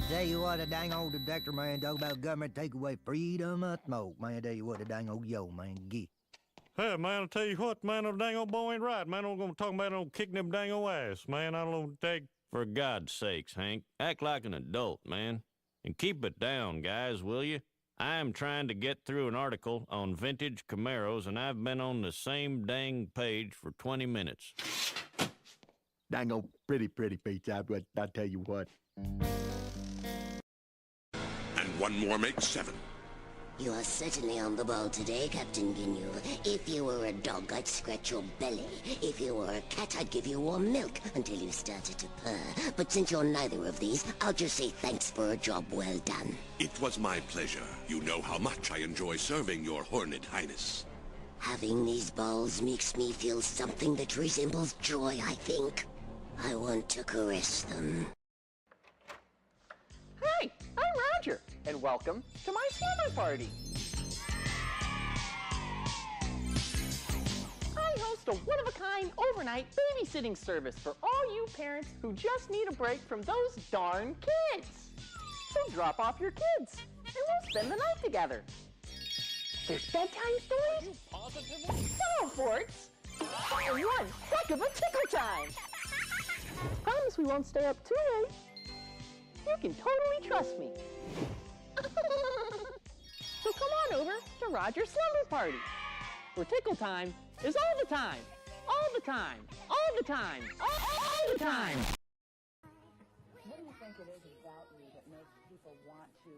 Tell you what, a dang old detector, man, talk about government take away freedom of smoke. Man, tell you what, a dang old yo, man, get. Hey, man, I'll tell you what, man, the dang old boy ain't right, man. I'm gonna talk about no kicking them dang old ass, man. I don't take... For God's sakes, Hank, act like an adult, man. And keep it down, guys, will you? I am trying to get through an article on vintage Camaros, and I've been on the same dang page for 20 minutes. Dang old pretty pizza, but I'll tell you what. And one more makes 7. You are certainly on the ball today, Captain Ginyu. If you were a dog, I'd scratch your belly. If you were a cat, I'd give you warm milk until you started to purr. But since you're neither of these, I'll just say thanks for a job well done. It was my pleasure. You know how much I enjoy serving your Horned Highness. Having these balls makes me feel something that resembles joy, I think. I want to caress them. Hey, I'm Roger, and welcome to my slumber party. I host a one-of-a-kind overnight babysitting service for all you parents who just need a break from those darn kids. So drop off your kids, and we'll spend the night together. There's bedtime stories, summer forts, and one heck of a tickle time. Promise we won't stay up too late. You can totally trust me. So come on over to Roger's slumber party, where tickle time is all the time, all the time, all the time, all the time. What do you think it is about you that makes people want to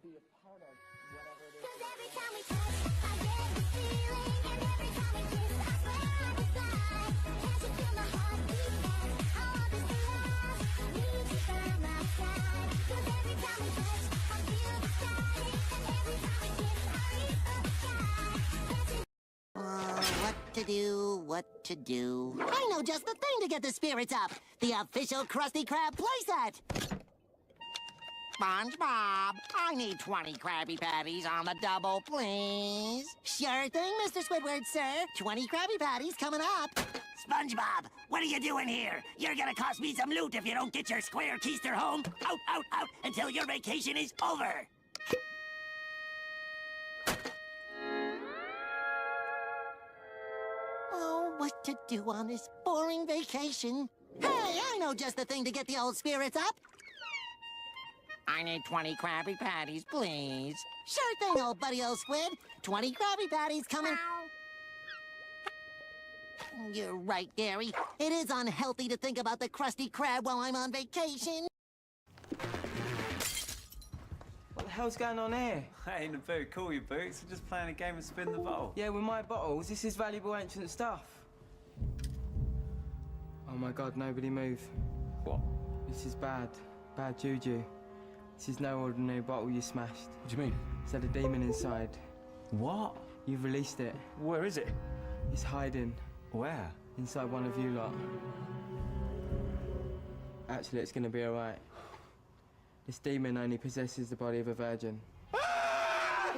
be a part of whatever it is? 'Cause every time we touch, I get the feeling, and every time we kiss, I swear I'll be fine. Can't you feel my heartbeat as all this love needs you by my side? 'Cause every time we touch, I feel the sky, and every time we kiss, I reach for the sky. What to do? I know just the thing to get the spirits up. The official Krusty Krab playset. SpongeBob, I need 20 Krabby Patties on the double, please. Sure thing, Mr. Squidward, sir. 20 Krabby Patties coming up. SpongeBob, what are you doing here? You're gonna cost me some loot if you don't get your square keister home. Out, out, out, until your vacation is over. Oh, what to do on this boring vacation? Hey, I know just the thing to get the old spirits up. I need 20 Krabby Patties, please. Sure thing, old buddy old squid. 20 Krabby Patties coming. You're right, Gary. It is unhealthy to think about the Krusty Krab while I'm on vacation. What the hell's going on here? Hey, ain't a very cool, you boots. I'm just playing a game of spin the bottle. Yeah, with my bottles, this is valuable ancient stuff. Oh my God, nobody move. What? This is bad. Bad juju. This is no ordinary bottle you smashed. What do you mean? It's had a demon inside. What? You've released it. Where is it? It's hiding. Where? Inside one of you lot. Actually, it's gonna be alright. This demon only possesses the body of a virgin. Ah!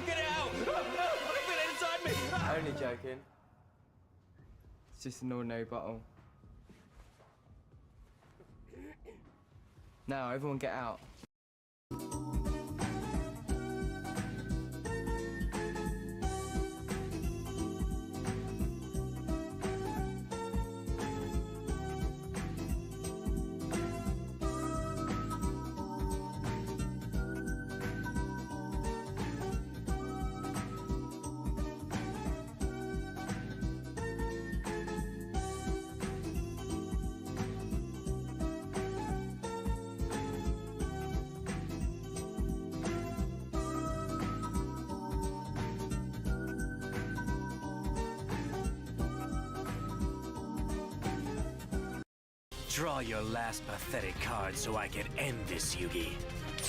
Get it out! No! Put it inside me! Only joking. It's just an ordinary bottle. Now, everyone get out. Draw your last pathetic card so I can end this, Yugi.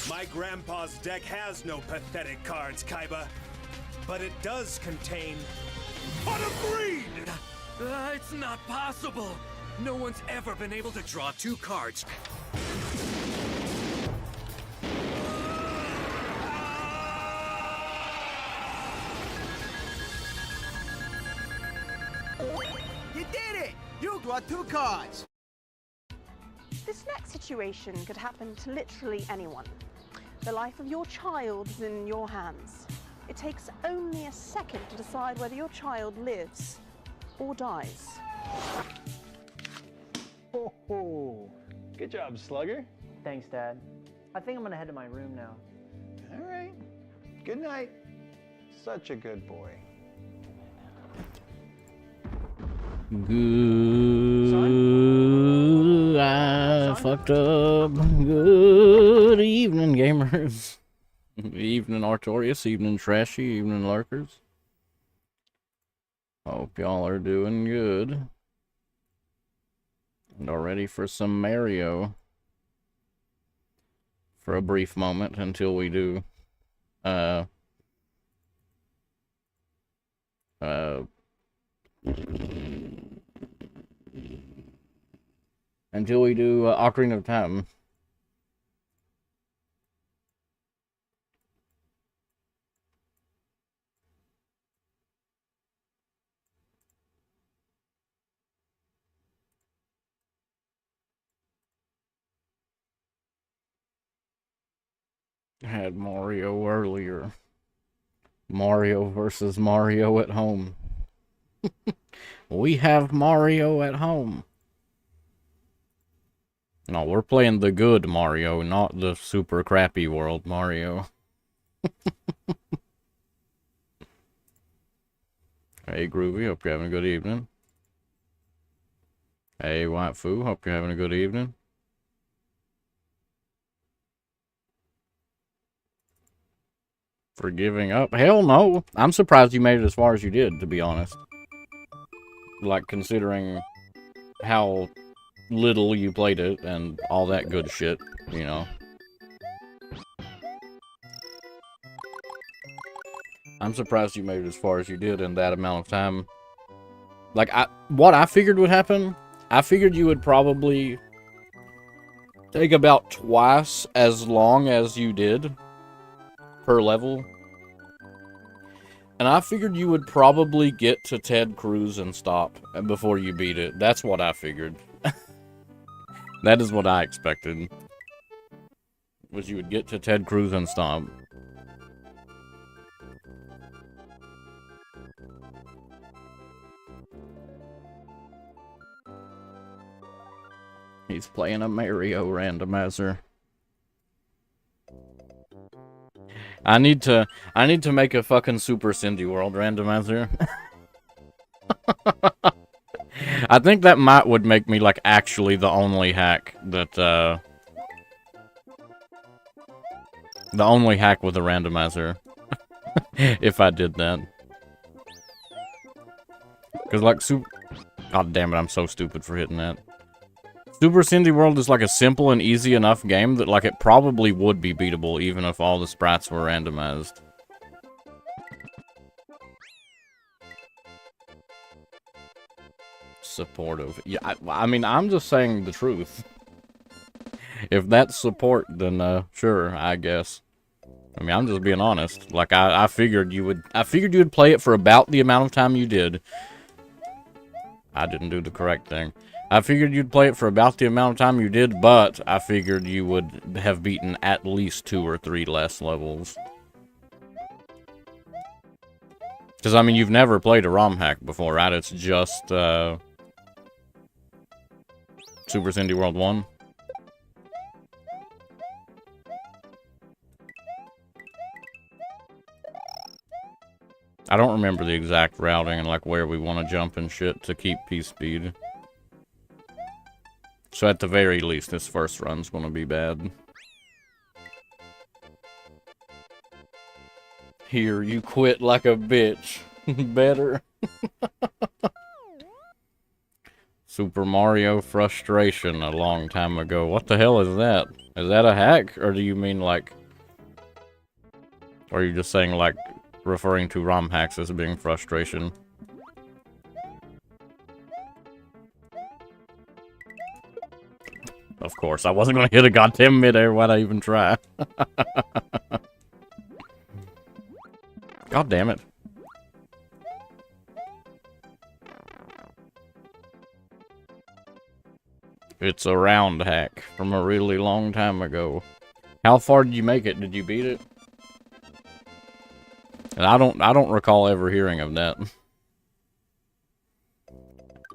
My grandpa's deck has no pathetic cards, Kaiba. But it does contain Pot of Greed! It's not possible! No one's ever been able to draw 2 cards. You did it! You draw 2 cards! This next situation could happen to literally anyone. The life of your child is in your hands. It takes only a second to decide whether your child lives or dies. Oh, good job, Slugger. Thanks, Dad. I think I'm gonna head to my room now. All right. Good night. Such a good boy. Good. I fucked up. Good evening, gamers. Evening, Artorias. Evening, Trashy. Evening, Lurkers. Hope y'all are doing good. And are ready for some Mario. For a brief moment until we do Ocarina of Time. I had Mario earlier. Mario versus Mario at home. We have Mario at home. No, we're playing the good Mario, not the super crappy world Mario. Hey, Groovy, hope you're having a good evening. Hey, White Foo, hope you're having a good evening. For giving up? Hell no. I'm surprised you made it as far as you did, to be honest. Like, considering how little you played it and all that good shit, you know. I'm surprised you made it as far as you did in that amount of time. Like, what I figured would happen, I figured you would probably take about twice as long as you did per level. And I figured you would probably get to Ted Cruz and stop before you beat it. That's what I figured. That is what I expected. Was you would get to Ted Cruz and stop. He's playing a Mario randomizer. I need to make a fucking Super Cindy World randomizer. I think that would make me like actually the only hack that the only hack with a randomizer. If I did that. Cause like God damn it, I'm so stupid for hitting that. Super Cindy World is like a simple and easy enough game that like it probably would be beatable even if all the sprites were randomized. Supportive. Yeah, I mean, I'm just saying the truth. If that's support, then sure, I guess. I mean, I'm just being honest. Like I figured you would play it for about the amount of time you did. I didn't do the correct thing. I figured you'd play it for about the amount of time you did, but I figured you would have beaten at least 2 or 3 less levels. Because, I mean, you've never played a ROM hack before, right? It's just, Super Cindy World 1. I don't remember the exact routing and, like, where we want to jump and shit to keep P-speed. So at the very least, this first run's gonna be bad. Here, you quit like a bitch. Better. Super Mario Frustration a long time ago. What the hell is that? Is that a hack? Or do you mean like... Or are you just saying like, referring to ROM hacks as being frustration? Of course, I wasn't gonna hit a goddamn midair. Why'd I even try? God damn it. It's a round hack from a really long time ago. How far did you make it? Did you beat it? And I don't recall ever hearing of that.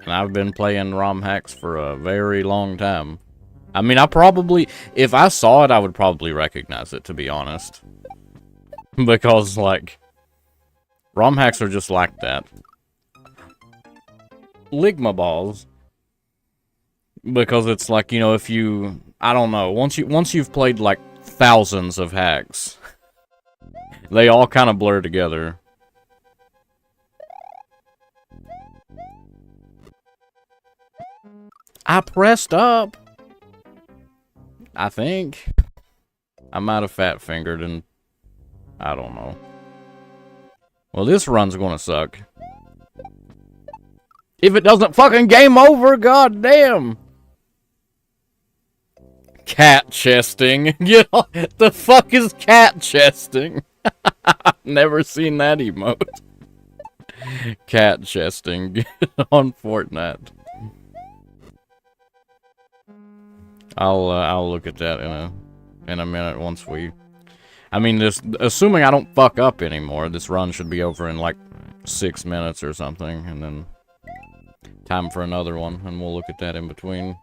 And I've been playing ROM hacks for a very long time. I mean, if I saw it, I would probably recognize it, to be honest. Because, like, ROM hacks are just like that. Ligma balls. Because it's like, you know, if you... I don't know. Once you've played, like, thousands of hacks, they all kind of blur together. I pressed up. I think. I might have fat fingered and... I don't know. Well, this run's gonna suck. If it doesn't fucking game over, goddamn! Cat chesting. You know, the fuck is cat chesting? I've never seen that emote. Cat chesting on Fortnite. I'll look at that in a minute once we... I mean, assuming I don't fuck up anymore, this run should be over in like 6 minutes or something, and then time for another one, and we'll look at that in between.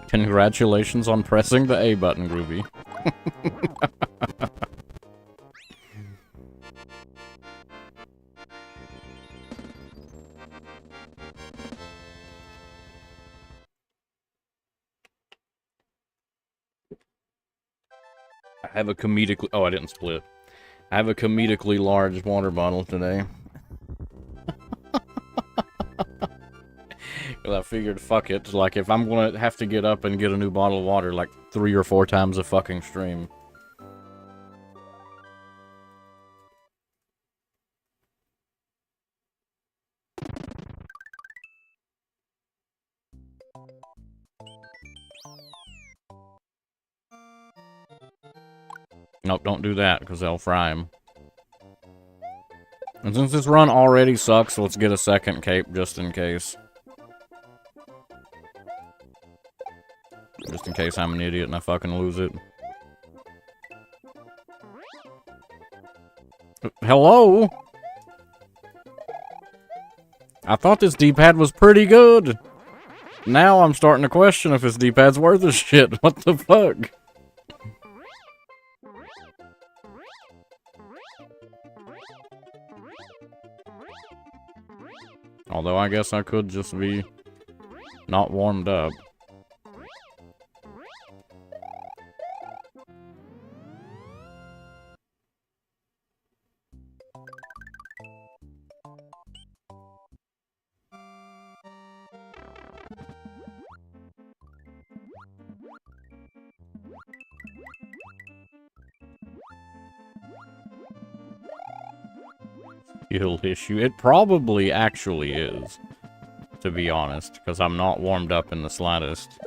Congratulations on pressing the A button, Groovy. I have a comedically... Oh, I didn't split. I have a comedically large water bottle today. I figured, fuck it, like, if I'm gonna have to get up and get a new bottle of water, like, 3 or 4 times a fucking stream. Nope, don't do that, because they'll fry him. And since this run already sucks, let's get a second cape, just in case. Just in case I'm an idiot and I fucking lose it. Hello? I thought this D-pad was pretty good. Now I'm starting to question if this D-pad's worth a shit. What the fuck? Although I guess I could just be not warmed up. Skill issue. It probably actually is, to be honest, because I'm not warmed up in the slightest.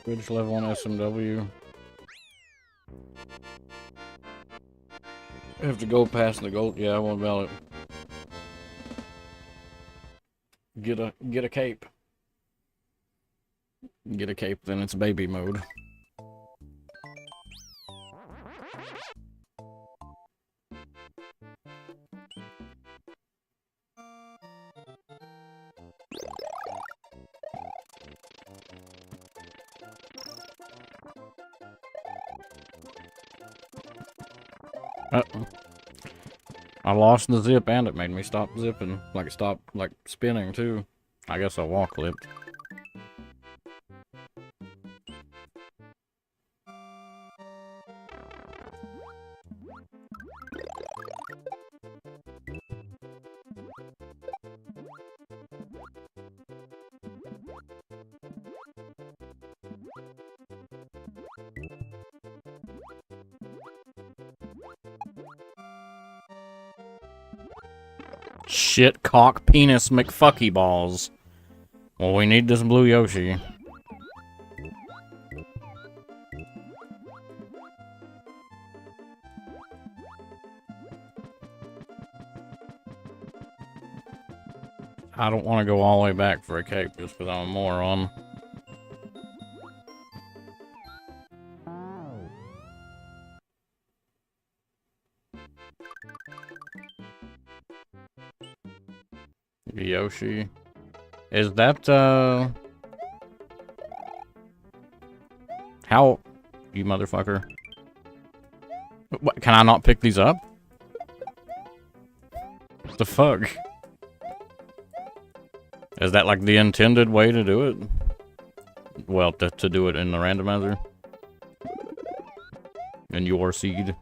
Bridge level on SMW. I have to go past the gold. Yeah, I won't about it. Get a cape. Get a cape, then it's baby mode. Uh-oh. I lost the zip and it made me stop zipping. Like it stopped like spinning too. I guess I wall clipped. Shit, cock, penis, McFucky balls. Well, we need this blue Yoshi. I don't want to go all the way back for a cape just because I'm a moron. Yoshi. Is that, how... You motherfucker. What, can I not pick these up? What the fuck? Is that like the intended way to do it? Well, to do it in the randomizer? In your seed?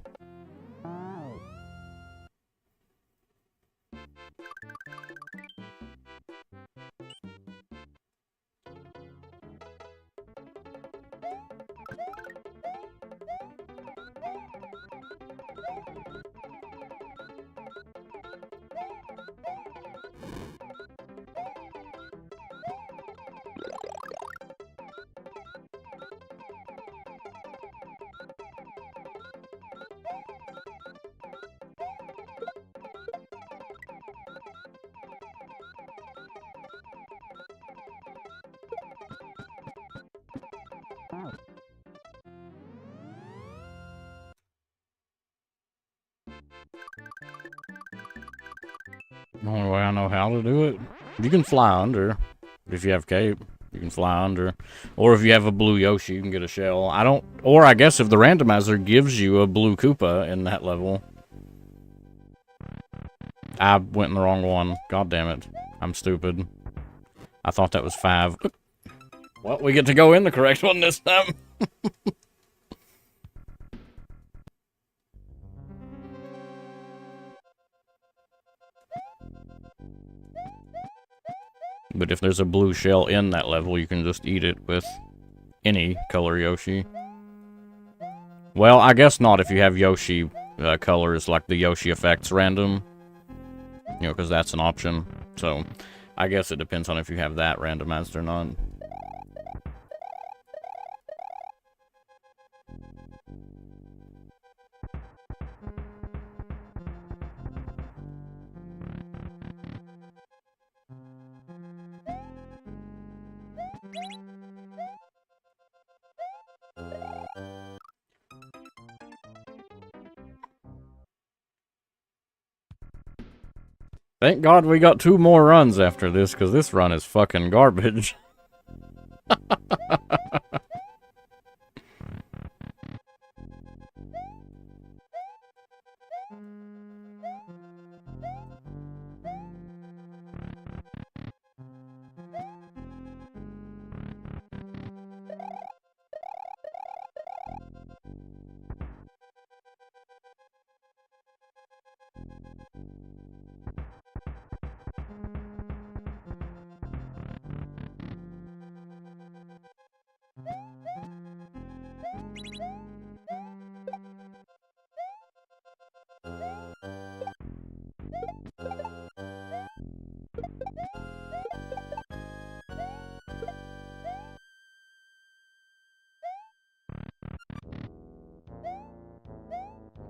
The only way I know how to do it. You can fly under. If you have cape, you can fly under. Or if you have a blue Yoshi, you can get a shell. I don't... Or I guess if the randomizer gives you a blue Koopa in that level. I went in the wrong one. God damn it. I'm stupid. I thought that was 5. Well, we get to go in the correct one this time. But if there's a blue shell in that level, you can just eat it with any color Yoshi. Well, I guess not if you have Yoshi colors like the Yoshi effects random. You know, because that's an option. So, I guess it depends on if you have that randomized or not. Thank God we got 2 more runs after this, because this run is fucking garbage.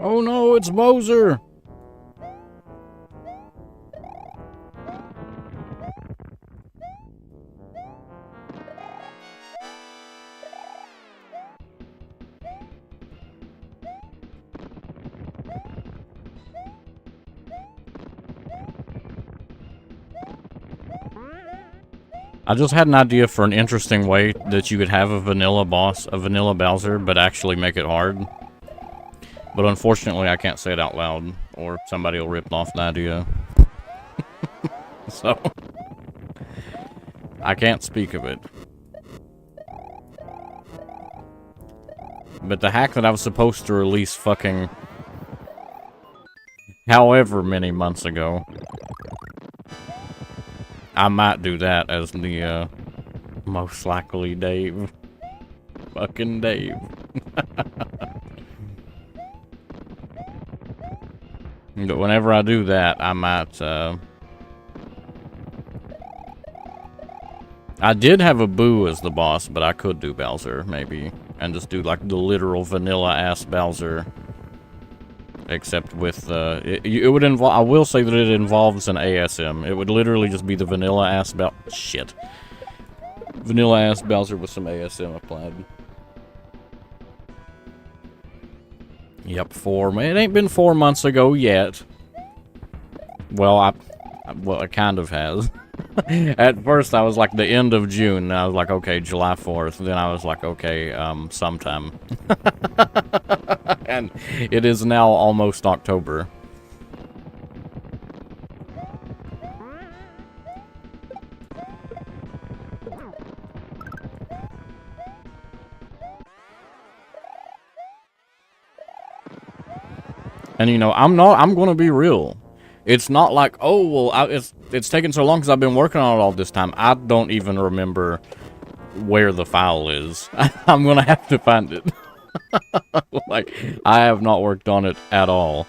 Oh no, it's Bowser! I just had an idea for an interesting way that you could have a vanilla boss, a vanilla Bowser, but actually make it hard. But unfortunately, I can't say it out loud, or somebody will rip off the idea. So, I can't speak of it. But the hack that I was supposed to release fucking however many months ago, I might do that as the, most likely Dave. Fucking Dave. But whenever I do that, I might, I did have a Boo as the boss, but I could do Bowser, maybe. And just do, like, the literal vanilla-ass Bowser. Except with, it would involve, I will say that it involves an ASM. It would literally just be the vanilla-ass shit. Vanilla-ass Bowser with some ASM applied. Yep, it ain't been 4 months ago yet. Well, well, it kind of has. At first, I was like the end of June, and I was like, okay, July 4th. Then I was like, okay, sometime. And it is now almost October. And you know, I'm gonna be real. It's not like, oh, well, it's taken so long because I've been working on it all this time. I don't even remember where the file is. I'm gonna have to find it. Like, I have not worked on it at all.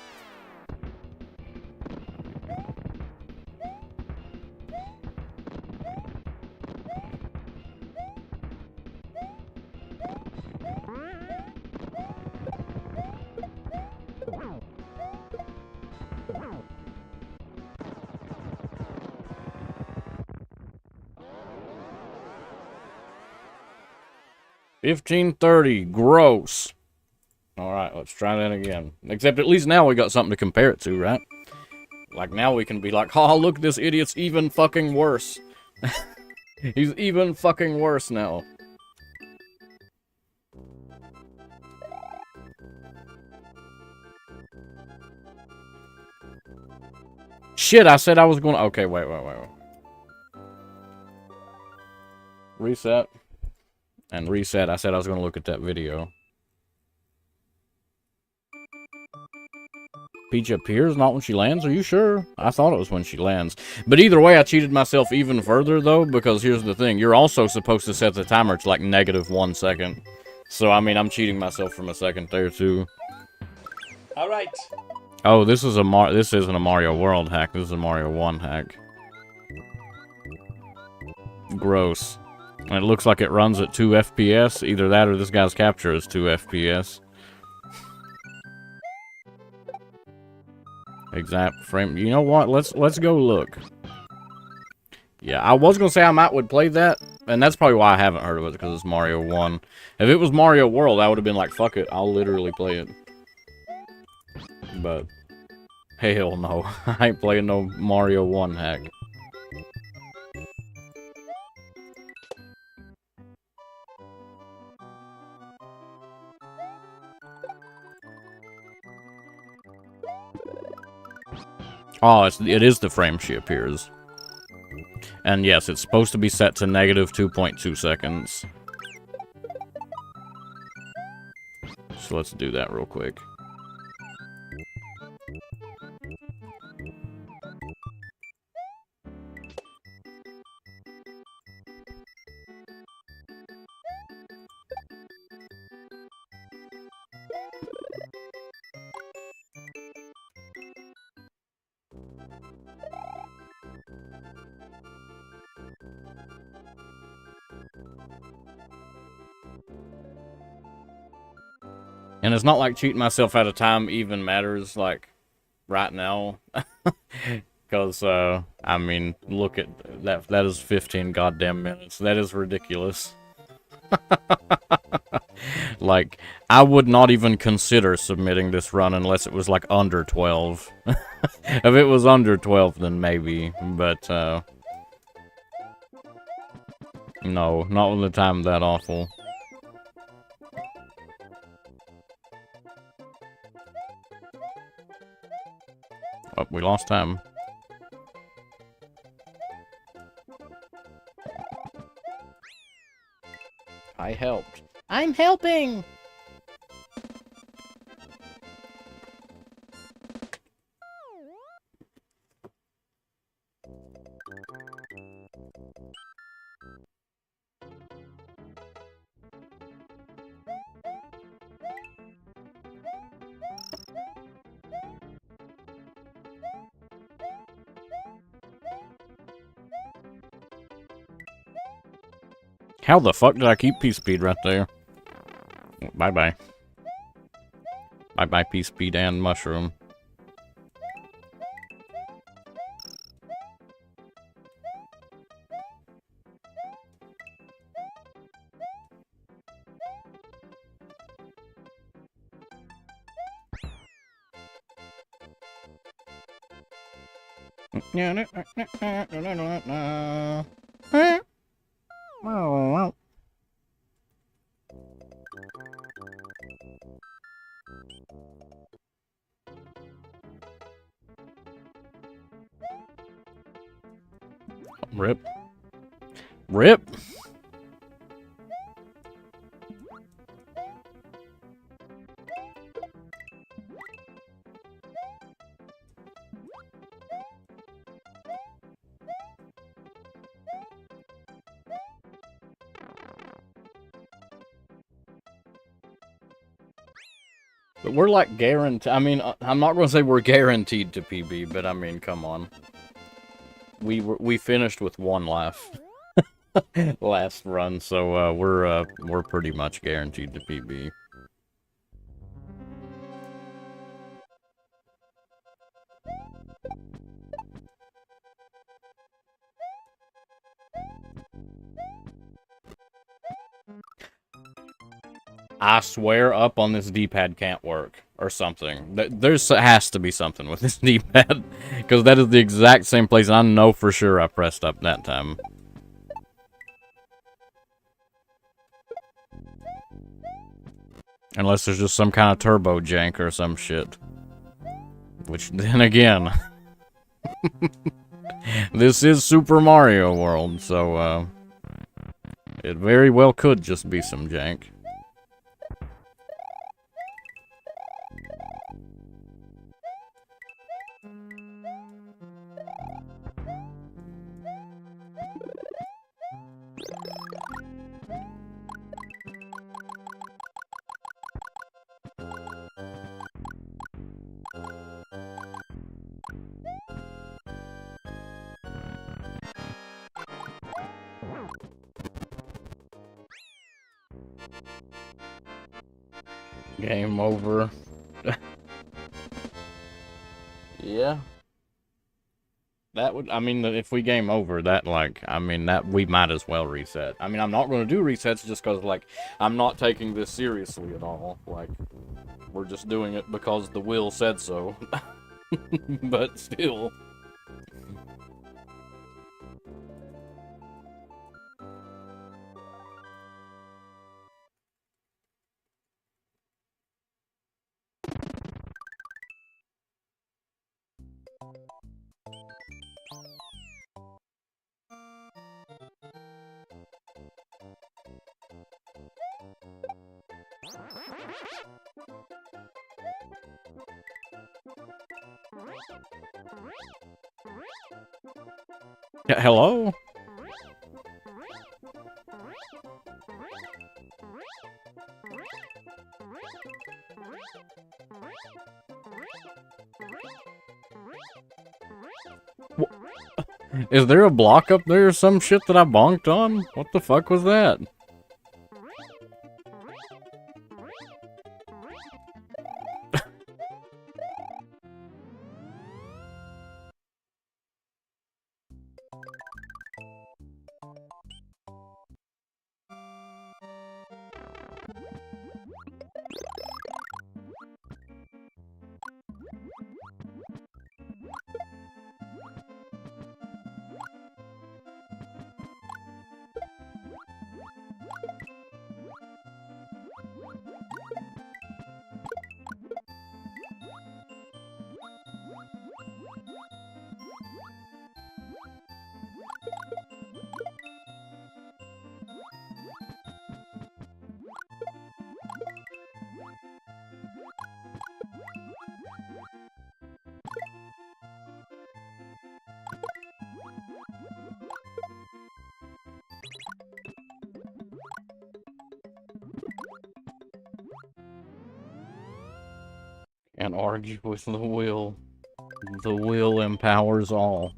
$15.30, gross. Alright, let's try that again. Except at least now we got something to compare it to, right? Like, now we can be like, oh, look, this idiot's even fucking worse. He's even fucking worse now. Shit, I said I was gonna... Okay, wait. Reset. And reset, I said I was gonna look at that video. Peach appears, not when she lands? Are you sure? I thought it was when she lands. But either way, I cheated myself even further, though, because here's the thing. You're also supposed to set the timer to, like, -1 second. So, I mean, I'm cheating myself from a second there, too. All right. Oh, this isn't a Mario World hack. This is a Mario 1 hack. Gross. And it looks like it runs at 2 FPS. Either that or this guy's capture is 2 FPS. Exact frame. You know what? Let's go look. Yeah, I was gonna say I would play that, and that's probably why I haven't heard of it, because it's Mario 1. If it was Mario World, I would have been like, fuck it, I'll literally play it. But hell no, I ain't playing no Mario 1 hack. Oh, it is the frame she appears. And yes, it's supposed to be set to -2.2 seconds. So let's do that real quick. And it's not like cheating myself out of time even matters, like, right now. Because, I mean, look at that. That is 15 goddamn minutes. That is ridiculous. Like, I would not even consider submitting this run unless it was, like, under 12. If it was under 12, then maybe. But, no, not with the time that awful. Oh, we lost time. I helped. I'm helping! How the fuck did I keep P-Speed right there? Bye-bye. Bye-bye P-Speed and Mushroom. Rip. Rip! But we're like guaranteed. I mean, I'm not going to say we're guaranteed to PB, but I mean, come on. We finished with 1 life last run, so we're pretty much guaranteed to PB. I swear up on this D-pad can't work, or something. There's has to be something with this D-pad, because that is the exact same place, and I know for sure I pressed up that time. Unless there's just some kind of turbo jank or some shit. Which, then again... this is Super Mario World, so, it very well could just be some jank. Game over. Yeah. That would, I mean, if we game over, that, like, I mean, that we might as well reset. I mean, I'm not going to do resets just because, like, I'm not taking this seriously at all. Like, we're just doing it because the will said so. But still. Yeah, hello? Is there a block up there or some shit that I bonked on? What the fuck was that? and argue with the will. The will empowers all.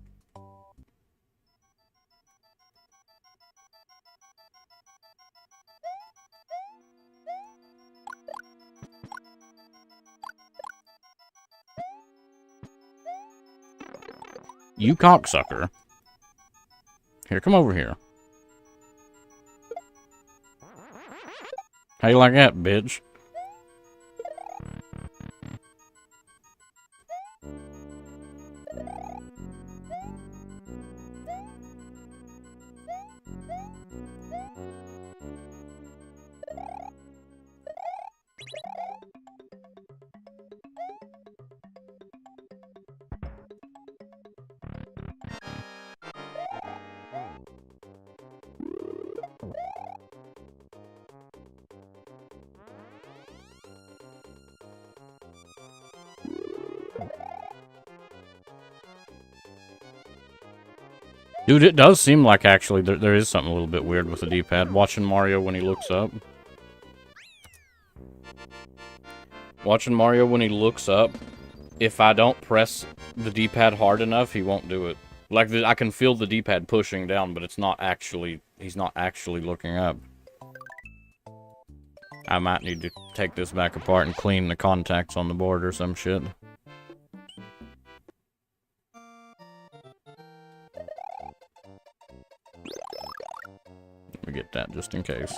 You cocksucker. Here, come over here. How you like that, bitch? Dude, it does seem like actually there is something a little bit weird with the D-pad. Watching Mario when he looks up. Watching Mario when he looks up, if I don't press the D-pad hard enough, he won't do it. Like, I can feel the D-pad pushing down, but it's not actually, he's not actually looking up. I might need to take this back apart and clean the contacts on the board or some shit. Let me get that just in case.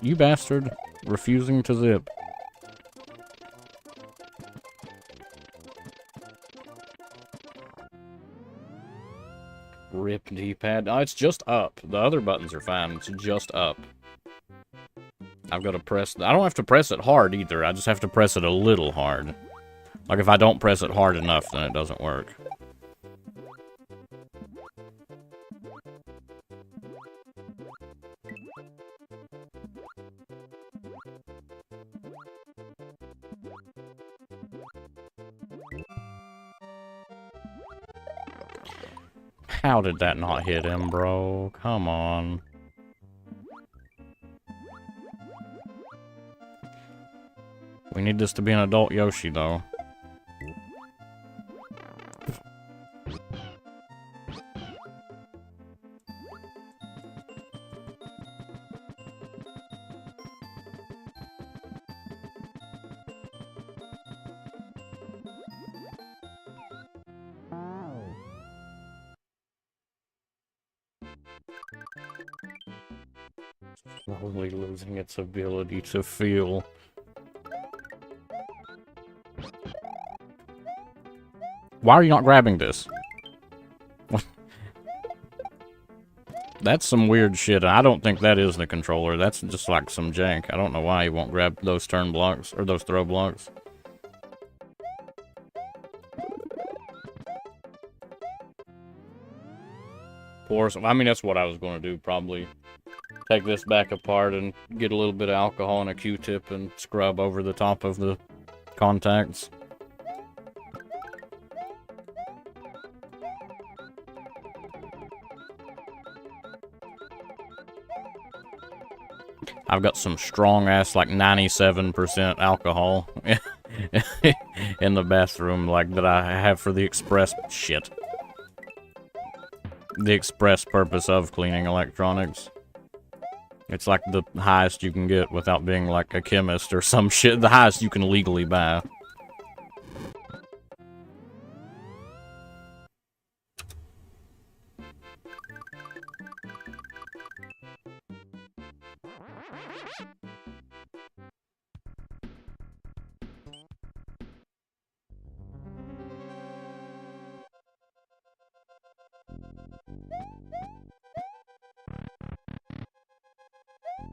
You bastard. Refusing to zip. Rip D-pad. Oh, it's just up. The other buttons are fine. It's just up. I've got to press... I don't have to press it hard either. I just have to press it a little hard. Like, if I don't press it hard enough, then it doesn't work. How did that not hit him, bro? Come on. We need this to be an adult Yoshi, though. Slowly losing its ability to feel. Why are you not grabbing this? That's some weird shit. I don't think that is the controller. That's just like some jank. I don't know why he won't grab those turn blocks, or those throw blocks. I mean, that's what I was going to do, probably. Take this back apart and get a little bit of alcohol and a Q-tip and scrub over the top of the contacts. I've got some strong-ass, like, 97% alcohol in the bathroom, like, that I have for the express shit. The express purpose of cleaning electronics. It's like the highest you can get without being like a chemist or some shit. The highest you can legally buy.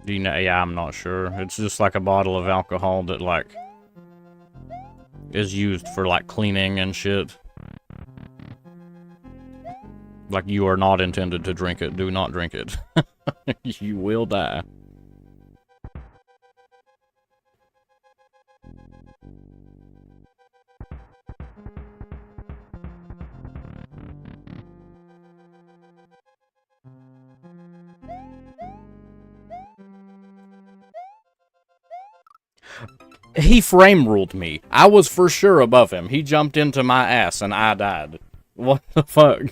Do you know? Yeah, I'm not sure. It's just like a bottle of alcohol that like is used for like cleaning and shit. Like, you are not intended to drink it. Do not drink it. You will die. He frame ruled me. I was for sure above him. He jumped into my ass and I died. What the fuck?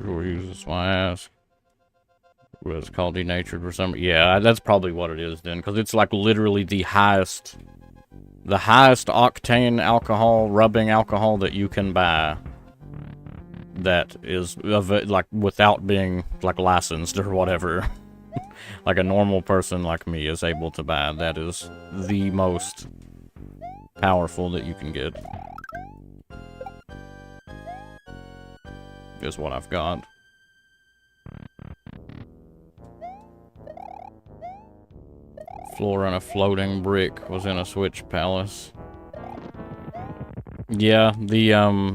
Or use this my ass. Was called denatured for some. Yeah, that's probably what it is then, because it's like literally the highest octane alcohol, rubbing alcohol that you can buy. That is of it, like without being like licensed or whatever. Like a normal person like me is able to buy. That is the most powerful that you can get. Is what I've got. Floor and a floating brick was in a switch palace. Yeah, the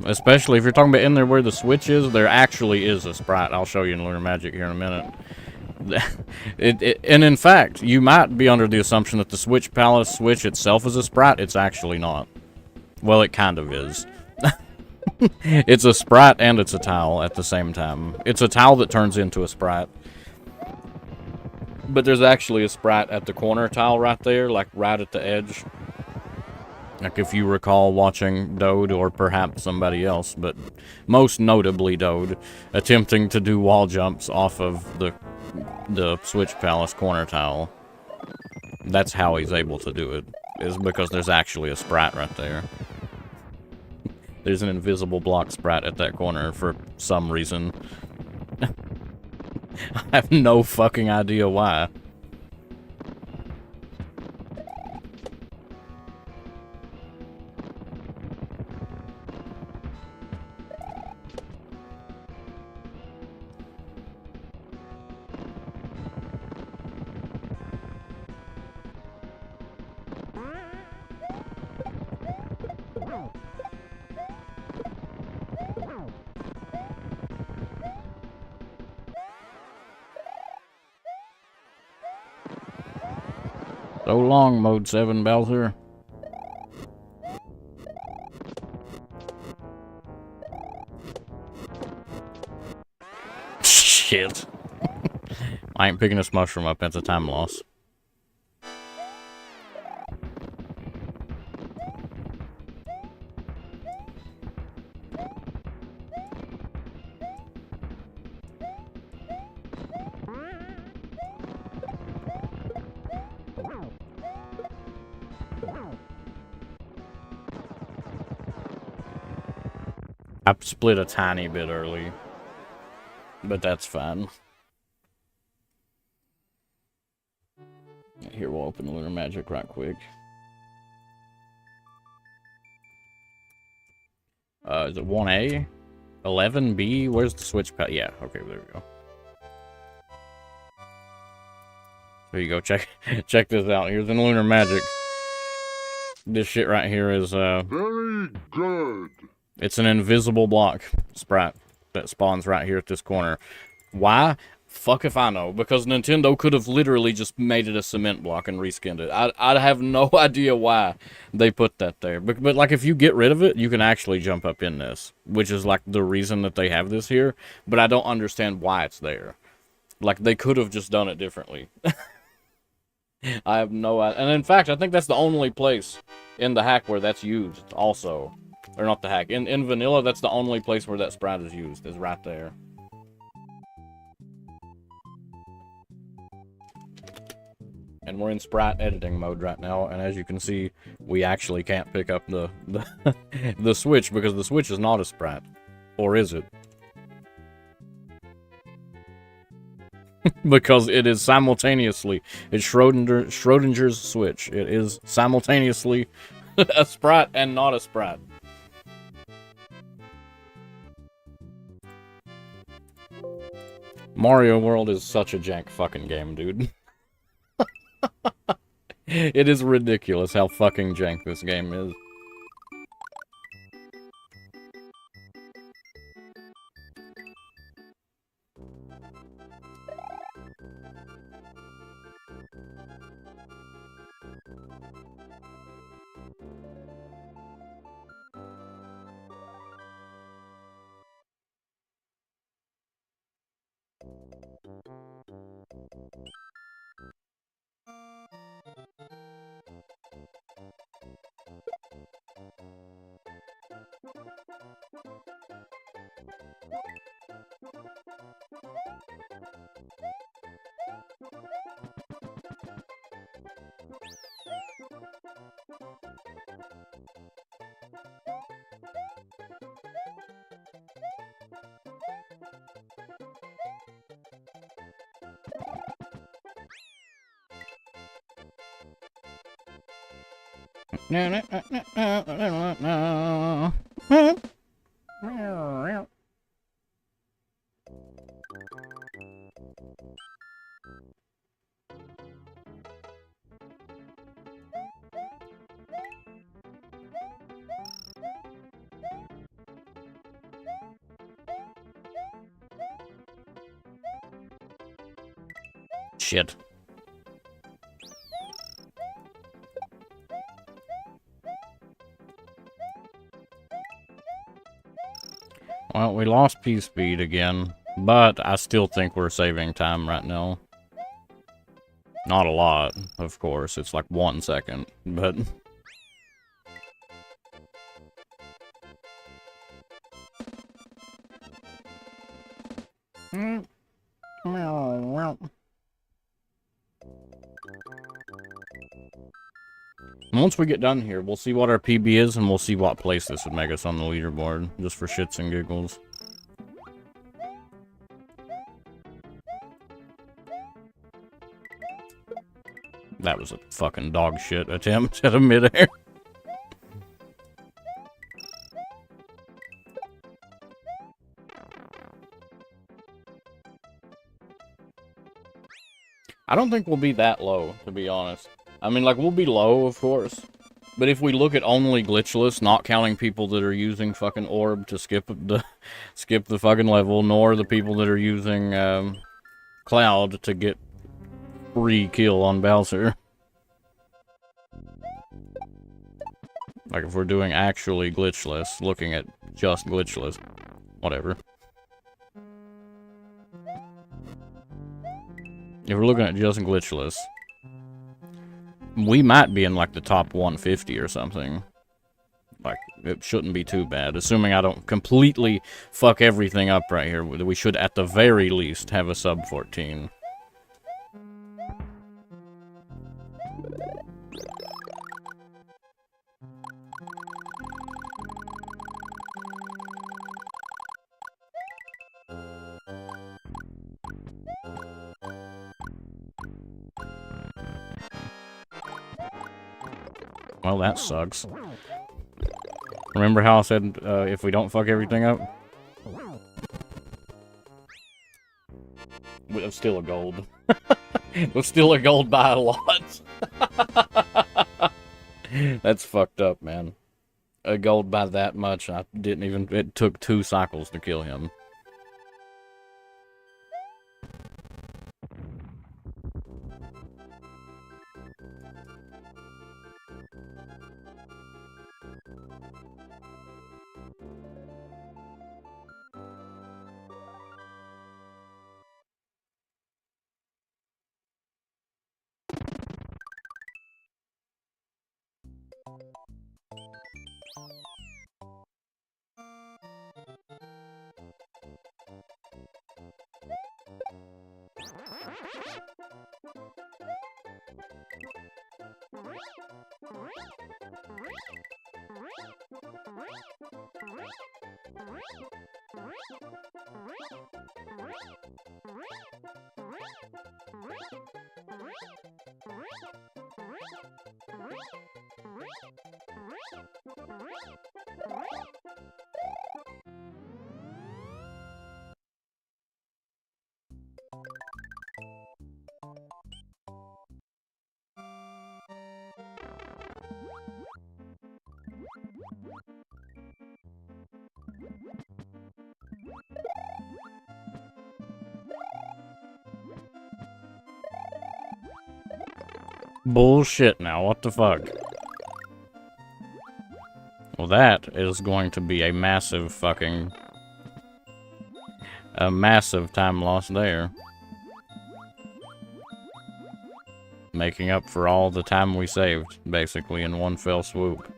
especially if you're talking about in there where the switch is, there actually is a sprite. I'll show you in Lunar Magic here in a minute. And in fact, you might be under the assumption that the switch palace switch itself is a sprite. It's actually not. Well, it kind of is. It's a sprite and it's a tile at the same time. It's a tile that turns into a sprite. But there's actually a sprite at the corner tile right there, like right at the edge. Like if you recall watching Dode or perhaps somebody else, but most notably Dode, attempting to do wall jumps off of the Switch Palace corner tile. That's how he's able to do it, is because there's actually a sprite right there. There's an invisible block sprite at that corner for some reason. I have no fucking idea why. So long, Mode 7 Bowser. Shit. I ain't picking this mushroom up, that's a time loss. I split a tiny bit early, but that's fine. Here, we'll open Lunar Magic right quick. Is it 1A? 11B? Where's the switch pad? Yeah, okay, there we go. There you go, check this out. Here's the Lunar Magic. This shit right here is, very good. It's an invisible block sprite that spawns right here at this corner. Why? Fuck if I know. Because Nintendo could have literally just made it a cement block and reskinned it. I have no idea why they put that there. But like, if you get rid of it, you can actually jump up in this. Which is, like, the reason that they have this here. But I don't understand why it's there. Like, they could have just done it differently. I have no idea. And in fact, I think that's the only place in the hack where that's used also. Or not the hack. In vanilla, that's the only place where that sprite is used, is right there. And we're in sprite editing mode right now, and as you can see, we actually can't pick up the the switch, because the switch is not a sprite. Or is it? Because it is simultaneously, it's Schrodinger's switch. It is simultaneously a sprite and not a sprite. Mario World is such a jank fucking game, dude. It is ridiculous how fucking jank this game is. Shit. Well, we lost P-Speed again, but I still think we're saving time right now. Not a lot, of course. It's like 1 second, but... Once we get done here, we'll see what our PB is, and we'll see what place this would make us on the leaderboard, just for shits and giggles. That was a fucking dog shit attempt at a mid-air. I don't think we'll be that low, to be honest. I mean, like, we'll be low, of course. But if we look at only glitchless, not counting people that are using fucking orb to skip the fucking level, nor the people that are using cloud to get free kill on Bowser. Like, if we're doing actually glitchless, looking at just glitchless, whatever. If we're looking at just glitchless, we might be in, like, the top 150 or something. Like, it shouldn't be too bad. Assuming I don't completely fuck everything up right here, we should, at the very least, have a sub 14. Well, that sucks. Remember how I said, if we don't fuck everything up? It's still a gold. It's still a gold by a lot. That's fucked up, man. A gold by that much, I didn't even... It took 2 cycles to kill him. Bullshit now, what the fuck? Well, that is going to be a massive fucking... a massive time loss there. making up for all the time we saved, basically, in one fell swoop.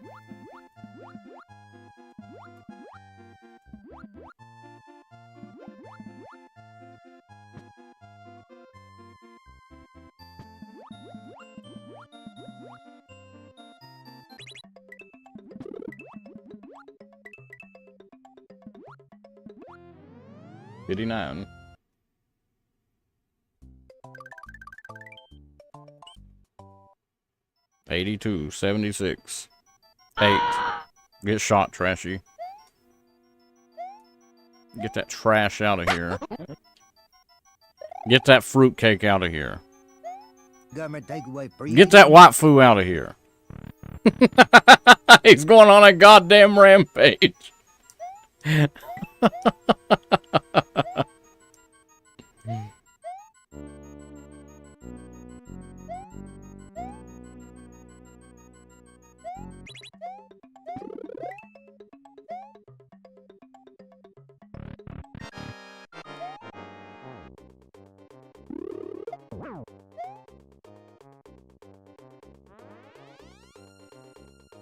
$59. $82, 76, 8. Get shot, Trashy. Get that trash out of here. Get that fruitcake out of here. Government take away freedom. Get that white foo out of here. He's going on a goddamn rampage.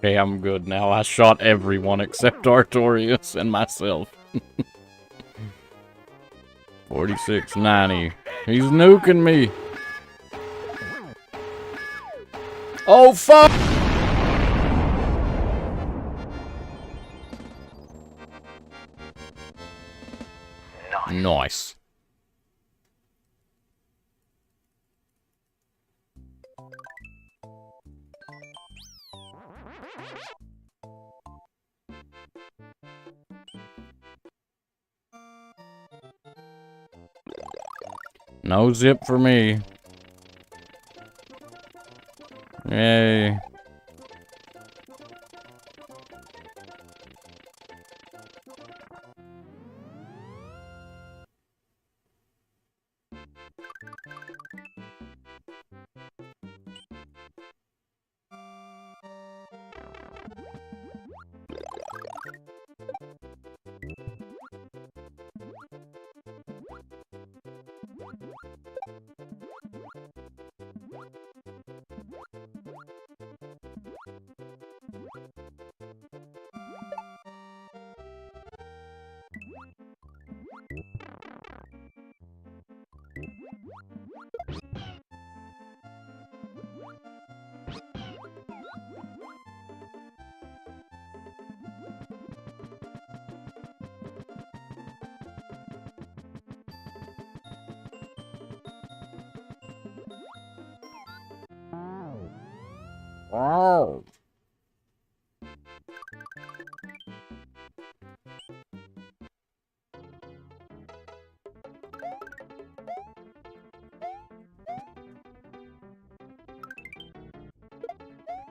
Okay, I'm good now. I shot everyone except Artorias and myself. 4690. He's nuking me. Oh, fuck! Nice. No zip for me. Yay. Wow.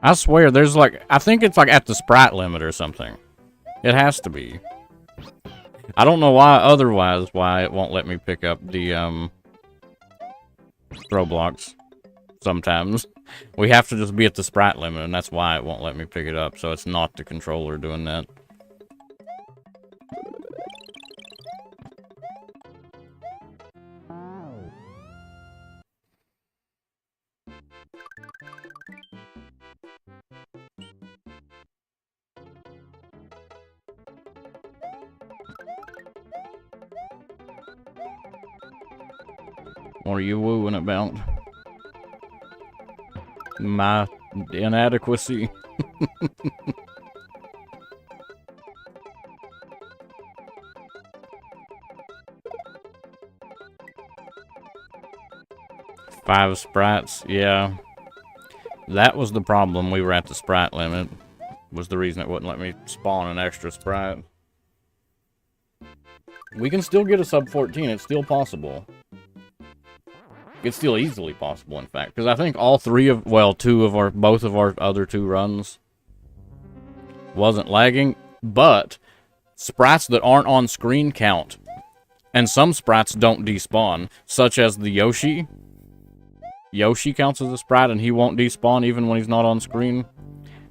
I swear, there's like, I think it's like at the sprite limit or something. It has to be. I don't know why, otherwise, why it won't let me pick up the, throw blocks sometimes. We have to just be at the sprite limit, and that's why it won't let me pick it up, so it's not the controller doing that. What are you wooing about? My inadequacy. Five sprites, yeah. That was the problem. We were at the sprite limit. Was the reason it wouldn't let me spawn an extra sprite. We can still get a sub 14. It's still possible. It's still easily possible, in fact, because I think all three of, well, both of our other two runs wasn't lagging, but sprites that aren't on screen count, and some sprites don't despawn, such as the Yoshi. Yoshi counts as a sprite, and he won't despawn even when he's not on screen,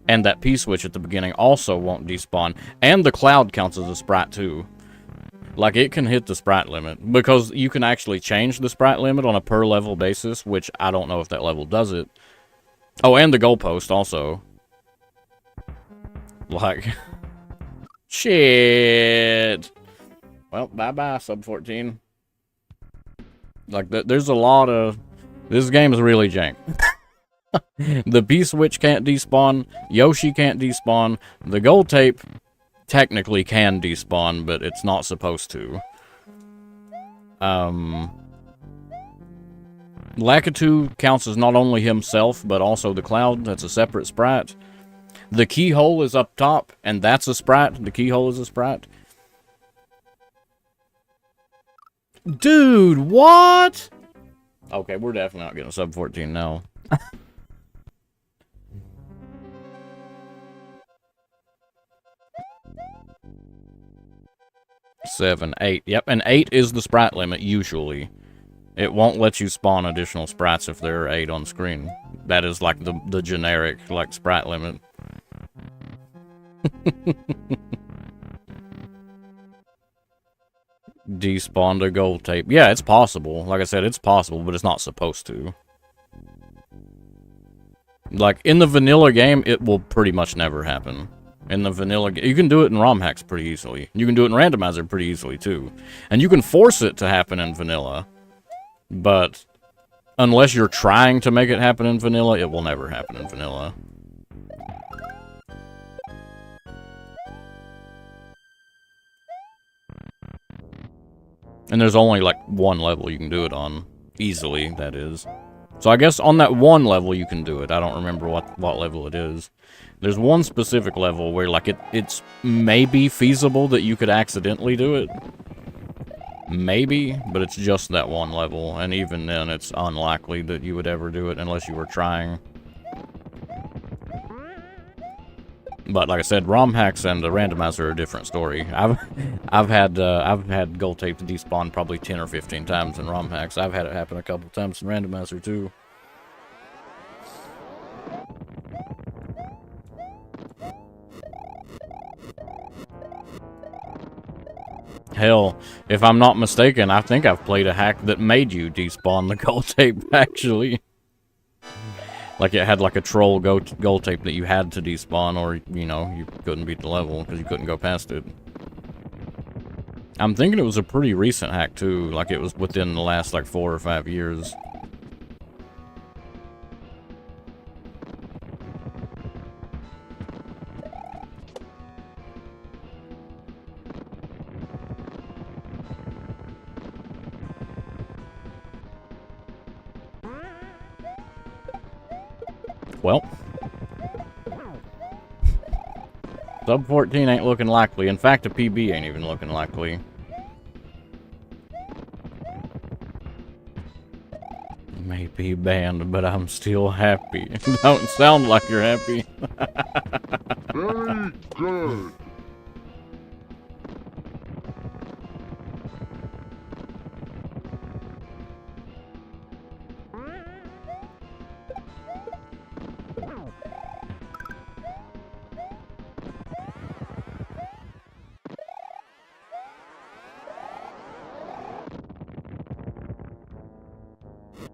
and that P-switch at the beginning also won't despawn, and the Cloud counts as a sprite, too. Like, it can hit the sprite limit, because you can actually change the sprite limit on a per level basis, which I don't know if that level does it, Oh, and the goalpost also. Like, shit. Well, bye-bye, Sub 14. Like, there's a lot of... This game is really jank. The P-Switch can't despawn. Yoshi can't despawn. The gold tape technically can despawn, but it's not supposed to. Lakitu counts as not only himself, but also the cloud. That's a separate sprite. The keyhole is up top, and that's a sprite. The keyhole is a sprite. Dude, what? Okay, we're definitely not getting a sub 14 now. 7, 8. Yep, and 8 is the sprite limit, usually. It won't let you spawn additional sprites if there are 8 on screen. That is like the generic, like, sprite limit. Despawned a gold tape. Yeah, it's possible. Like I said, it's possible, but it's not supposed to. Like, in the vanilla game, it will pretty much never happen. In the vanilla game, you can do it in ROM hacks pretty easily. You can do it in randomizer pretty easily, too. And you can force it to happen in vanilla. But unless you're trying to make it happen in vanilla, it will never happen in vanilla. And there's only, like, one level you can do it on. Easily, that is. So I guess on that one level you can do it. I don't remember what level it is. There's one specific level where, like, it's maybe feasible that you could accidentally do it. Maybe, but it's just that one level. And even then, it's unlikely that you would ever do it unless you were trying. But like I said, ROM hacks and the randomizer are a different story. I've had gold tape to despawn probably 10 or 15 times in ROM hacks. I've had it happen a couple times in randomizer too. Hell, if I'm not mistaken, I think I've played a hack that made you despawn the gold tape, actually. Like, it had, like, a troll gold tape that you had to despawn, or, you know, you couldn't beat the level because you couldn't go past it. I'm thinking it was a pretty recent hack, too. Like, it was within the last, like, 4 or 5 years. Well, sub 14 ain't looking likely. In fact, a PB ain't even looking likely. May be banned, but I'm still happy. Don't sound like you're happy. Very good.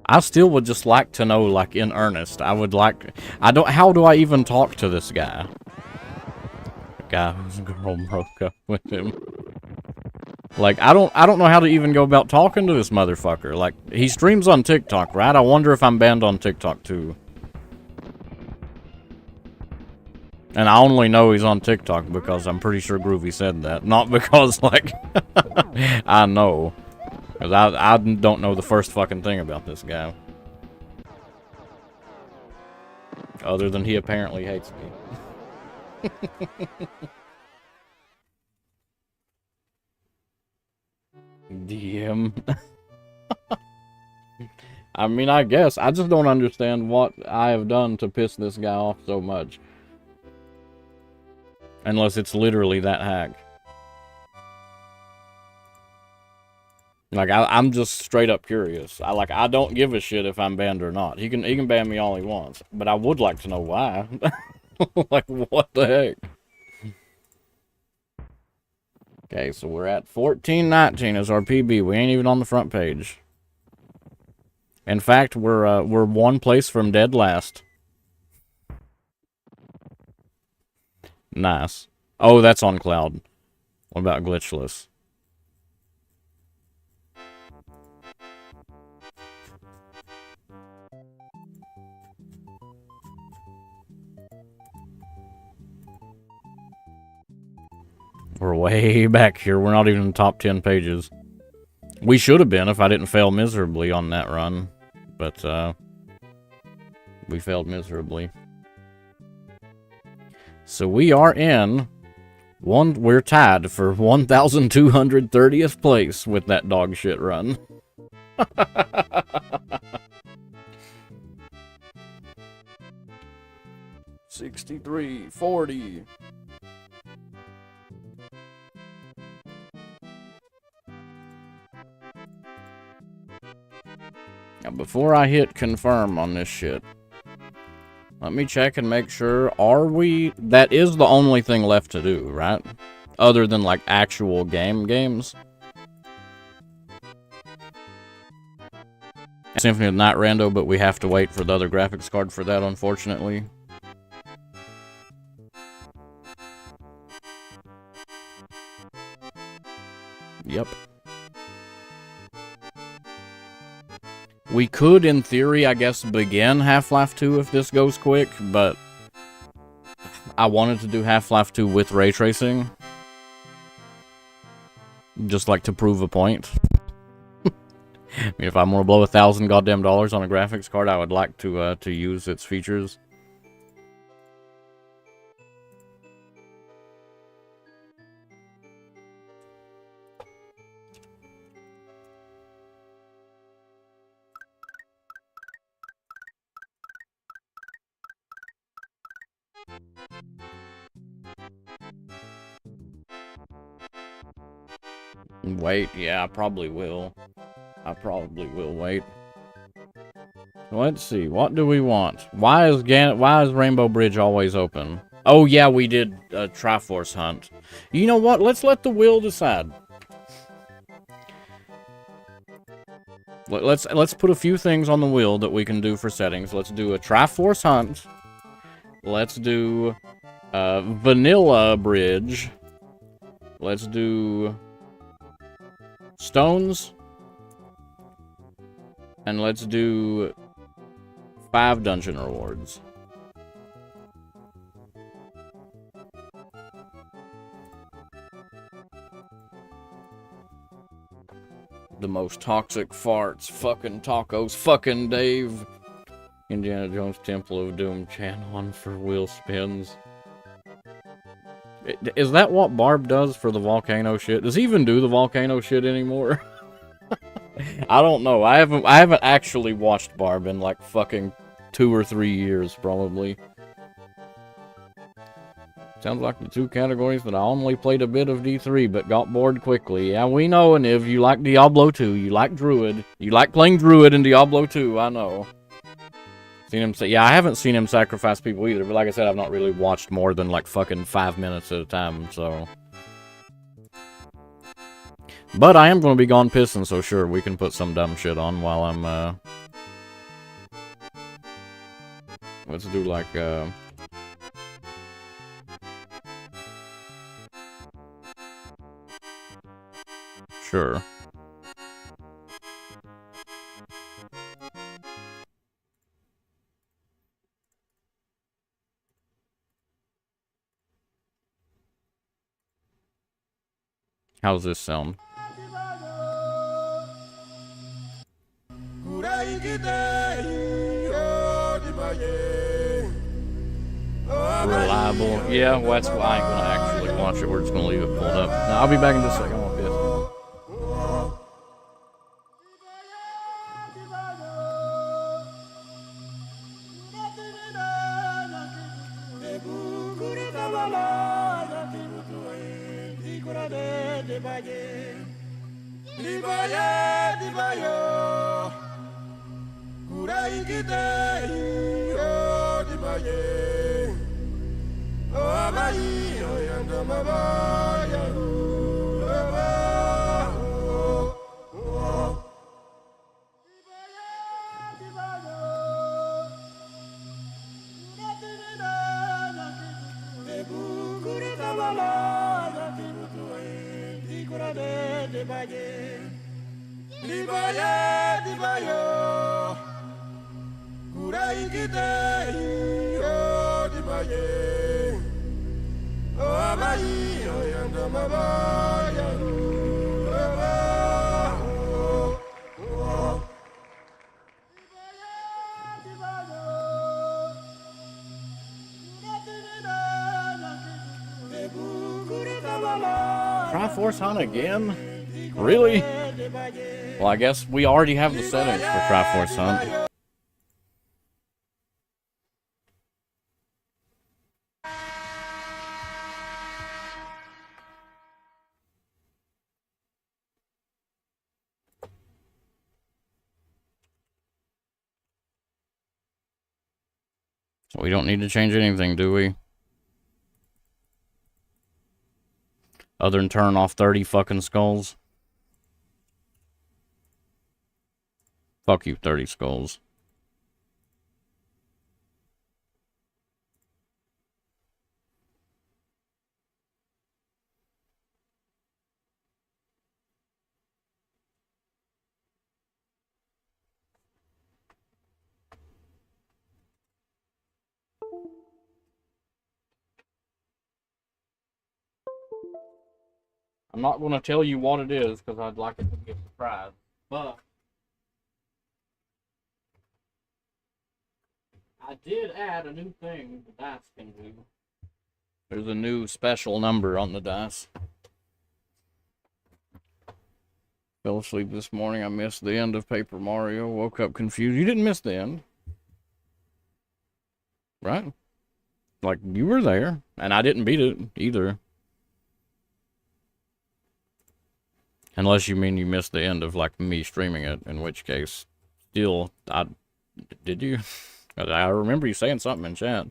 I still would just like to know, like, in earnest. How do I even talk to this guy? The guy whose girl broke up with him. Like, I don't know how to even go about talking to this motherfucker. Like, he streams on TikTok, right? I wonder if I'm banned on TikTok, too. And I only know he's on TikTok because I'm pretty sure Groovy said that. Not because, like, I know. Because I don't know the first fucking thing about this guy. Other than he apparently hates me. DM. I mean, I guess. I just don't understand what I have done to piss this guy off so much. Unless it's literally that hack. Like, I'm just straight up curious. I don't give a shit if I'm banned or not. He can ban me all he wants. But I would like to know why. Like, what the heck? Okay, so we're at 1419 as our PB. We ain't even on the front page. In fact, we're one place from dead last. Nice. Oh, that's on cloud. What about glitchless? We're way back here. We're not even in the top 10 pages. We should have been if I didn't fail miserably on that run. But, we failed miserably. So we are in... we're tied for 1,230th place with that dog shit run. 63, 40. Now, before I hit confirm on this shit, let me check and make sure. Are we... that is the only thing left to do, right? Other than, like, actual games. Symphony of the Night Rando, but we have to wait for the other graphics card for that, unfortunately. Yep. We could, in theory, I guess, begin Half-Life 2 if this goes quick, but I wanted to do Half-Life 2 with ray tracing. Just like to prove a point. I mean, if I'm gonna blow $1,000 goddamn dollars on a graphics card, I would like to use its features. Wait, yeah, I probably will. I probably will wait. Let's see, what do we want? Why is Rainbow Bridge always open? Oh yeah, we did a Triforce hunt. You know what? Let's let the wheel decide. Let's put a few things on the wheel that we can do for settings. Let's do a Triforce hunt. Let's do Vanilla Bridge. Let's do Stones. And let's do 5 dungeon rewards. The most toxic farts, fucking tacos, fucking Dave. Indiana Jones Temple of Doom channel on for wheel spins. Is that what Barb does for the volcano shit? Does he even do the volcano shit anymore? I don't know. I haven't actually watched Barb in like fucking 2 or 3 years, probably. Sounds like the 2 categories that I only played a bit of D3, but got bored quickly. Yeah, we know, and if you like Diablo 2, you like Druid. You like playing Druid in Diablo 2, I know. Seen him say, yeah, I haven't seen him sacrifice people either, but like I said, I've not really watched more than like fucking 5 minutes at a time, so... But I am going to be gone pissing, so sure, we can put some dumb shit on while I'm, let's do, like, sure. How's this sound? Reliable. Yeah, well, that's why I ain't gonna actually watch it. We're just gonna leave it pulled up. Now, I'll be back in just a second. I'm gonna Triforce Hunt again? Really? Well, I guess we already have the settings for Triforce Hunt. So we don't need to change anything, do we? Other than turn off 30 fucking skulls. Fuck you, 30 skulls. I'm not going to tell you what it is because I'd like it to be a surprise. But I did add a new thing the dice can do. There's a new special number on the dice. Fell asleep this morning. I missed the end of Paper Mario. Woke up confused. You didn't miss the end. Right? Like, you were there. And I didn't beat it either. Unless you mean you missed the end of, like, me streaming it, in which case, still, did you? I remember you saying something in chat.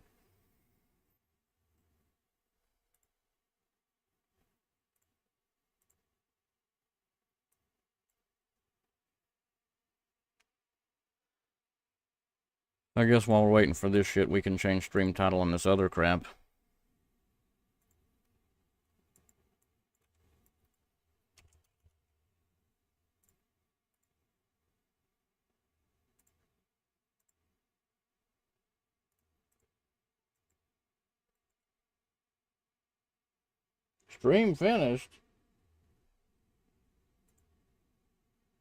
I guess while we're waiting for this shit, we can change stream title on this other crap. Stream finished?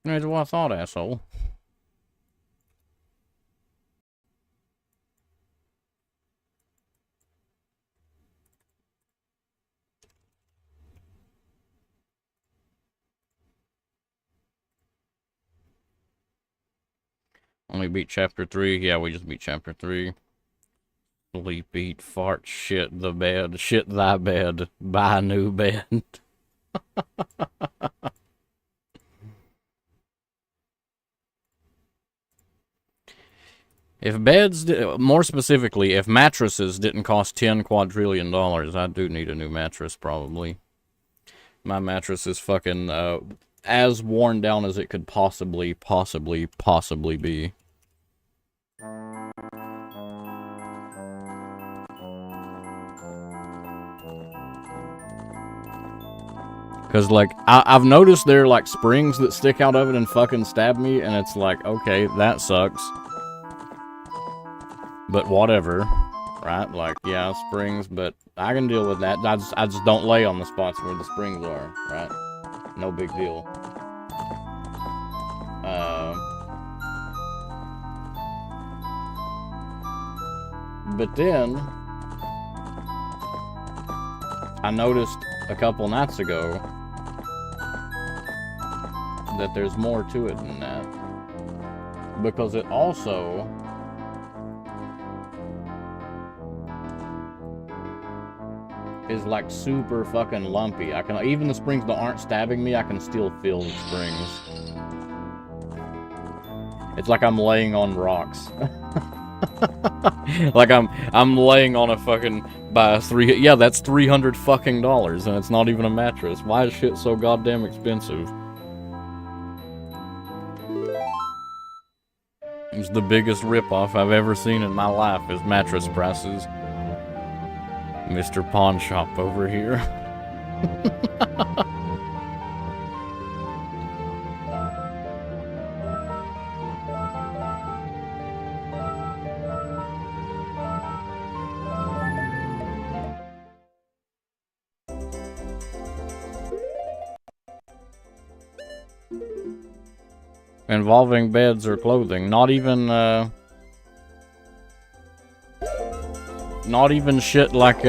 That's what I thought, asshole. Only beat chapter 3. Yeah, we just beat chapter 3. Sleep, eat, fart, shit the bed, shit thy bed, buy a new bed. If beds, more specifically, if mattresses didn't cost $10 quadrillion, I do need a new mattress, probably. My mattress is fucking, as worn down as it could possibly be. Because, like, I've noticed there are, like, springs that stick out of it and fucking stab me, and it's like, okay, that sucks. But whatever, right? Like, yeah, springs, but I can deal with that. I just don't lay on the spots where the springs are, right? No big deal. But then, I noticed a couple nights ago that there's more to it than that. Because it also is like super fucking lumpy. I can, even the springs that aren't stabbing me, I can still feel the springs. It's like I'm laying on rocks. Like I'm laying on a fucking yeah, that's $300 fucking, and it's not even a mattress. Why is shit so goddamn expensive? It's the biggest ripoff I've ever seen in my life is mattress prices. Mr. Pawn Shop over here. involving beds or clothing. Not even shit like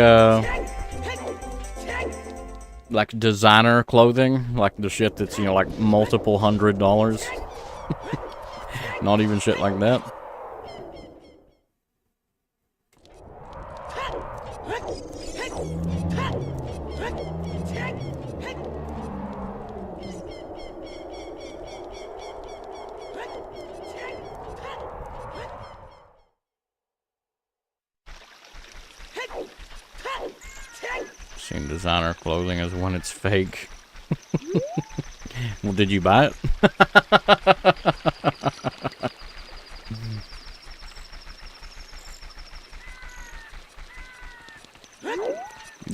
designer clothing, like the shit that's, you know, like multiple $100s. Not even shit like that. Seen designer clothing as when it's fake. Well, did you buy it?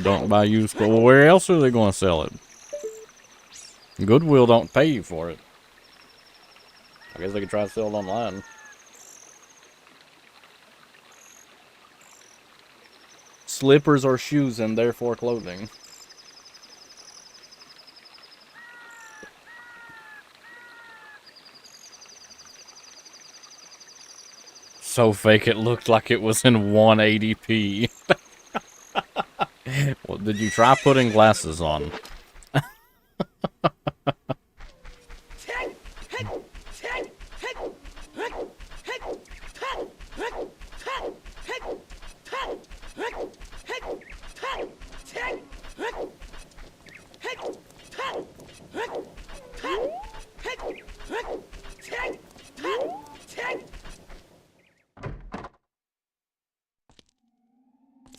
Don't buy used clothes. Well, where else are they going to sell it? Goodwill don't pay you for it. I guess they could try to sell it online. Slippers are shoes and therefore clothing. So fake it looked like it was in 180p. Well, did you try putting glasses on?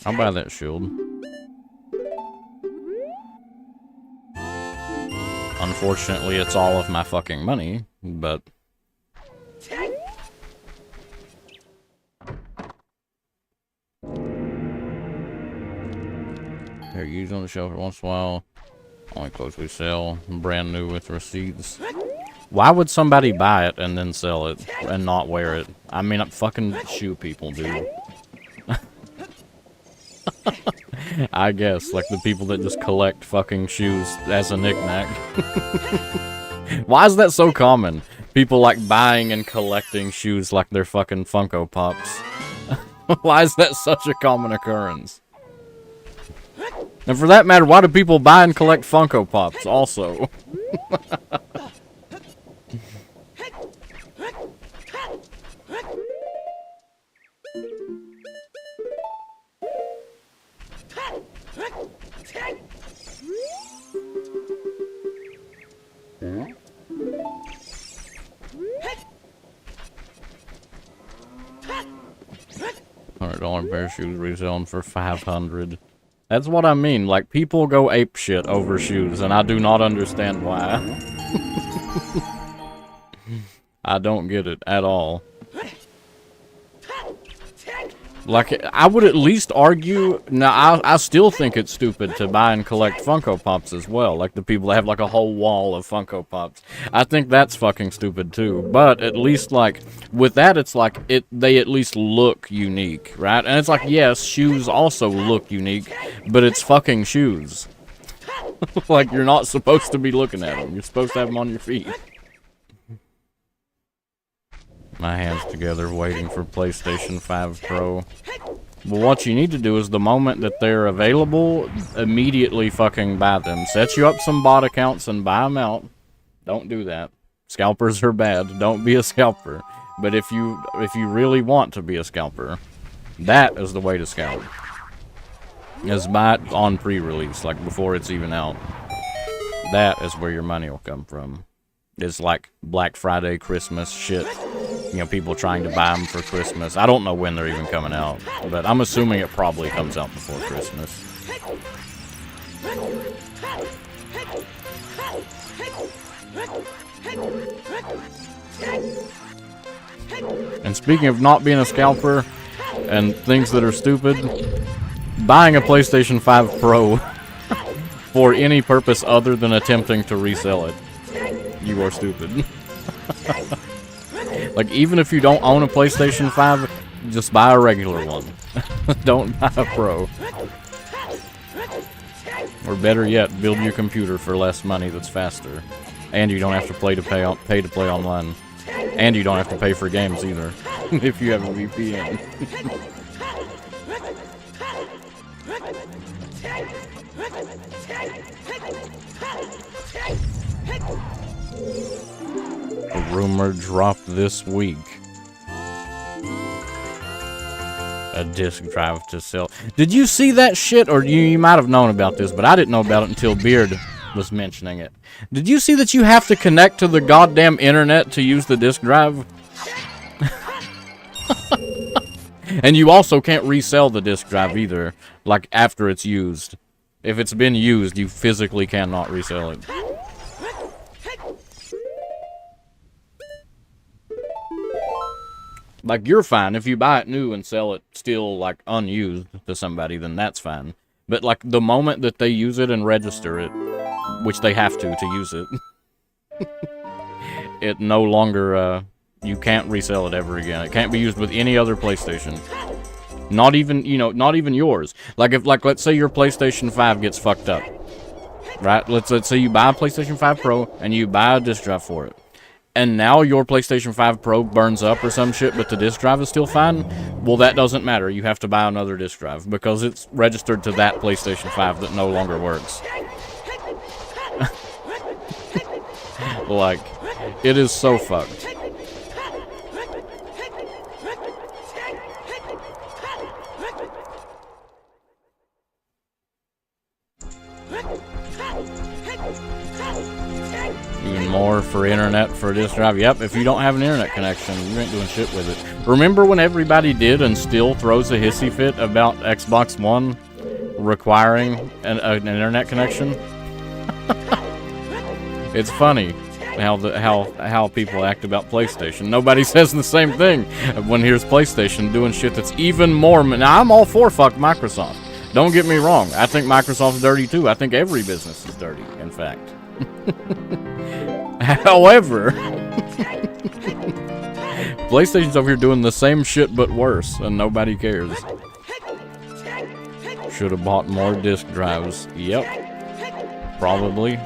I'll buy that shield. Unfortunately, it's all of my fucking money, but... They're used on the shelf every once in a while. Only clothes we sell. Brand new with receipts. Why would somebody buy it and then sell it and not wear it? I mean, fucking shoe people do. I guess, like the people that just collect fucking shoes as a knickknack. Why is that so common? People like buying and collecting shoes like they're fucking Funko Pops. Why is that such a common occurrence? And for that matter, why do people buy and collect Funko Pops also? $100 pair of shoes reselling for $500. That's what I mean. Like, people go apeshit over shoes, and I do not understand why. I don't get it at all. Like, I would at least argue... Now, I still think it's stupid to buy and collect Funko Pops as well. Like, the people that have, like, a whole wall of Funko Pops. I think that's fucking stupid, too. But, at least, like, with that, it's like, they at least look unique, right? And it's like, yes, shoes also look unique, but it's fucking shoes. Like, you're not supposed to be looking at them. You're supposed to have them on your feet. My hands together waiting for PlayStation 5 Pro. But what you need to do is the moment that they're available, immediately fucking buy them. Set you up some bot accounts and buy them out. Don't do that. Scalpers are bad. Don't be a scalper. But if you really want to be a scalper, that is the way to scalp. Is buy it on pre-release, like before it's even out. That is where your money will come from. It's like Black Friday, Christmas shit. You know, people trying to buy them for Christmas. I don't know when they're even coming out, but I'm assuming it probably comes out before Christmas. And speaking of not being a scalper and things that are stupid, buying a PlayStation 5 Pro for any purpose other than attempting to resell it, you are stupid. Like, even if you don't own a PlayStation 5, just buy a regular one. Don't buy a Pro. Or better yet, build your computer for less money that's faster. And you don't have to pay to play online. And you don't have to pay for games either, if you have a VPN. A rumor dropped this week. A disk drive to sell. Did you see that shit? Or you might have known about this, but I didn't know about it until Beard was mentioning it. Did you see that you have to connect to the goddamn internet to use the disk drive? And you also can't resell the disk drive either, like after it's used. If it's been used, you physically cannot resell it. Like, you're fine. If you buy it new and sell it still, like, unused to somebody, then that's fine. But, like, the moment that they use it and register it, which they have to use it, it no longer, you can't resell it ever again. It can't be used with any other PlayStation. Not even, you know, not even yours. Like, if, like, let's say your PlayStation 5 gets fucked up. Right? Let's say you buy a PlayStation 5 Pro and you buy a disc drive for it. And now your PlayStation 5 Pro burns up or some shit, but the disc drive is still fine, well, that doesn't matter. You have to buy another disc drive because it's registered to that PlayStation 5 that no longer works. Like, it is so fucked. Even more for internet for a disc drive. Yep, if you don't have an internet connection, you ain't doing shit with it. Remember when everybody did and still throws a hissy fit about Xbox One requiring an internet connection? It's funny how people act about PlayStation. Nobody says the same thing when here's PlayStation doing shit that's even more. Now, I'm all for fuck Microsoft. Don't get me wrong. I think Microsoft's dirty too. I think every business is dirty, in fact. However, PlayStation's over here doing the same shit but worse, and nobody cares. Should have bought more disc drives. Yep. Probably.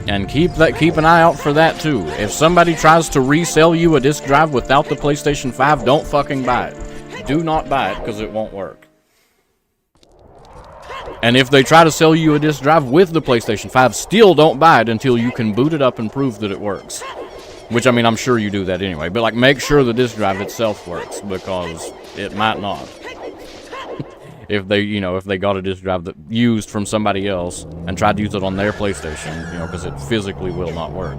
And keep an eye out for that too. If somebody tries to resell you a disc drive without the PlayStation 5, don't fucking buy it. Do not buy it because it won't work. And if they try to sell you a disc drive with the PlayStation 5, still don't buy it until you can boot it up and prove that it works. Which, I mean, I'm sure you do that anyway. But, like, make sure the disc drive itself works, because it might not. If they, you know, if they got a disc drive that used from somebody else and tried to use it on their PlayStation, you know, because it physically will not work.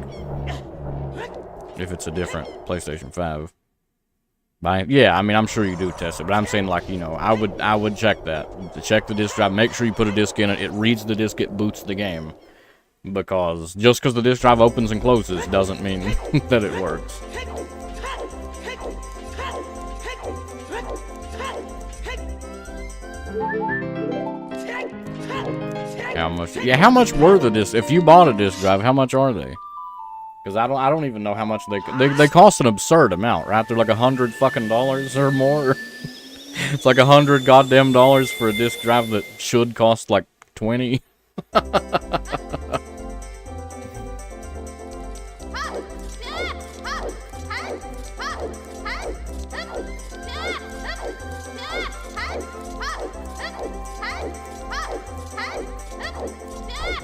If it's a different PlayStation 5. Yeah, I mean, I'm sure you do test it, but I'm saying, like, you know, I would check that. Check the disc drive, make sure you put a disc in it, it reads the disc, it boots the game. Because just because the disc drive opens and closes doesn't mean that it works. How much? Yeah, how much were the discs? If you bought a disc drive, how much are they? Because I don't even know how much they cost an absurd amount, right? They're like $100 fucking or more. It's like $100 goddamn dollars for a disc drive that should cost like 20.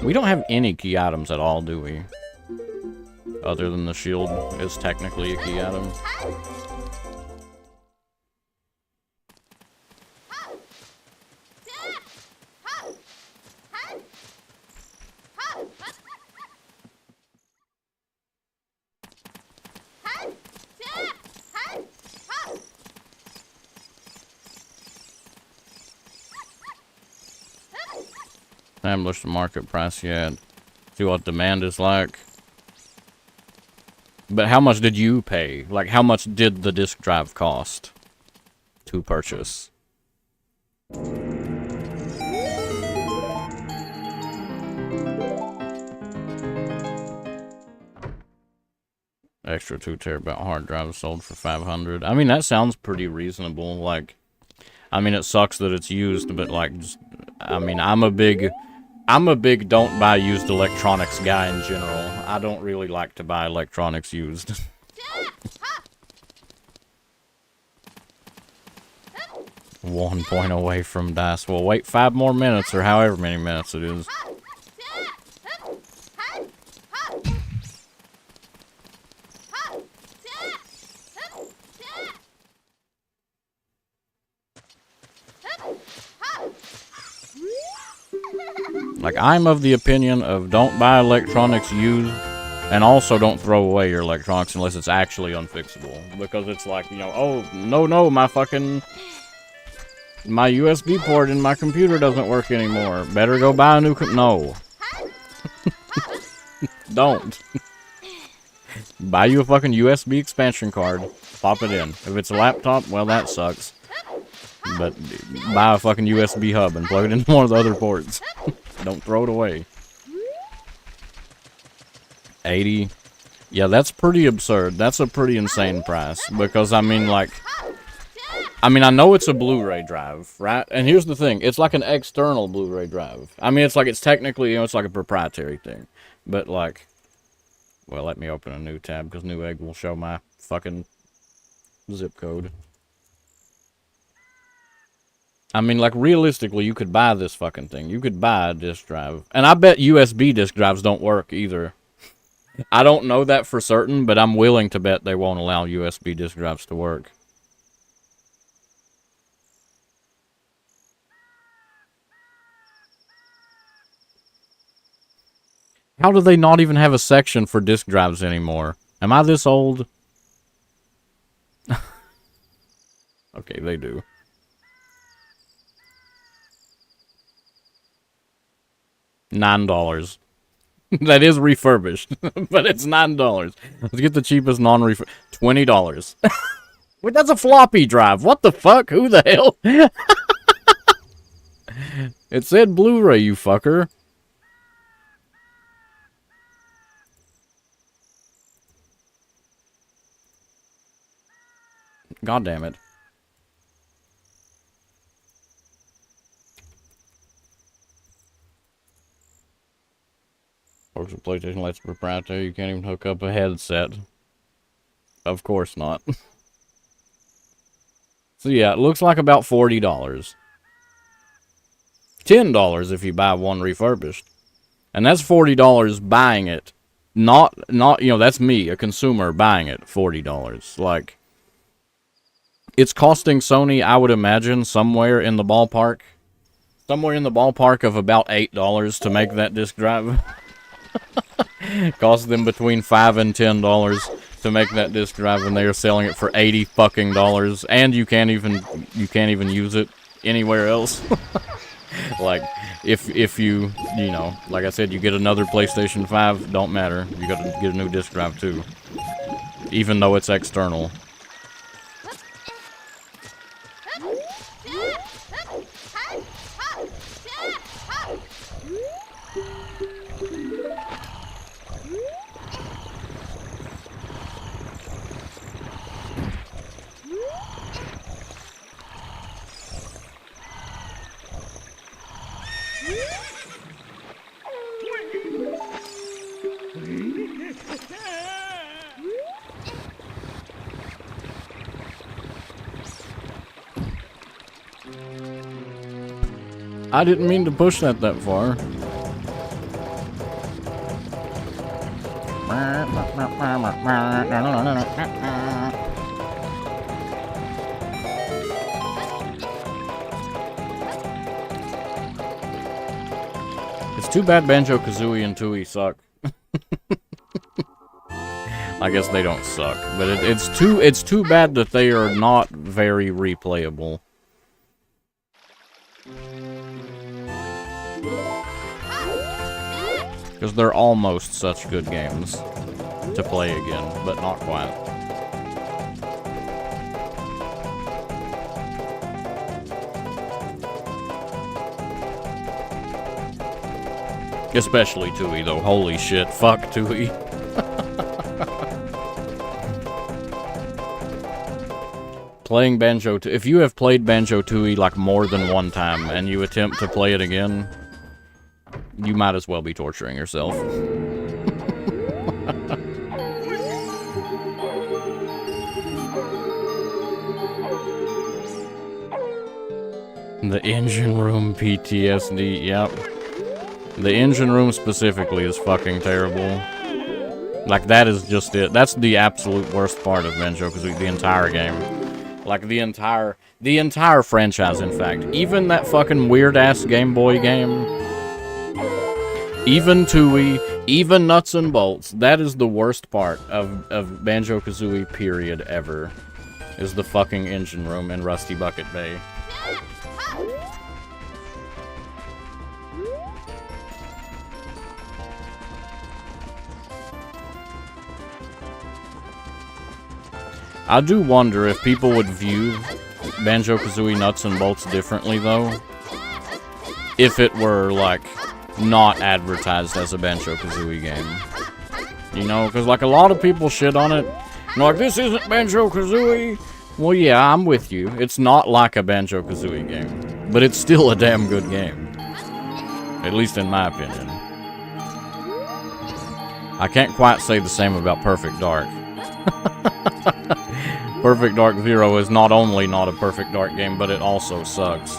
We don't have any key items at all, do we? Other than the shield is technically a key item. Establish the market price yet. See what demand is like. But how much did you pay? Like, how much did the disc drive cost to purchase? Extra 2 terabyte hard drive sold for $500. I mean, that sounds pretty reasonable. Like, I mean, it sucks that it's used, but like, just, I mean, I'm a big I'm a big don't buy used electronics guy in general. I don't really like to buy electronics used. 1 point away from dice. Well, wait 5 more minutes, or however many minutes it is. Like, I'm of the opinion of don't buy electronics used, and also don't throw away your electronics unless it's actually unfixable. Because it's like, you know, oh, no, my USB port in my computer doesn't work anymore. Better go buy a new no. Don't. Buy you a fucking USB expansion card. Pop it in. If it's a laptop, well, that sucks. But buy a fucking USB hub and plug it into one of the other ports. Don't throw it away. 80. Yeah, that's pretty absurd. That's a pretty insane price. Because, I mean, like... I mean, I know it's a Blu-ray drive, right? And here's the thing. It's like an external Blu-ray drive. I mean, it's technically, you know, it's like a proprietary thing. But, like... Well, let me open a new tab, because Newegg will show my fucking zip code. I mean, like, realistically, you could buy this fucking thing. You could buy a disk drive. And I bet USB disk drives don't work either. I don't know that for certain, but I'm willing to bet they won't allow USB disk drives to work. How do they not even have a section for disk drives anymore? Am I this old? Okay, they do. $9. That is refurbished, but it's $9. Let's get the cheapest non-refurb. $20. Wait, that's a floppy drive. What the fuck? Who the hell? It said Blu-ray, you fucker. God damn it. Folks with PlayStation Lights proprietary, you can't even hook up a headset. Of course not. So yeah, it looks like about $40. $10 if you buy one refurbished. And that's $40 buying it. Not, you know, that's me, a consumer, buying it, $40. Like, it's costing Sony, I would imagine, somewhere in the ballpark of about $8 to make that disc drive. Cost them between $5 and $10 to make that disc drive, and they are selling it for $80 fucking dollars, and you can't even use it anywhere else. Like, if you know, like I said, you get another PlayStation 5, don't matter. You gotta get a new disc drive too, even though it's external. I didn't mean to push that far. It's too bad Banjo-Kazooie and Tooie suck. I guess they don't suck, but it's too bad that they are not very replayable. Because they're almost such good games to play again, but not quite. Especially Tooie, though. Holy shit, fuck Tooie. Playing if you have played Banjo-Tooie like more than one time and you attempt to play it again, you might as well be torturing yourself. The engine room PTSD, yep. The engine room specifically is fucking terrible. Like, that is just it. That's the absolute worst part of Banjo-Kazooie, the entire game. Like, the entire franchise, in fact. Even that fucking weird-ass Game Boy game. Even Tooie, even Nuts and Bolts. That is the worst part of Banjo-Kazooie, period, ever. Is the fucking engine room in Rusty Bucket Bay. I do wonder if people would view Banjo-Kazooie Nuts and Bolts differently, though. If it were, like, not advertised as a Banjo-Kazooie game. You know, because, like, a lot of people shit on it. And like, this isn't Banjo-Kazooie! Well, yeah, I'm with you. It's not like a Banjo-Kazooie game. But it's still a damn good game. At least in my opinion. I can't quite say the same about Perfect Dark. Perfect Dark Zero is not only not a Perfect Dark game, but it also sucks.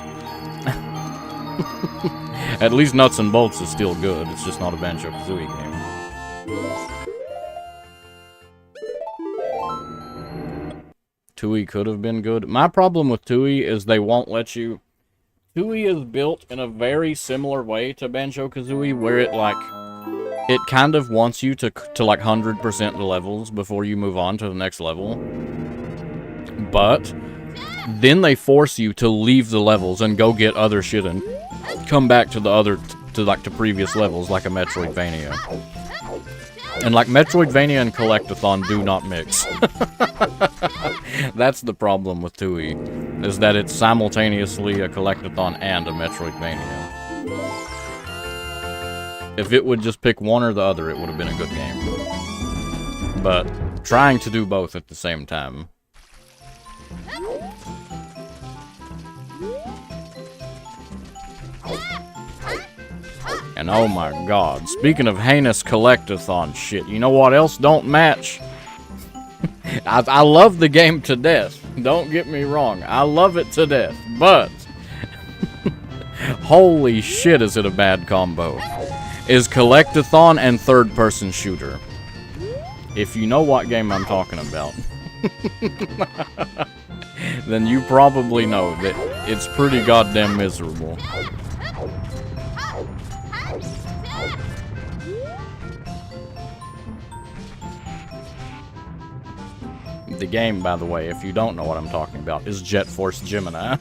At least Nuts and Bolts is still good, it's just not a Banjo-Kazooie game. Tooie could have been good. My problem with Tooie is they won't let you... Tooie is built in a very similar way to Banjo-Kazooie, where it, like... It kind of wants you to like, 100% the levels before you move on to the next level. But then they force you to leave the levels and go get other shit and come back to the previous levels, like a Metroidvania. And like Metroidvania and Collectathon do not mix. That's the problem with Tooie, is that it's simultaneously a Collectathon and a Metroidvania. If it would just pick one or the other, it would have been a good game. But trying to do both at the same time. And oh my god, speaking of heinous Collectathon shit, you know what else don't match? I love the game to death. Don't get me wrong. I love it to death. But holy shit, is it a bad combo. Is Collectathon and third-person shooter. If you know what game I'm talking about, then you probably know that it's pretty goddamn miserable. The game, by the way, if you don't know what I'm talking about, is Jet Force Gemini.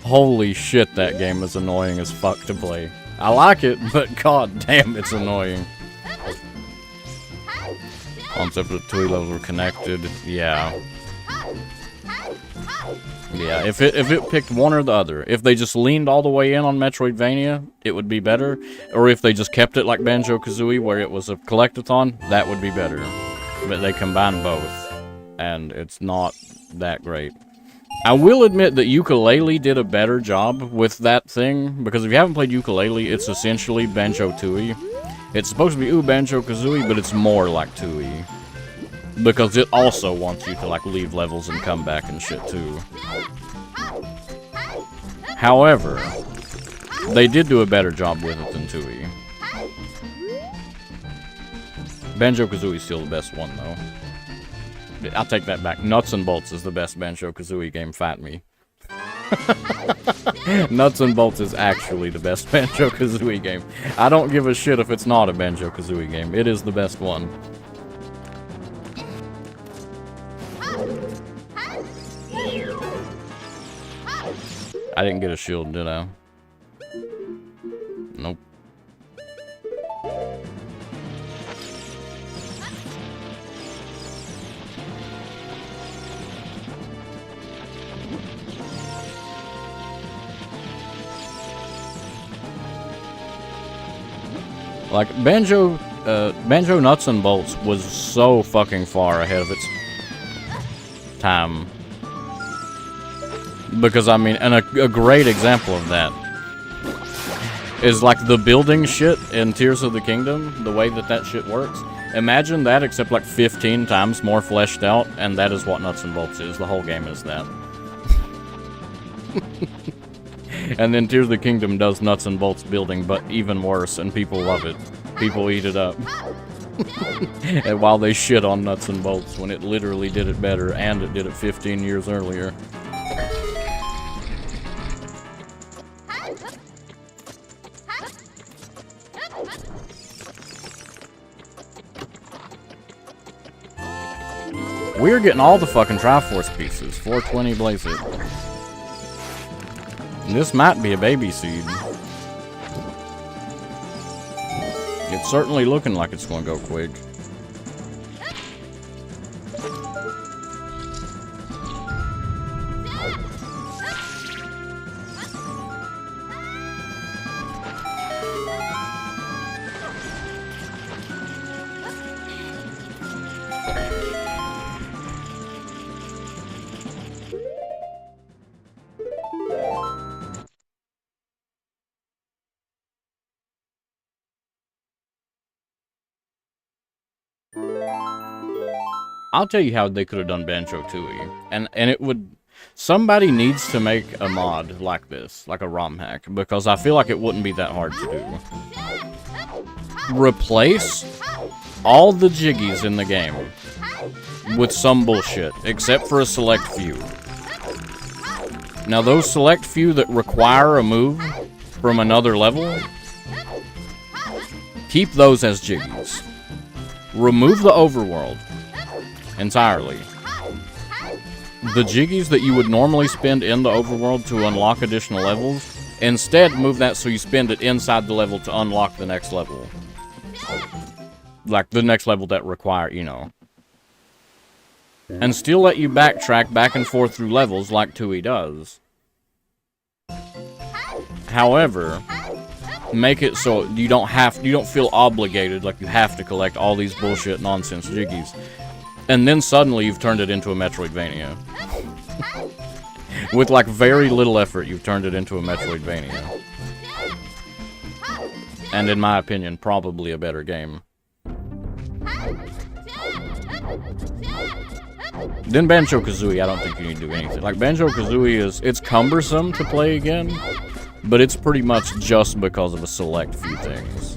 Holy shit, that game is annoying as fuck to play. I like it, but god damn, it's annoying. Concept of the Tooie levels were connected, yeah. Yeah, if it picked one or the other. If they just leaned all the way in on Metroidvania, it would be better. Or if they just kept it like Banjo-Kazooie, where it was a Collectathon, that would be better. But they combine both, and it's not that great. I will admit that Yooka-Laylee did a better job with that thing, because if you haven't played Yooka-Laylee, it's essentially Banjo-Tooie. It's supposed to be Banjo-Kazooie, but it's more like Tooie. Because it also wants you to, like, leave levels and come back and shit, too. However, they did do a better job with it than Tooie. Banjo-Kazooie is still the best one, though. I'll take that back. Nuts and Bolts is the best Banjo-Kazooie game, fight me. Nuts and Bolts is actually the best Banjo-Kazooie game. I don't give a shit if it's not a Banjo-Kazooie game. It is the best one. I didn't get a shield, did I? Nope. Like, Banjo Nuts and Bolts was so fucking far ahead of its time. Because, I mean, and a great example of that is like the building shit in Tears of the Kingdom, the way that shit works. Imagine that, except like 15 times more fleshed out, and that is what Nuts and Bolts is. The whole game is that. And then Tears of the Kingdom does Nuts and Bolts building, but even worse, and people love it. People eat it up. And while they shit on Nuts and Bolts, when it literally did it better, and it did it 15 years earlier. We're getting all the fucking Triforce pieces. 420 blaze it. And this might be a baby seed. It's certainly looking like it's going to go quick. I'll tell you how they could have done Banjo-Tooie, and it would... Somebody needs to make a mod like this, like a ROM hack, because I feel like it wouldn't be that hard to do. Replace all the jiggies in the game with some bullshit, except for a select few. Now those select few that require a move from another level, keep those as jiggies. Remove the overworld entirely. The jiggies that you would normally spend in the overworld to unlock additional levels, instead move that so you spend it inside the level to unlock the next level. Like the next level that require, you know. And still let you backtrack back and forth through levels like Tooie does. However, make it so you don't feel obligated, like you have to collect all these bullshit nonsense jiggies. And then suddenly you've turned it into a Metroidvania. With like very little effort, you've turned it into a Metroidvania. And in my opinion, probably a better game. Then Banjo-Kazooie, I don't think you need to do anything. Like, Banjo-Kazooie it's cumbersome to play again, but it's pretty much just because of a select few things.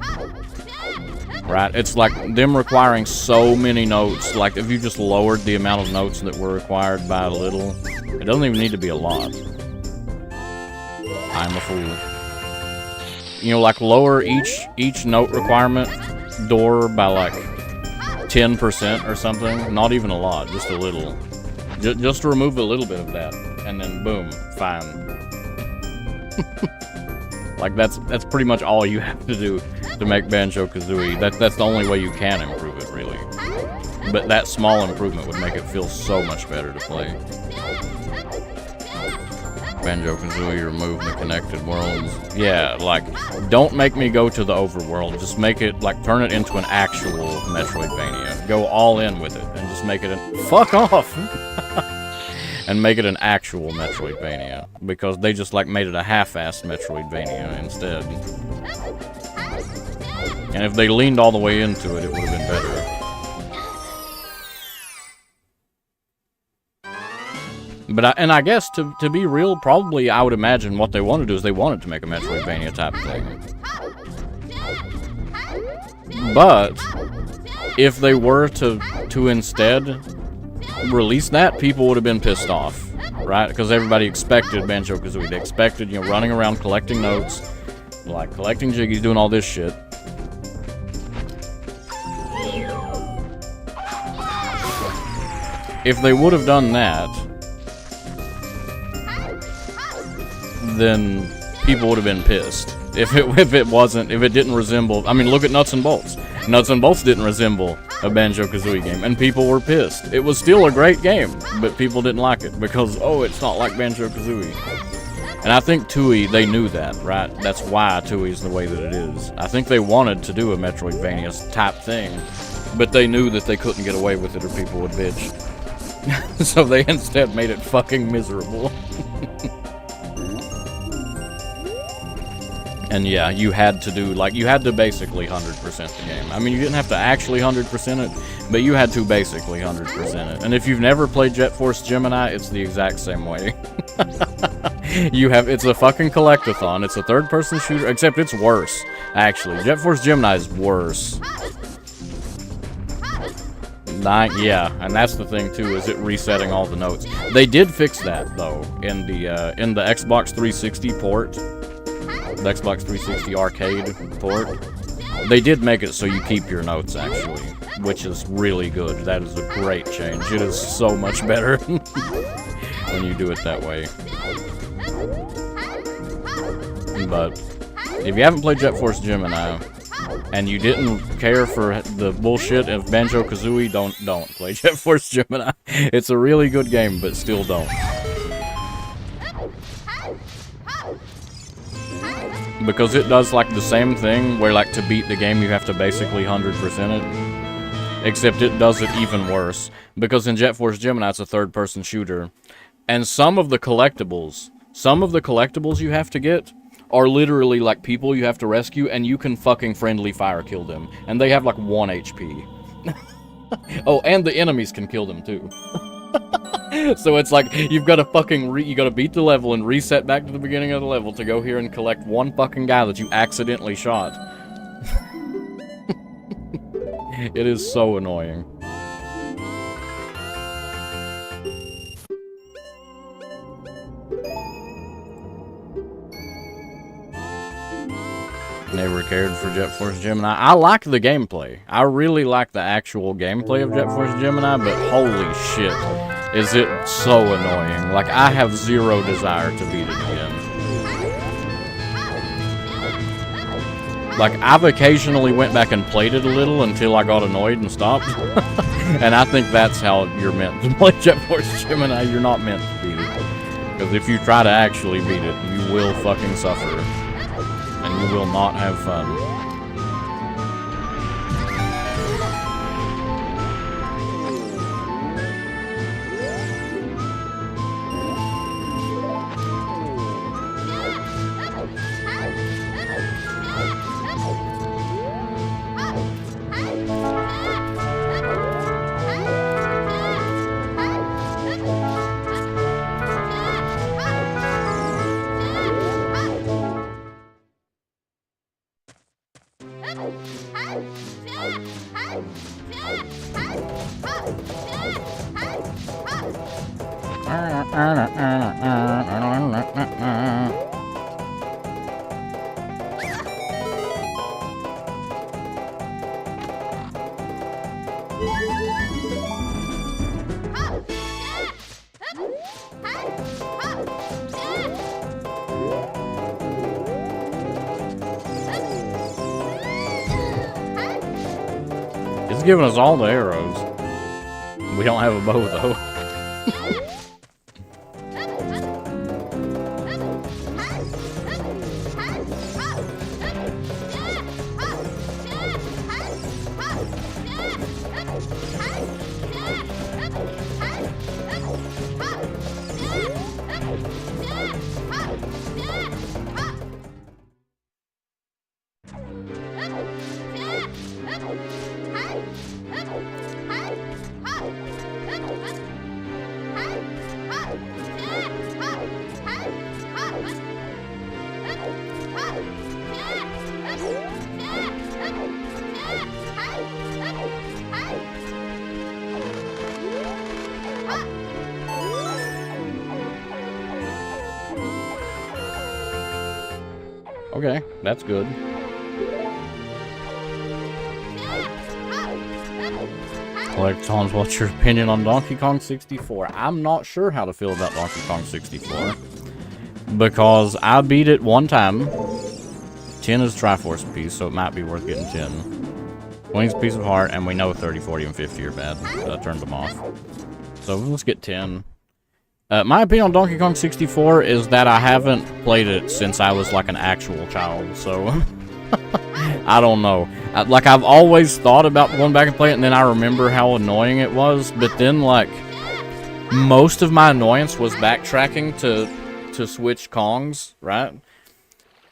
Right? It's like them requiring so many notes. Like, if you just lowered the amount of notes that were required by a little, it doesn't even need to be a lot. I'm a fool. You know, like, lower each note requirement door by, like, 10% or something. Not even a lot, just a little. Just remove a little bit of that, and then boom, fine. Like, that's pretty much all you have to do to make Banjo-Kazooie. That's the only way you can improve it, really. But that small improvement would make it feel so much better to play. Banjo-Kazooie, remove the connected worlds. Yeah, like, don't make me go to the overworld. Just make it, like, turn it into an actual Metroidvania. Go all in with it, and just make it fuck off! And make it an actual Metroidvania. Because they just, like, made it a half-assed Metroidvania instead. And if they leaned all the way into it, it would have been better. But I guess, to be real, probably I would imagine what they want to do is they wanted to make a Metroidvania type thing. But if they were to instead release that, people would have been pissed off, right? Because everybody expected Banjo-Kazooie. They expected, you know, running around collecting notes, like collecting jiggies, doing all this shit. If they would have done that, then people would have been pissed. If it didn't resemble, I mean, look at Nuts and Bolts. Nuts and Bolts didn't resemble a Banjo-Kazooie game, and people were pissed. It was still a great game, but people didn't like it because, oh, it's not like Banjo-Kazooie. And I think Tooie, they knew that, right? That's why Tooie's the way that it is. I think they wanted to do a Metroidvania type thing, but they knew that they couldn't get away with it or people would bitch. So they instead made it fucking miserable. And yeah, you had to do, like, you had to basically 100% the game. I mean, you didn't have to actually 100% it, but you had to basically 100% it. And if you've never played Jet Force Gemini, it's the exact same way. It's a fucking collectathon. It's a third-person shooter, except it's worse, actually. Jet Force Gemini is worse. Yeah, and that's the thing too, is it resetting all the notes. They did fix that though in the Xbox 360 port, the Xbox 360 arcade port. They did make it so you keep your notes actually, which is really good. That is a great change. It is so much better when you do it that way. But if you haven't played Jet Force Gemini, and you didn't care for the bullshit of Banjo-Kazooie, don't play Jet Force Gemini. It's a really good game, but still don't. Because it does like the same thing, where like to beat the game you have to basically 100% it. Except it does it even worse. Because in Jet Force Gemini it's a third-person shooter. And some of the collectibles you have to get are literally like people you have to rescue, and you can fucking friendly fire kill them. And they have like 1 HP. Oh, and the enemies can kill them too. So it's like, you've got to fucking you gotta beat the level and reset back to the beginning of the level to go here and collect one fucking guy that you accidentally shot. It is so annoying. Never cared for Jet Force Gemini. I like the gameplay. I really like the actual gameplay of Jet Force Gemini, but holy shit, is it so annoying. Like, I have zero desire to beat it again. Like, I've occasionally went back and played it a little until I got annoyed and stopped. And I think that's how you're meant to play Jet Force Gemini. You're not meant to beat it. Because if you try to actually beat it, you will fucking suffer. And you will not have fun. It's giving us all the arrows. We don't have a bow though. Okay, that's good. Collectons, what's your opinion on Donkey Kong 64? I'm not sure how to feel about Donkey Kong 64. Because I beat it one time. 10 is Triforce piece, so it might be worth getting 10. 20 is Piece of Heart, and we know 30, 40, and 50 are bad. So I turned them off. So let's get 10. My opinion on Donkey Kong 64 is that I haven't played it since I was like an actual child, so I don't know. Like, I've always thought about going back and playing it, and then I remember how annoying it was, but then, like, most of my annoyance was backtracking to switch Kongs, right?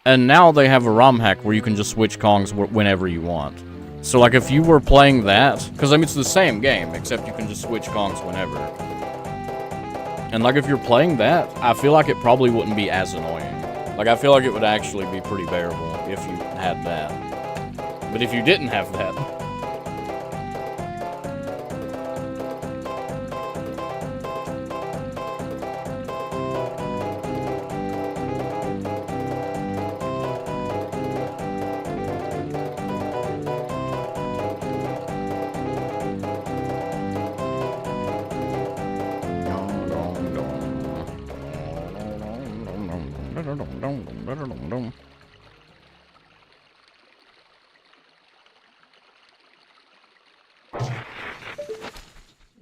And now they have a ROM hack where you can just switch Kongs whenever you want. So, like, if you were playing that... Because, I mean, it's the same game, except you can just switch Kongs whenever. And, like, if you're playing that, I feel like it probably wouldn't be as annoying. Like, I feel like it would actually be pretty bearable if you had that. But if you didn't have that...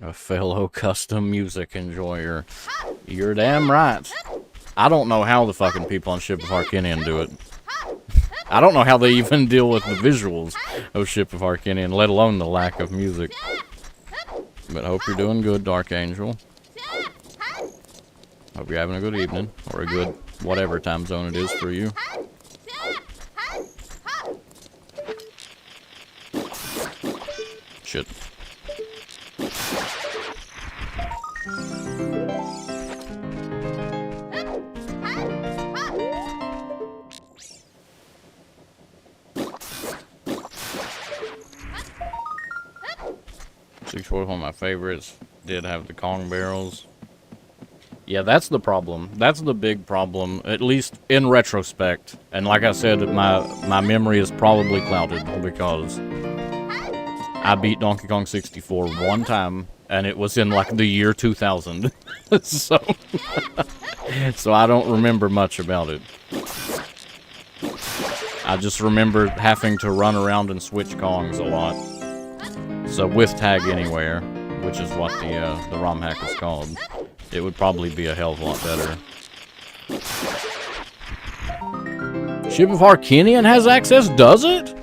A fellow custom music enjoyer. You're damn right. I don't know how the fucking people on Ship of Harkinian do it. I don't know how they even deal with the visuals of Ship of Harkinian, let alone the lack of music. But hope you're doing good, Dark Angel. Hope you're having a good evening, or a good whatever time zone it is for you. Shit. One of my favorites did have the Kong barrels. Yeah, that's the problem. That's the big problem, at least in retrospect. And like I said, my memory is probably clouded because I beat Donkey Kong 64 one time, and it was in like the year 2000. So I don't remember much about it. I just remember having to run around and switch Kongs a lot. So with Tag Anywhere, which is what the ROM hack is called, it would probably be a hell of a lot better. Ship of Harkinian has access, does it?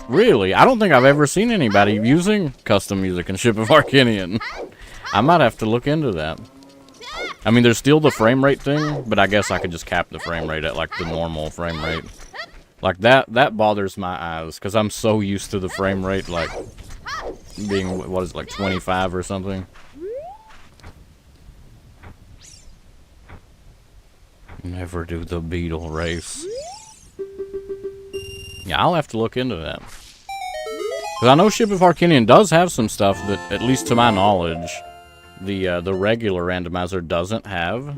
Really? I don't think I've ever seen anybody using custom music in Ship of Harkinian. I might have to look into that. I mean, there's still the frame rate thing, but I guess I could just cap the frame rate at like the normal frame rate. Like, that bothers my eyes, because I'm so used to the frame rate, like, being, what is it, like 25 or something? Never do the beetle race. Yeah, I'll have to look into that. Because I know Ship of Harkinian does have some stuff that, at least to my knowledge, the regular randomizer doesn't have.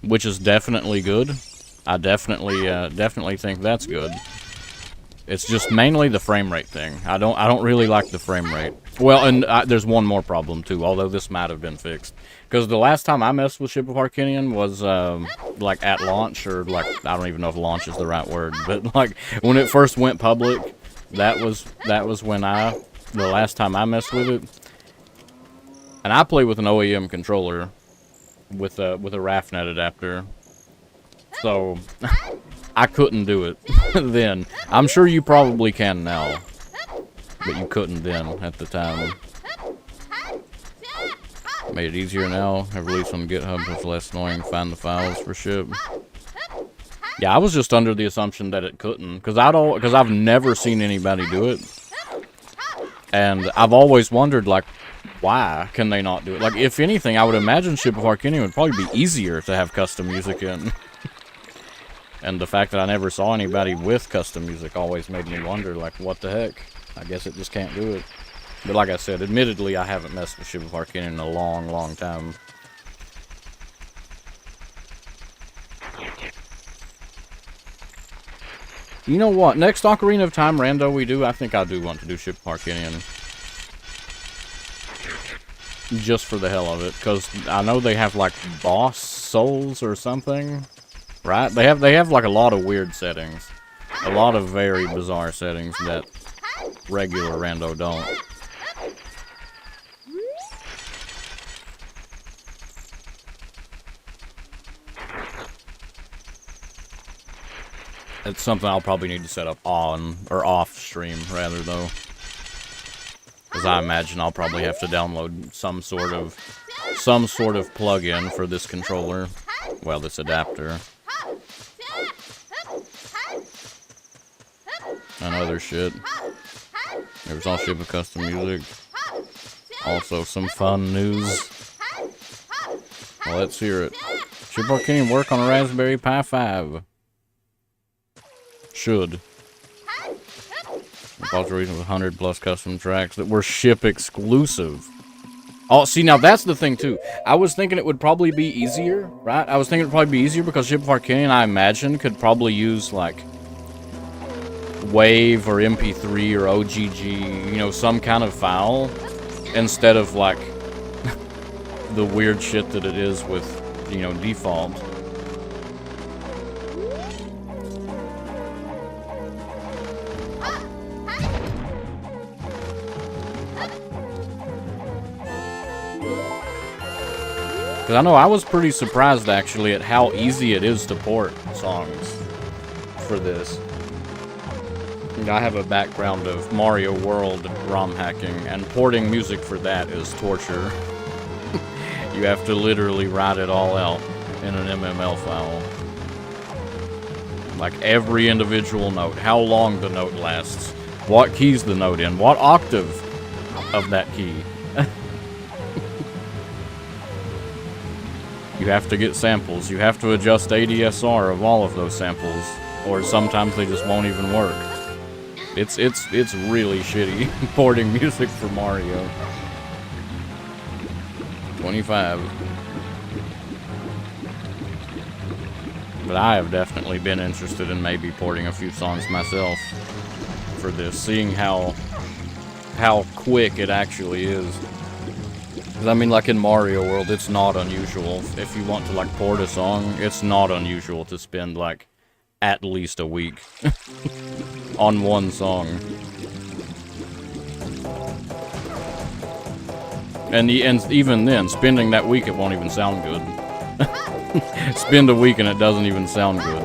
Which is definitely good. I definitely think that's good. It's just mainly the frame rate thing. I don't really like the frame rate. Well, and there's one more problem too, although this might have been fixed. Because the last time I messed with Ship of Harkinian was like at launch, or like, I don't even know if launch is the right word, but like when it first went public, that was when the last time I messed with it. And I play with an OEM controller with a RAFnet adapter. So, I couldn't do it then. I'm sure you probably can now, but you couldn't then at the time. Made it easier now. Have released on GitHub, so it's less annoying to find the files for Ship. Yeah, I was just under the assumption that it couldn't, because I've never seen anybody do it. And I've always wondered, like, why can they not do it? Like, if anything, I would imagine Ship of Harkinian would probably be easier to have custom music in. And the fact that I never saw anybody with custom music always made me wonder, like, what the heck? I guess it just can't do it. But like I said, admittedly, I haven't messed with Ship of Harkinian in a long, long time. You know what? Next Ocarina of Time rando we do, I think I do want to do Ship of Harkinian. Just for the hell of it, because I know they have, like, boss souls or something. Right? They have like a lot of weird settings. A lot of very bizarre settings that regular rando don't. It's something I'll probably need to set up on, or off stream, rather, though. Because I imagine I'll probably have to download some sort of plug-in for this controller. well, this adapter. And other shit. There was all shit with custom music. Also some fun news. Well, let's hear it. Should Arcane work on a Raspberry Pi 5? Should. Also reason with 100 plus custom tracks that were ship exclusive. Oh, see, now that's the thing too. I was thinking it would probably be easier, right? I was thinking it would probably be easier because Ship of Arcane, I imagine, could probably use like WAV or MP3 or OGG, you know, some kind of file, instead of like the weird shit that it is with, you know, default. Because I know I was pretty surprised actually at how easy it is to port songs for this. I have a background of Mario World ROM hacking, and porting music for that is torture. You have to literally write it all out in an MML file. Like every individual note, how long the note lasts, what key's the note in, what octave of that key. You have to get samples, you have to adjust ADSR of all of those samples, or sometimes they just won't even work. It's really shitty porting music for Mario. 25. But I have definitely been interested in maybe porting a few songs myself for this, seeing how quick it actually is. Because I mean, like in Mario World, it's not unusual. If you want to like port a song, it's not unusual to spend like at least a week on one song. And even then, spending that week, it won't even sound good. Spend a week and it doesn't even sound good.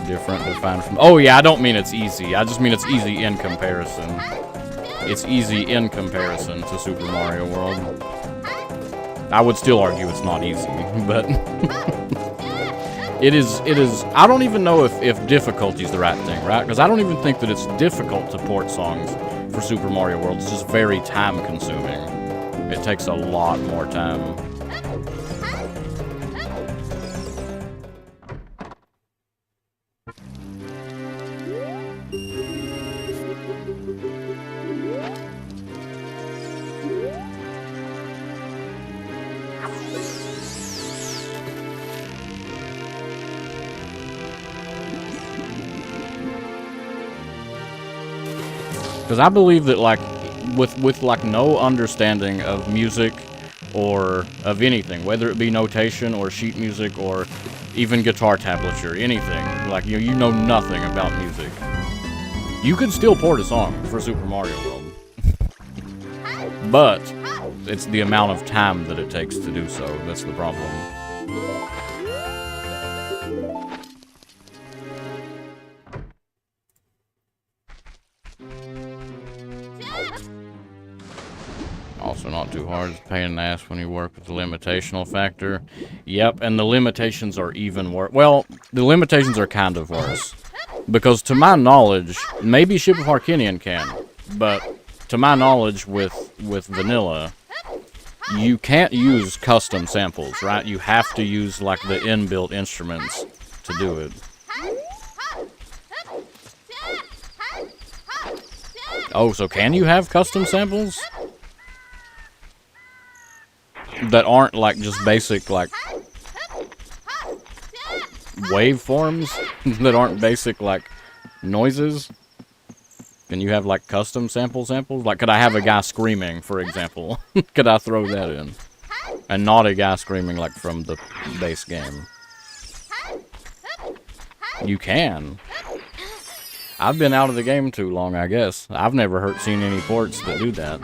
Different, defined from... Oh yeah, I don't mean it's easy. I just mean it's easy in comparison. It's easy in comparison to Super Mario World. I would still argue it's not easy, but... It is, I don't even know if difficulty is the right thing, right? Because I don't even think that it's difficult to port songs for Super Mario World. It's just very time consuming. It takes a lot more time. Because I believe that, like, with like no understanding of music or of anything, whether it be notation or sheet music or even guitar tablature, anything, like, you know nothing about music, you could still port a song for Super Mario World. But it's the amount of time that it takes to do so that's the problem. Also not too hard. It's a pain in the ass when you work with the limitational factor. Yep, and the limitations are even worse. Well, the limitations are kind of worse. Because to my knowledge, maybe Ship of Arcanian can, but to my knowledge with vanilla, you can't use custom samples, right? You have to use like the inbuilt instruments to do it. Oh, so can you have custom samples? That aren't like just basic like waveforms? That aren't basic like noises? Can you have like custom samples? Like, could I have a guy screaming, for example? Could I throw that in? And not a guy screaming like from the base game. You can. I've been out of the game too long, I guess. I've never seen any ports that do that.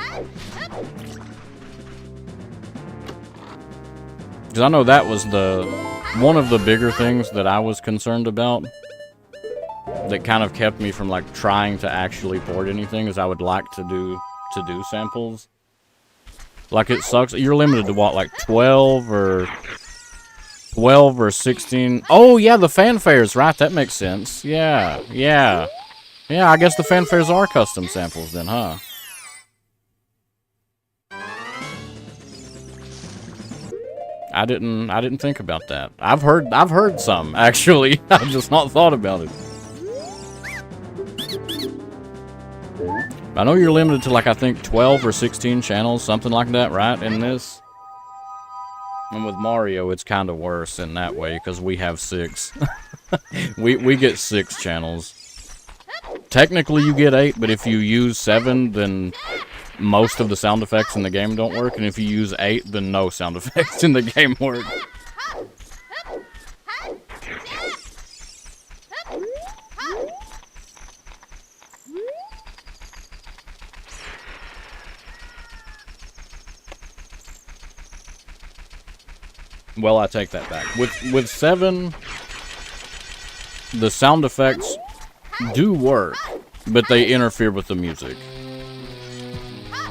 Because I know that was one of the bigger things that I was concerned about. That kind of kept me from like trying to actually port anything, is I would like to do samples. Like, it sucks. You're limited to what, like 12 or 16? Oh, yeah, the fanfares, right? That makes sense. Yeah, yeah. Yeah, I guess the fanfares are custom samples then, huh? I didn't think about that. I've heard some, actually. I've just not thought about it. I know you're limited to, like, I think 12 or 16 channels, something like that, right, in this? And with Mario, it's kind of worse in that way, because we have 6. we get 6 channels. Technically, you get 8, but if you use 7, then most of the sound effects in the game don't work, and if you use 8, then no sound effects in the game work. Well, I take that back. With 7, the sound effects do work, but they interfere with the music.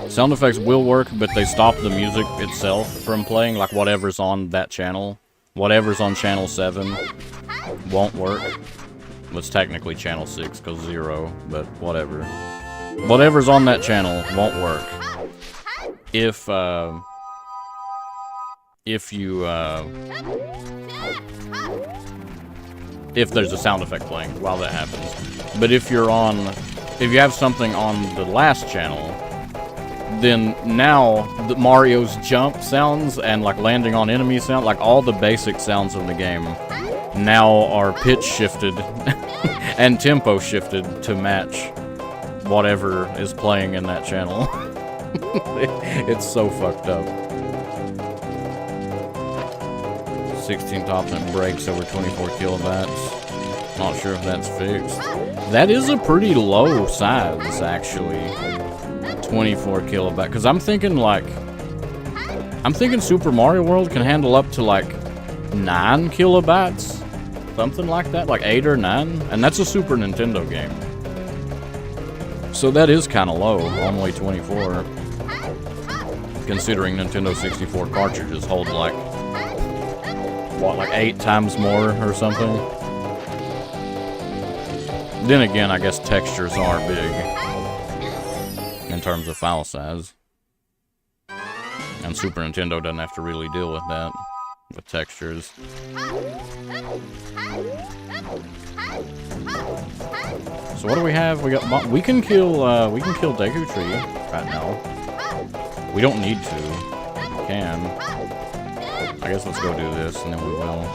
Sound effects will work, but they stop the music itself from playing, like whatever's on that channel. Whatever's on channel 7 won't work. Well, it's technically channel 6, because 0, but whatever. Whatever's on that channel won't work. If there's a sound effect playing while that happens. But if you have something on the last channel, then now the Mario's jump sounds and like landing on enemies sound, like all the basic sounds of the game now are pitch shifted and tempo shifted to match whatever is playing in that channel. It's so fucked up. 16 tops and breaks over 24 kilobytes. Not sure if that's fixed. That is a pretty low size, actually. 24 kilobyte. Because I'm thinking Super Mario World can handle up to like 9 kilobytes. Something like that. Like 8 or 9. And that's a Super Nintendo game. So that is kind of low. Only 24. Considering Nintendo 64 cartridges hold like, what, like 8 times more or something? Then again, I guess textures are big in terms of file size. And Super Nintendo doesn't have to really deal with that, with textures. So what do we have? We can kill Deku Tree right now. We don't need to. We can. I guess let's go do this, and then we will.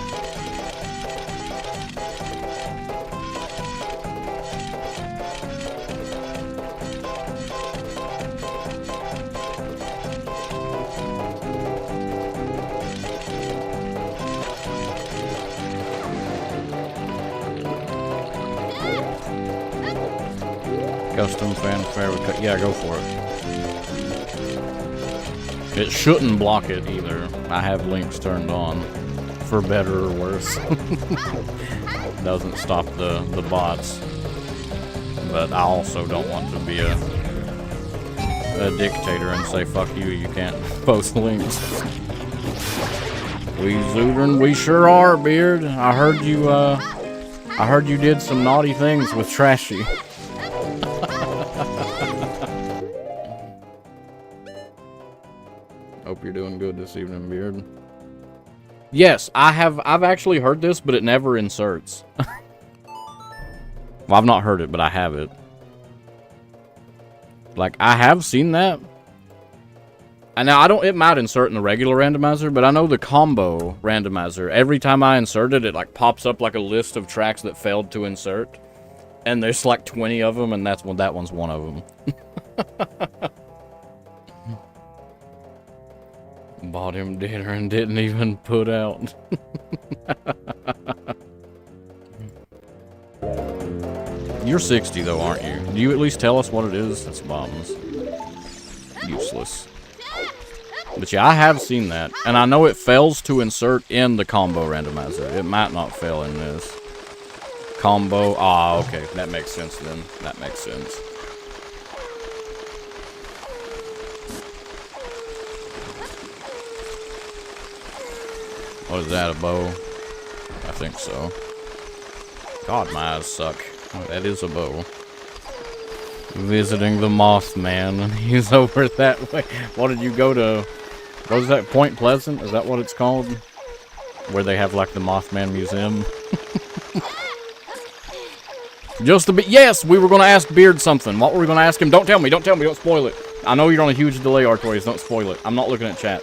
Custom fanfare. Yeah, go for it. It shouldn't block it either. I have links turned on, for better or worse. Doesn't stop the bots. But I also don't want to be a dictator and say, fuck you, you can't post links. We Zoodrin, we sure are, Beard. I heard you did some naughty things with Trashy. Hope you're doing good this evening, Beard. Yes, I've actually heard this, but it never inserts. Well, I've not heard it, but I have it. Like, I have seen that. And now, it might insert in the regular randomizer, but I know the combo randomizer, every time I insert it, it like pops up like a list of tracks that failed to insert. And there's like 20 of them, and that one's one of them. Bought him dinner and didn't even put out. You're 60 though, aren't you? Do you at least tell us what it is? That's bombs. Useless. But yeah, I have seen that. And I know it fails to insert in the combo randomizer. It might not fail in this. Combo. Ah, okay. That makes sense then. That makes sense. What is that, a bow? I think so. God, my eyes suck. Oh, that is a bow. Visiting the Mothman. He's over that way. What did you go to? What is that, Point Pleasant? Is that what it's called? Where they have, like, the Mothman Museum? Just a bit. Yes, we were going to ask Beard something. What were we going to ask him? Don't tell me, don't spoil it. I know you're on a huge delay, Artorias. Don't spoil it. I'm not looking at chat.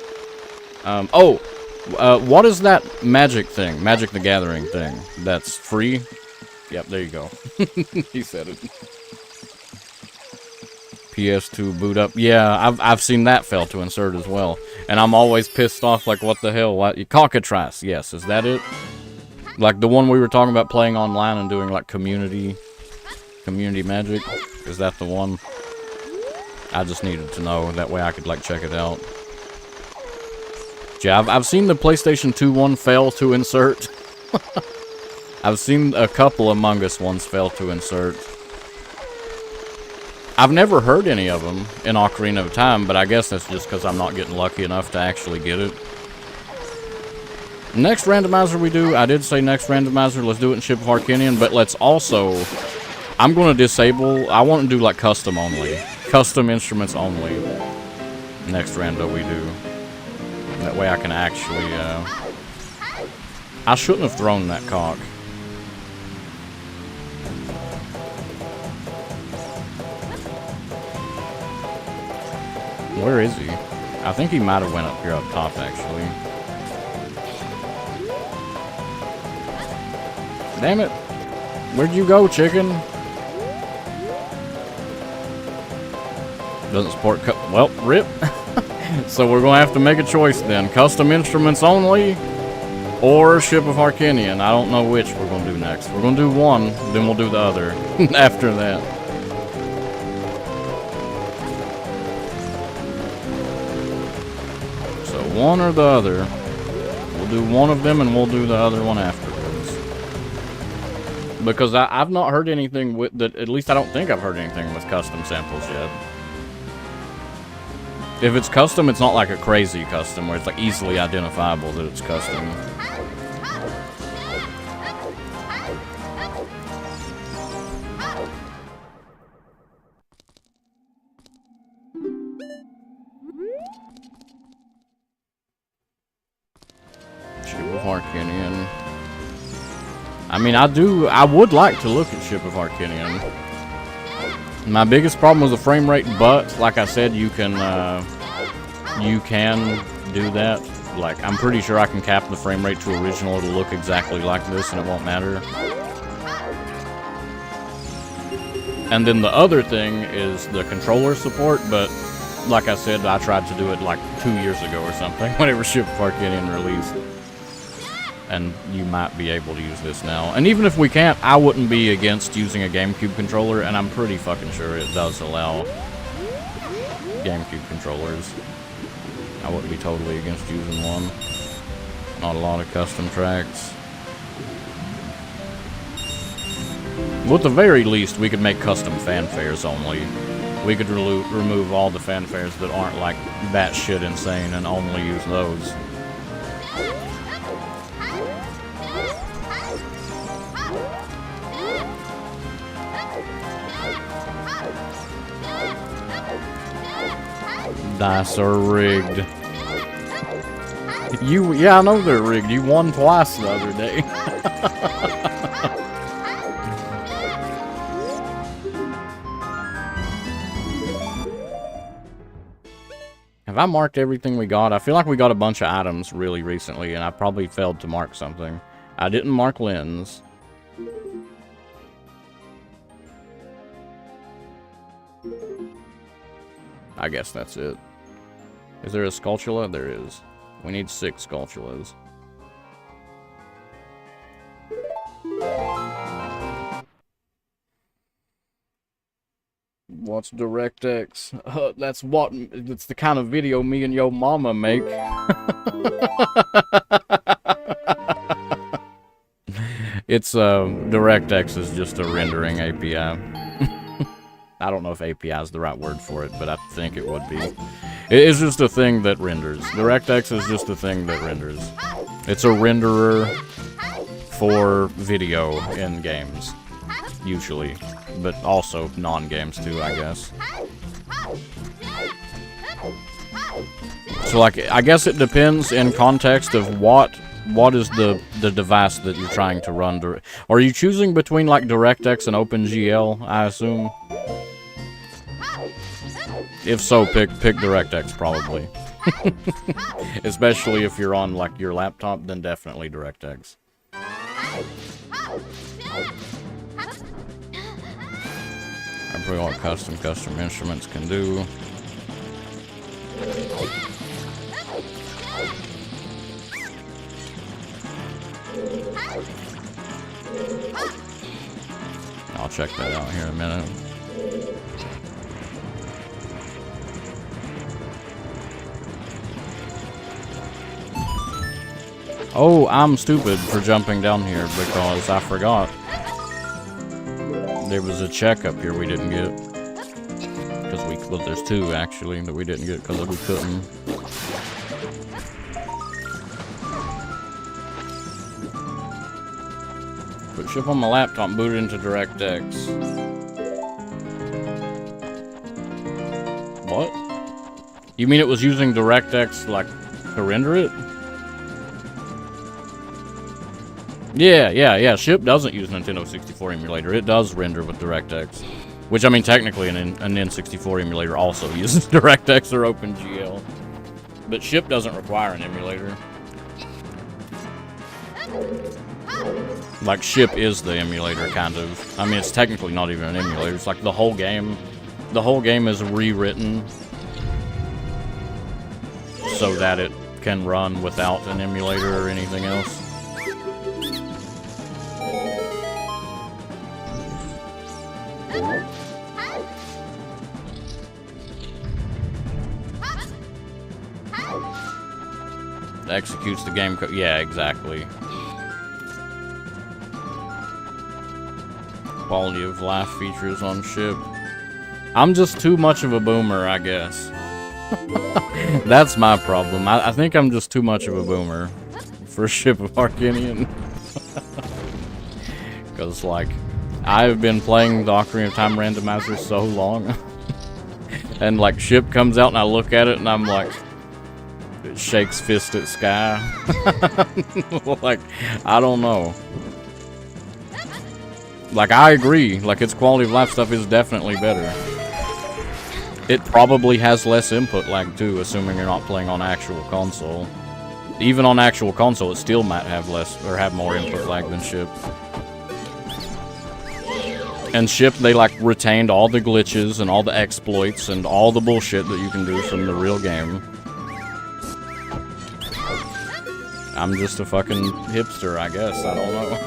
What is that magic thing? Magic the Gathering thing. That's free? Yep, there you go. He said it. PS2 boot up. Yeah, I've seen that fail to insert as well. And I'm always pissed off, like, what the hell? What? Cockatrice, yes, is that it? Like, the one we were talking about playing online and doing, like, community magic? Is that the one? I just needed to know. That way I could, like, check it out. Yeah, I've seen the PlayStation 2 one fail to insert. I've seen a couple Among Us ones fail to insert. I've never heard any of them in Ocarina of Time, but I guess that's just because I'm not getting lucky enough to actually get it. Next randomizer we do, I did say next randomizer, let's do it in Ship of Harkinian, but let's also, I'm going to disable, I want to do like custom only. Custom instruments only. Next rando we do. That way I can actually, I shouldn't have thrown that cock. Where is he? I think he might have went up here up top, actually. Damn it! Where'd you go, chicken? Doesn't support well, rip. So we're gonna have to make a choice then. Custom instruments only, or Ship of Harkinian. I don't know which we're gonna do next. We're gonna do one, then we'll do the other after that. So one or the other. We'll do one of them and we'll do the other one afterwards. Because I've not heard anything with that, at least I don't think I've heard anything with custom samples yet. If it's custom, it's not like a crazy custom where it's like easily identifiable that it's custom. Ship of Harkinian. I mean, I would like to look at Ship of Harkinian. My biggest problem was the frame rate, but like I said, you can do that. Like, I'm pretty sure I can cap the frame rate to original. It'll look exactly like this, and it won't matter. And then the other thing is the controller support, but like I said, I tried to do it like 2 years ago or something, whenever Ship of Harkinian released. And you might be able to use this now. And even if we can't, I wouldn't be against using a GameCube controller, and I'm pretty fucking sure it does allow GameCube controllers. I wouldn't be totally against using one. Not a lot of custom tracks. Well, at the very least, we could make custom fanfares only. We could remove all the fanfares that aren't like batshit insane and only use those. Dice are rigged. Yeah, I know they're rigged. You won twice the other day. Have I marked everything we got? I feel like we got a bunch of items really recently, and I probably failed to mark something. I didn't mark lens. I guess that's it. Is there a Sculptula? There is. We need 6 Sculptulas. What's DirectX? That's the kind of video me and yo mama make. It's, DirectX is just a rendering API. I don't know if API is the right word for it, but I think it would be. It is just a thing that renders. DirectX is just a thing that renders. It's a renderer for video in games, usually, but also non-games too, I guess. So, like, I guess it depends in context of what is the device that you're trying to run. Are you choosing between, like, DirectX and OpenGL, I assume? If so, pick DirectX, probably. Especially if you're on, like, your laptop, then definitely DirectX. I probably what custom instruments can do. I'll check that out here in a minute. Oh, I'm stupid for jumping down here because I forgot. There was a check up here we didn't get. Well, there's two actually that we didn't get because we couldn't. Put ship on my laptop and boot it into DirectX. What? You mean it was using DirectX, like, to render it? Yeah. Ship doesn't use Nintendo 64 emulator. It does render with DirectX. Which, I mean, technically an N64 emulator also uses DirectX or OpenGL. But Ship doesn't require an emulator. Like, Ship is the emulator, kind of. I mean, it's technically not even an emulator. It's like the whole game. The whole game is rewritten so that it can run without an emulator or anything else. Executes the game code. Yeah, exactly. Quality of life features on Ship. I'm just too much of a boomer, I guess. That's my problem. I think I'm just too much of a boomer for Ship of Arcanian. Because, like, I've been playing the Ocarina of Time randomizer so long. And, like, Ship comes out and I look at it and I'm like, it shakes fist at sky. Like, I don't know. Like, I agree. Like, its quality of life stuff is definitely better. It probably has less input lag, too, assuming you're not playing on actual console. Even on actual console, it still might have less, or have more input lag than Ship. And Ship, they, like, retained all the glitches and all the exploits and all the bullshit that you can do from the real game. I'm just a fucking hipster, I guess. I don't know.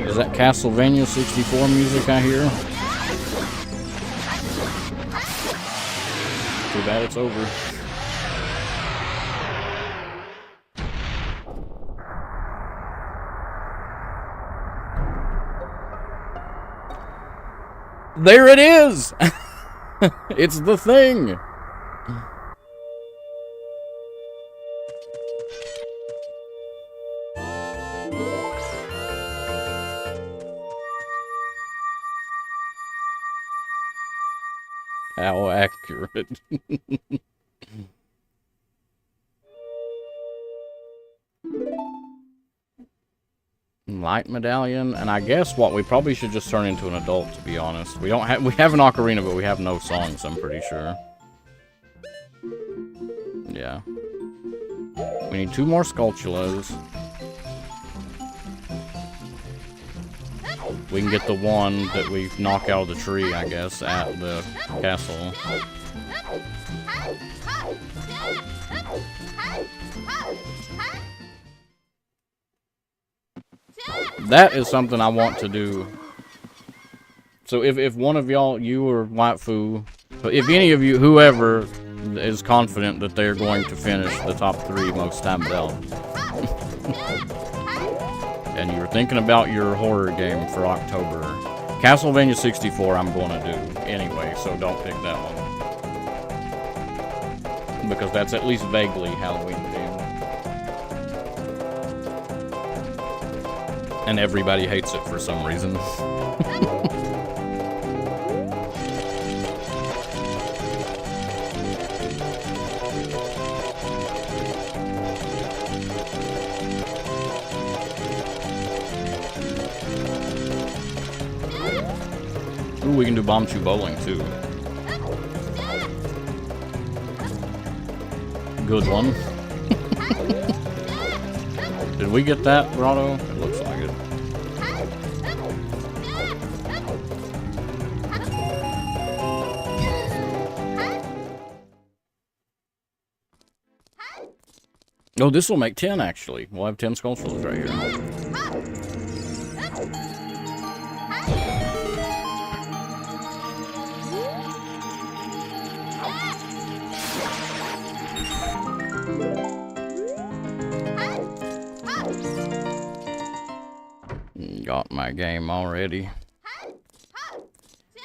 Is that Castlevania 64 music I hear? Too bad it's over. There it is! It's the thing! How accurate. Light medallion, and I guess what we probably should just turn into an adult, to be honest. We have an ocarina, but we have no songs, I'm pretty sure. Yeah. We need 2 more Skulltulas. We can get the one that we knock out of the tree, I guess, at the castle. That is something I want to do So if one of y'all, you or Waifu, if any of you, whoever is confident that they're going to finish the top 3 most timed out, and you're thinking about your horror game for October, Castlevania 64 I'm going to do anyway, so don't pick that one. Because that's at least vaguely Halloween themed. And everybody hates it for some reason. Ooh, we can do bomb chew bowling too. Good one. Did we get that, Grotto? It looks like it. Oh, this will make 10 actually. We'll have 10 sculptures right here. Got my game already.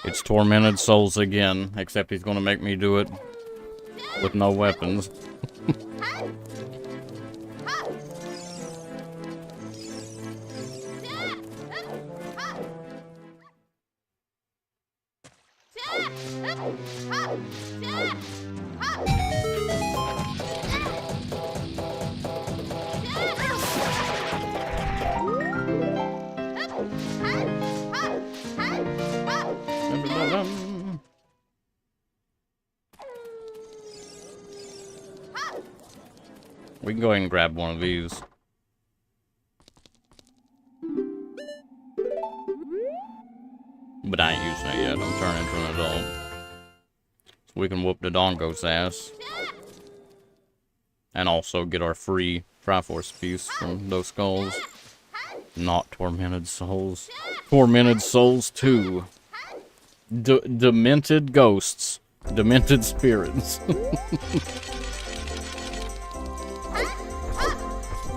It's Tormented Souls again, except he's gonna make me do it with no weapons. We can go ahead and grab one of these. But I ain't using it yet. I'm turning into an adult. So we can whoop the Dongo's ass. And also get our free Triforce piece from those skulls. Not Tormented Souls. Tormented Souls 2. Demented Ghosts. Demented Spirits.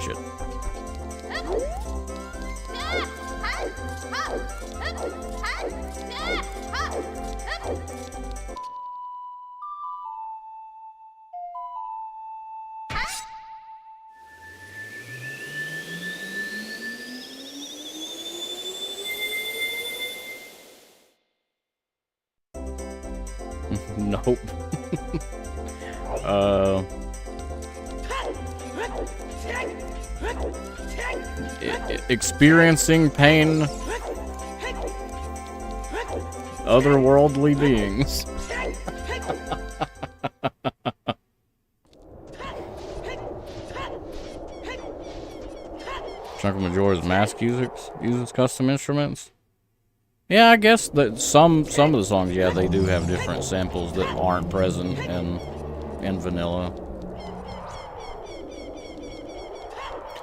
Shit. Nope. Experiencing pain. Otherworldly beings. Chunk of Majora's Mask uses custom instruments. Yeah, I guess that some of the songs, yeah, they do have different samples that aren't present in vanilla.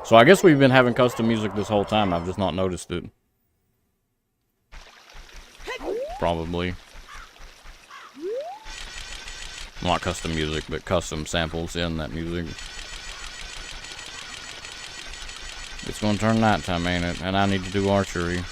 So I guess we've been having custom music this whole time. I've just not noticed it. Probably. Not custom music, but custom samples in that music. It's gonna turn nighttime, ain't it? And I need to do archery.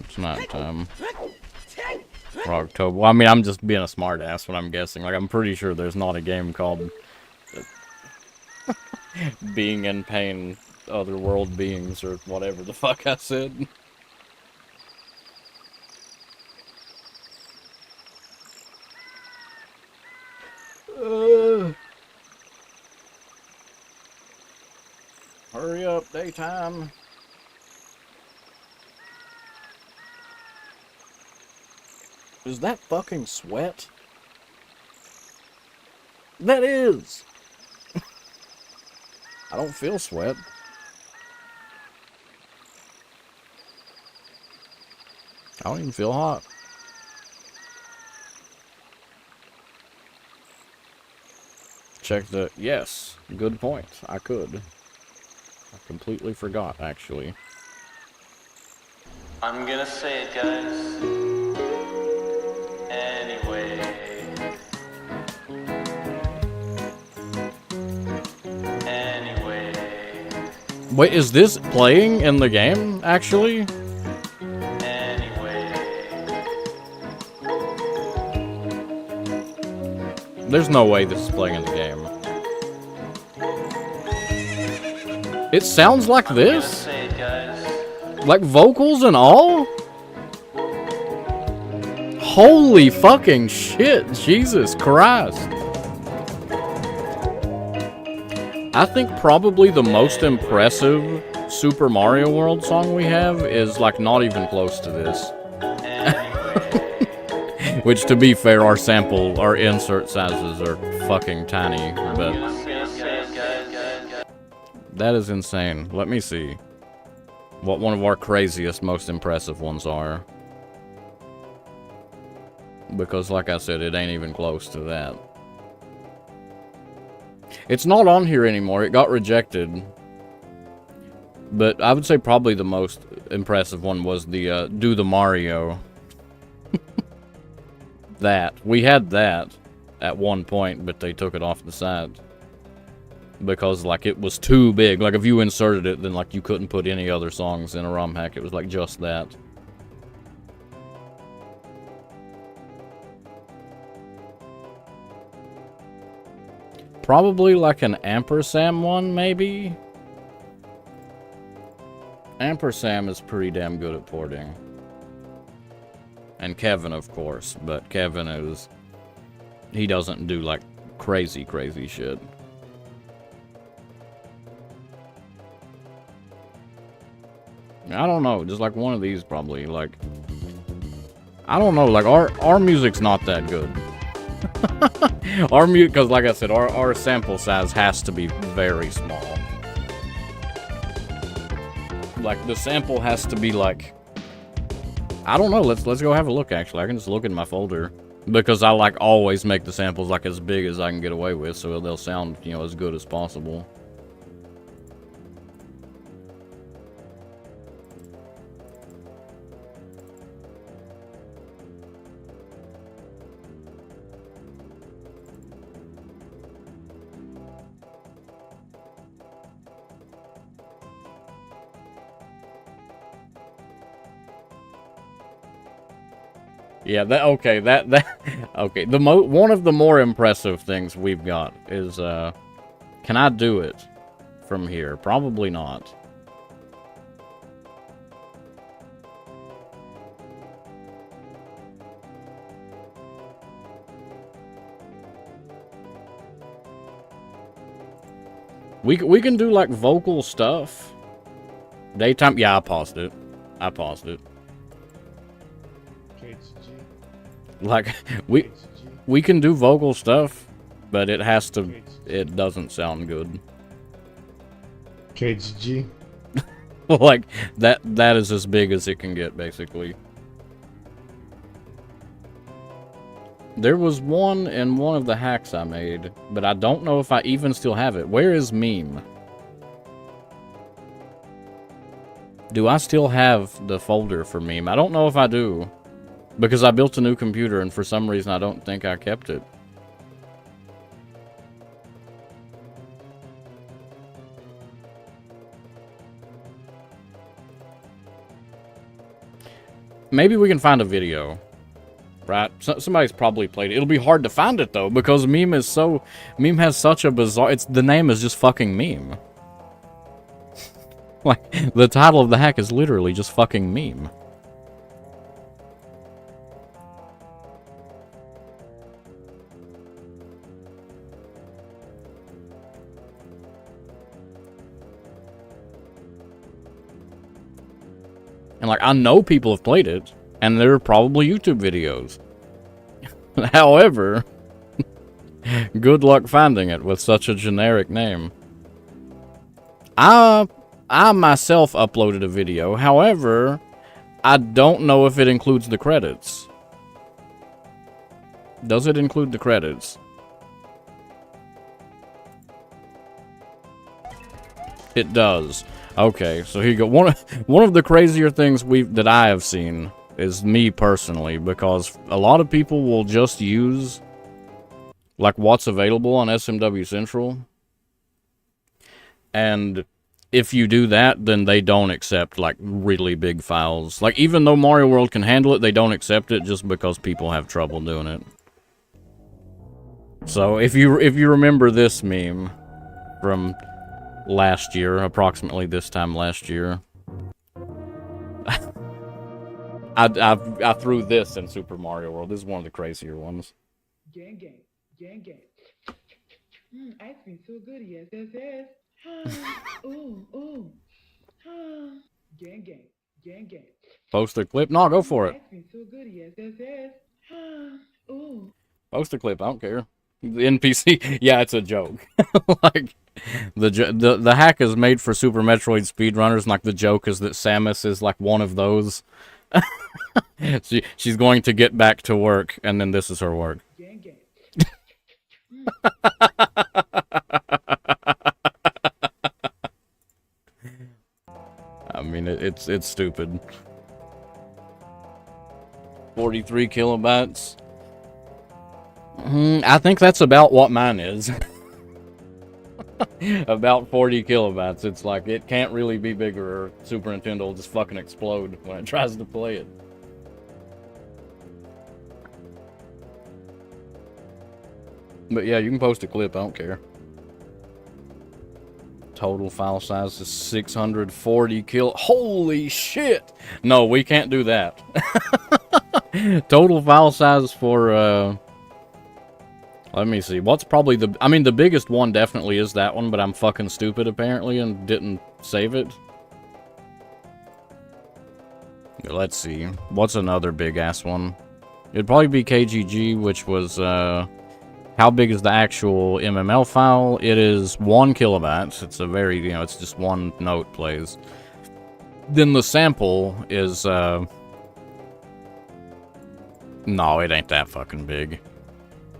It's nighttime. For October. Well, I mean, I'm just being a smartass when I'm guessing. Like, I'm pretty sure there's not a game called Being in Pain, Otherworld Beings, or whatever the fuck I said. Hurry up, daytime. Is that fucking sweat? That is! I don't feel sweat. I don't even feel hot. check the... Yes, good point. I could. I completely forgot, actually. I'm gonna say it, guys. Anyway. Anyway. Wait, is this playing in the game, actually? Anyway. There's no way this is playing in the game. It sounds like this? Say it, guys. Like vocals and all? Holy fucking shit, Jesus Christ. I think probably the most impressive Super Mario World song we have is like not even close to this. Which, to be fair, our insert sizes are fucking tiny, but that is insane. Let me see what one of our craziest, most impressive ones are. Because, like I said, it ain't even close to that. It's not on here anymore. It got rejected. But I would say probably the most impressive one was the Do the Mario. That. We had that at one point, but they took it off the side. Because, like, it was too big. Like, if you inserted it, then, like, you couldn't put any other songs in a ROM hack. It was, like, just that. Probably, like, an Ampersand one, maybe? Ampersand is pretty damn good at porting. And Kevin, of course. But Kevin is... He doesn't do, like, crazy shit. I don't know, just like one of these probably, like... I don't know, like, our music's not that good. Because like I said, our sample size has to be very small. Like, the sample has to be, like... I don't know, let's go have a look, actually. I can just look in my folder. Because I, like, always make the samples, like, as big as I can get away with, so they'll sound, you know, as good as possible. Yeah, okay, okay, one of the more impressive things we've got is, can I do it from here? Probably not. We can do, like, vocal stuff. Daytime, yeah, I paused it. Like, we can do vocal stuff, but it has to, it doesn't sound good. KGG. Like, that is as big as it can get, basically. There was one in one of the hacks I made, but I don't know if I even still have it. Where is Meme? Do I still have the folder for Meme? I don't know if I do. Because I built a new computer, and for some reason I don't think I kept it. Maybe we can find a video. Right? Somebody's probably played it. It'll be hard to find it, though, because Meme has such a bizarre... the name is just fucking Meme. Like, the title of the hack is literally just fucking Meme. And, like, I know people have played it, and there are probably YouTube videos. However, good luck finding it with such a generic name. I myself uploaded a video, however, I don't know if it includes the credits. Does it include the credits? It does. Okay, so here you go. One of the crazier things that I have seen is me personally, because a lot of people will just use like what's available on SMW Central, and if you do that, then they don't accept like really big files. Like even though Mario World can handle it, they don't accept it just because people have trouble doing it. So if you remember this meme from last year, approximately this time last year, I threw this in Super Mario World. This is one of the crazier ones. Gang, gang, gang, gang. Ice cream so good, yes, yes, yes. Ooh, ooh. Gang, gang, gang, gang. Post a clip? No, go for it. Ice cream so good, yes, yes, yes. Ooh. Post a clip. I don't care. The NPC, yeah, it's a joke. Like the hack is made for Super Metroid speedrunners. Like the joke is that Samus is like one of those. She's going to get back to work, and then this is her work. Gang, gang. I mean, it's stupid. 43 kilobytes. I think that's about what mine is. About 40 kilobytes. It's like, it can't really be bigger, or Super Nintendo will just fucking explode when it tries to play it. But yeah, you can post a clip, I don't care. Total file size is 640 Holy shit! No, we can't do that. Total file size for, let me see. What's probably the biggest one definitely is that one, but I'm fucking stupid apparently and didn't save it. Let's see. What's another big ass one? It'd probably be KGG, which was, how big is the actual MML file? It is 1 kilobyte. It's a very, it's just one note plays. Then the sample is, no, it ain't that fucking big.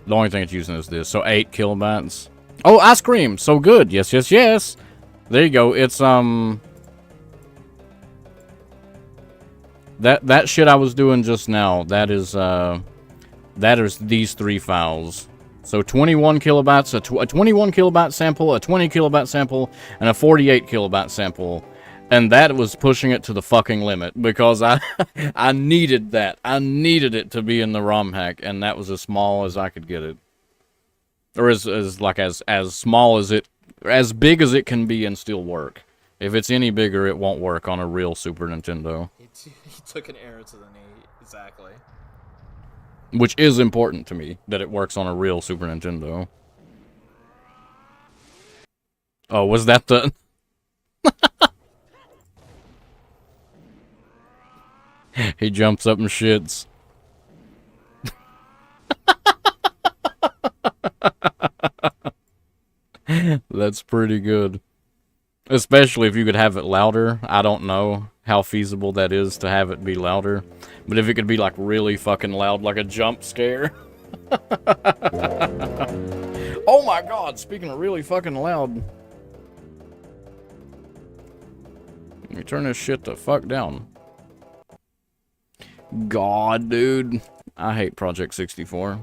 The only thing it's using is this. So 8 kilobytes. Oh, ice cream! So good! Yes, yes, yes! There you go. It's, that shit I was doing just now, that is these 3 files. So 21 kilobytes, a 21 kilobyte sample, a 20 kilobyte sample, and a 48 kilobyte sample. And that was pushing it to the fucking limit, because I needed that. I needed it to be in the ROM hack, and that was as small as I could get it. Or as small as it, as big as it can be and still work. If it's any bigger, it won't work on a real Super Nintendo. He took an arrow to the knee, exactly. Which is important to me, that it works on a real Super Nintendo. Oh, was that the... He jumps up and shits. That's pretty good. Especially if you could have it louder. I don't know how feasible that is to have it be louder. But if it could be like really fucking loud, like a jump scare. Oh my god, speaking of really fucking loud. Let me turn this shit the fuck down. God, dude. I hate Project 64.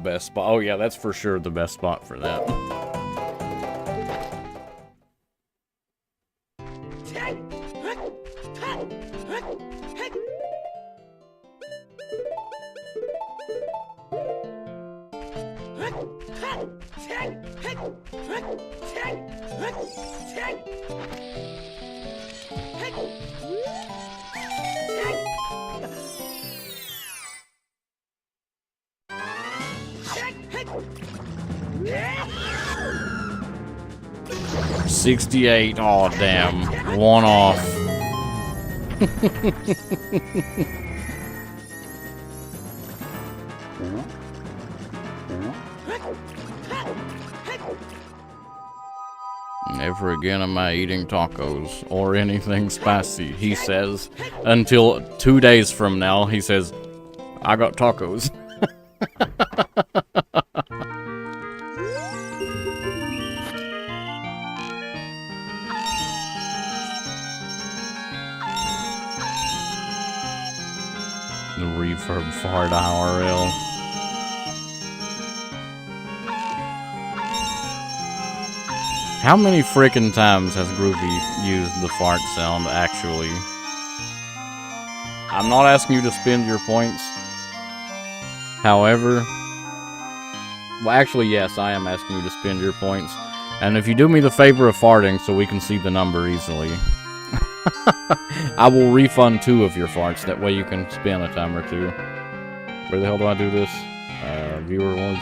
Best spot. Oh yeah, that's for sure the best spot for that. 68. Oh damn. One off. Never again am I eating tacos or anything spicy, he says. Until 2 days from now, he says, I got tacos. The reverb fart IRL. How many frickin' times has Groovy used the fart sound, actually? I'm not asking you to spend your points. However... Well, actually, yes, I am asking you to spend your points. And if you do me the favor of farting so we can see the number easily, I will refund 2 of your farts. That way you can spin a time or 2. Where the hell do I do this? Viewer rewards.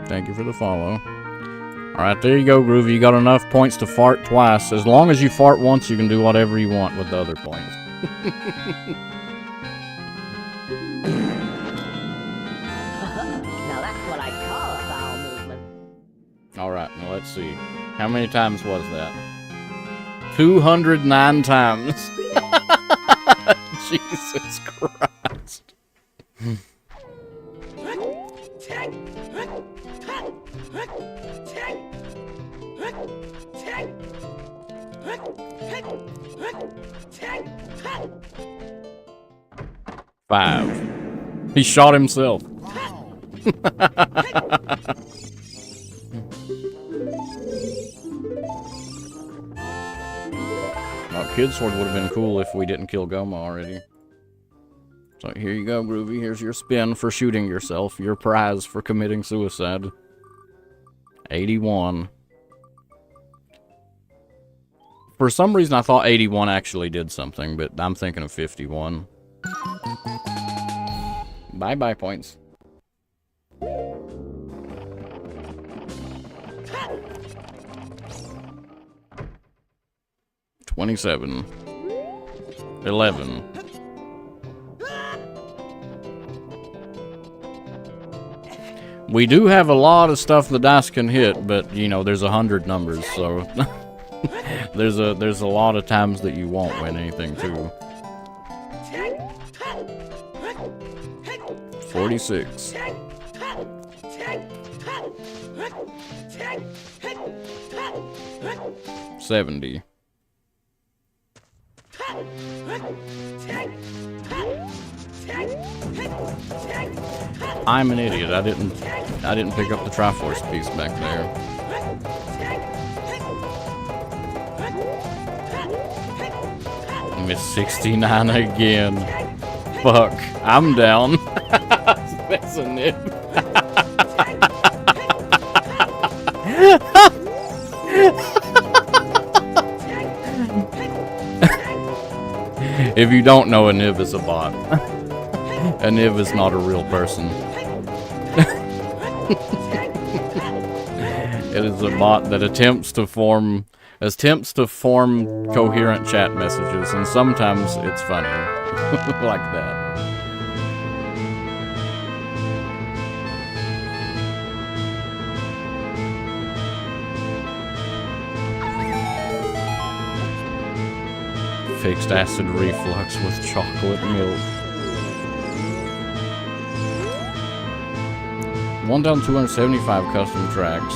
Thank you for the follow. Alright, there you go, Groovy. You got enough points to fart twice. As long as you fart once, you can do whatever you want with the other points. Now that's what I call a bowel movement. Alright, now let's see. How many times was that? 209 times. Jesus Christ. Five. He shot himself. Well, Kid Sword would have been cool if we didn't kill Goma already. So here you go, Groovy. Here's your spin for shooting yourself. Your prize for committing suicide. 81. For some reason, I thought 81 actually did something, but I'm thinking of 51. Bye-bye points. $27. 11. We do have a lot of stuff the dice can hit, but you know, there's 100 numbers, so there's a lot of times that you won't win anything too. 46. 70. I'm an idiot. I didn't pick up the Triforce piece back there. Miss 69 again. Fuck. I'm down. That's a nip. If you don't know, a nib is a bot. A nib is not a real person. It is a bot that attempts to form coherent chat messages, and sometimes it's funny. Like that. Fixed acid reflux with chocolate milk. 1 down 275 custom tracks.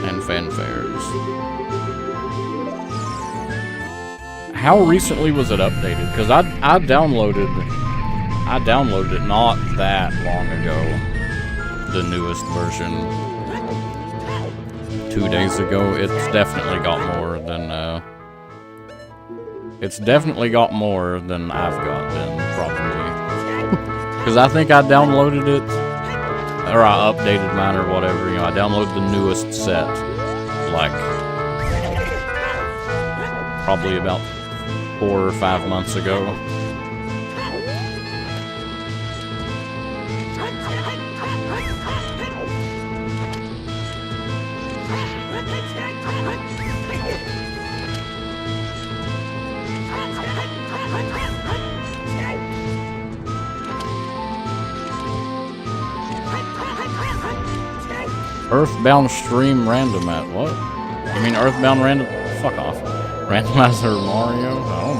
And fanfares. How recently was it updated? Because I downloaded it not that long ago. The newest version. 2 days ago. It's definitely got more than I've got then, probably. Because I think I downloaded it, or I updated mine or whatever, you know, I downloaded the newest set, like, probably about 4 or 5 months ago. Earthbound stream random at what? You mean Earthbound random? Fuck off. Randomizer Mario? I don't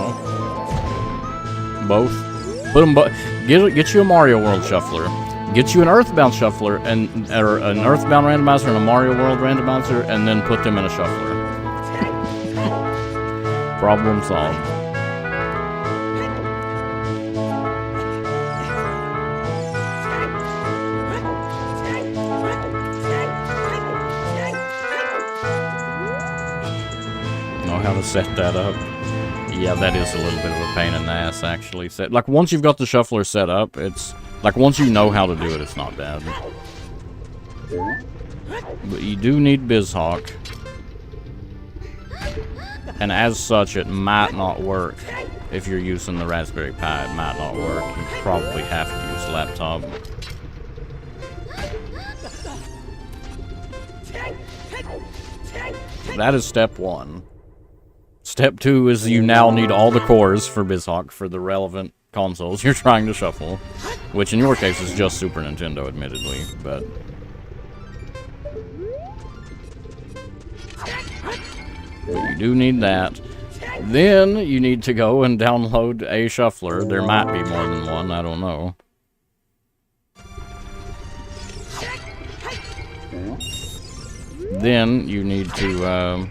know. Both. Put them both. Get you a Mario World shuffler. Get you an Earthbound shuffler or an Earthbound randomizer and a Mario World randomizer, and then put them in a shuffler. Problem solved. Know how to set that up? Yeah, that is a little bit of a pain in the ass, actually. Like, once you've got the shuffler set up, it's... Like, once you know how to do it, it's not bad. But you do need BizHawk. And as such, it might not work. If you're using the Raspberry Pi, it might not work. You probably have to use laptop. That is step 1. Step 2 is you now need all the cores for BizHawk for the relevant consoles you're trying to shuffle. Which in your case is just Super Nintendo, admittedly, but... But you do need that. Then you need to go and download a shuffler. There might be more than one, I don't know. Then you need to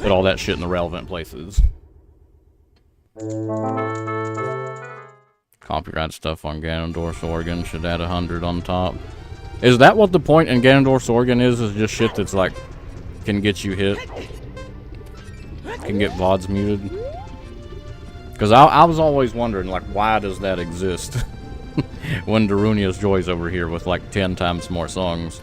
put all that shit in the relevant places. Copyright stuff on Ganondorf's organ should add 100 on top. Is that what the point in Ganondorf's organ is just shit that's like can get you hit? Can get VODs muted? Because I was always wondering, like, why does that exist? When Darunia's Joy's over here with like 10 times more songs.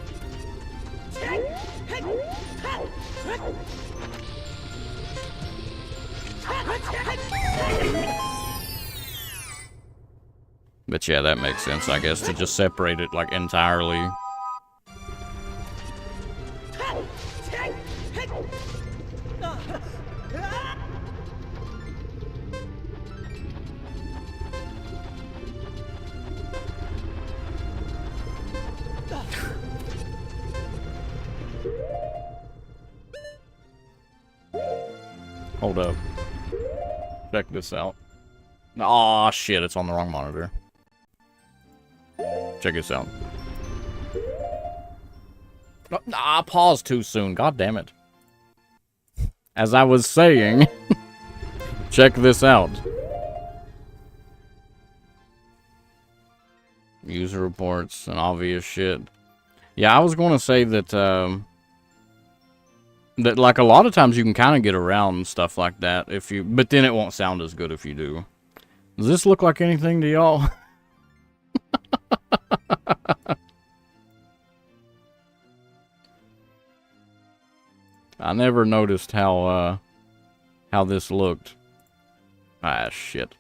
But yeah, that makes sense, I guess, to just separate it, like, entirely. Hold up. Check this out. Aw, shit, it's on the wrong monitor. Check this out. I paused too soon. God damn it. As I was saying, check this out. User reports and obvious shit. Yeah, I was going to say that, that like a lot of times you can kind of get around stuff like that if you, but then it won't sound as good if you do. Does this look like anything to y'all? I never noticed how this looked. Ah, shit.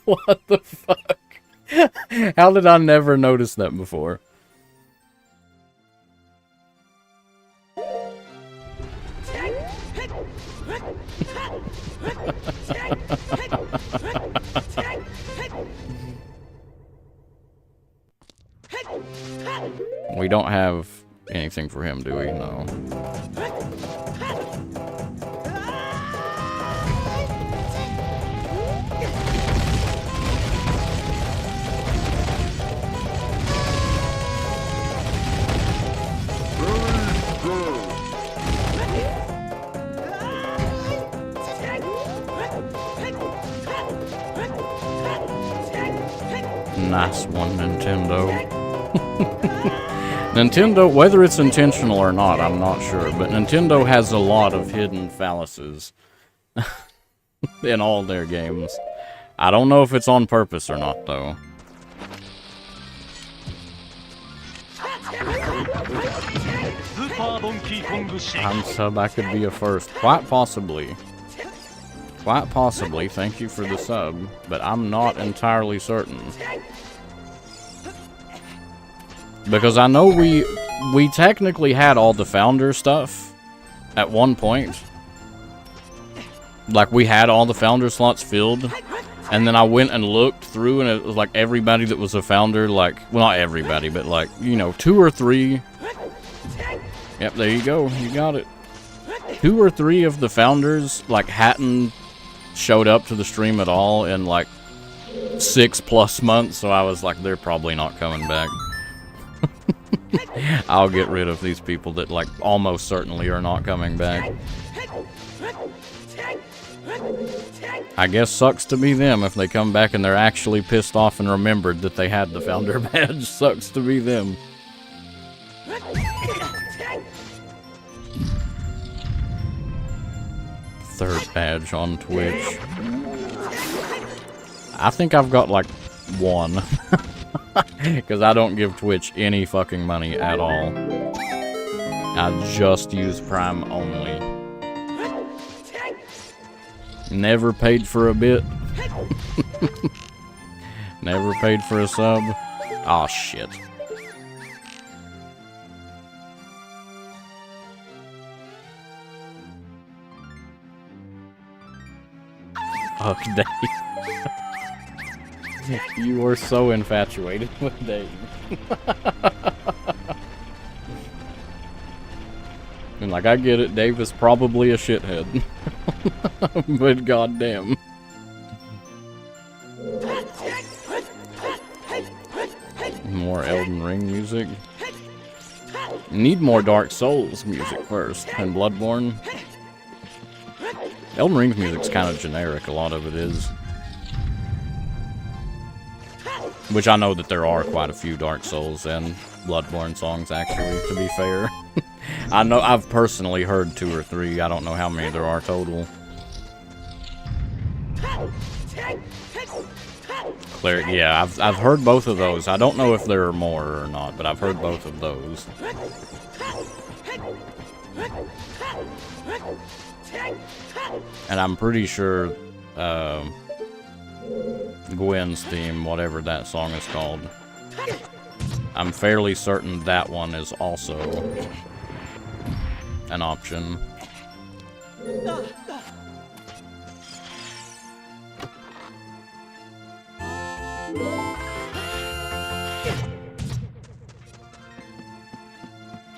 What the fuck? How did I never notice that before? We don't have anything for him, do we? No. Nice one, Nintendo. Nintendo, whether it's intentional or not, I'm not sure, but Nintendo has a lot of hidden phalluses in all their games. I don't know if it's on purpose or not, though. Super I'm sub, I could be a first. Quite possibly. Quite possibly. Thank you for the sub, but I'm not entirely certain. Because I know we technically had all the founder stuff at one point. Like, we had all the founder slots filled. And then I went and looked through, and it was like everybody that was a founder, like, well, not everybody, but like, you know, 2 or 3. Yep, there you go. You got it. 2 or 3 of the founders, like, hadn't showed up to the stream at all in, like, 6+ months. So I was like, they're probably not coming back. I'll get rid of these people that, like, almost certainly are not coming back. I guess sucks to be them if they come back and they're actually pissed off and remembered that they had the founder badge. Sucks to be them. Third badge on Twitch. I think I've got like 1. Because I don't give Twitch any fucking money at all. I just use Prime only. Never paid for a bit. Never paid for a sub. Aw, shit. Fuck Dave. You were so infatuated with Dave. And like, I get it, Dave is probably a shithead. But goddamn. More Elden Ring music. Need more Dark Souls music first, and Bloodborne. Elden Ring's music's kind of generic, a lot of it is. Which I know that there are quite a few Dark Souls and Bloodborne songs, actually, to be fair. I know I've personally heard 2 or 3. I don't know how many there are total. Cleric, yeah, I've heard both of those. I don't know if there are more or not, but I've heard both of those. And I'm pretty sure Gwen's theme, whatever that song is called, I'm fairly certain that one is also an option.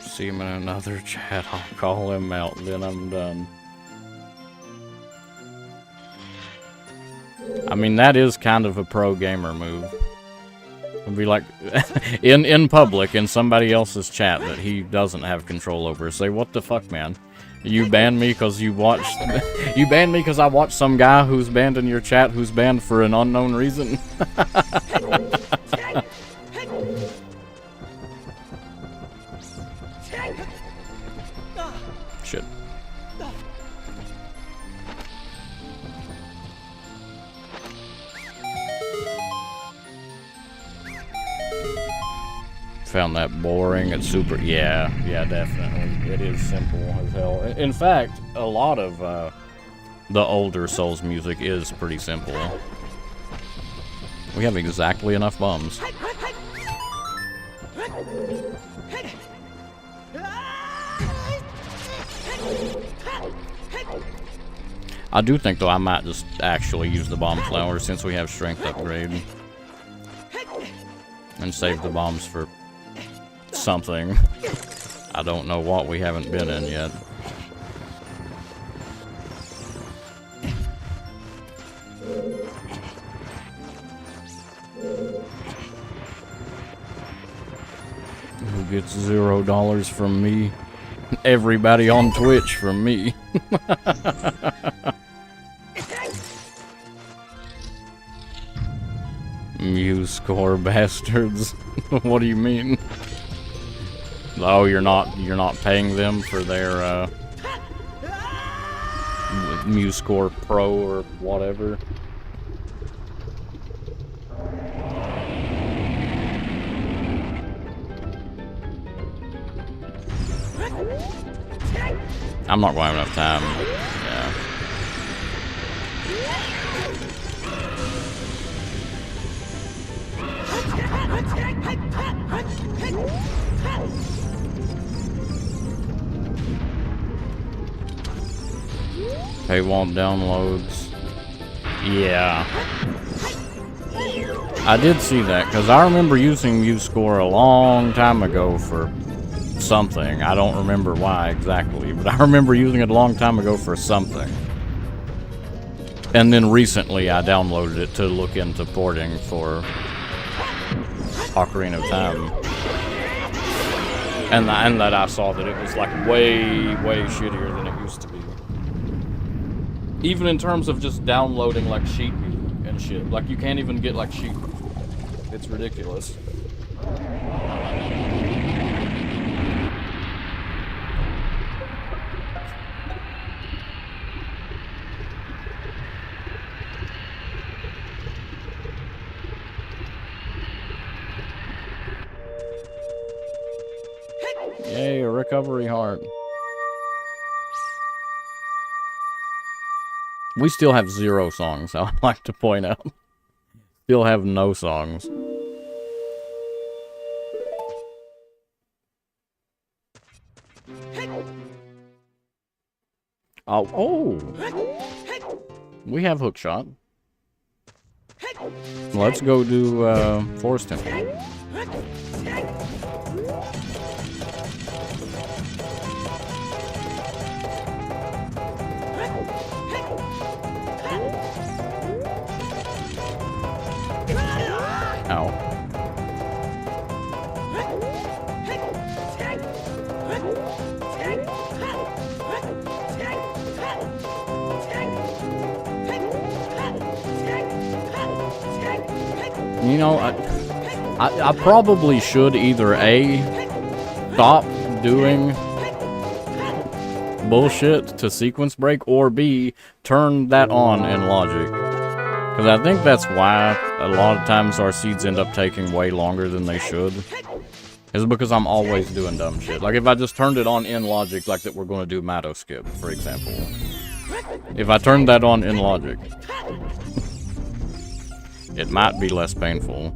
See him in another chat, I'll call him out, then I'm done. I mean, that is kind of a pro gamer move. It'd be like, in public, in somebody else's chat that he doesn't have control over, say, what the fuck, man? You banned me because you watched... You banned me because I watched some guy who's banned in your chat who's banned for an unknown reason? Shit. Found that boring. It's super... Yeah, definitely. It is simple as hell. In fact, a lot of the older Souls music is pretty simple. We have exactly enough bombs. I do think, though, I might just actually use the bomb flower since we have strength upgrade. And save the bombs for something. I don't know what we haven't been in yet. Who gets $0 from me? Everybody on Twitch from me. MuseScore bastards. What do you mean? Oh, you're not paying them for their MuseScore Pro or whatever. I'm not going to have enough time. Yeah. Paywall downloads. Yeah. I did see that, because I remember using MuseScore a long time ago for something. I don't remember why exactly, but I remember using it a long time ago for something. And then recently I downloaded it to look into porting for Ocarina of Time. And that I saw that it was like way, way shittier than it used to be. Even in terms of just downloading like sheet music and shit. Like you can't even get like sheet music. It's ridiculous. Yay, a recovery heart. We still have 0 songs, I would like to point out. Still have no songs. Oh! We have hookshot. Let's go do, Forest Temple. Ow. You know, I probably should either A, stop doing bullshit to sequence break, or B, turn that on in Logic. Because I think that's why a lot of times our seeds end up taking way longer than they should. Is because I'm always doing dumb shit. Like if I just turned it on in Logic, like that we're going to do Matto skip, for example. If I turned that on in Logic, it might be less painful.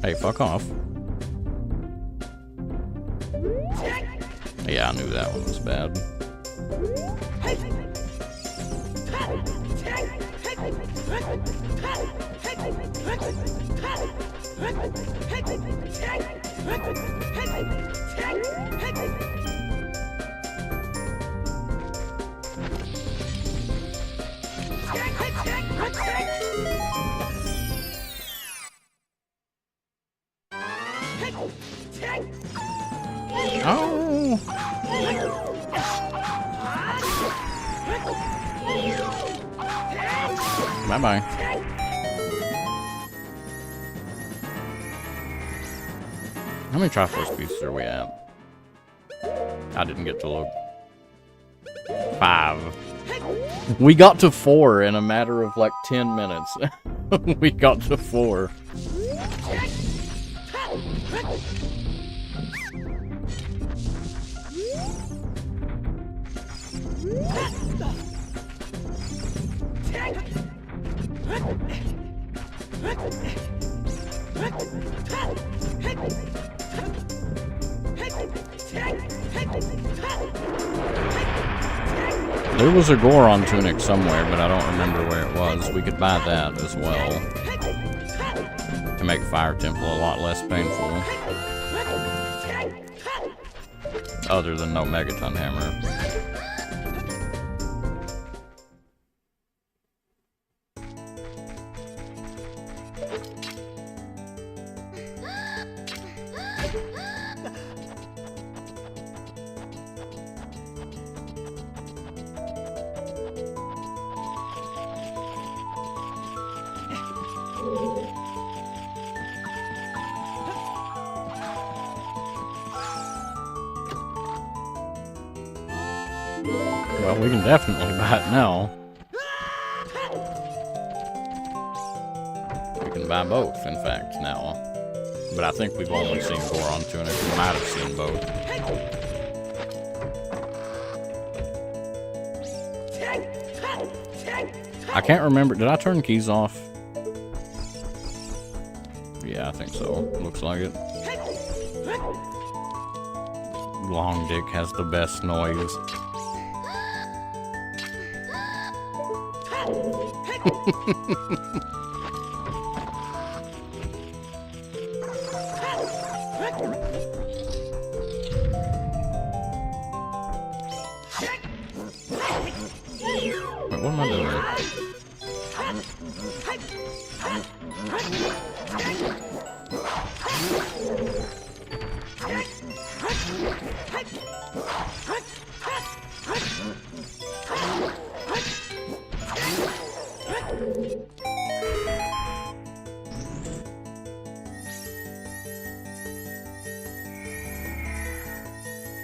Hey, fuck off. Yeah, I knew that one was bad. Oh! Bye-bye. How many Triforce pieces are we at? I didn't get to look. 5. We got to 4 in a matter of like 10 minutes. We got to 4. There was a Goron tunic somewhere, but I don't remember where it was. We could buy that as well to make Fire Temple a lot less painful. Other than no Megaton Hammer. Well, we can definitely buy it now. We can buy both, in fact, now. But I think we've only seen Goron Tunic. We might have seen both. I can't remember. Did I turn keys off? Yeah, I think so. Looks like it. Long Dick has the best noise. Wait, what am I doing?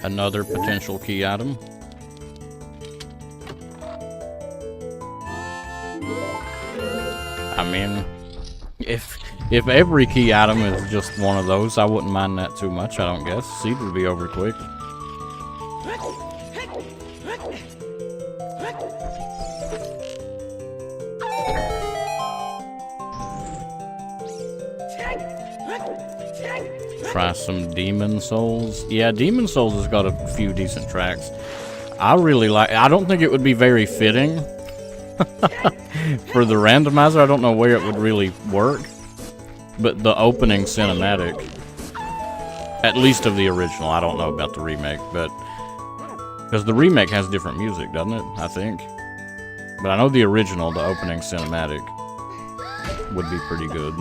Another potential key item. I mean, if every key item is just one of those, I wouldn't mind that too much, I don't guess. Seed would be over quick. Try some Demon Souls. Yeah, Demon Souls has got a few decent tracks. I really like... I don't think it would be very fitting for the randomizer. I don't know where it would really work. But the opening cinematic, at least of the original, I don't know about the remake, but... Because the remake has different music, doesn't it? I think. But I know the original, the opening cinematic, would be pretty good.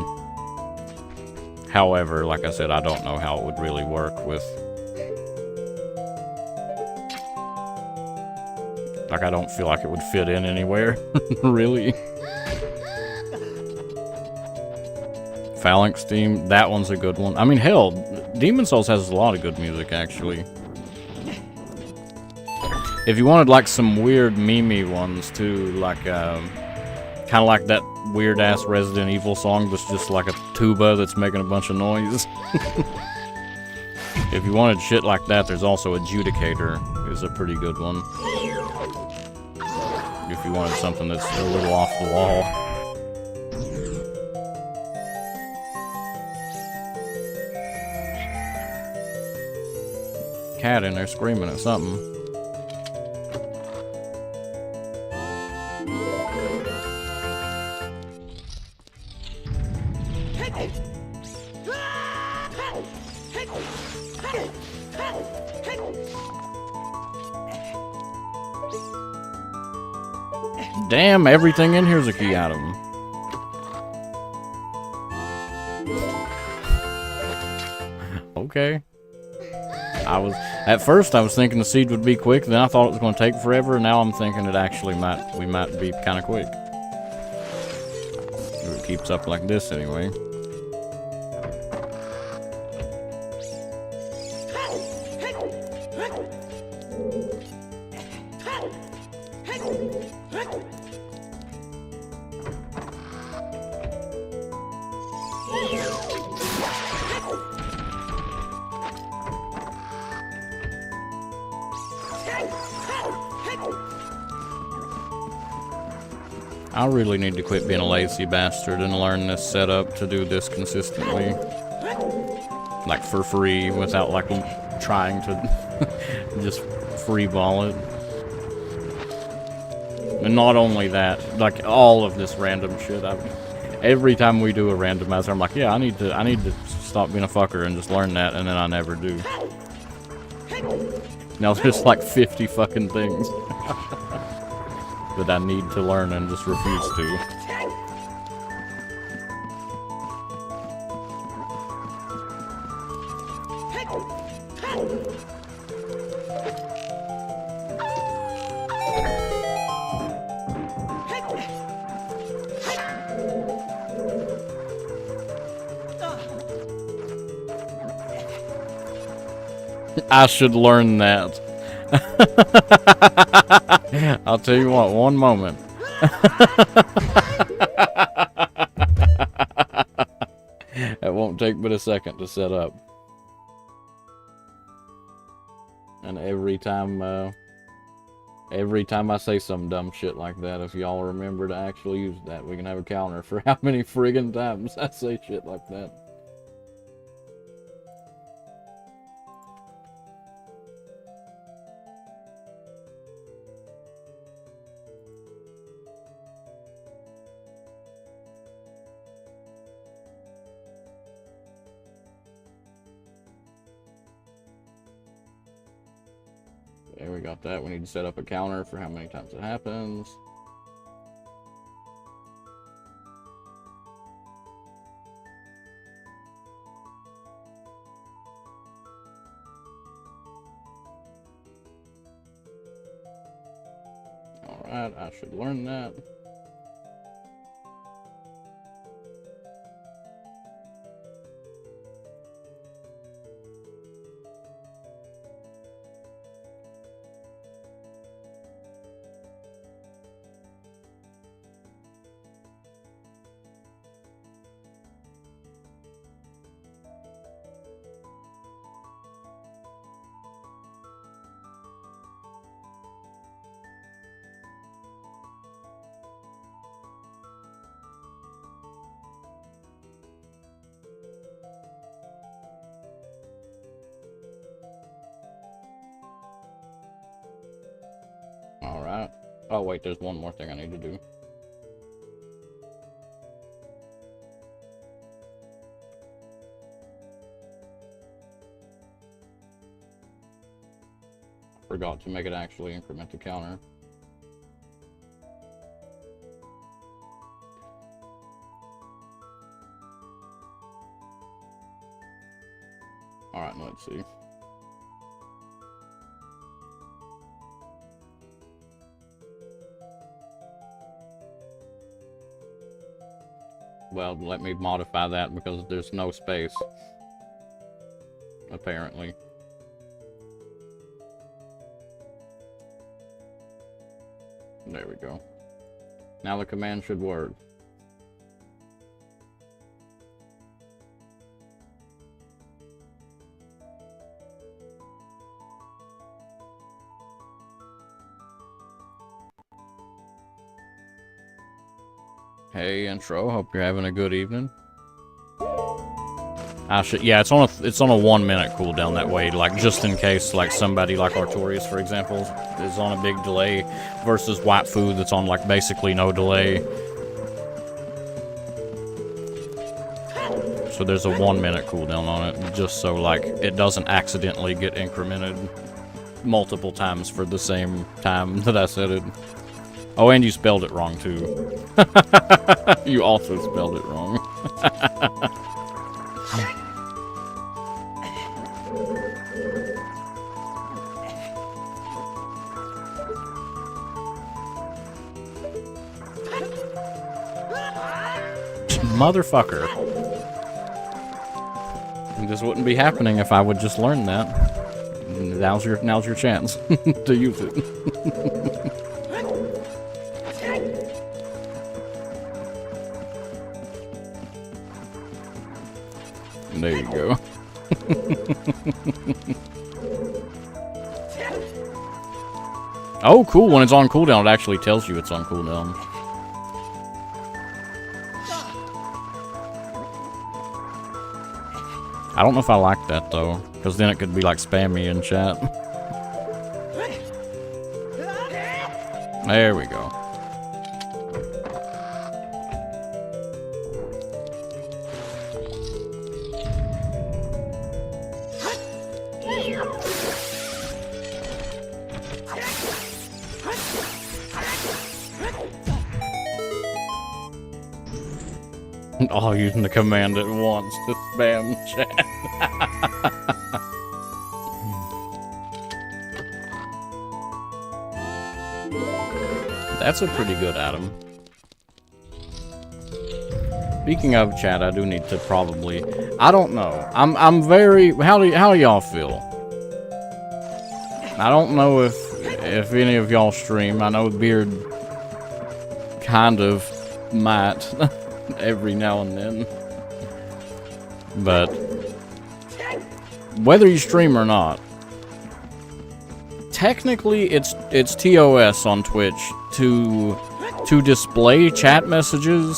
However, like I said, I don't know how it would really work with... Like, I don't feel like it would fit in anywhere, really. Phalanx theme, that one's a good one. I mean, hell, Demon Souls has a lot of good music, actually. If you wanted, like, some weird meme ones, too, like, kind of like that weird-ass Resident Evil song that's just like a tuba that's making a bunch of noise. If you wanted shit like that, there's also Adjudicator, is a pretty good one. If you wanted something that's a little off the wall. Cat in there screaming at something. Damn, everything in here is a key item. Okay. At first I was thinking the seed would be quick, then I thought it was going to take forever, and now I'm thinking it actually we might be kind of quick. If it keeps up like this anyway. I really need to quit being a lazy bastard and learn this setup to do this consistently. Like, for free, without, like, trying to just freeball it. And not only that, like, all of this random shit. Every time we do a randomizer, I'm like, yeah, I need to stop being a fucker and just learn that, and then I never do. Now there's like 50 fucking things that I need to learn and just refuse to. I should learn that. I'll tell you what, one moment. It won't take but a second to set up. And every time I say some dumb shit like that, if y'all remember to actually use that, we can have a counter for how many friggin' times I say shit like that. There, we got that. We need to set up a counter for how many times it happens. Alright, I should learn that. Alright. Oh wait, there's one more thing I need to do. Forgot to make it actually increment the counter. Alright, let's see. Well, let me modify that because there's no space. Apparently. There we go. Now the command should work. Hey intro, hope you're having a good evening. Yeah, it's on a 1 minute cooldown that way, like just in case like somebody like Artorias, for example, is on a big delay versus White Food that's on like basically no delay. So there's a 1 minute cooldown on it, just so like it doesn't accidentally get incremented multiple times for the same time that I said it. Oh, and you spelled it wrong, too. You also spelled it wrong. Motherfucker. This wouldn't be happening if I would just learn that. Now's your chance to use it. There you go. Oh, cool. When it's on cooldown, it actually tells you it's on cooldown. I don't know if I like that, though, because then it could be, like, spammy in chat. There we go. All using the command at once to spam chat. That's a pretty good item. Speaking of chat, I do need to probably... I don't know. I'm very... How do y'all feel? I don't know if any of y'all stream. I know Beard kind of might. Every now and then. But whether you stream or not, technically it's TOS on Twitch to display chat messages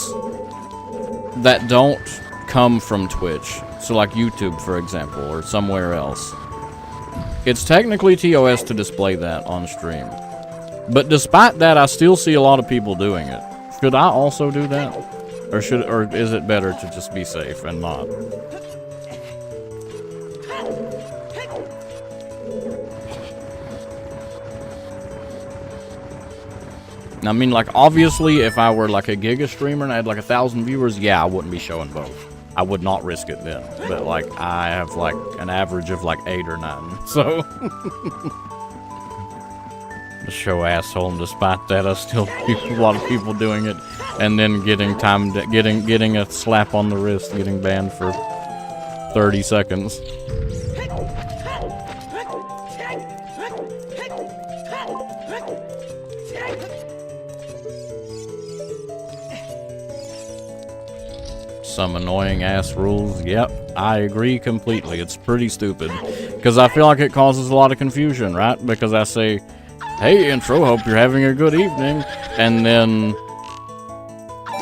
that don't come from Twitch. So like YouTube, for example, or somewhere else. It's technically TOS to display that on stream. But despite that, I still see a lot of people doing it. Should I also do that? Or is it better to just be safe and not? I mean, like, obviously, if I were, like, a Giga streamer and I had, like, 1,000 viewers, yeah, I wouldn't be showing both. I would not risk it then. But, like, I have, like, an average of, like, 8 or 9. So... the show asshole, and despite that, I still see a lot of people doing it. And then getting a slap on the wrist, getting banned for 30 seconds. Some annoying ass rules. Yep, I agree completely. It's pretty stupid. Because I feel like it causes a lot of confusion, right? Because I say, hey, intro, hope you're having a good evening. And then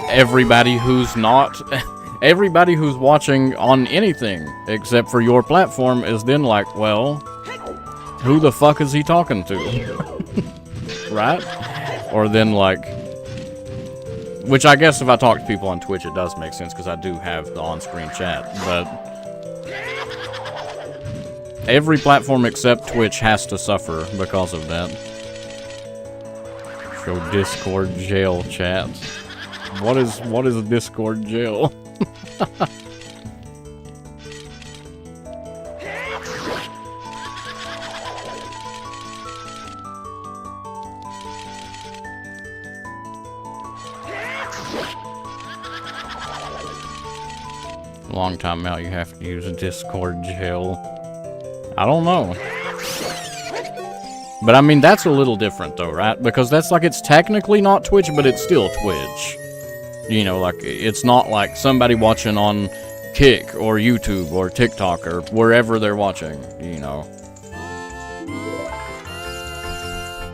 everybody who's watching on anything except for your platform is then like, well, who the fuck is he talking to? Right? Or then like, which I guess if I talk to people on Twitch, it does make sense because I do have the on-screen chat, but every platform except Twitch has to suffer because of that. Show Discord jail chat. What is a Discord jail? Long time out, you have to use a Discord jail. I don't know. But I mean, that's a little different though, right? Because that's like, it's technically not Twitch, but it's still Twitch. You know, like, it's not like somebody watching on Kick or YouTube or TikTok or wherever they're watching, you know.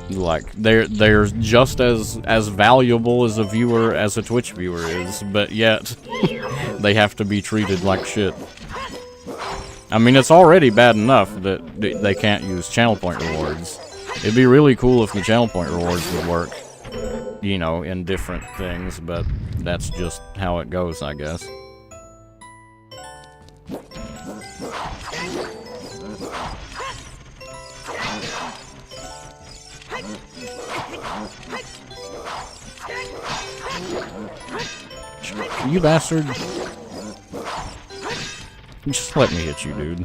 Like, they're just as valuable as a viewer as a Twitch viewer is, but yet they have to be treated like shit. I mean, it's already bad enough that they can't use channel point rewards. It'd be really cool if the channel point rewards would work, you know, in different things, but that's just how it goes, I guess. You bastard. Just let me hit you, dude.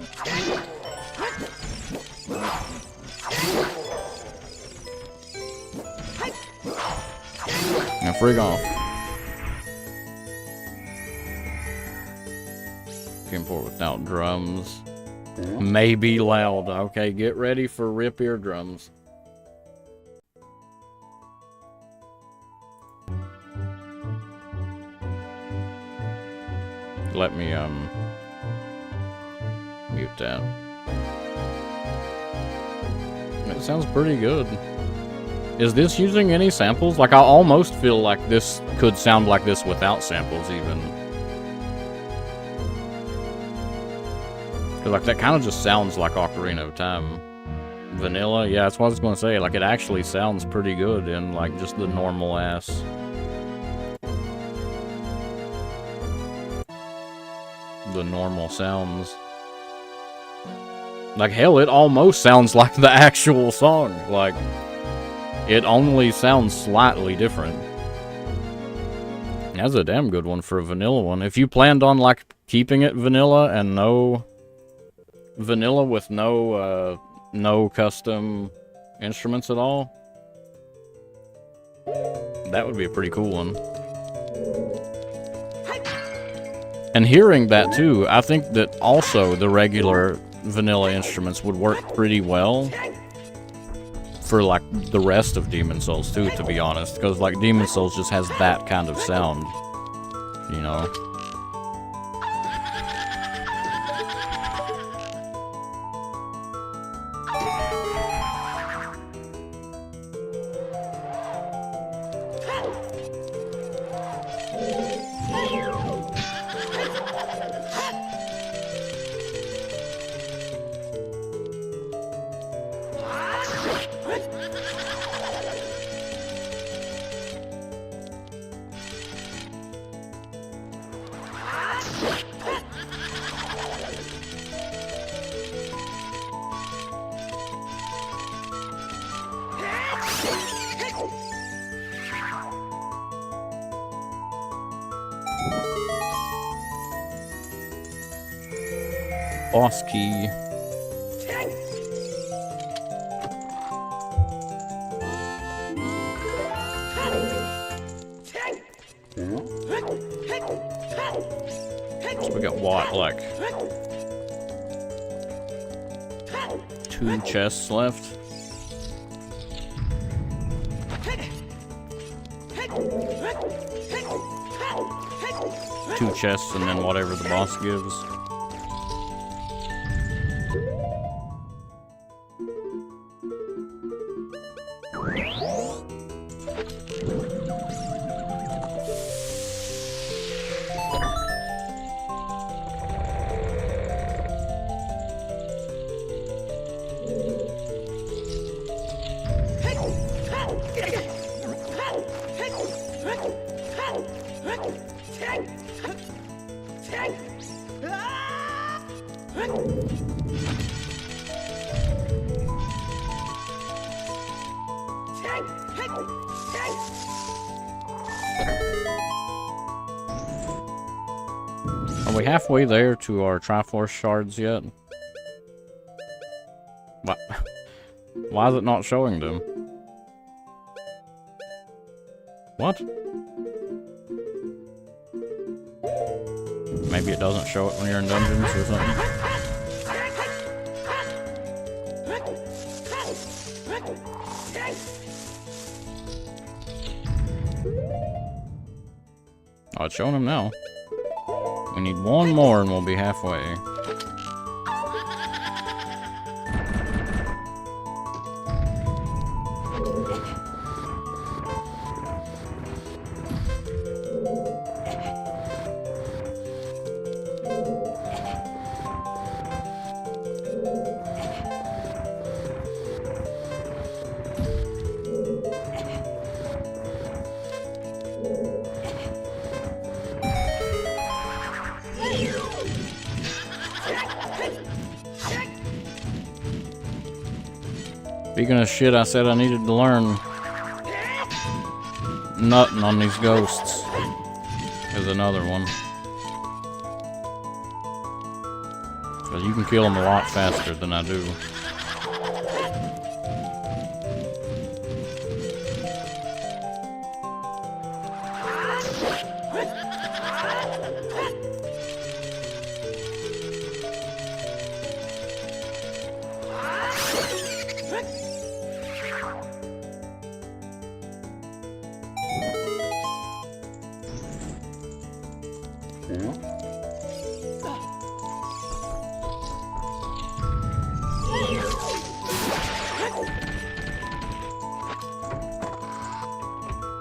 Now frig off. Import without drums. May be loud. Okay, get ready for rip eardrums. Let me mute that. It sounds pretty good. Is this using any samples? Like, I almost feel like this could sound like this without samples even. Cause like that kind of just sounds like Ocarina of Time. Vanilla, yeah, that's what I was gonna say. Like, it actually sounds pretty good in like just the normal ass. The normal sounds. Like, hell, it almost sounds like the actual song. Like, it only sounds slightly different. That's a damn good one for a vanilla one. If you planned on, like, keeping it vanilla and no... vanilla with no, no custom instruments at all, that would be a pretty cool one. And hearing that too, I think that also the regular vanilla instruments would work pretty well for like the rest of Demon's Souls too, to be honest, because like Demon's Souls just has that kind of sound, you know. Boss key. So we got what, like 2 chests left? Two chests and then whatever the boss gives. Are we halfway there to our Triforce shards yet? What? Why is it not showing them? What? Maybe it doesn't show it when you're in dungeons or something. Oh, it's showing them now. We need one more and we'll be halfway. Speaking of shit I said I needed to learn, nutting on these ghosts is another one. But you can kill them a lot faster than I do.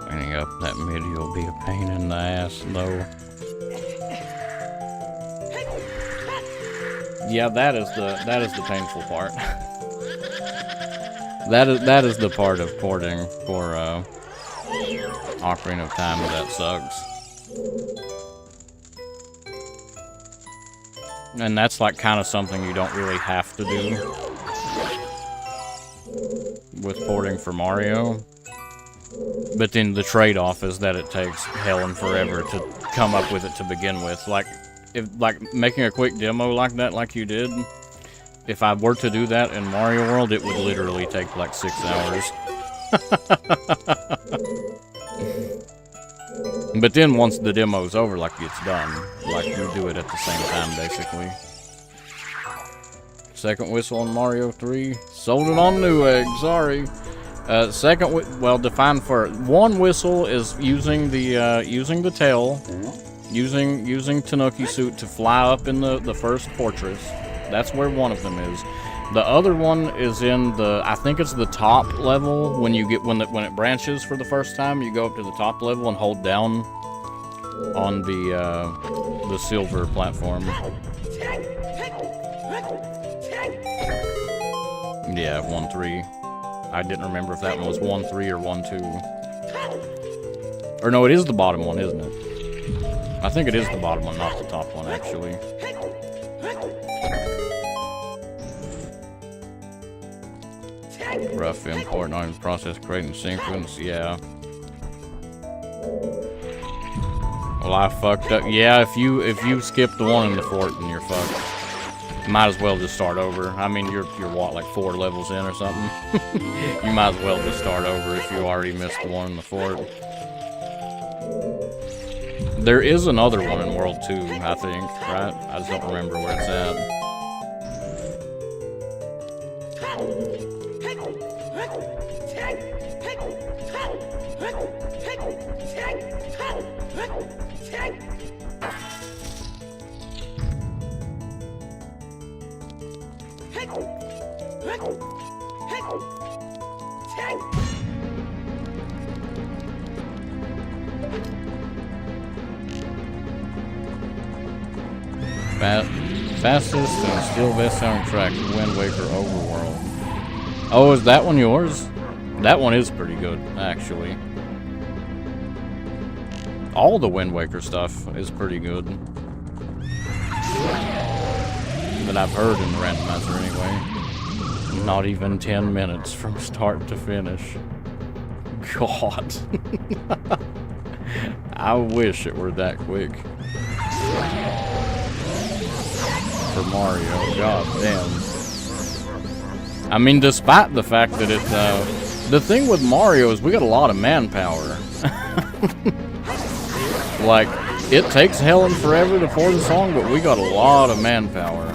Cleaning up that midi will be a pain in the ass, though. Yeah, that is the painful part. that is the part of porting for Ocarina of Time that sucks. And that's like kind of something you don't really have to do with porting for Mario. But then the trade-off is that it takes hell and forever to come up with it to begin with. Like, if making a quick demo like that, like you did, if I were to do that in Mario World, it would literally take like 6 hours. But then once the demo's over, like it's done. Like you do it at the same time, basically. Second whistle on Mario 3. Sold it on Newegg, sorry. Well, defined for one whistle is using the tail, using Tanuki suit to fly up in the first fortress. That's where one of them is. The other one is in the, I think it's the top level. When you get when it branches for the first time, you go up to the top level and hold down on the silver platform. Yeah, 1-3. I didn't remember if that one was 1-3 or 1-2. Or no, it is the bottom one, isn't it? I think it is the bottom one, not the top one, actually. rough import, not even process, creating sequence, yeah. Well, I fucked up. Yeah, if you skip the one in the fort, then you're fucked. Might as well just start over. I mean, you're what, like 4 levels in or something? You might as well just start over if you already missed the one in the fort. There is another one in World 2, I think, right? I just don't remember where it's at. Fastest and still best soundtrack, Wind Waker Overworld. Oh, is that one yours? That one is pretty good, actually. All the Wind Waker stuff is pretty good. That I've heard in the randomizer anyway. Not even 10 minutes from start to finish. God. I wish it were that quick. For Mario, god damn. I mean, despite the fact that it, the thing with Mario is we got a lot of manpower. Like, it takes hell and forever to port a song, but we got a lot of manpower.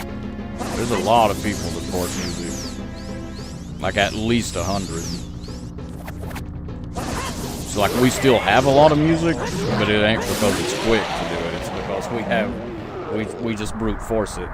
There's a lot of people that port music. Like, at least 100. So, like, we still have a lot of music, but it ain't because it's quick to do it. It's because we just brute force it.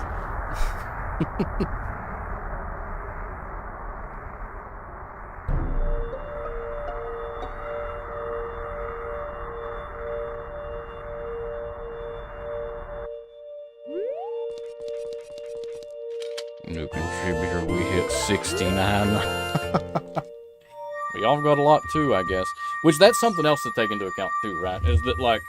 New contributor, we hit 69. We all got a lot too, I guess. Which, that's something else to take into account too, right? Is that, like,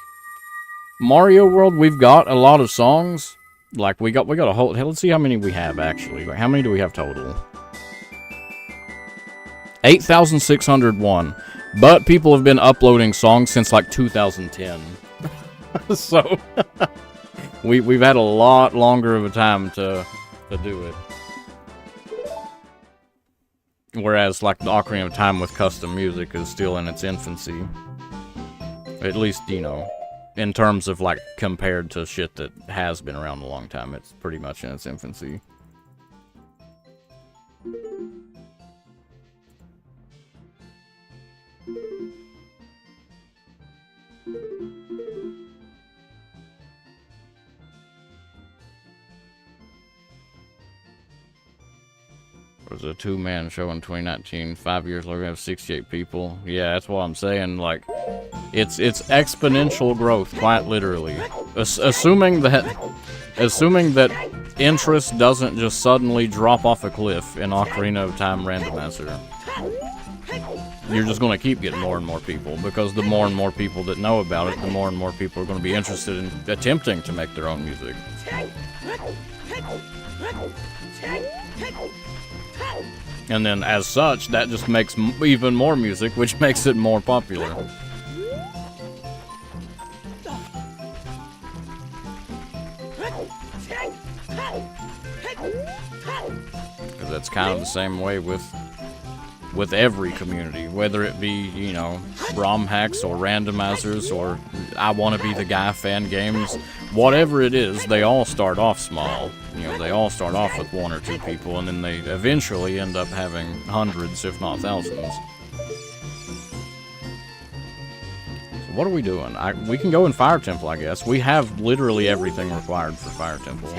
Mario World, we've got a lot of songs. Like, we got a whole... Hey, let's see how many we have, actually. Like, how many do we have total? 8,601. But people have been uploading songs since, like, 2010. So, we've had a lot longer of a time to do it. Whereas, like, the Ocarina of Time with custom music is still in its infancy. At least, you know... In terms of, like, compared to shit that has been around a long time, it's pretty much in its infancy. It was a 2-man show in 2019. 5 years later, we have 68 people. Yeah, that's what I'm saying. Like, it's exponential growth, quite literally. Assuming that interest doesn't just suddenly drop off a cliff in Ocarina of Time Randomizer. You're just going to keep getting more and more people, because the more and more people that know about it, the more and more people are going to be interested in attempting to make their own music. And then, as such, that just makes even more music, which makes it more popular. Because that's kind of the same way with every community, whether it be, you know, ROM hacks or randomizers or I Want to Be the Guy fan games, whatever it is, they all start off small. You know, they all start off with 1 or 2 people, and then they eventually end up having hundreds, if not thousands. So what are we doing? We can go in Fire Temple, I guess. We have literally everything required for Fire Temple.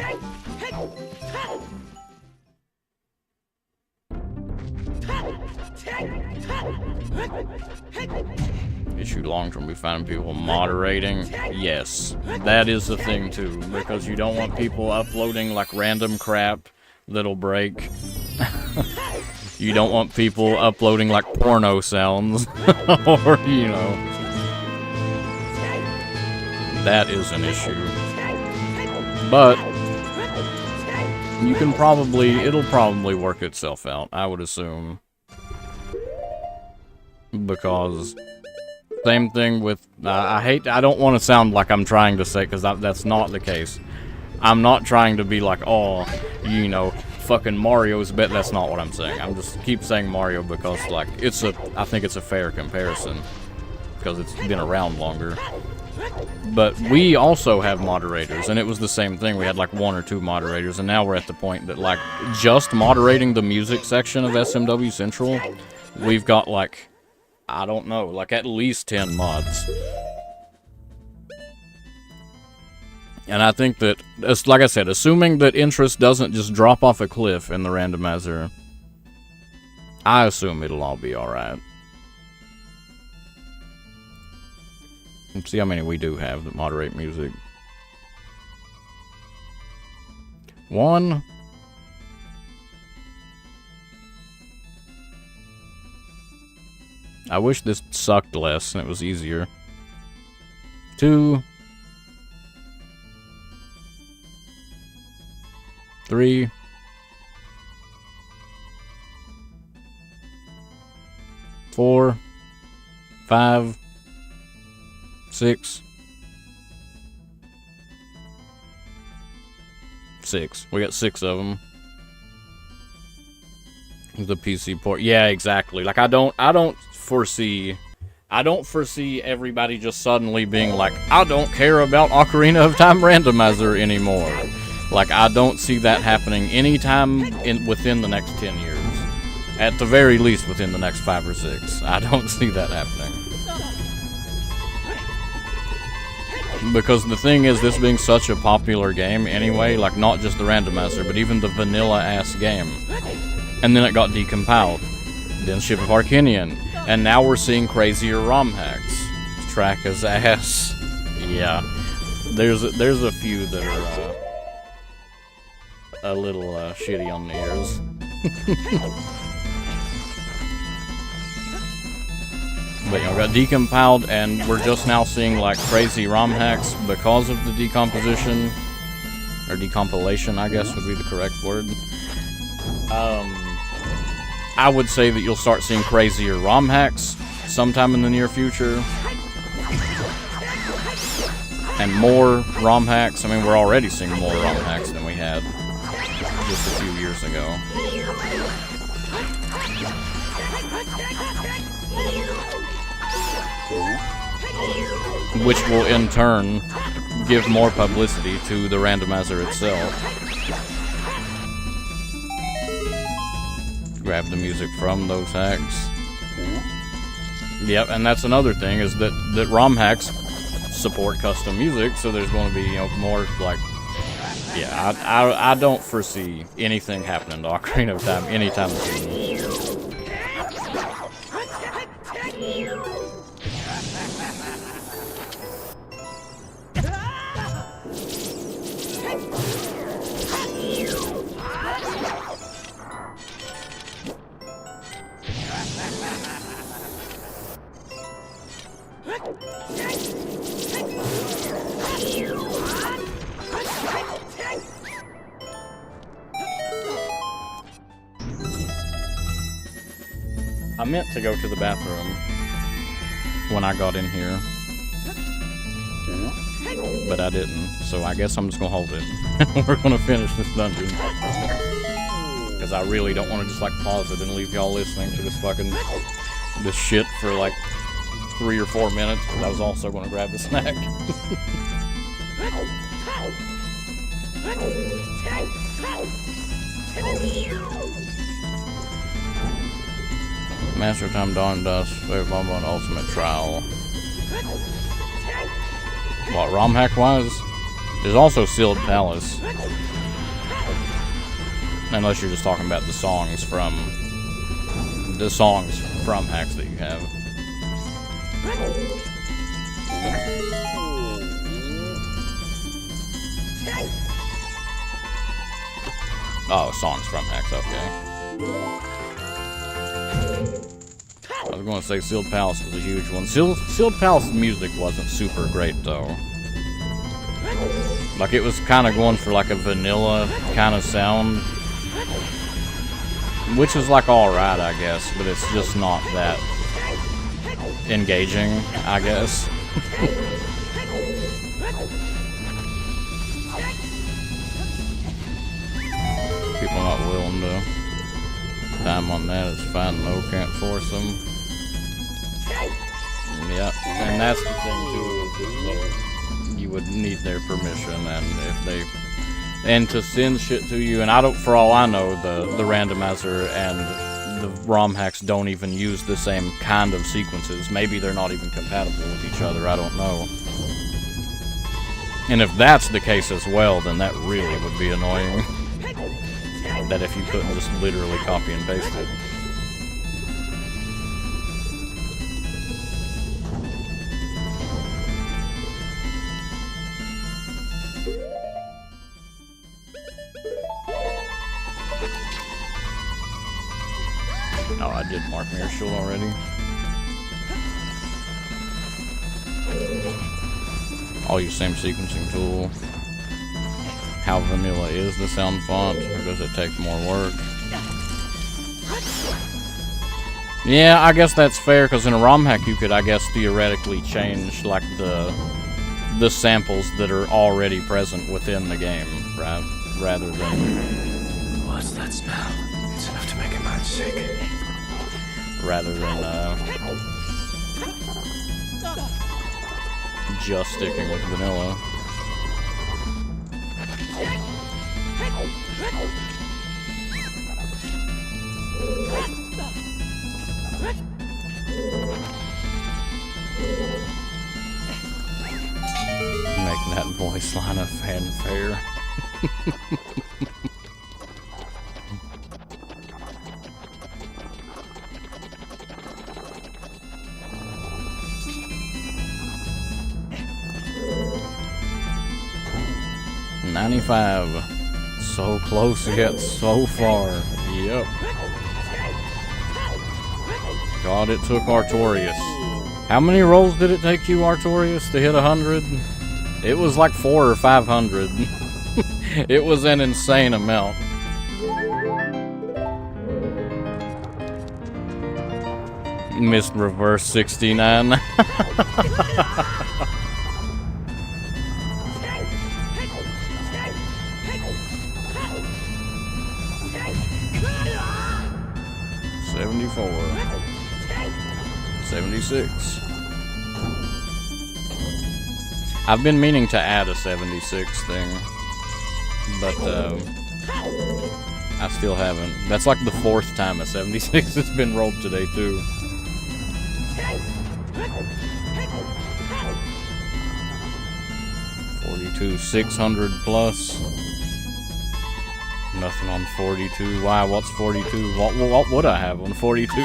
Issue long term, we find people moderating. Yes, that is the thing too, because you don't want people uploading like random crap that'll break. You don't want people uploading like porno sounds, or, you know, that is an issue. But you can it'll probably work itself out, I would assume. because same thing with, I don't want to sound like I'm trying to say, because that's not the case. I'm not trying to be like, oh, you know, fucking Mario's bet. That's not what I'm saying. I'm just keep saying Mario because, like, I think it's a fair comparison because it's been around longer. But we also have moderators, and it was the same thing. We had like 1 or 2 moderators, and now we're at the point that, like, just moderating the music section of SMW Central, we've got, like, I don't know, like at least 10 mods. And I think that, like I said, assuming that interest doesn't just drop off a cliff in the randomizer, I assume it'll all be alright. Let's see how many we do have that moderate music. 1. I wish this sucked less and it was easier. 2. 3. 4. 5. 6. 6. We got 6 of them. The PC port. Yeah, exactly. Like I don't foresee everybody just suddenly being like, I don't care about Ocarina of Time randomizer anymore. Like, I don't see that happening anytime within the next 10 years. At the very least, within the next 5 or 6. I don't see that happening. Because the thing is, this being such a popular game anyway, like, not just the randomizer, but even the vanilla-ass game. And then it got decompiled. Then Ship of Arcinian. And now we're seeing crazier ROM hacks. Track as ass. Yeah. There's a few that are, a little shitty on the ears. But, you know, we got decompiled, and we're just now seeing, like, crazy ROM hacks because of the decomposition. Or decompilation, I guess would be the correct word. I would say that you'll start seeing crazier ROM hacks sometime in the near future. And more ROM hacks. I mean, we're already seeing more ROM hacks than we had just a few years ago. Which will in turn give more publicity to the randomizer itself. Grab the music from those hacks. Yep, and that's another thing, is that ROM hacks support custom music, so there's going to be, you know, more, like, yeah, I don't foresee anything happening to Ocarina of Time anytime soon. I meant to go to the bathroom when I got in here, but I didn't, so I guess I'm just gonna hold it. We're gonna finish this dungeon, because I really don't want to just, like, pause it and leave y'all listening to this shit for, like, 3 or 4 minutes, because I was also gonna grab the snack. Master of Time, Dawn Dust, Favorite Bomb on Ultimate Trial. What, ROM hack wise? There's also Sealed Palace. Unless you're just talking about the songs from hacks that you have. Oh, songs from hacks, okay. I was going to say Sealed Palace was a huge one. Sealed Palace music wasn't super great, though. Like, it was kind of going for, like, a vanilla kind of sound. Which is, like, alright, I guess. But it's just not that engaging, I guess. People not willing to time on that is fine though, can't force them. Yep, and that's the thing too, is you would need their permission, and if they, and to send shit to you, and I don't, for all I know, the randomizer and the ROM hacks don't even use the same kind of sequences. Maybe they're not even compatible with each other, I don't know. And if that's the case as well, then that really would be annoying. That if you couldn't just literally copy and paste it. Oh, I did mark Mirror Shield already. I'll use same sequencing tool. How vanilla is the sound font, or does it take more work? Yeah, I guess that's fair, because in a ROM hack you could, I guess, theoretically change, like, the samples that are already present within the game, right? Rather than... What's that smell? It's enough to make a man sick. Rather than, just sticking with vanilla. Making that voice line a fanfare. $95. So close yet so far. Yep. God, it took Artorias. How many rolls did it take you, Artorias, to hit 100? It was like 400 or 500. It was an insane amount. Missed reverse 69. $74. $76. I've been meaning to add a 76 thing, but I still haven't. That's like the 4th time a 76 has been rolled today too. $42, 600 plus. Nothing on 42. Why? What's 42? What would I have on 42?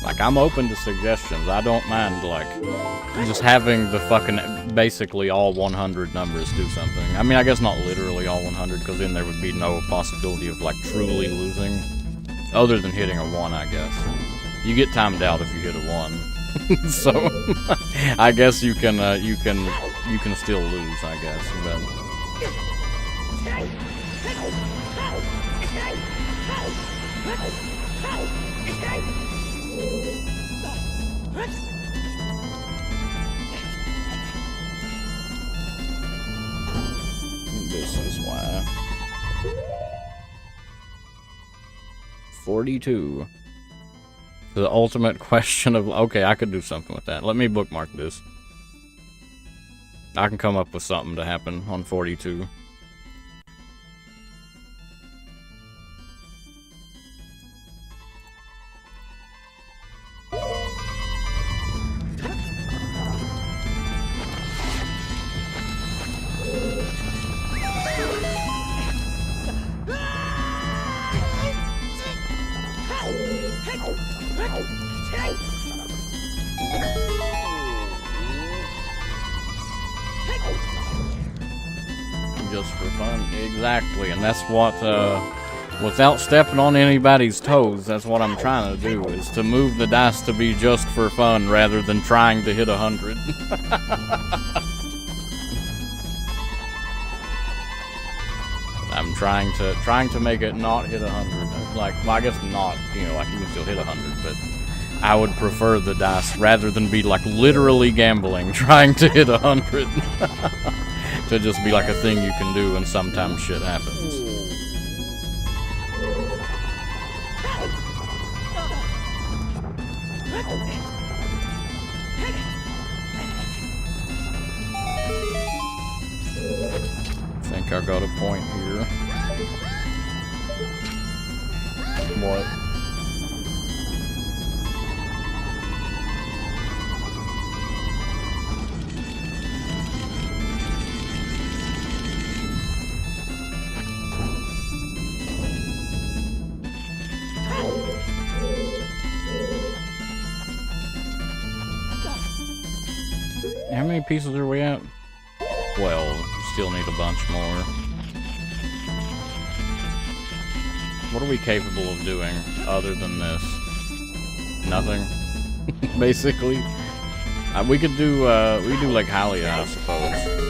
Like, I'm open to suggestions. I don't mind, like, just having the fucking, basically all 100 numbers do something. I mean, I guess not literally all 100, because then there would be no possibility of, like, truly losing. Other than hitting a 1, I guess. You get timed out if you hit a 1. So, I guess you can still lose, I guess, but... This is why. 42. The ultimate question of... Okay, I could do something with that. Let me bookmark this. I can come up with something to happen on 42. Just for fun, exactly, and that's what Without stepping on anybody's toes, that's what I'm trying to do, is to move the dice to be just for fun rather than trying to hit 100. I'm trying to make it not hit 100. Like, well, I guess not, you know, like you can still hit 100, but I would prefer the dice rather than be like literally gambling, trying to hit 100. To just be like a thing you can do and sometimes shit happens. I think I got a point here. What? How many pieces are we at? Well, still need a bunch more. What are we capable of doing other than this? Nothing. Basically. We could do like Hylia, I suppose.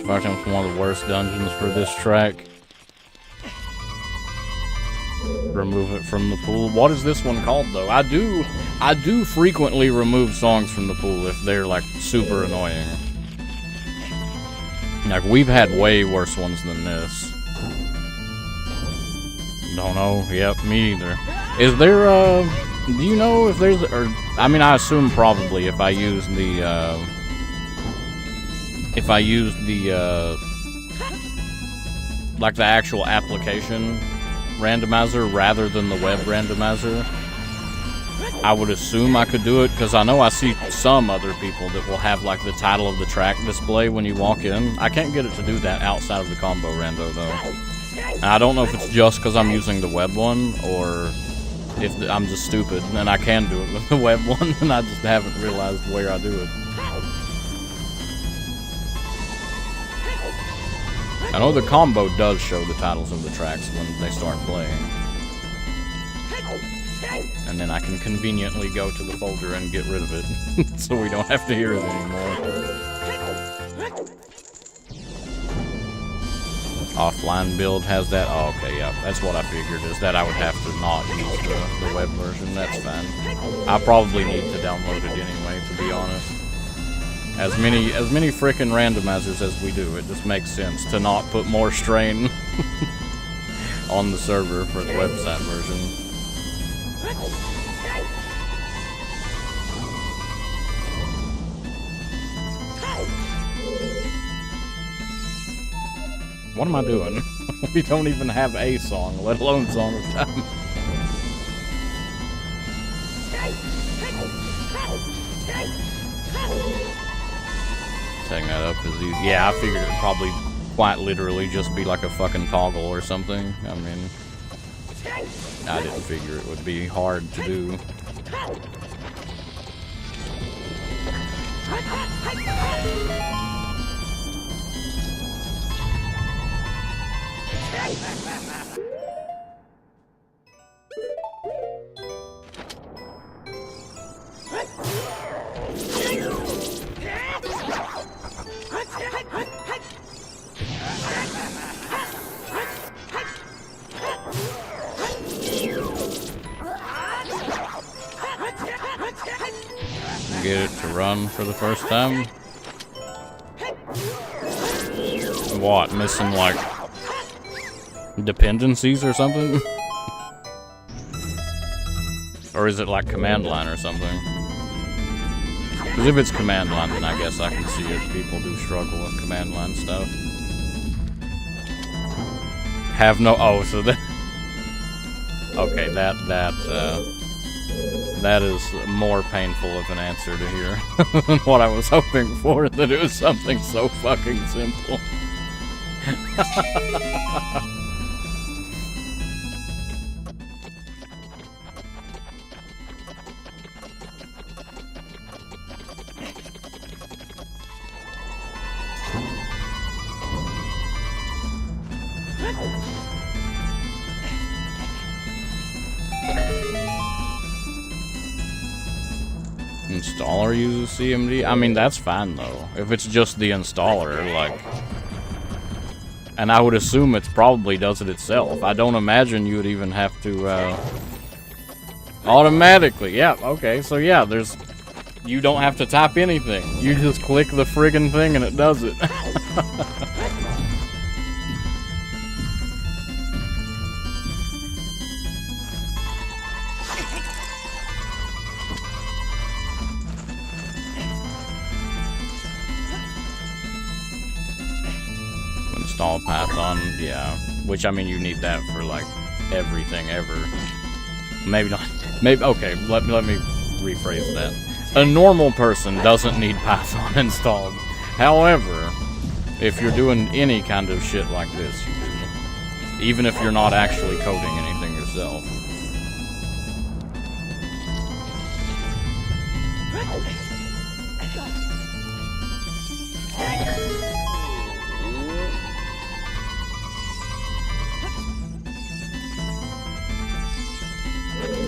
I think it's one of the worst dungeons for this track. Remove it from the pool. What is this one called though? I do frequently remove songs from the pool if they're like super annoying. Like we've had way worse ones than this. Don't know. Yep, me either. Is there do you know if there's, or I mean I assume probably if I use the like the actual application randomizer rather than the web randomizer, I would assume I could do it, because I know I see some other people that will have like the title of the track display when you walk in. I can't get it to do that outside of the combo rando though. And I don't know if it's just because I'm using the web one, or if I'm just stupid and I can do it with the web one and I just haven't realized where I do it. I know the combo does show the titles of the tracks when they start playing. And then I can conveniently go to the folder and get rid of it, so we don't have to hear it anymore. Offline build has that? Oh, okay, yeah, that's what I figured, is that I would have to not use the web version. That's fine. I probably need to download it anyway, to be honest. As many frickin' randomizers as we do, it just makes sense to not put more strain on the server for the website version. What am I doing? We don't even have a song, let alone Song of Time. Setting that up is easy. Yeah, I figured it'd probably quite literally just be like a fucking toggle or something. I mean, I didn't figure it would be hard to do. Get it to run for the first time. What, missing like dependencies or something? Or is it like command line or something? Because if it's command line, then I guess I can see it. People do struggle with command line stuff. Have no, oh, so that, okay, that that is more painful of an answer to hear than what I was hoping for, that it was something so fucking simple. Installer uses CMD? I mean, that's fine though. If it's just the installer, like... And I would assume it probably does it itself. I don't imagine you would even have to, automatically, yeah, okay, so yeah, there's... You don't have to type anything. You just click the friggin' thing and it does it. Install Python, yeah. Which, I mean, you need that for, like, everything ever. Maybe not. Maybe, okay, let me rephrase that. A normal person doesn't need Python installed. However, if you're doing any kind of shit like this, you do. Even if you're not actually coding anything yourself.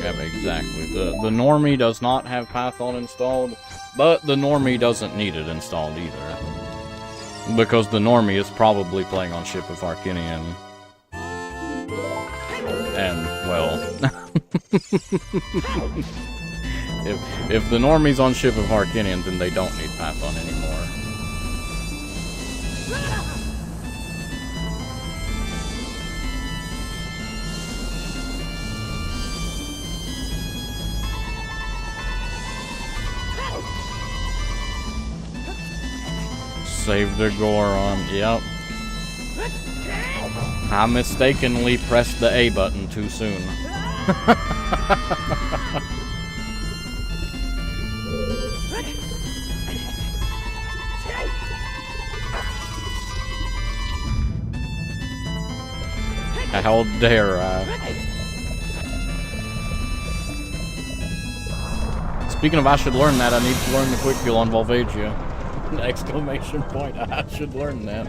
Yeah, exactly. The normie does not have Python installed, but the normie doesn't need it installed either. Because the normie is probably playing on Ship of Harkinian. And, well... if the normie's on Ship of Harkinian, then they don't need Python anymore. Save their Goron, yep. I mistakenly pressed the A button too soon. How dare I? Speaking of I should learn that, I need to learn the quick kill on Volvagia. Exclamation point, I should learn that.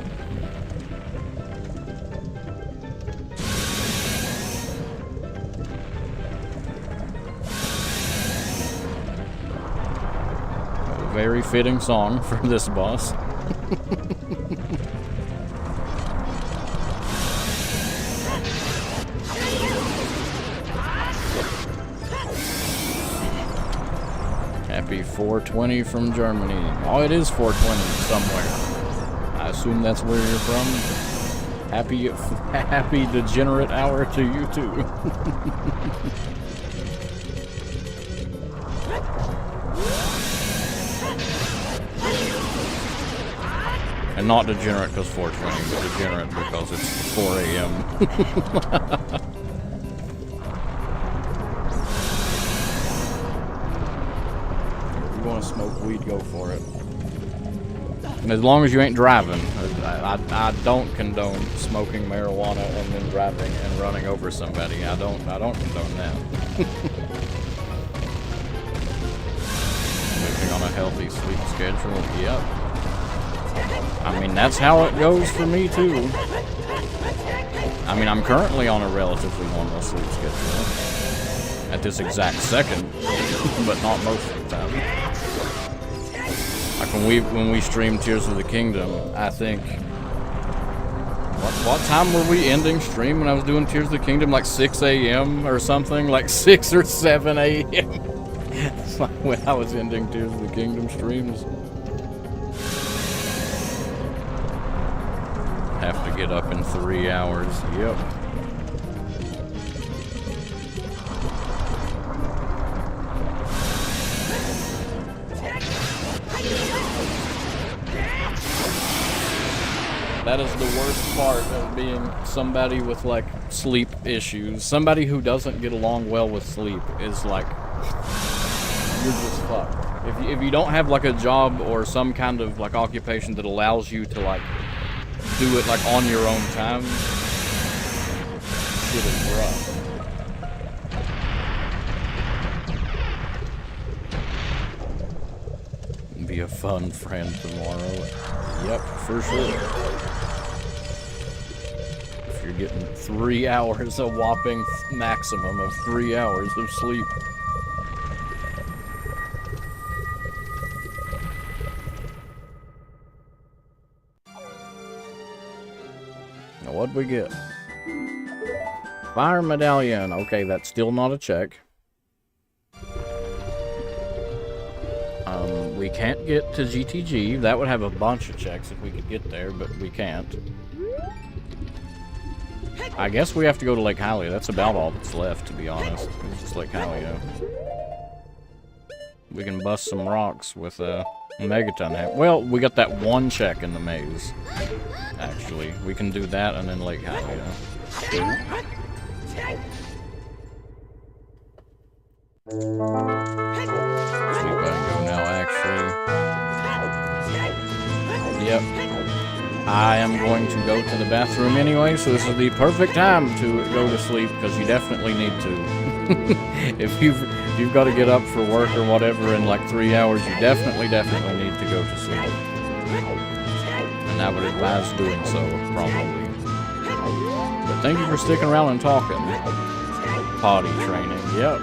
A very fitting song for this boss. Happy 420 from Germany. Oh, it is 420 somewhere. I assume that's where you're from. Happy degenerate hour to you too. And not degenerate because 420, but degenerate because it's 4 a.m. Smoke weed, go for it. And as long as you ain't driving. I don't condone smoking marijuana and then driving and running over somebody. I don't condone that. Living on a healthy sleep schedule, yep. I mean, that's how it goes for me too. I mean, I'm currently on a relatively normal sleep schedule at this exact second, but not most of the time. Like when we streamed Tears of the Kingdom, I think... What time were we ending stream when I was doing Tears of the Kingdom? Like 6 a.m. or something? Like 6 or 7 a.m. It's like when I was ending Tears of the Kingdom streams. Have to get up in 3 hours. Yep. That is the worst part of being somebody with, like, sleep issues. Somebody who doesn't get along well with sleep is, like, you're just fucked. If you don't have like a job or some kind of like occupation that allows you to like do it like on your own time, shit is rough. Be a fun friend tomorrow. Yep, for sure. If you're getting 3 hours, a whopping maximum of 3 hours of sleep. Now what'd we get? Fire medallion. Okay, that's still not a check. We can't get to GTG. That would have a bunch of checks if we could get there, but we can't. I guess we have to go to Lake Hylia. That's about all that's left, to be honest. It's just Lake Hylia. We can bust some rocks with a megaton. Well, we got that one check in the maze. Actually, we can do that and then Lake Hylia. Yep. I am going to go to the bathroom anyway, so this is the perfect time to go to sleep, because you definitely need to. If you've got to get up for work or whatever in like 3 hours, you definitely need to go to sleep. And I would advise doing so, probably. But thank you for sticking around and talking. Potty training, yep.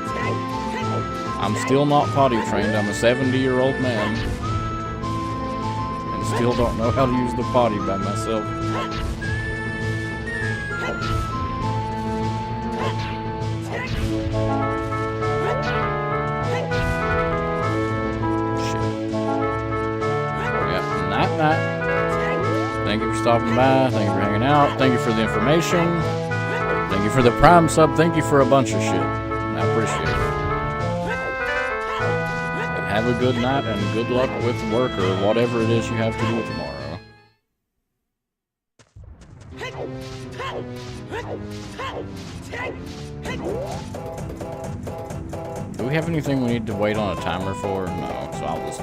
I'm still not potty trained. I'm a 70-year-old man. Still don't know how to use the potty by myself. Shit. Yeah, night. Thank you for stopping by. Thank you for hanging out. Thank you for the information. Thank you for the Prime sub. Thank you for a bunch of shit. I appreciate it. Have a good night and good luck with work or whatever it is you have to do tomorrow. Do we have anything we need to wait on a timer for? No, so I'll just...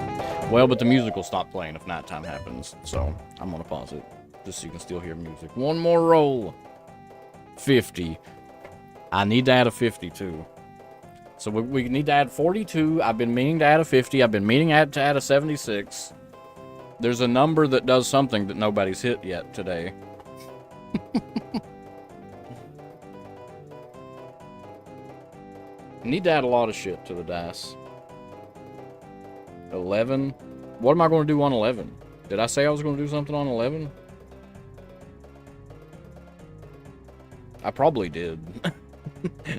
Well, but the music will stop playing if nighttime happens, so I'm gonna pause it, just so you can still hear music. One more roll. 50. I need to add a 50 too. So we need to add 42. I've been meaning to add a 50. I've been meaning to add a 76. There's a number that does something that nobody's hit yet today. Need to add a lot of shit to the dice. 11. What am I going to do on 11? Did I say I was going to do something on 11? I probably did.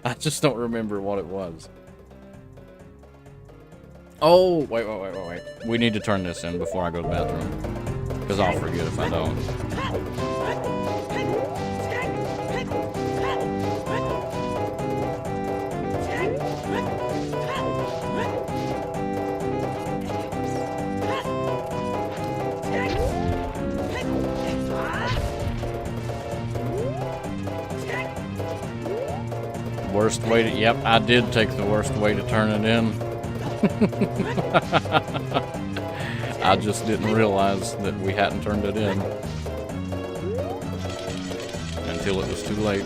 I just don't remember what it was. Oh, wait. We need to turn this in before I go to the bathroom. Because I'll forget if I don't. Worst way to... Yep, I did take the worst way to turn it in. I just didn't realize that we hadn't turned it in until it was too late.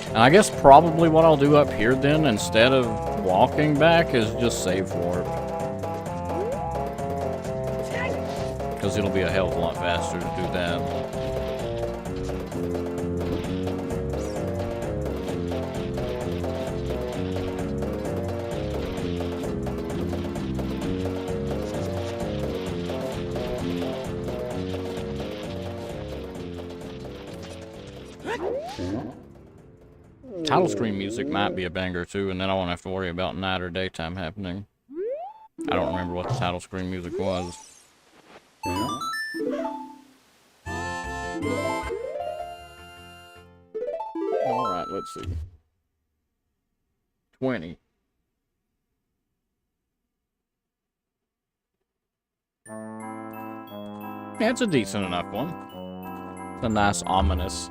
And I guess probably what I'll do up here then, instead of walking back, is just save warp. Because it'll be a hell of a lot faster to do that. Title screen music might be a banger too, and then I won't have to worry about night or daytime happening. I don't remember what the title screen music was. Alright, let's see. 20. Yeah, it's a decent enough one. It's a nice, ominous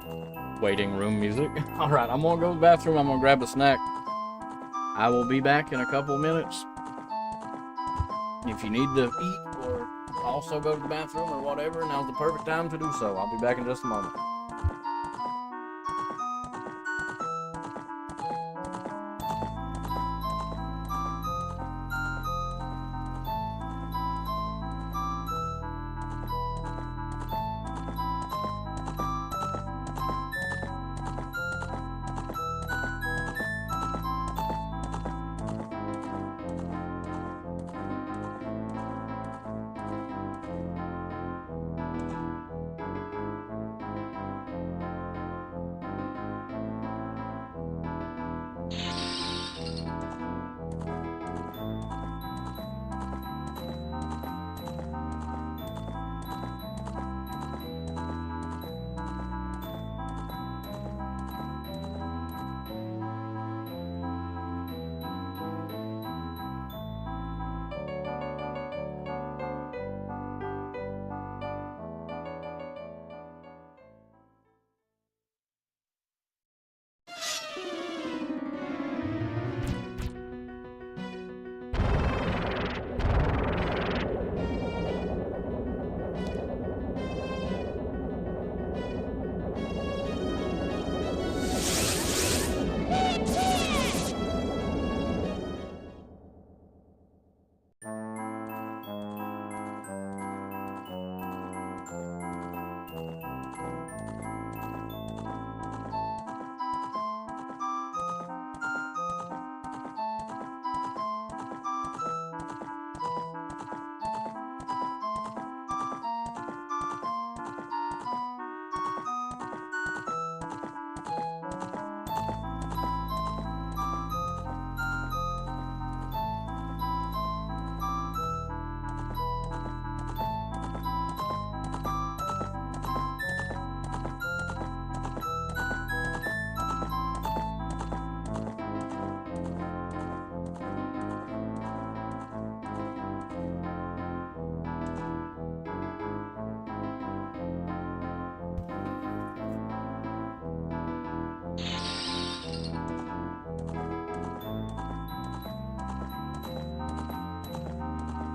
waiting room music. Alright, I'm gonna go to the bathroom, I'm gonna grab a snack. I will be back in a couple minutes. If you need to eat or also go to the bathroom or whatever, now's the perfect time to do so. I'll be back in just a moment.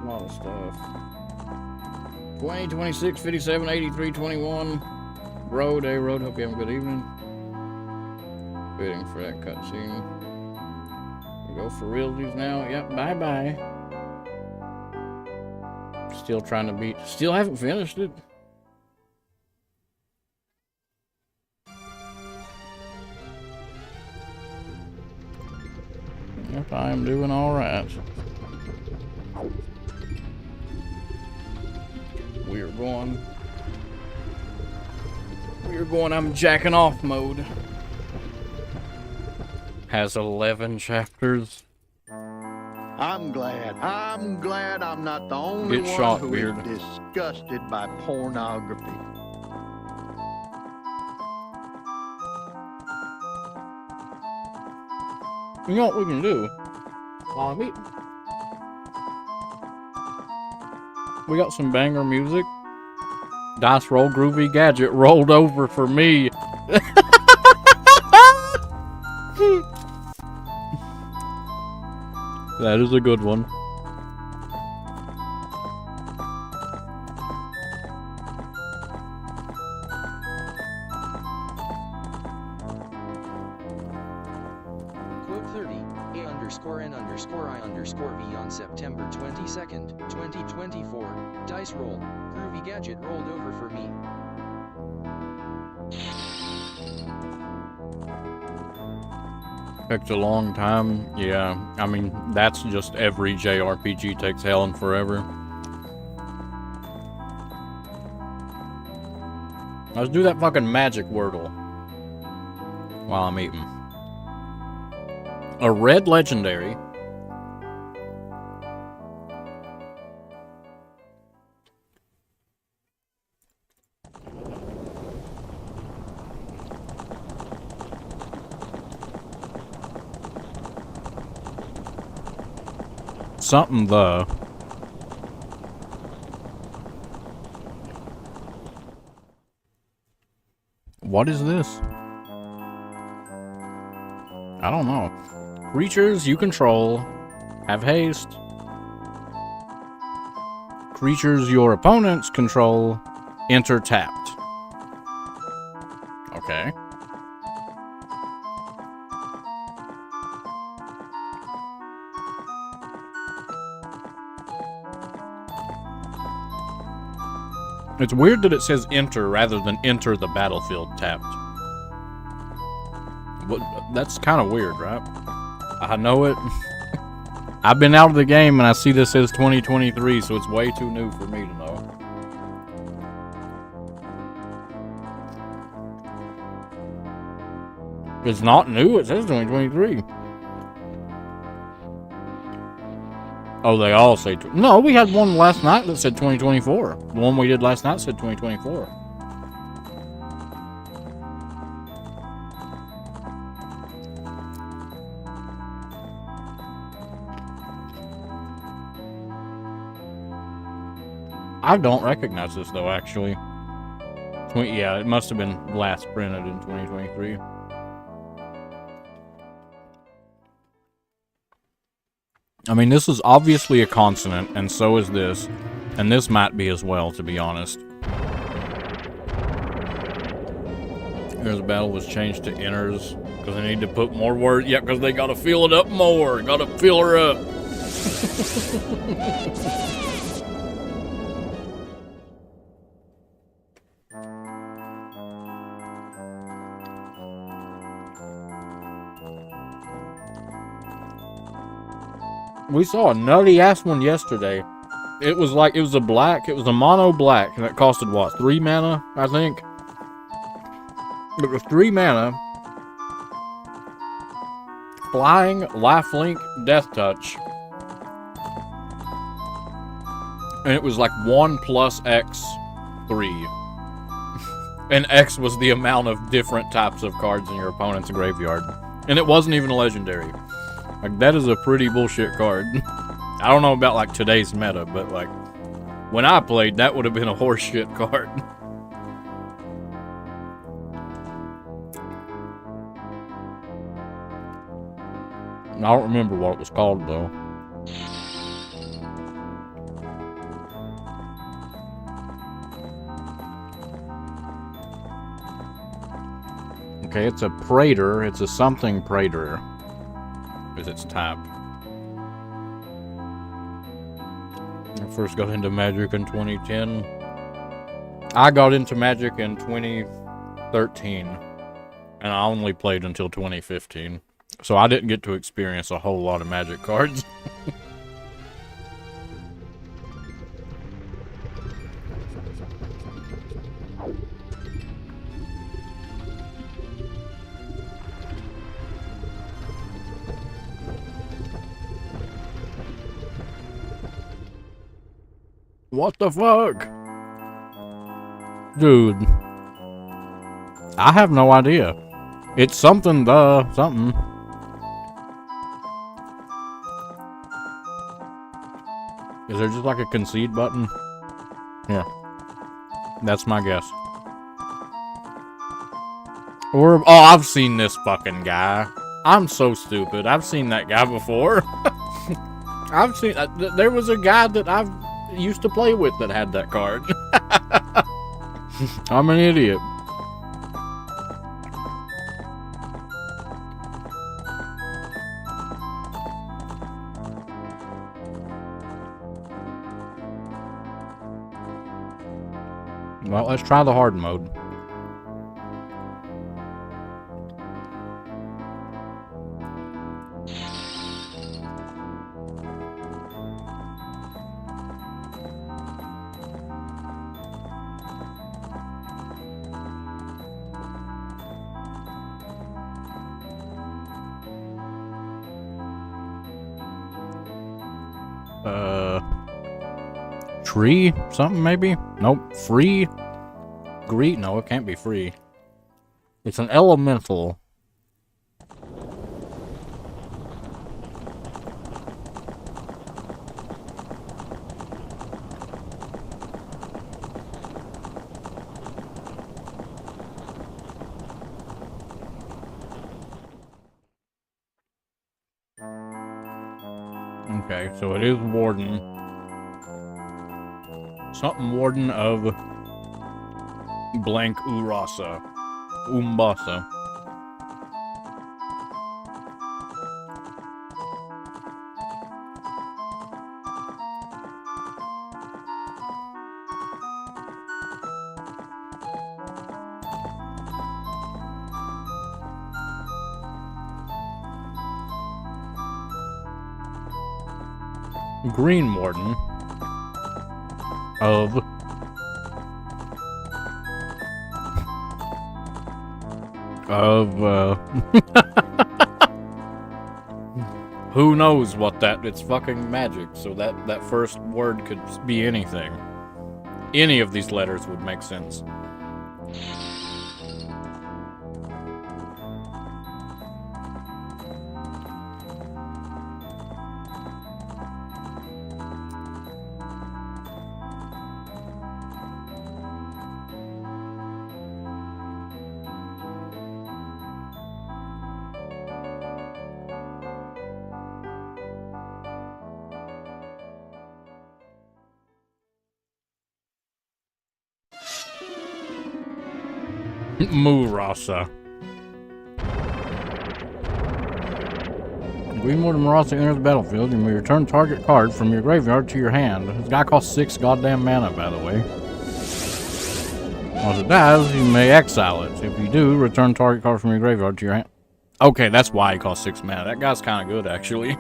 A lot of stuff. 20, 26, 57, 83, 21. Road, A-Road, hope you have a good evening. Waiting for that cutscene. We go for realties now. Yep, bye-bye. Still trying to beat... Still haven't finished it. Yep, I am doing alright. We're going, I'm jacking off mode. Has 11 chapters. I'm glad I'm not the only Get one shot, who Beard. is disgusted by pornography. You know what we can do? While I'm eating. We got some banger music. Dice roll, groovy gadget rolled over for me. That is a good one. Quote 30, A_N_N_I_V on September 22nd, 2024. Dice roll, groovy gadget rolled over for me. Takes a long time. Yeah, I mean, that's just every JRPG takes hell and forever. Let's do that fucking magic wordle while I'm eating. A red legendary. Something the. What is this? I don't know. Creatures you control have haste. Creatures your opponents control enter tapped. Okay. It's weird that it says enter rather than enter the battlefield tapped. What, that's kind of weird, right? I know it. I've been out of the game and I see this says 2023, so it's way too new for me to know. It's not new, it says 2023. Oh, they all say... No, we had one last night that said 2024. The one we did last night said 2024. I don't recognize this, though, actually. Yeah, it must have been last printed in 2023. I mean, this is obviously a consonant, and so is this. And this might be as well, to be honest. Here's a battle was changed to enters, because they need to put more words. Yeah, because they gotta fill it up more. Gotta fill her up. We saw a nutty ass one yesterday. It was a black, it was a mono black, and it costed what, 3 mana, I think? It was 3 mana. Flying, lifelink, death touch. And it was like 1 plus X 3. And X was the amount of different types of cards in your opponent's graveyard. And it wasn't even a legendary. Like, that is a pretty bullshit card. I don't know about, like, today's meta, but, like, when I played, that would have been a horseshit card. I don't remember what it was called, though. Okay, it's a Praetor. It's a something Praetor. Is its type. I first got into Magic in 2010. I got into Magic in 2013. And I only played until 2015. So I didn't get to experience a whole lot of Magic cards. What the fuck? Dude. I have no idea. It's something, something. Is there just like a concede button? Yeah. That's my guess. Or, oh, I've seen this fucking guy. I'm so stupid. I've seen that guy before. I've seen, there was a guy that I've used to play with that had that card. I'm an idiot. Well, let's try the hard mode. Tree? Something maybe? Nope. Free? Green? No, it can't be free. It's an elemental. Okay, so it is Warden. Something Warden of blank Urasa. Umbasa. Green Warden of who knows what that, it's fucking magic, so that first word could be anything. Any of these letters would make sense. Murasa. Green Warden Murasa enters the battlefield. You may return target card from your graveyard to your hand. This guy costs 6 goddamn mana, by the way. Once it dies, you may exile it. If you do, return target card from your graveyard to your hand. Okay, that's why he costs 6 mana. That guy's kind of good, actually.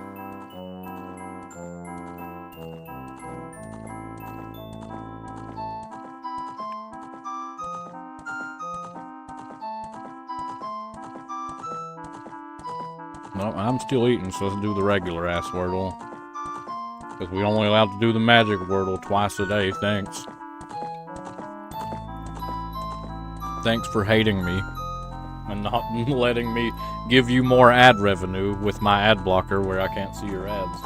No, I'm still eating, so let's do the regular ass Wordle. Because we're only allowed to do the magic Wordle twice a day, thanks. Thanks for hating me. And not letting me give you more ad revenue with my ad blocker where I can't see your ads.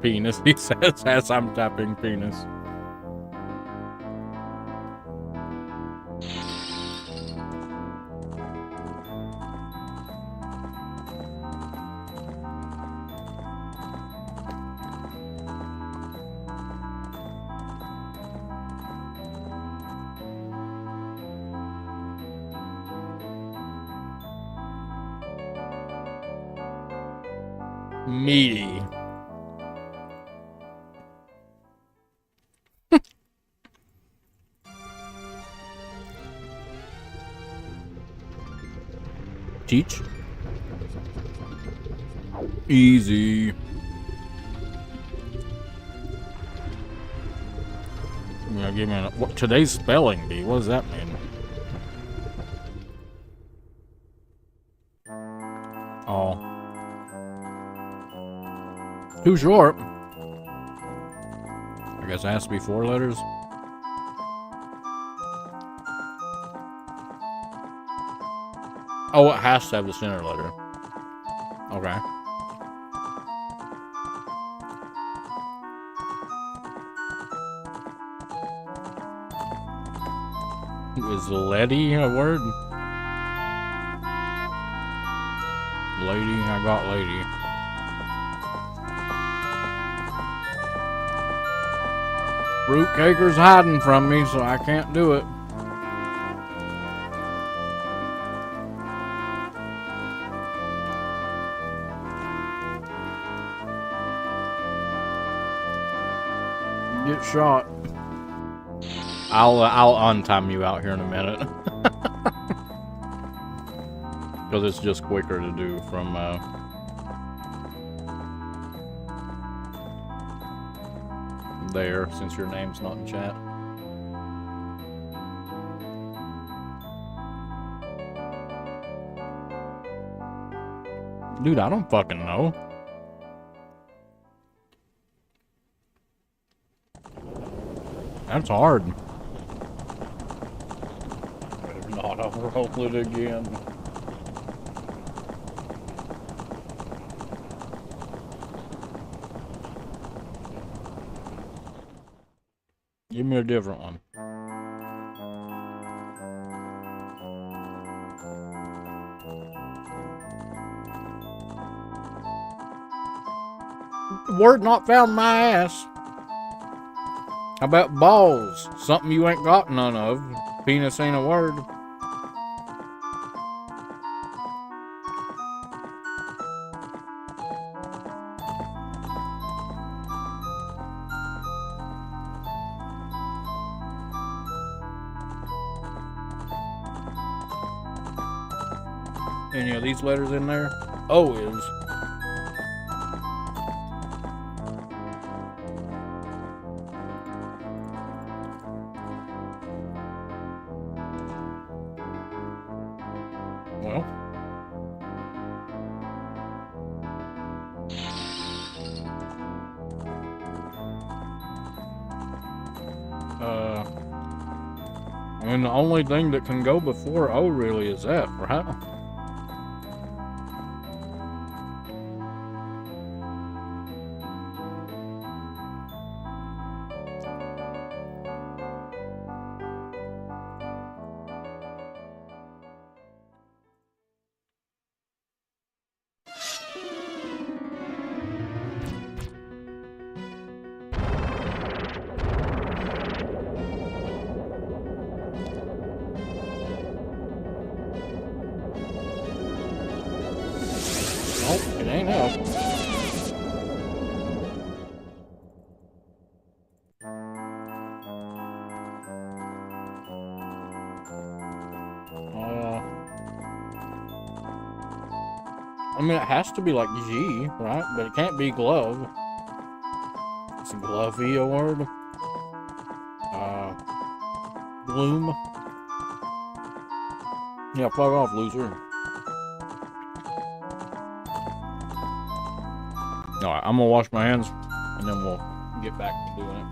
Penis, he says, as I'm tapping penis. Meaty. Teach. Easy. Yeah, give me what today's spelling bee. What does that mean? Oh. Too short. I guess it has to be 4 letters. Oh, it has to have the center letter. Okay. Is Letty a word? Lady, I got lady. Fruitcaker's hiding from me, so I can't do it. Get shot. I'll untime you out here in a minute. Because it's just quicker to do from there, since your name's not in chat. Dude, I don't fucking know. That's hard. Better not, I'll roll it again. Give me a different one. Word not found my ass. How about balls? Something you ain't got none of. Penis ain't a word. Any of these letters in there? O is. Well. And the only thing that can go before O really is F, right? Nope, it ain't up. I mean, it has to be like G, right? But it can't be glove. Is glovey a word? Gloom. Yeah, fuck off, loser. Alright, I'm gonna wash my hands, and then we'll get back to doing it.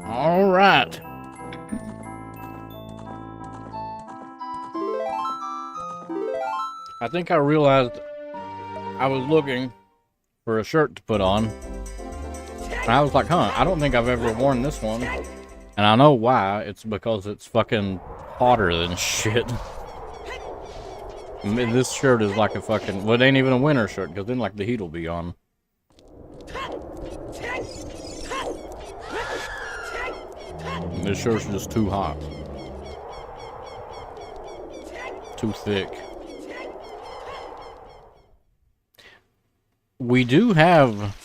All right. I think I realized I was looking for a shirt to put on. And I was like, huh, I don't think I've ever worn this one. And I know why. It's because it's fucking hotter than shit. This shirt is like a fucking... Well, it ain't even a winter shirt, because then, like, the heat will be on. This shirt's just too hot. Too thick. We do have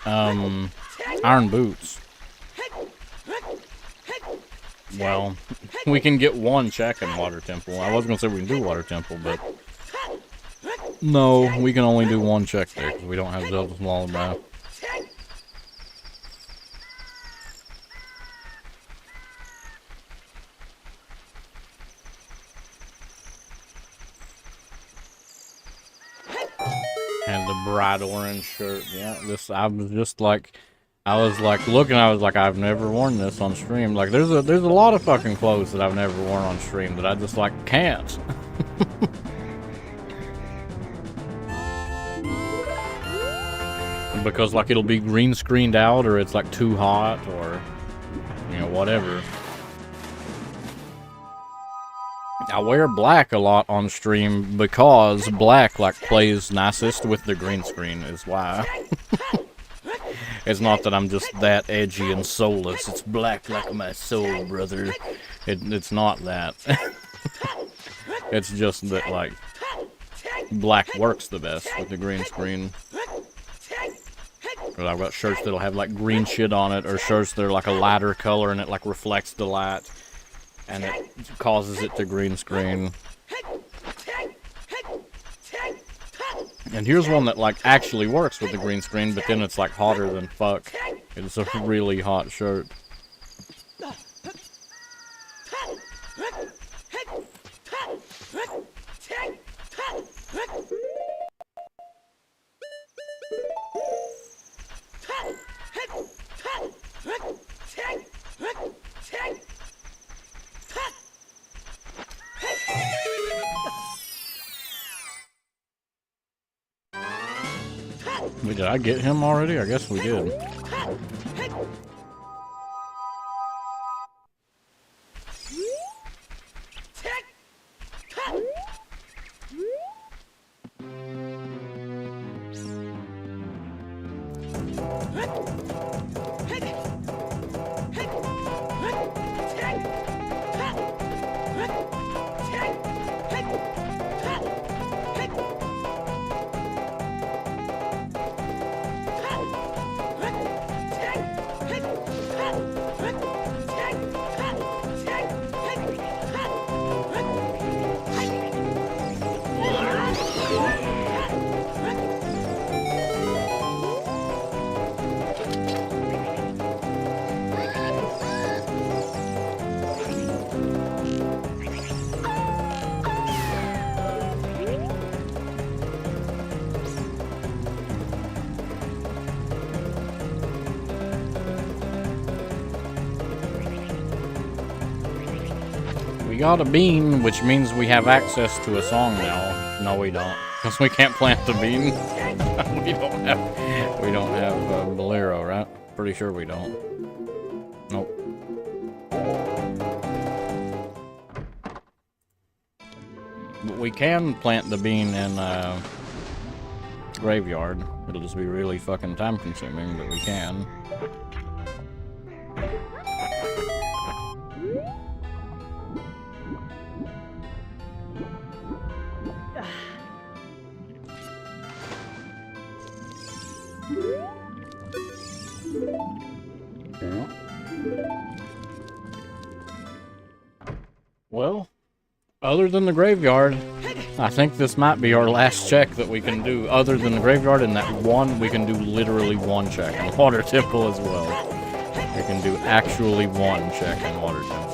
iron boots. Well, we can get one check in Water Temple. I was gonna say we can do Water Temple, but no, we can only do one check there because we don't have Zelda's Lullaby. And the bright orange shirt, yeah. This I was like looking. I was like, I've never worn this on stream. Like, there's a lot of fucking clothes that I've never worn on stream that I just like can't. Because, like, it'll be green screened out, or it's, like, too hot, or, you know, whatever. I wear black a lot on stream because black, like, plays nicest with the green screen, is why. It's not that I'm just that edgy and soulless. It's black like my soul, brother. It's not that. It's just that, like, black works the best with the green screen. Or I've got shirts that'll have, like, green shit on it, or shirts that are, like, a lighter color and it, like, reflects the light. And it causes it to green screen. And here's one that, like, actually works with the green screen, but then it's, like, hotter than fuck. It's a really hot shirt. Wait, did I get him already? I guess we did. We got a bean, which means we have access to a song now. No, we don't, because we can't plant the bean. we don't have Bolero, right? Pretty sure we don't. Nope. But we can plant the bean in Graveyard. It'll just be really fucking time consuming, but we can. Well, other than the Graveyard, I think this might be our last check that we can do. Other than the Graveyard and that one, we can do literally one check. And Water Temple as well. We can do actually one check in Water Temple.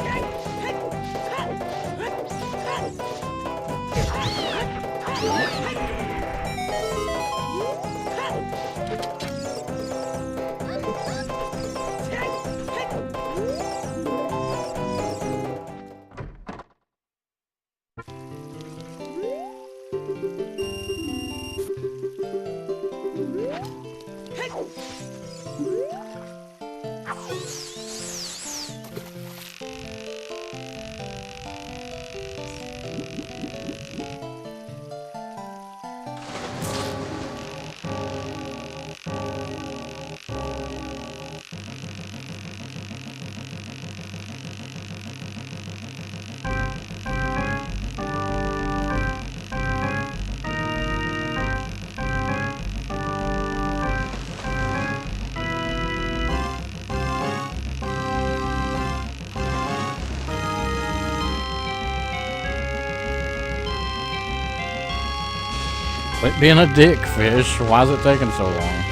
Quit being a dick, Fish. Why is it taking so long?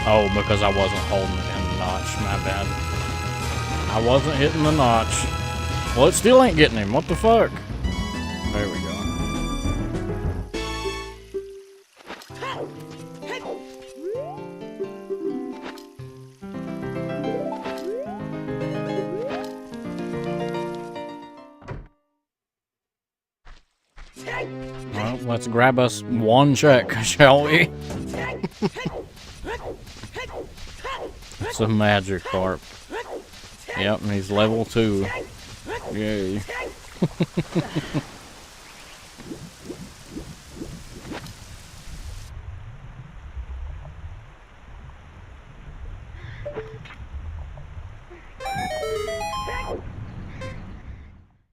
Oh, because I wasn't holding it in the notch. My bad. I wasn't hitting the notch. Well, it still ain't getting him. What the fuck? There we go. Well, let's grab us one check, shall we? That's a Magikarp. Yep, and he's level 2. Yay.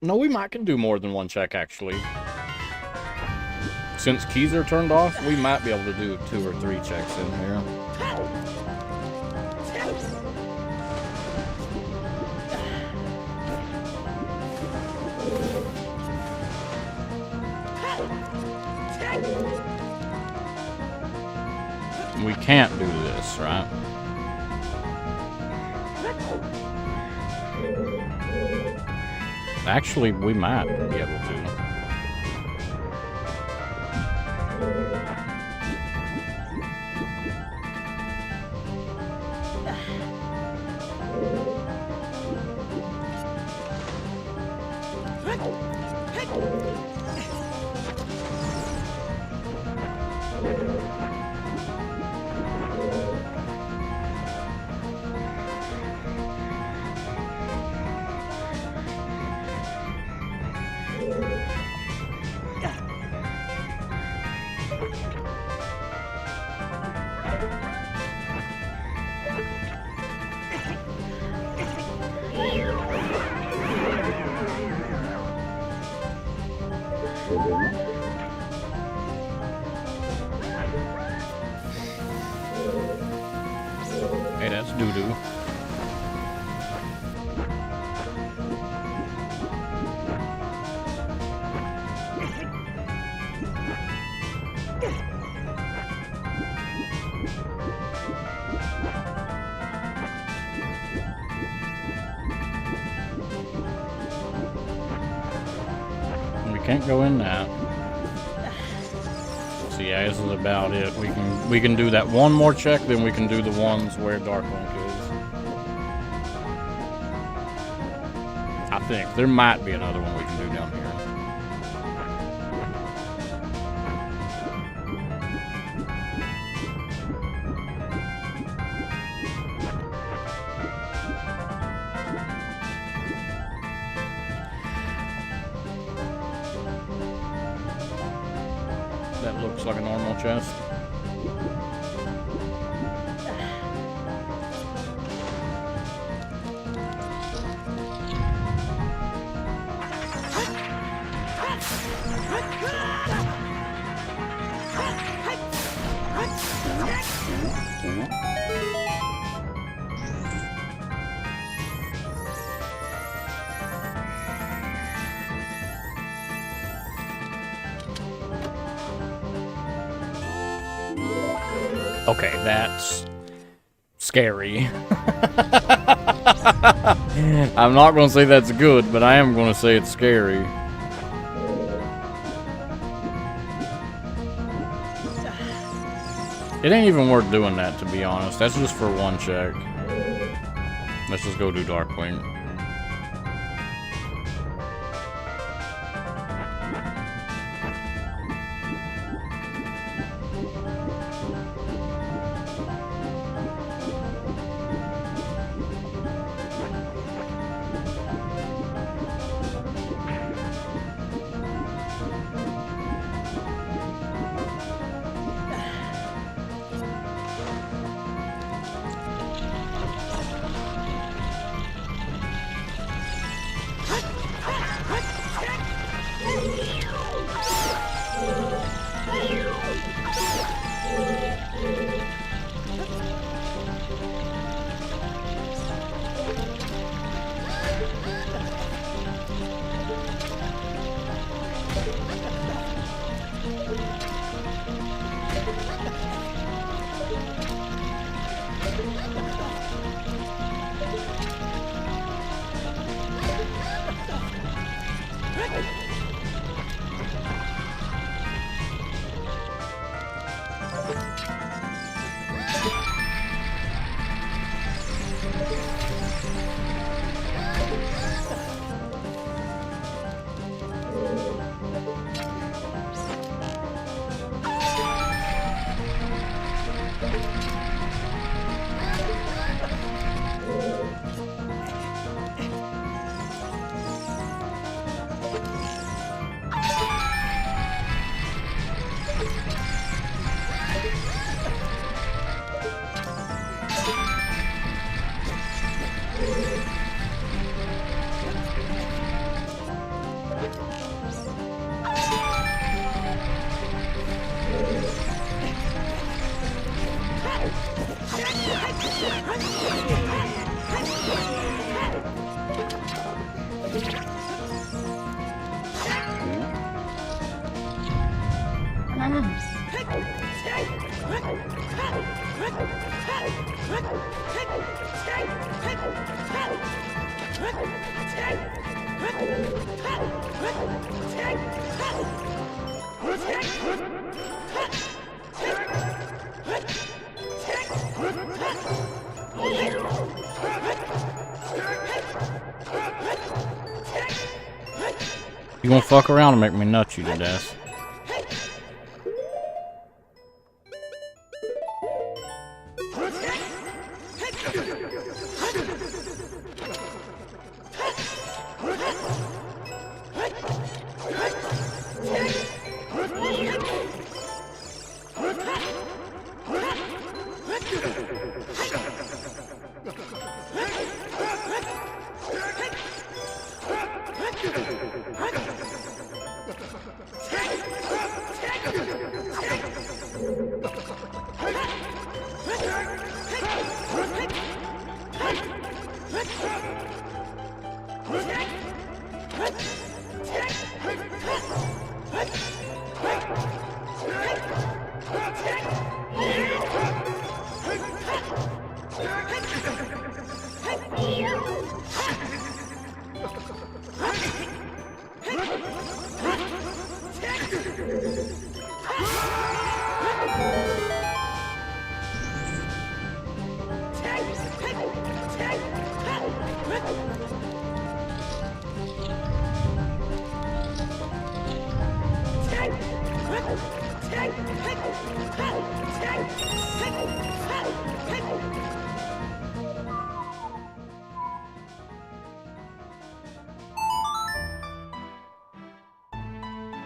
No, we might can do more than one check, actually. Since keys are turned off, we might be able to do 2 or 3 checks in here. We can't do this, right? Actually, we might be able to. Hey, that's doo-doo. We can't go in that. So yeah, this is about it. We can do that one more check, then we can do the ones where Darklink is. I think there might be another one we can do down here. That looks like a normal chest. Okay, that's scary. I'm not going to say that's good, but I am going to say it's scary. It ain't even worth doing that, to be honest. That's just for one check. Let's just go do Darkwing. You gonna fuck around and make me nut you to death?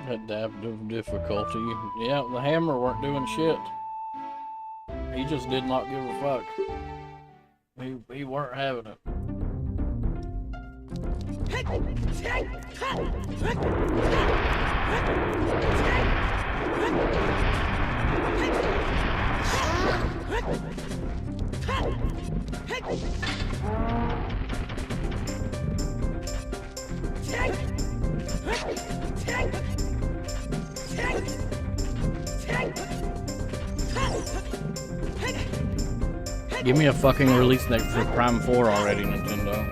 Adaptive difficulty. Yeah, the hammer weren't doing shit. He just did not give a fuck. He weren't having it. Give me a fucking release date for Prime 4 already, Nintendo.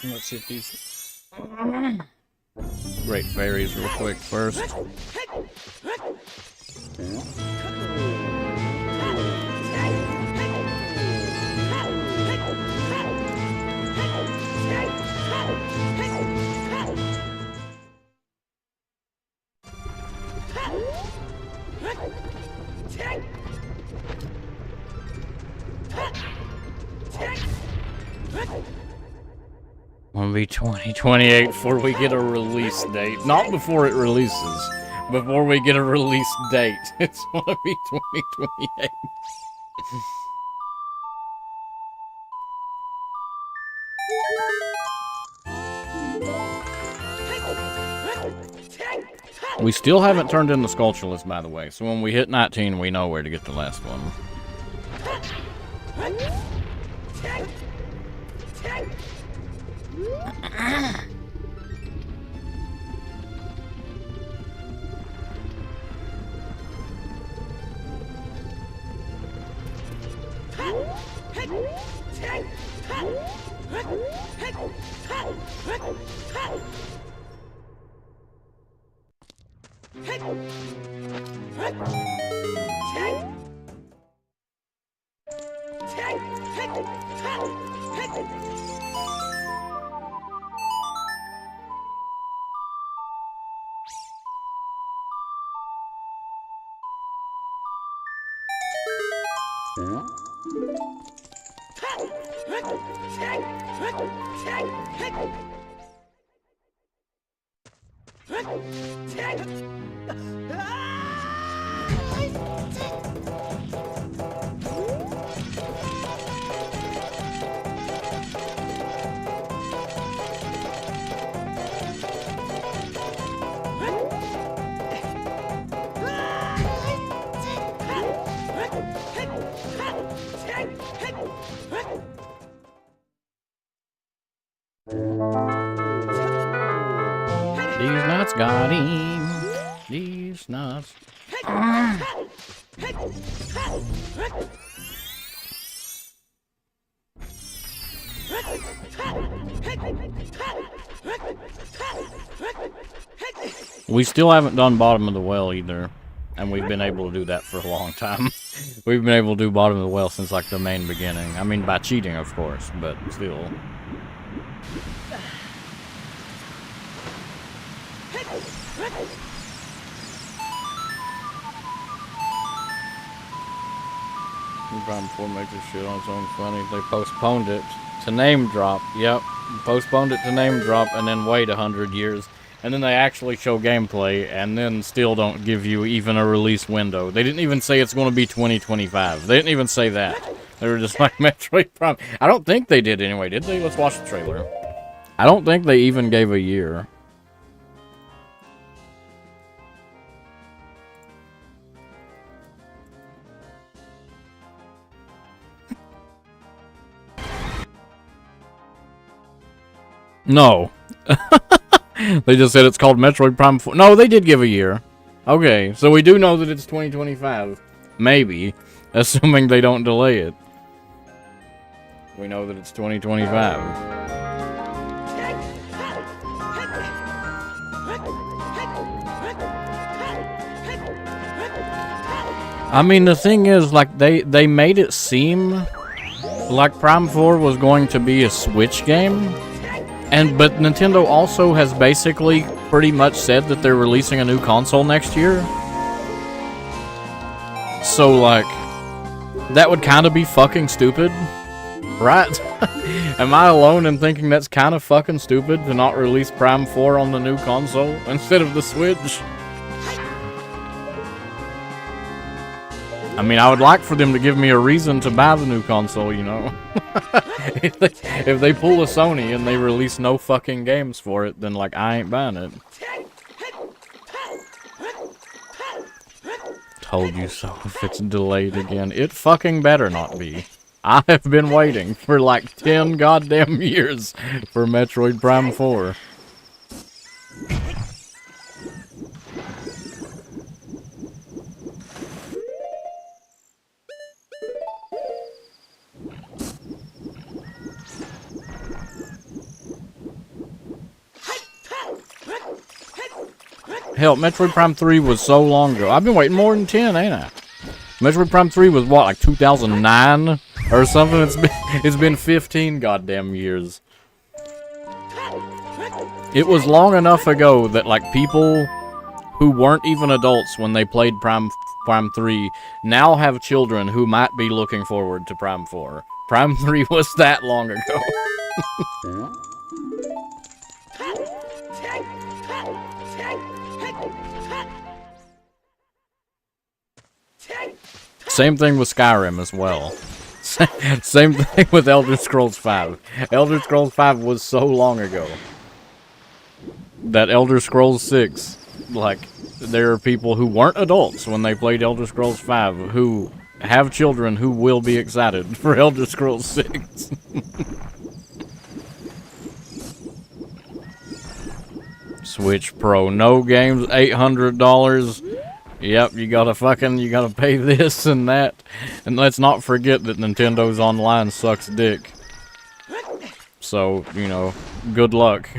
Let's hit these great fairies real quick first. It'll be 2028 before we get a release date. Not before it releases. Before we get a release date. It's gonna be 2028. We still haven't turned in the sculpture list, by the way. So when we hit 19, we know where to get the last one. These nuts got him. These nuts. We still haven't done bottom of the well either, and we've been able to do that for a long time. We've been able to do bottom of the well since like the main beginning. I mean by cheating, of course, but still. Prime 4 makes this shit on its own funny. They postponed it to name drop. Yep, postponed it to name drop and then wait 100 years. And then they actually show gameplay and then still don't give you even a release window. They didn't even say it's going to be 2025. They didn't even say that. They were just like Metroid Prime. I don't think they did anyway, did they? Let's watch the trailer. I don't think they even gave a year. No. They just said it's called Metroid Prime 4. No, they did give a year. Okay, so we do know that it's 2025. Maybe. Assuming they don't delay it. We know that it's 2025. I mean, the thing is, like, they made it seem like Prime 4 was going to be a Switch game. But Nintendo also has basically pretty much said that they're releasing a new console next year. So, like, that would kind of be fucking stupid, right? Am I alone in thinking that's kind of fucking stupid to not release Prime 4 on the new console instead of the Switch? I mean, I would like for them to give me a reason to buy the new console, you know? If they pull a Sony and they release no fucking games for it, then, like, I ain't buying it. Told you so. If it's delayed again, it fucking better not be. I have been waiting for, like, 10 goddamn years for Metroid Prime 4. Hell, Metroid Prime 3 was so long ago. I've been waiting more than 10, ain't I? Metroid Prime 3 was what, like 2009 or something? It's been 15 goddamn years. It was long enough ago that like people who weren't even adults when they played Prime 3 now have children who might be looking forward to Prime 4. Prime 3 was that long ago. Same thing with Skyrim as well. Same thing with Elder Scrolls 5. Elder Scrolls 5 was so long ago that Elder Scrolls 6, like, there are people who weren't adults when they played Elder Scrolls 5 who have children who will be excited for Elder Scrolls 6. Switch Pro, no games, $800. Yep, you gotta pay this and that. And let's not forget that Nintendo's online sucks dick. So, you know, good luck.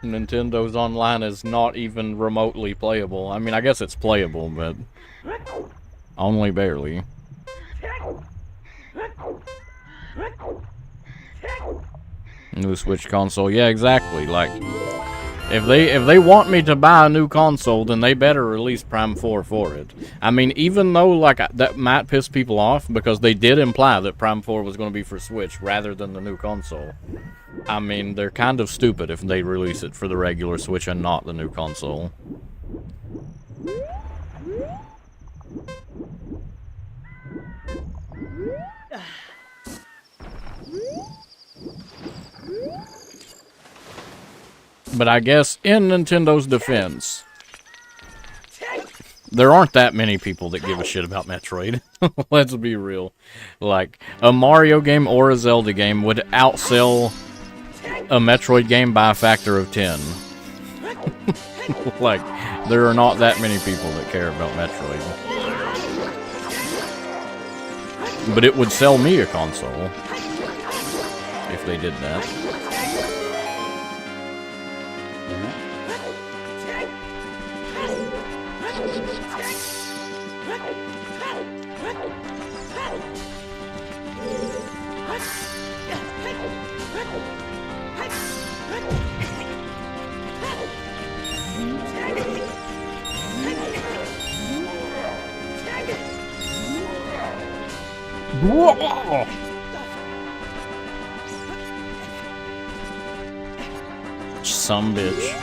Nintendo's online is not even remotely playable. I mean, I guess it's playable, but only barely. New Switch console, yeah, exactly. Like, if they want me to buy a new console, then they better release Prime 4 for it. I mean, even though, like, that might piss people off, because they did imply that Prime 4 was going to be for Switch rather than the new console. I mean, they're kind of stupid if they release it for the regular Switch and not the new console. But I guess in Nintendo's defense, there aren't that many people that give a shit about Metroid. Let's be real. Like, a Mario game or a Zelda game would outsell a Metroid game by a factor of 10. Like, there are not that many people that care about Metroid. But it would sell me a console if they did that. Whoa! Some bitch.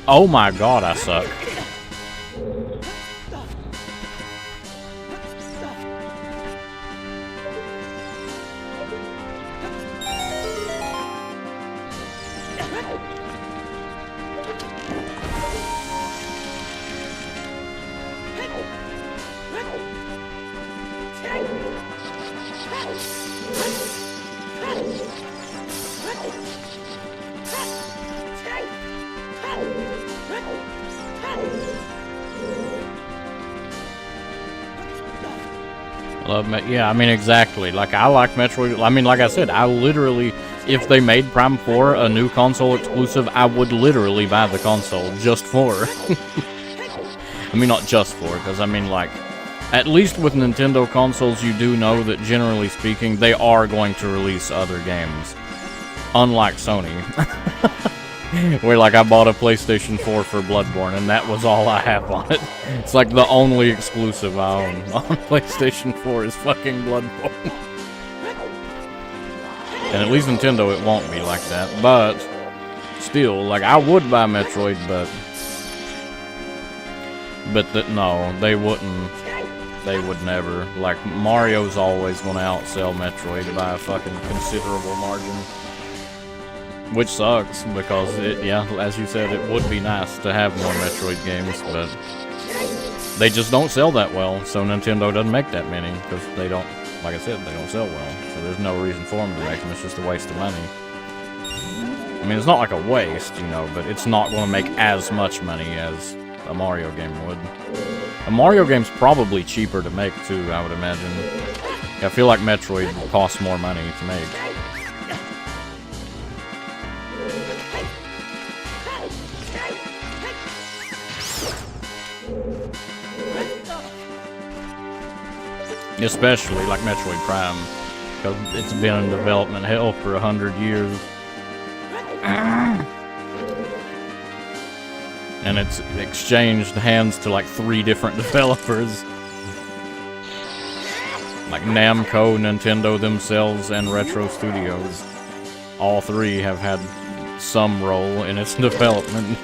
Oh my god, I suck. Yeah, I mean, exactly. Like, I like Metroid. I mean, like I said, I literally, if they made Prime 4 a new console exclusive, I would literally buy the console just for. I mean, not just for, because I mean, like, at least with Nintendo consoles, you do know that, generally speaking, they are going to release other games. Unlike Sony. Where, like, I bought a PlayStation 4 for Bloodborne, and that was all I have on it. It's like the only exclusive I own on PlayStation 4 is fucking Bloodborne. And at least Nintendo, it won't be like that. But, still, like, I would buy Metroid, but no, they wouldn't. They would never. Like, Mario's always going to outsell Metroid by a fucking considerable margin. Which sucks, because, yeah, as you said, it would be nice to have more Metroid games, but they just don't sell that well, so Nintendo doesn't make that many, because they don't, like I said, they don't sell well, so there's no reason for them to make them, it's just a waste of money. I mean, it's not like a waste, you know, but it's not going to make as much money as a Mario game would. A Mario game's probably cheaper to make, too, I would imagine. I feel like Metroid costs more money to make. Especially like Metroid Prime, because it's been in development hell for 100 years. And it's exchanged hands to like 3 different developers. Like Namco, Nintendo themselves, and Retro Studios. All 3 have had some role in its development.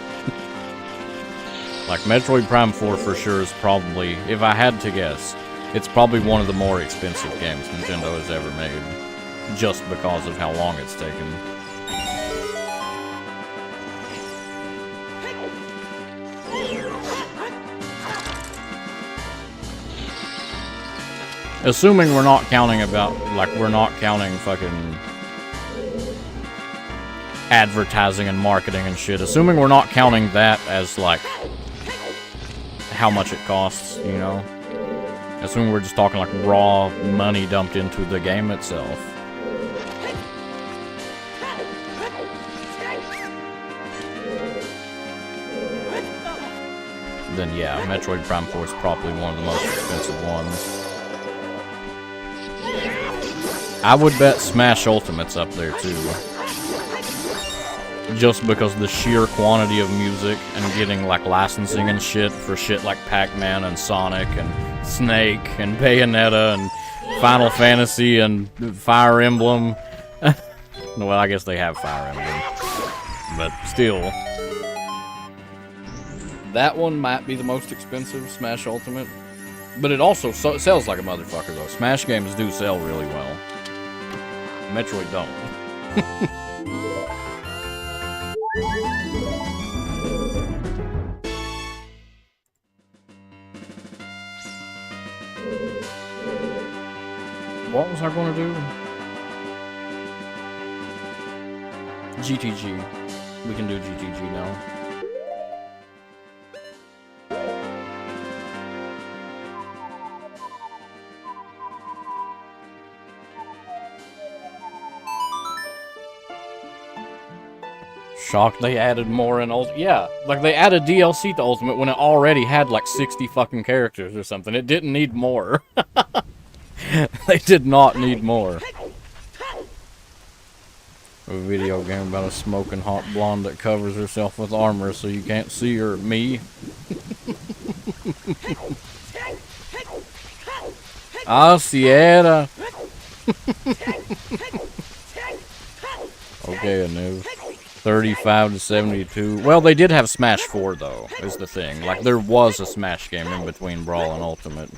Like Metroid Prime 4 for sure is probably, if I had to guess, it's probably one of the more expensive games Nintendo has ever made, just because of how long it's taken. Assuming we're not counting we're not counting fucking advertising and marketing and shit. Assuming we're not counting that as, like, how much it costs, you know? Assuming we're just talking like raw money dumped into the game itself. Then yeah, Metroid Prime 4 is probably one of the most expensive ones. I would bet Smash Ultimate's up there too. Just because the sheer quantity of music and getting like licensing and shit for shit like Pac-Man and Sonic and Snake and Bayonetta and Final Fantasy and Fire Emblem. Well, I guess they have Fire Emblem. But still. That one might be the most expensive, Smash Ultimate. But it also sells like a motherfucker, though. Smash games do sell really well. Metroid don't. What was I going to do? GTG. We can do GTG now. Shocked they added more in Ultimate. Yeah, like they added DLC to Ultimate when it already had like 60 fucking characters or something. It didn't need more. They did not need more. A video game about a smoking hot blonde that covers herself with armor so you can't see her. Me? Ah, Sierra! Okay, Anu. 35 to 72. Well, they did have Smash 4, though, is the thing. Like, there was a Smash game in between Brawl and Ultimate.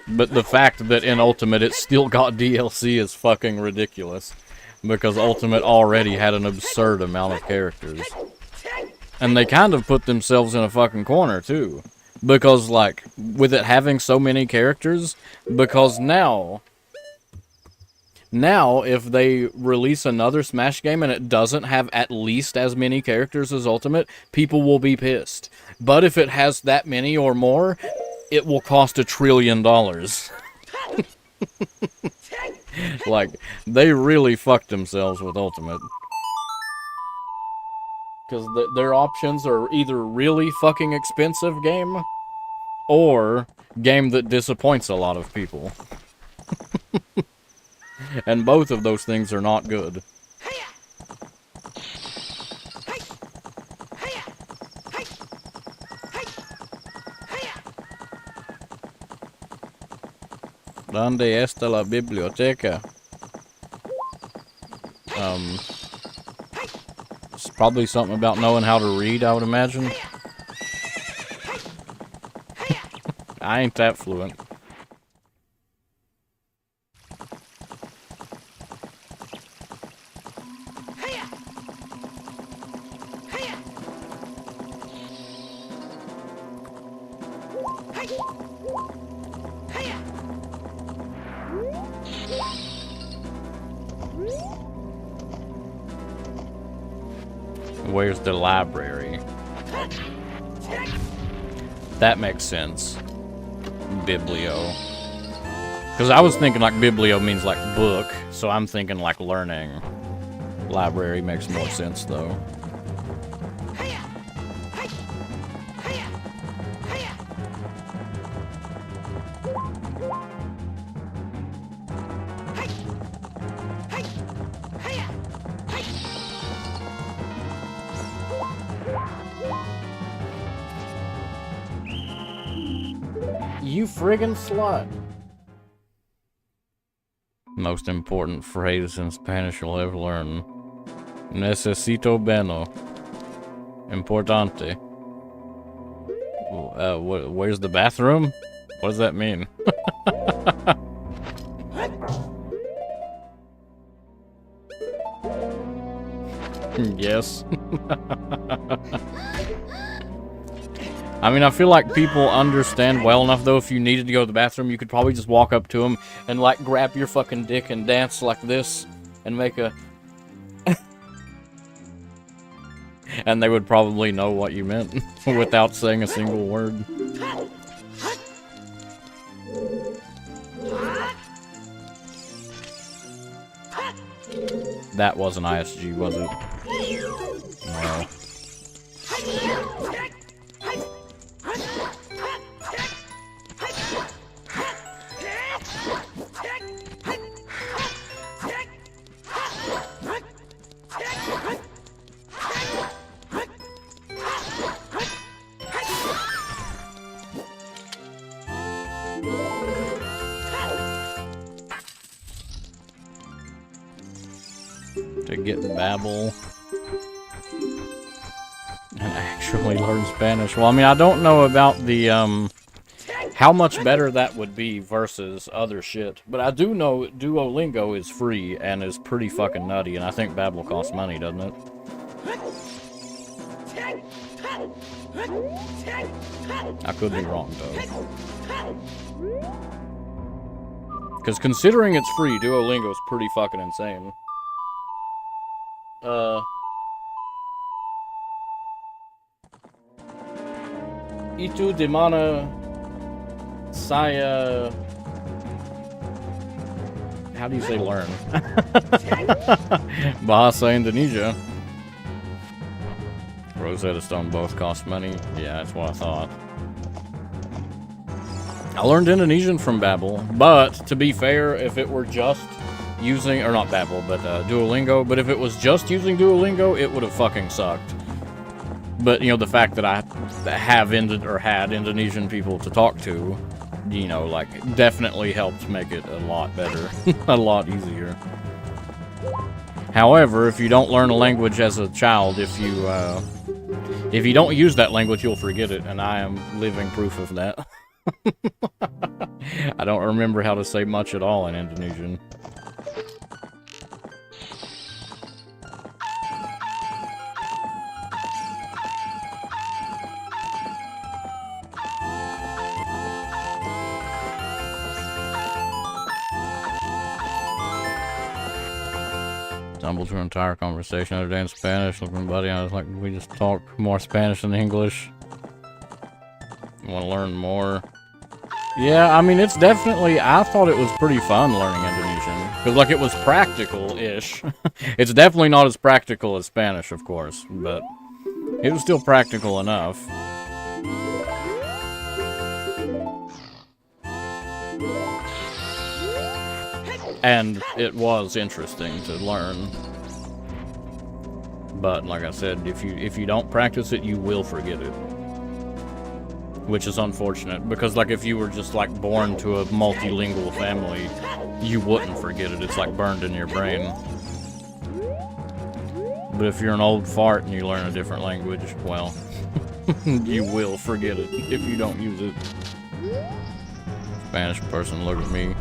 But the fact that in Ultimate it still got DLC is fucking ridiculous. Because Ultimate already had an absurd amount of characters. And they kind of put themselves in a fucking corner, too. Because, like, with it having so many characters, because now, if they release another Smash game and it doesn't have at least as many characters as Ultimate, people will be pissed. But if it has that many or more, it will cost $1 trillion. Like, they really fucked themselves with Ultimate. Because their options are either really fucking expensive game, or game that disappoints a lot of people. And both of those things are not good. ¿Dónde está la biblioteca? It's probably something about knowing how to read, I would imagine. I ain't that fluent. Where's the library? That makes sense. Biblio. Because I was thinking like biblio means like book, so I'm thinking like learning. Library makes more sense though. You friggin' slut. Most important phrase in Spanish you'll ever learn. Necesito bueno. Importante. Where's the bathroom? What does that mean? Yes. I mean, I feel like people understand well enough, though, if you needed to go to the bathroom, you could probably just walk up to them and, like, grab your fucking dick and dance like this and make a... And they would probably know what you meant without saying a single word. That wasn't ISG, was it? No. To get Babel. An actual actually learn Spanish. Well, I mean, I don't know about the, how much better that would be versus other shit. But I do know Duolingo is free and is pretty fucking nutty, and I think Babbel costs money, doesn't it? I could be wrong, though. Because considering it's free, Duolingo is pretty fucking insane. Itu di mana saya... How do you say learn? Bahasa Indonesia. Rosetta Stone both cost money. Yeah, that's what I thought. I learned Indonesian from Babbel, but to be fair, if it were just using, or not Babbel, but Duolingo, but if it was just using Duolingo, it would have fucking sucked. But, you know, the fact that I have had Indonesian people to talk to, you know, like, definitely helped make it a lot better, a lot easier. However, if you don't learn a language as a child, if you don't use that language, you'll forget it, and I am living proof of that. I don't remember how to say much at all in Indonesian. Stumbled through an entire conversation the other day in Spanish. Looking buddy, I was like, we just talk more Spanish than English. Want to learn more? Yeah, I mean, it's definitely, I thought it was pretty fun learning Indonesian. Because, like, it was practical-ish. It's definitely not as practical as Spanish, of course, but it was still practical enough. And it was interesting to learn. But, like I said, if you don't practice it, you will forget it. Which is unfortunate, because like if you were just like born to a multilingual family, you wouldn't forget it. It's like burned in your brain. But if you're an old fart and you learn a different language, well, you will forget it if you don't use it. Spanish person, look at me.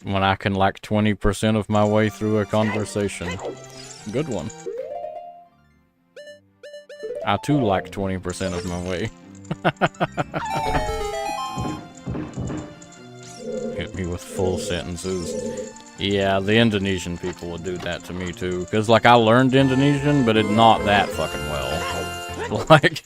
When I can like 20% of my way through a conversation. Good one. I too like 20% of my way. Hit me with full sentences. Yeah, the Indonesian people would do that to me too. Because, like, I learned Indonesian, but it's not that fucking well. Like,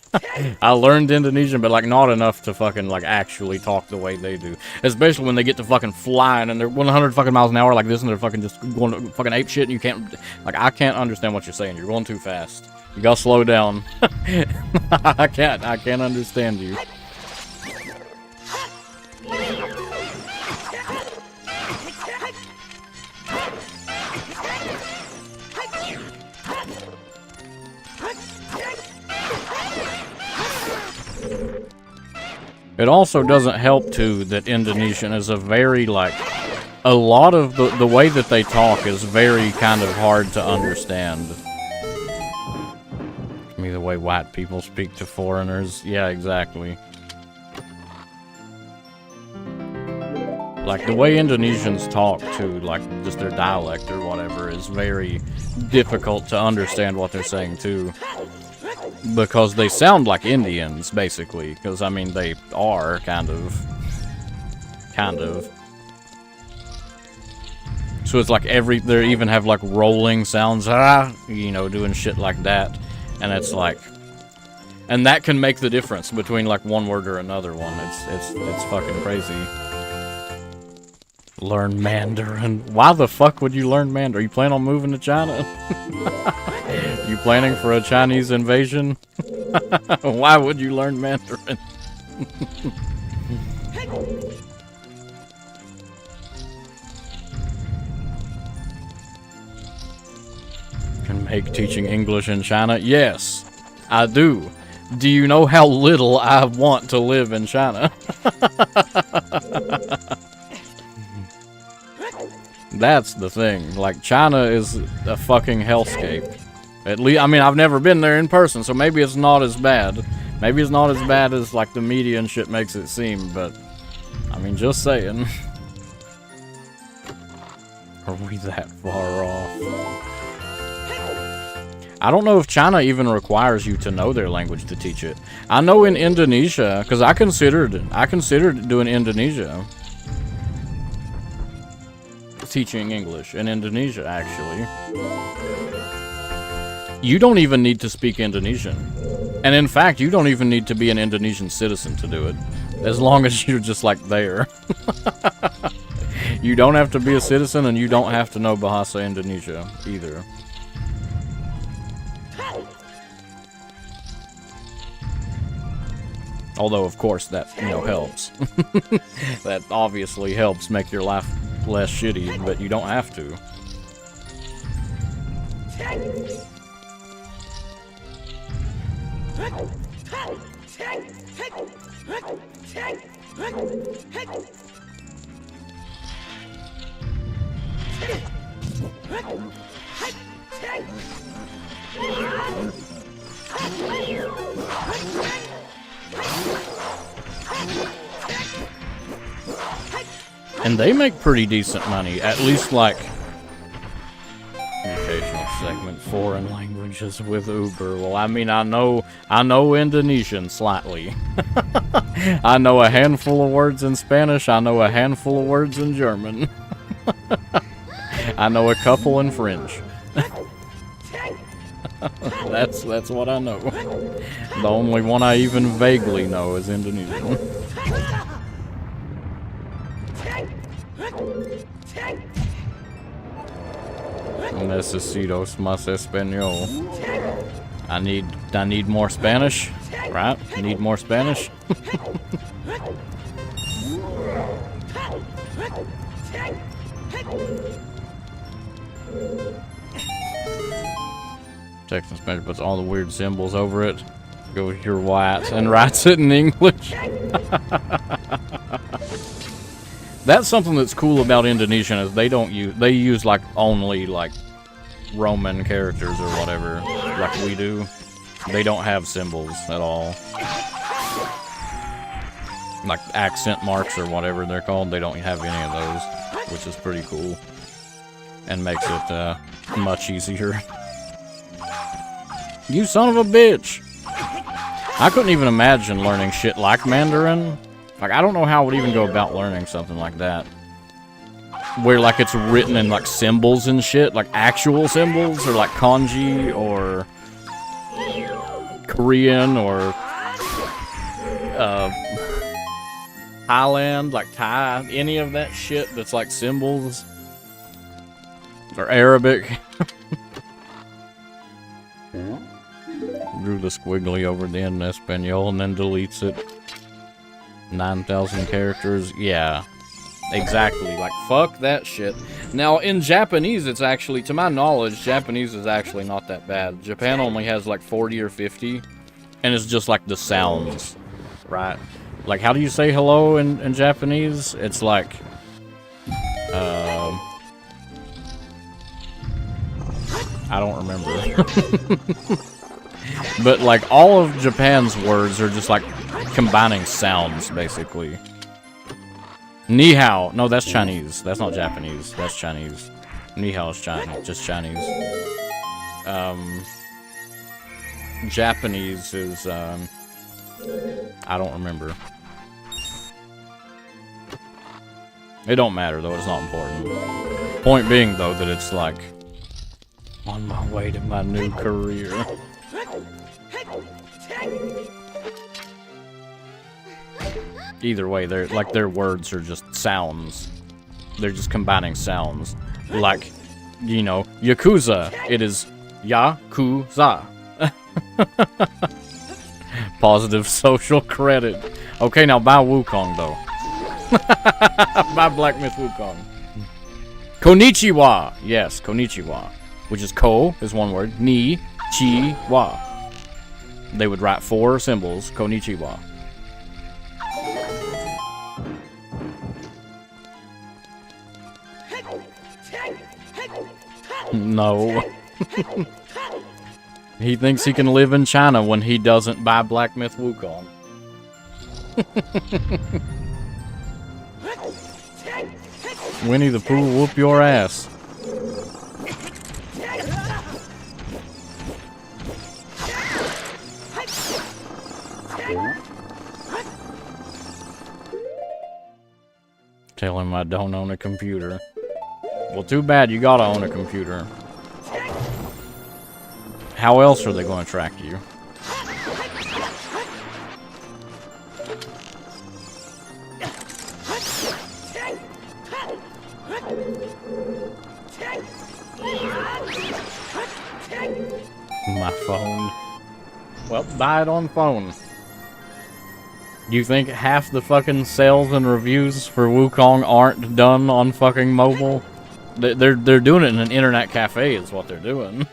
I learned Indonesian, but, like, not enough to fucking, like, actually talk the way they do. Especially when they get to fucking flying and they're 100 fucking miles an hour like this and they're fucking just going to fucking ape shit and you can't... Like, I can't understand what you're saying. You're going too fast. You gotta slow down. I can't understand you. It also doesn't help, too, that Indonesian is a very, like... A lot of the way that they talk is very kind of hard to understand. I mean, the way white people speak to foreigners. Yeah, exactly. Like, the way Indonesians talk, too, like, just their dialect or whatever, is very difficult to understand what they're saying, too. Because they sound like Indians, basically. Because, I mean, they are, kind of. So it's like they even have, like, rolling sounds, you know, doing shit like that. And it's like, and that can make the difference between like one word or another one. It's fucking crazy. Learn Mandarin. Why the fuck would you learn Mandarin? Are you planning on moving to China? You planning for a Chinese invasion? Why would you learn Mandarin? Can make teaching English in China? Yes, I do. Do you know how little I want to live in China? That's the thing. Like, China is a fucking hellscape. At least, I mean, I've never been there in person, so maybe it's not as bad. Maybe it's not as bad as, like, the media and shit makes it seem, but... I mean, just saying. Are we that far off? I don't know if China even requires you to know their language to teach it. I know in Indonesia, because I considered doing Indonesia. Teaching English in Indonesia, actually. You don't even need to speak Indonesian. And in fact, you don't even need to be an Indonesian citizen to do it. As long as you're just like there. You don't have to be a citizen and you don't have to know Bahasa Indonesia either. Although, of course, that, you know, helps. That obviously helps make your life less shitty, but you don't have to. And they make pretty decent money, at least like occasional segment foreign languages with Uber. Well, I mean, I know Indonesian slightly. I know a handful of words in Spanish. I know a handful of words in German. I know a couple in French. That's what I know. The only one I even vaguely know is Indonesian. Necesito más español. I need more Spanish, right? Need more Spanish. Text in Spanish puts all the weird symbols over it. Go here white and writes it in English. That's something that's cool about Indonesian is they use like only like Roman characters or whatever like we do. They don't have symbols at all. Like accent marks or whatever they're called, they don't have any of those, which is pretty cool and makes it much easier. You son of a bitch! I couldn't even imagine learning shit like Mandarin. Like, I don't know how I would even go about learning something like that. Where, like, it's written in, like, symbols and shit. Like, actual symbols, or, like, kanji, or Korean, or Thailand, like, Thai, any of that shit that's, like, symbols. Or Arabic. Drew the squiggly over the end in Espanol and then deletes it. 9,000 characters. Yeah, exactly. Like, fuck that shit. Now, in Japanese, it's actually, to my knowledge, Japanese is actually not that bad. Japan only has like 40 or 50, and it's just like the sounds, right? Like, how do you say hello in Japanese? It's like, I don't remember. But, like, all of Japan's words are just, like, combining sounds, basically. Ni hao. No, that's Chinese. That's not Japanese. That's Chinese. Ni hao is Chinese. Just Chinese. Japanese is, I don't remember. It don't matter, though. It's not important. Point being, though, that it's, like, on my way to my new career. Either way, their words are just sounds. They're just combining sounds. Like, you know, Yakuza, it is Yakuza. Positive social credit. Okay, now buy Wukong, though. Buy Black Myth Wukong. Konnichiwa. Yes, konnichiwa. Which is ko is one word. Ni, chi, wa. They would write 4 symbols. Konnichiwa. No. He thinks he can live in China when he doesn't buy Black Myth Wukong. Winnie the Pooh, whoop your ass. Tell him I don't own a computer. Well, too bad, you gotta own a computer. How else are they gonna track you? My phone. Well, buy it on phone. You think half the fucking sales and reviews for Wukong aren't done on fucking mobile? They're doing it in an internet cafe is what they're doing.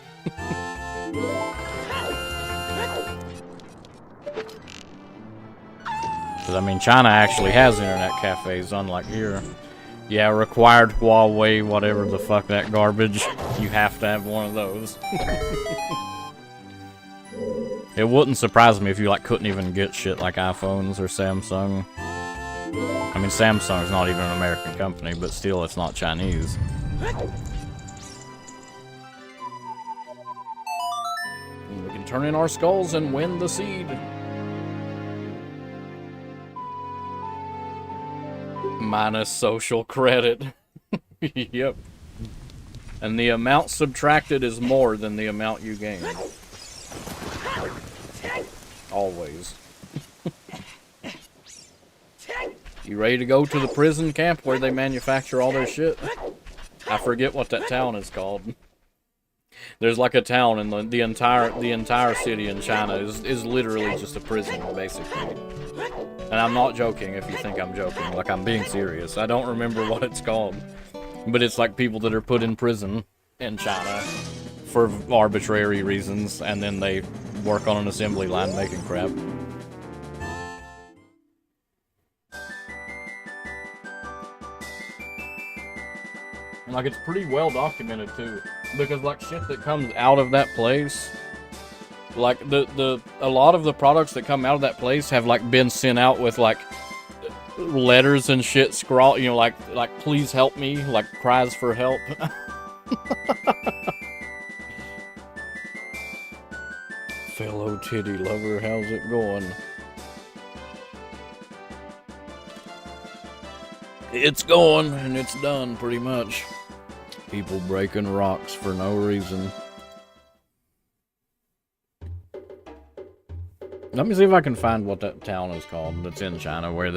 Because, I mean, China actually has internet cafes, unlike here. Yeah, required Huawei, whatever the fuck that garbage. You have to have one of those. It wouldn't surprise me if you, like, couldn't even get shit like iPhones or Samsung. I mean, Samsung's not even an American company, but still, it's not Chinese. And we can turn in our skulls and win the seed. Minus social credit. Yep. And the amount subtracted is more than the amount you gain. Always. You ready to go to the prison camp where they manufacture all their shit? I forget what that town is called. There's like a town, and the entire city in China is literally just a prison, basically. And I'm not joking if you think I'm joking. Like, I'm being serious. I don't remember what it's called. But it's like people that are put in prison in China for arbitrary reasons, and then they work on an assembly line making crap. And, like, it's pretty well documented, too. Because, like, shit that comes out of that place, like, a lot of the products that come out of that place have, like, been sent out with, like, letters and shit scrawled, you know, like, please help me, like, cries for help. Fellow titty lover, how's it going? It's going, and it's done, pretty much. People breaking rocks for no reason. Let me see if I can find what that town is called that's in China, where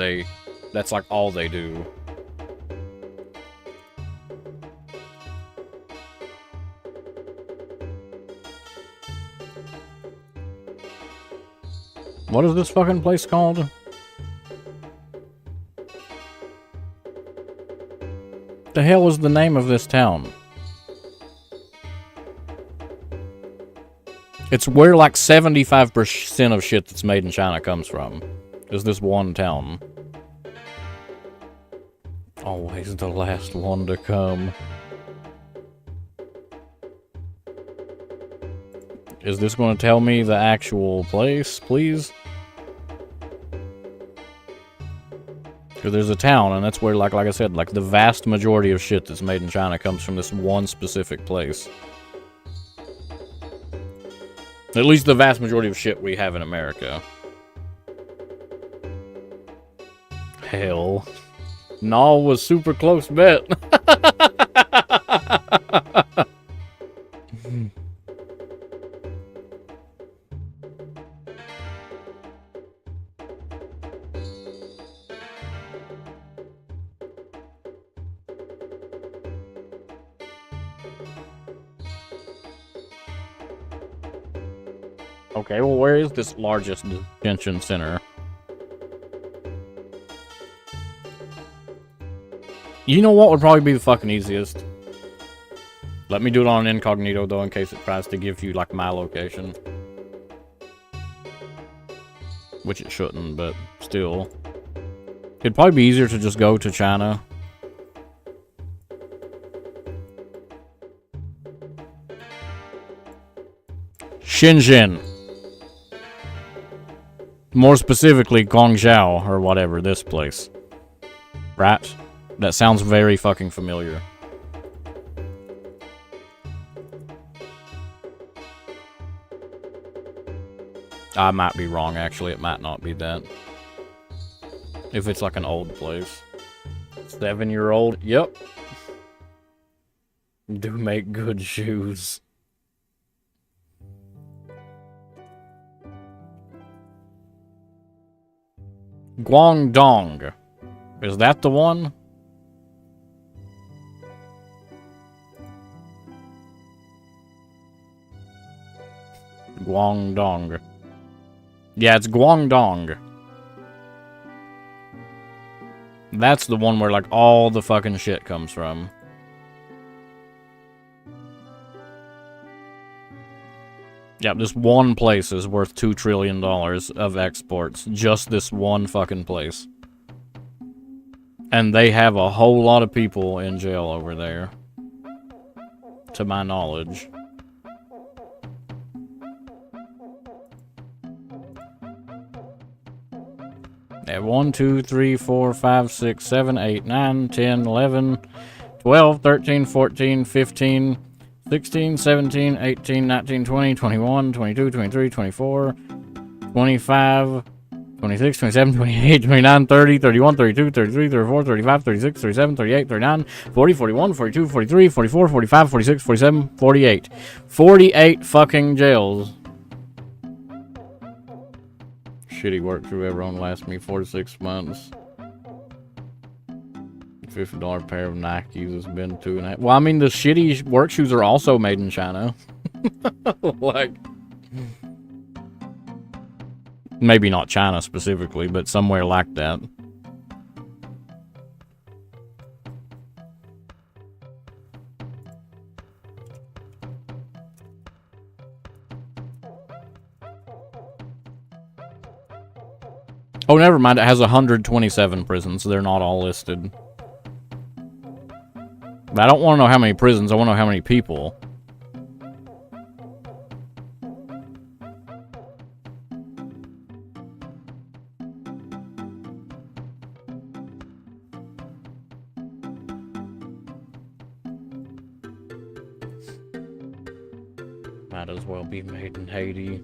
that's like all they do. What is this fucking place called? The hell is the name of this town? It's where like 75% of shit that's made in China comes from. Is this one town. Always the last one to come. Is this going to tell me the actual place, please? Because there's a town, and that's where, like I said, like the vast majority of shit that's made in China comes from this one specific place. At least the vast majority of shit we have in America. Hell. Null was super close bet. Okay, well, where is this largest detention center? You know what would probably be the fucking easiest? Let me do it on incognito, though, in case it tries to give you, like, my location. Which it shouldn't, but still. It'd probably be easier to just go to China. Shenzhen. More specifically, Guangzhou, or whatever, this place. Right? That sounds very fucking familiar. I might be wrong, actually. It might not be that. If it's like an old place. 7-year-old? Yep. Do make good shoes. Guangdong. Is that the one? Guangdong. Yeah, it's Guangdong. That's the one where, like, all the fucking shit comes from. Yep, this one place is worth $2 trillion of exports. Just this one fucking place. And they have a whole lot of people in jail over there. To my knowledge. At 1, 2, 3, 4, 5, 6, 7, 8, 9, 10, 11, 12, 13, 14, 15, 16, 17, 18, 19, 20, 21, 22, 23, 24, 25, 26, 27, 28, 29, 30, 31, 32, 33, 34, 35, 36, 37, 38, 39, 40, 41, 42, 43, 44, 45, 46, 47, 48. 48 fucking jails. Shitty work crew ever on last me 4 to 6 months. $50 pair of Nikes has been 2.5. Well, I mean, the shitty work shoes are also made in China. Like, maybe not China specifically, but somewhere like that. Oh, never mind. It has 127 prisons. They're not all listed. But I don't want to know how many prisons. I want to know how many people. Might as well be made in Haiti.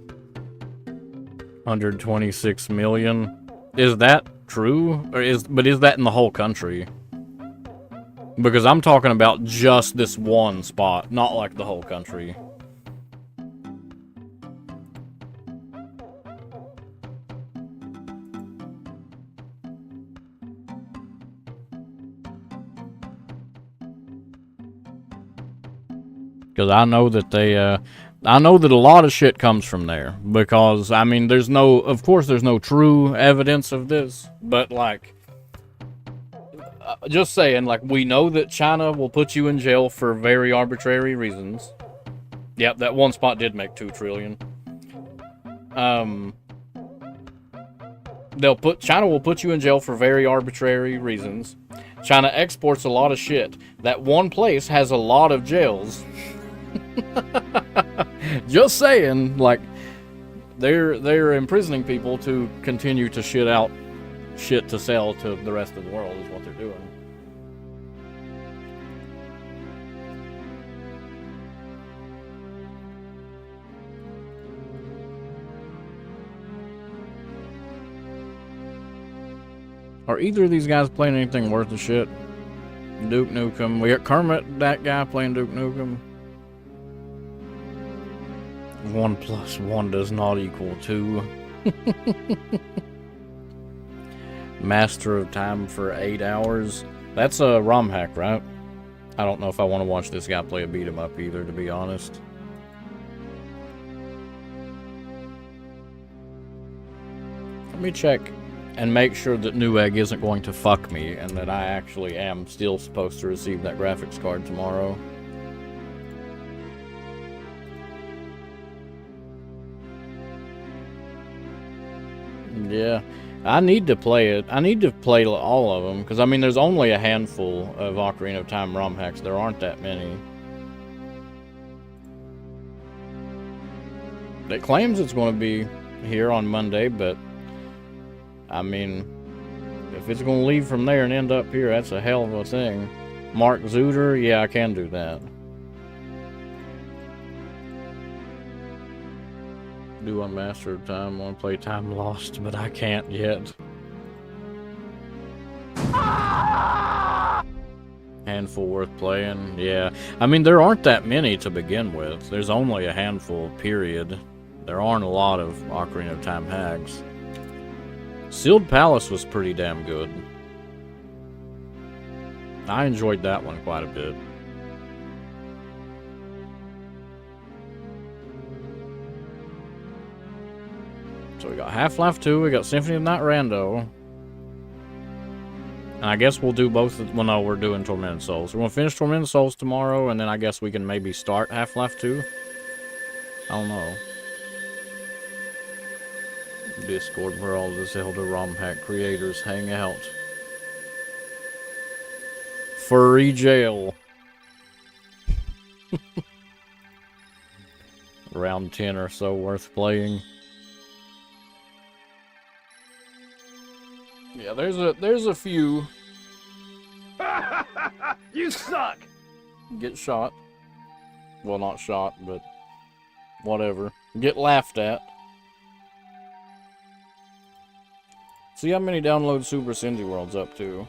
126 million. Is that true? Or is that in the whole country? Because I'm talking about just this one spot, not like the whole country. Because I know that I know that a lot of shit comes from there. Because, I mean, of course there's no true evidence of this. But, like, just saying, like, we know that China will put you in jail for very arbitrary reasons. Yep, that one spot did make $2 trillion. China will put you in jail for very arbitrary reasons. China exports a lot of shit. That one place has a lot of jails. Just saying, like, they're imprisoning people to continue to shit out shit to sell to the rest of the world is what they're doing. Are either of these guys playing anything worth a shit? Duke Nukem. We got Kermit, that guy playing Duke Nukem. 1 + 1 does not equal 2. Master of Time for 8 hours. That's a ROM hack, right? I don't know if I want to watch this guy play a beat 'em up either, to be honest. Let me check and make sure that Newegg isn't going to fuck me and that I actually am still supposed to receive that graphics card tomorrow. Yeah, I need to play it. I need to play all of them, because, I mean, there's only a handful of Ocarina of Time ROM hacks. There aren't that many. It claims it's going to be here on Monday, but I mean, if it's going to leave from there and end up here, that's a hell of a thing. Mark Zuder, yeah, I can do that. Do Unmaster of Time, want to play Time Lost, but I can't yet. Handful worth playing, yeah. I mean, there aren't that many to begin with. There's only a handful, period. There aren't a lot of Ocarina of Time hacks. Sealed Palace was pretty damn good. I enjoyed that one quite a bit. So we got Half-Life 2, we got Symphony of Night Rando. And I guess we'll do both. Well, no, we're doing Tormented Souls. We're going to finish Tormented Souls tomorrow, and then I guess we can maybe start Half-Life 2. I don't know. Discord, where all the Zelda ROM hack creators hang out. Furry jail. Around 10 or so worth playing. Yeah, there's a few. You suck! Get shot. Well, not shot, but whatever. Get laughed at. See how many downloads Super Cindy World's up to.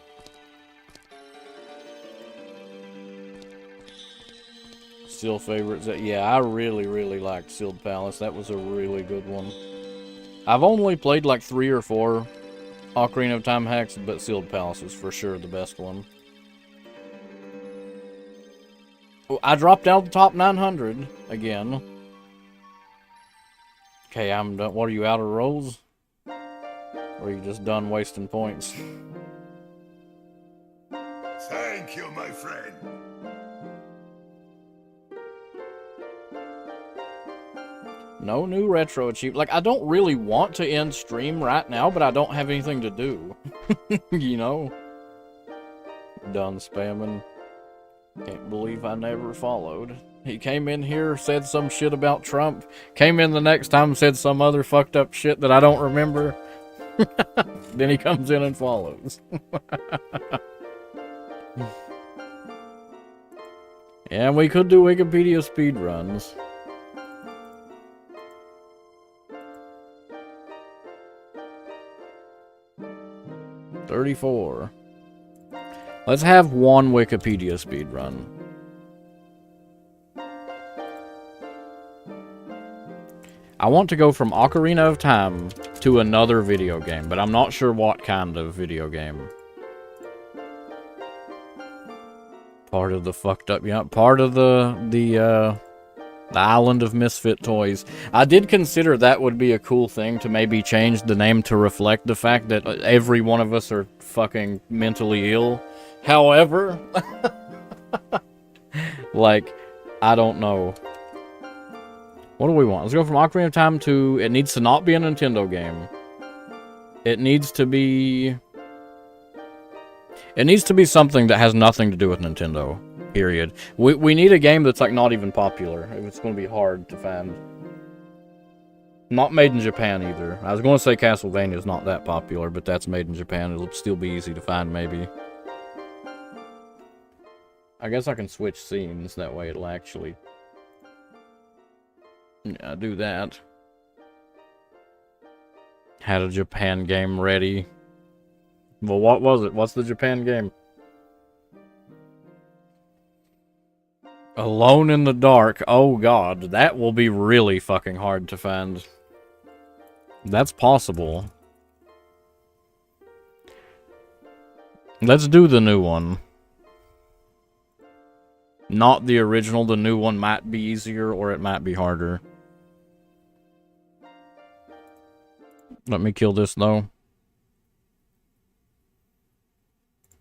Still favorites. Yeah, I really liked Sealed Palace. That was a really good one. I've only played like 3 or 4 Ocarina of Time hacks, but Sealed Palace is for sure the best one. Oh, I dropped out the top 900 again. Okay, I'm done. What, are you out of rolls? Or are you just done wasting points? Thank you, my friend. No new retro achievement. Like, I don't really want to end stream right now, but I don't have anything to do. You know? Done spamming. Can't believe I never followed. He came in here, said some shit about Trump. Came in the next time, said some other fucked up shit that I don't remember. Then he comes in and follows. Yeah, we could do Wikipedia speedruns. $34. Let's have one Wikipedia speedrun. I want to go from Ocarina of Time to another video game, but I'm not sure what kind of video game. Part of the fucked up, yeah, part of the Island of Misfit Toys. I did consider that would be a cool thing to maybe change the name to reflect the fact that every one of us are fucking mentally ill. However, like, I don't know. What do we want? Let's go from Ocarina of Time to... It needs to not be a Nintendo game. It needs to be... It needs to be something that has nothing to do with Nintendo. Period. We need a game that's, like, not even popular. If it's going to be hard to find. Not made in Japan, either. I was going to say Castlevania is not that popular, but that's made in Japan. It'll still be easy to find, maybe. I guess I can switch scenes. That way it'll actually... Yeah, do that. Had a Japan game ready. Well, what was it? What's the Japan game? Alone in the Dark. Oh god, that will be really fucking hard to find. That's possible. Let's do the new one. Not the original. The new one might be easier or it might be harder. Let me kill this though.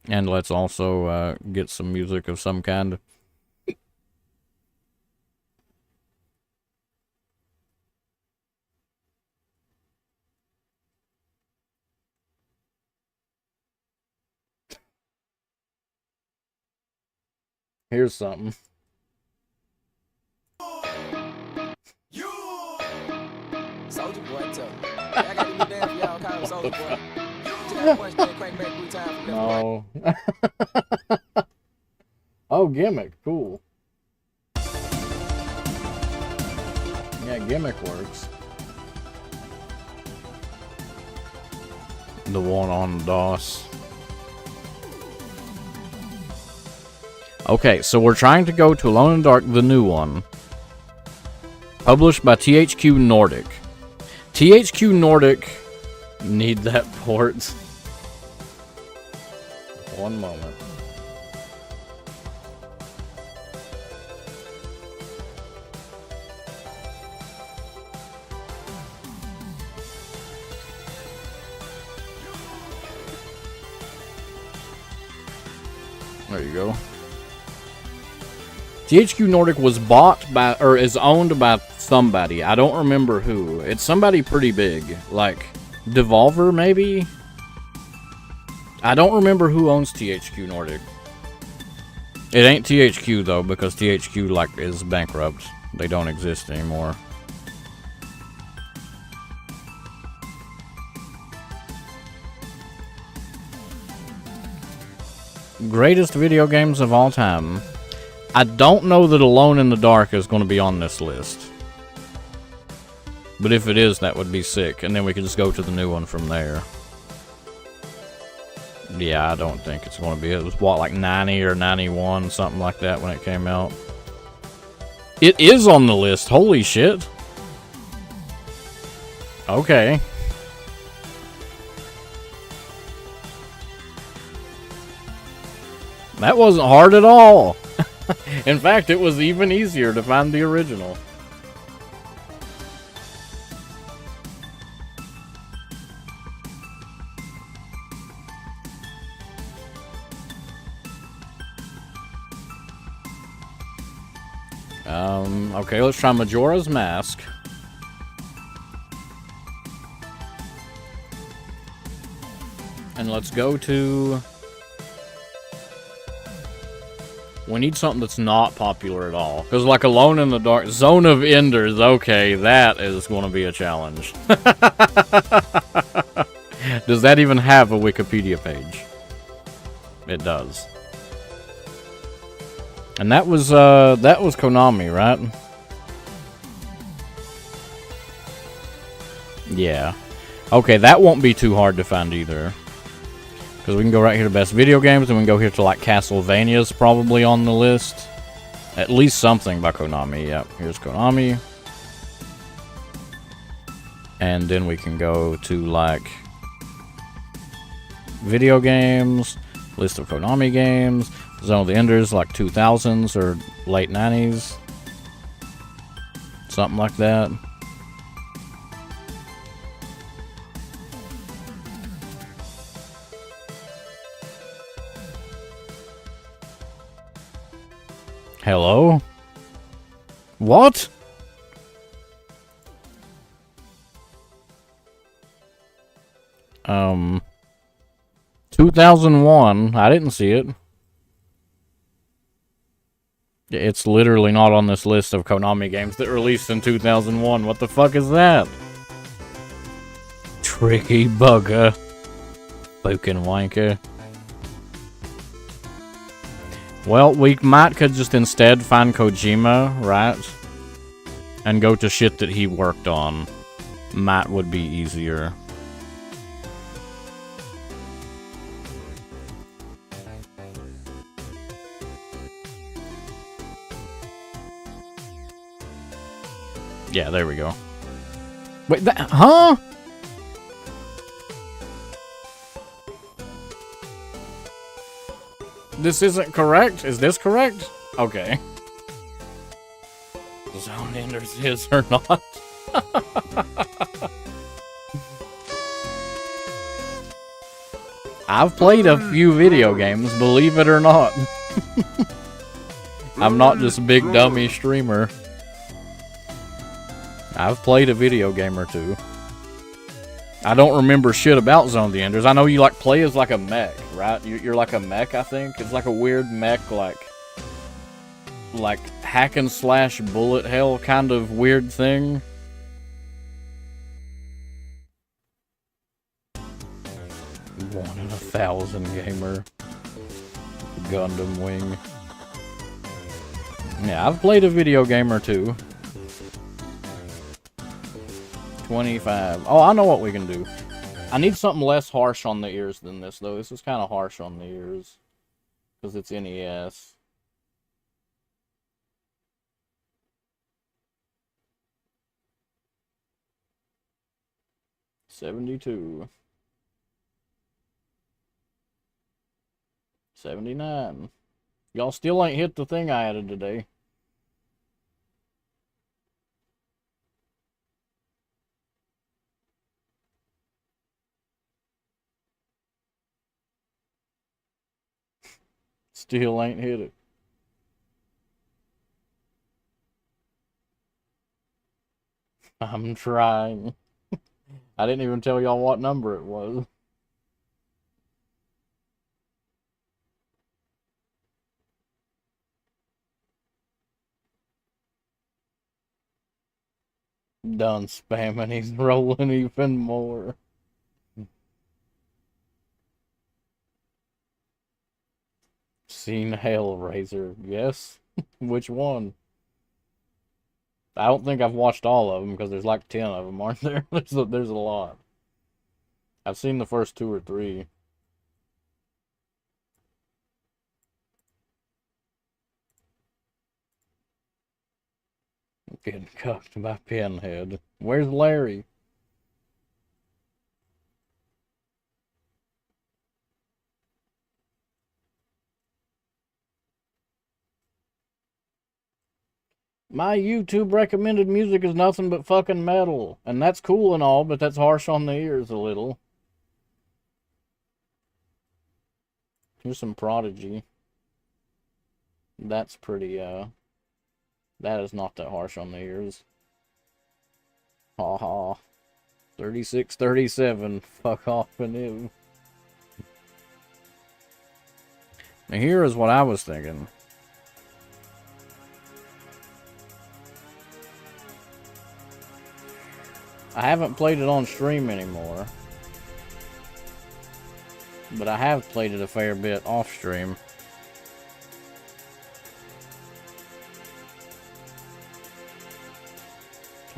And let's also get some music of some kind. Here's something. No. Oh, gimmick. Cool. Yeah, gimmick works. The one on DOS. Okay, so we're trying to go to Alone in the Dark, the new one. Published by THQ Nordic. THQ Nordic need that port. One moment. There you go. THQ Nordic was bought by, or is owned by somebody. I don't remember who. It's somebody pretty big. Like, Devolver, maybe? I don't remember who owns THQ Nordic. It ain't THQ, though, because THQ, like, is bankrupt. They don't exist anymore. Greatest video games of all time. I don't know that Alone in the Dark is going to be on this list. But if it is, that would be sick. And then we could just go to the new one from there. Yeah, I don't think it's going to be. It was, what, like 90 or 91, something like that when it came out. It is on the list. Holy shit. Okay. That wasn't hard at all. In fact, it was even easier to find the original. Okay, let's try Majora's Mask. And let's go to... We need something that's not popular at all. Because like Alone in the Dark, Zone of Enders, okay, that is going to be a challenge. Does that even have a Wikipedia page? It does. And that was Konami, right? Yeah. Okay, that won't be too hard to find either. Because we can go right here to Best Video Games, and we can go here to, like, Castlevania's probably on the list. At least something by Konami. Yep, here's Konami. And then we can go to, like, Video Games, list of Konami games, Zone of the Enders, like 2000s or late 90s. Something like that. Hello? What? Um, 2001. I didn't see it. It's literally not on this list of Konami games that released in 2001. What the fuck is that? Tricky bugger. Fucking wanker. Well, we could just instead find Kojima, right? And go to shit that he worked on. Might would be easier. Yeah, there we go. Wait, that, huh? This isn't correct? Is this correct? Okay. Zone Enders is or not? I've played a few video games, believe it or not. I'm not just a big dummy streamer. I've played a video game or two. I don't remember shit about Zone of the Enders. I know you like play as like a mech, right? You're like a mech, I think. It's like a weird mech, like hack and slash bullet hell kind of weird thing. 1 in 1,000 gamer. Gundam Wing. Yeah, I've played a video game or two. 25. Oh, I know what we can do. I need something less harsh on the ears than this, though. This is kind of harsh on the ears. Because it's NES. $72. $79. Y'all still ain't hit the thing I added today. Still ain't hit it. I'm trying. I didn't even tell y'all what number it was. Done spamming, he's rolling even more. Seen Hellraiser, yes? Which one? I don't think I've watched all of them, because there's like 10 of them, aren't there? There's a lot. I've seen the first 2 or 3. Getting cucked by Pinhead. Where's Larry? My YouTube recommended music is nothing but fucking metal. And that's cool and all, but that's harsh on the ears a little. Here's some Prodigy. That's pretty, that is not that harsh on the ears. Ha ha. 36, 37. Fuck off and ew. Now here is what I was thinking. I haven't played it on stream anymore. But I have played it a fair bit off stream.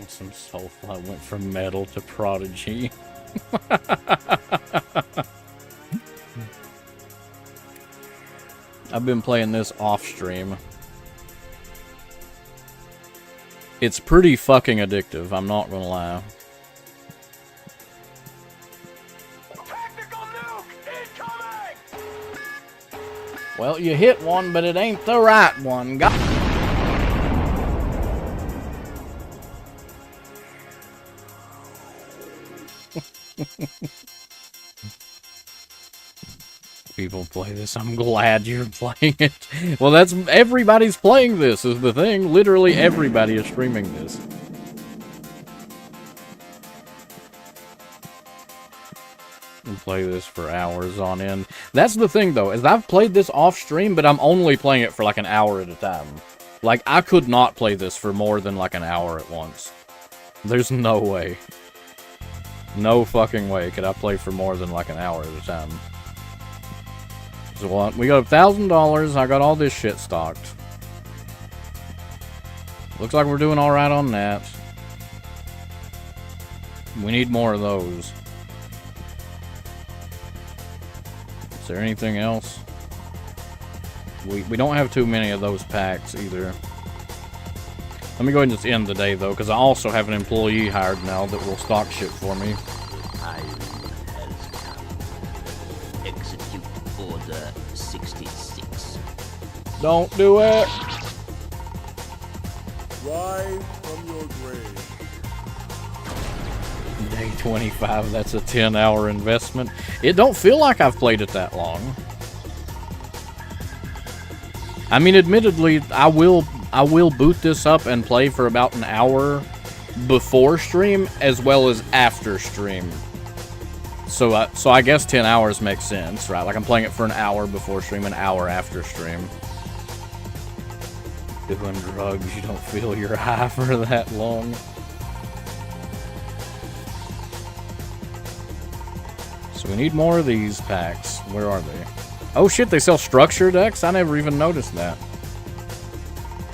Some Soulfly went from metal to Prodigy. I've been playing this off stream. It's pretty fucking addictive, I'm not gonna lie. Well, you hit one, but it ain't the right one. People play this. I'm glad you're playing it. Well, that's everybody's playing this is the thing. Literally everybody is streaming this. And play this for hours on end. That's the thing though, is I've played this off stream, but I'm only playing it for like an hour at a time. Like, I could not play this for more than like an hour at once. There's no way. No fucking way could I play for more than like an hour at a time. So what? We got $1,000. I got all this shit stocked. Looks like we're doing alright on that. We need more of those. Is there anything else? We don't have too many of those packs either. Let me go ahead and just end the day though, because I also have an employee hired now that will stock shit for me. Execute order 66. Don't do it! Rise from your grave. Day 25, that's a 10-hour investment. It don't feel like I've played it that long. I mean, admittedly, I will boot this up and play for about an hour before stream as well as after stream. So I guess 10 hours makes sense, right? Like, I'm playing it for an hour before stream, an hour after stream. Doing drugs, you don't feel you're high for that long. So We need more of these packs. Where are they? Oh shit, they sell structure decks? I never even noticed that.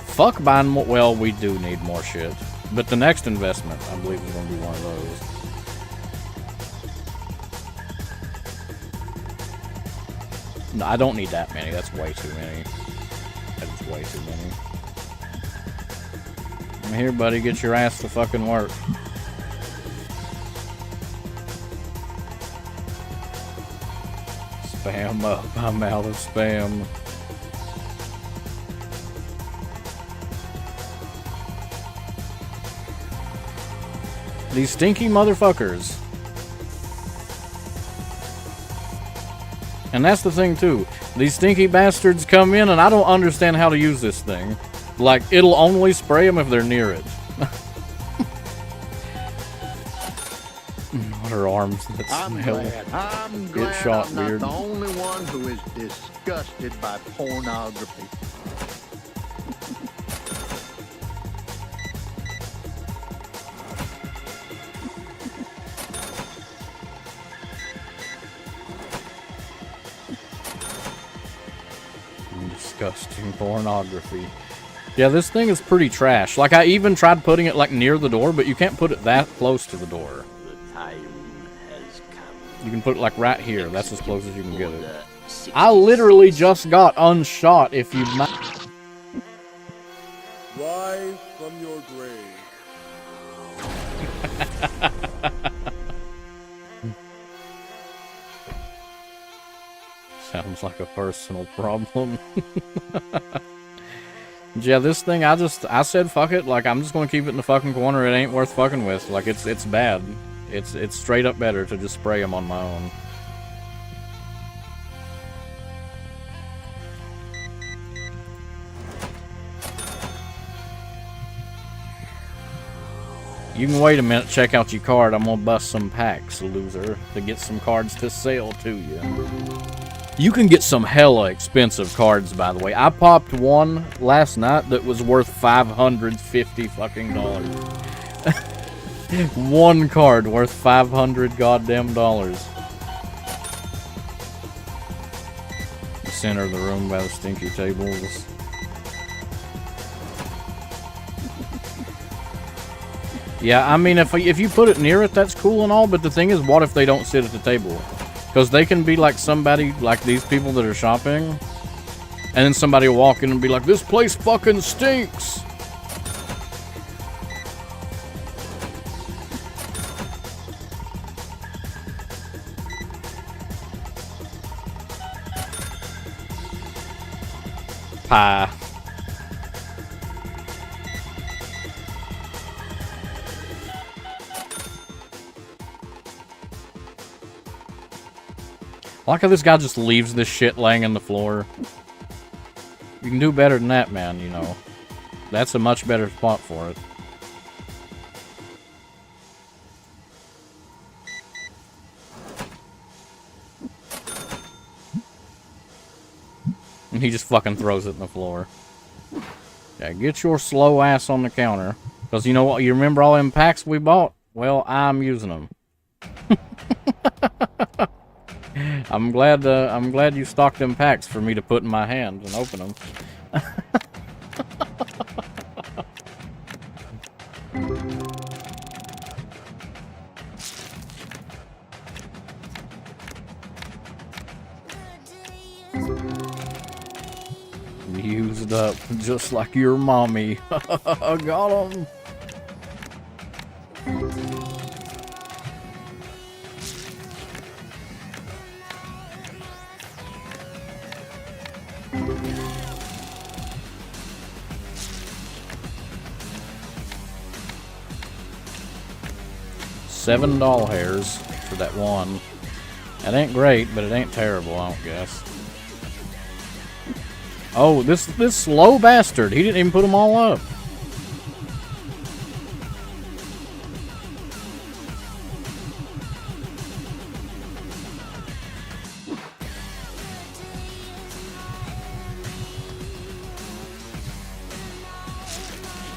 Fuck buying more. Well, we do need more shit. But the next investment, I believe, is going to be one of those. No, I don't need that many. That's way too many. That is way too many. I'm here, buddy. Get your ass to fucking work. Spam up. I'm out of spam. These stinky motherfuckers. And that's the thing too. These stinky bastards come in and I don't understand how to use this thing. Like, it'll only spray them if they're near it. What are arms that smell? I'm Get glad shot I'm not weird. the only one who is disgusted by pornography. Disgusting pornography. Yeah, this thing is pretty trash. Like, I even tried putting it, like, near the door, but you can't put it that close to the door. The time has come. You can put it, like, right here. That's as close as you can get it. I literally just got unshot if you... Rise from your grave. Sounds like a personal problem. Yeah, this thing, I said fuck it. Like, I'm just gonna keep it in the fucking corner. It ain't worth fucking with. Like, it's bad. It's straight up better to just spray them on my own. You can wait a minute, check out your card. I'm gonna bust some packs, loser, to get some cards to sell to you. You can get some hella expensive cards, by the way. I popped one last night that was worth $550 fucking dollars. One card worth $500 goddamn dollars. The center of the room by the stinky tables. Yeah, I mean, if you put it near it, that's cool and all, but the thing is, what if they don't sit at the table? Because they can be like somebody, like these people that are shopping, and then somebody will walk in and be like, this place fucking stinks! Pie. I like how this guy just leaves this shit laying on the floor. You can do better than that, man, you know. That's a much better spot for it. And he just fucking throws it in the floor. Yeah, get your slow ass on the counter. Because you know what? You remember all them packs we bought? Well, I'm using them. I'm glad you stocked them packs for me to put in my hand and open them. Used up, just like your mommy. Got him. $7 doll hairs for that one. That ain't great, but it ain't terrible, I don't guess. Oh, this slow bastard. He didn't even put them all up.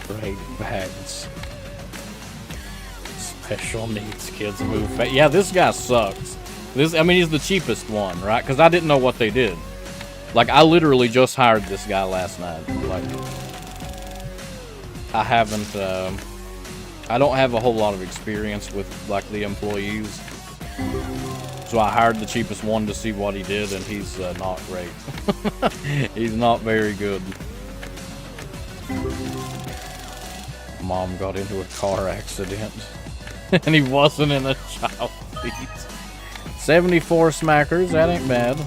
Great bags. Special needs kids move fast. Yeah, this guy sucks. I mean, he's the cheapest one, right? Because I didn't know what they did. Like, I literally just hired this guy last night. Like, I haven't, I don't have a whole lot of experience with, like, the employees. So I hired the cheapest one to see what he did, and he's not great. He's not very good. Mom got into a car accident, and he wasn't in a child seat. 74 smackers, that ain't bad.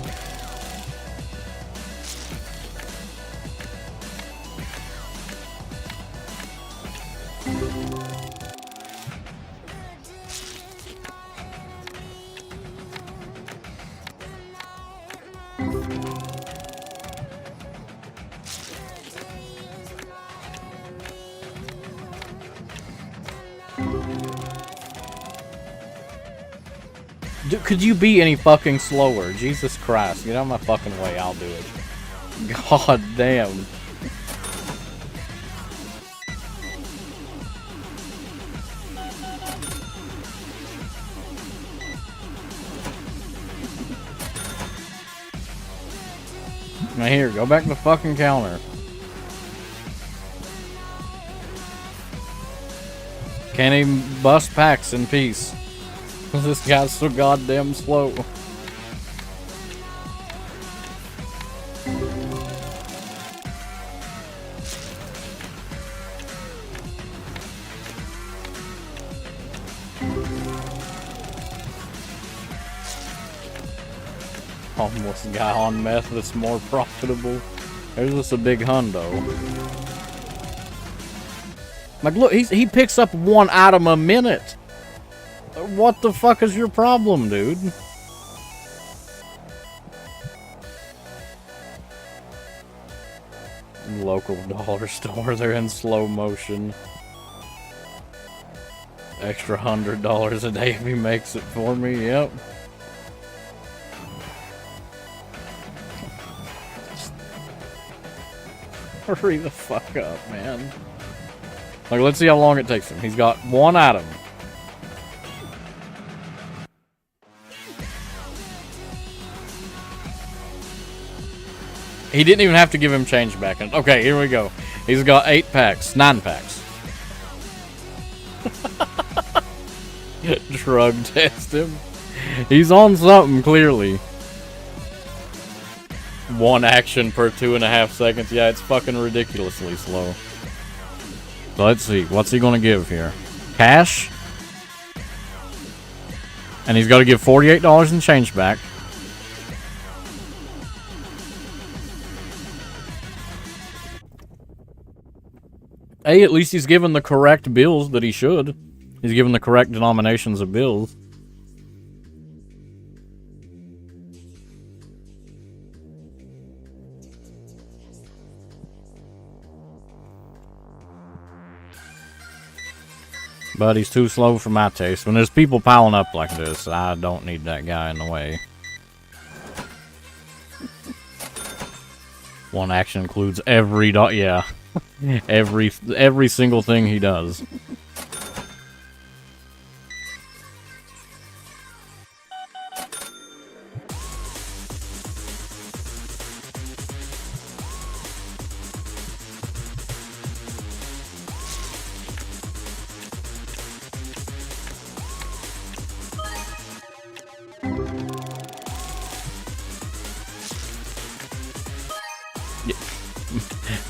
Dude, could you be any fucking slower? Jesus Christ, get out of my fucking way, I'll do it. God damn. Now here, go back to the fucking counter. Can't even bust packs in peace. This guy's so goddamn slow. Homeless guy on meth that's more profitable. There's just a big hundo. Like, look, he picks up one item a minute. What the fuck is your problem, dude? Local dollar store, they're in slow motion. Extra $100 a day if he makes it for me, yep. Hurry the fuck up, man. Like, let's see how long it takes him. He's got one item. He didn't even have to give him change back. Okay, here we go. He's got 9 packs. Drug test him. He's on something, clearly. One action per 2.5 seconds. Yeah, it's fucking ridiculously slow. So let's see. What's he gonna give here? Cash? And he's got to give $48 in change back. Hey, at least he's given the correct bills that he should. He's given the correct denominations of bills. But he's too slow for my taste. When there's people piling up like this, I don't need that guy in the way. One action includes every yeah. every single thing he does.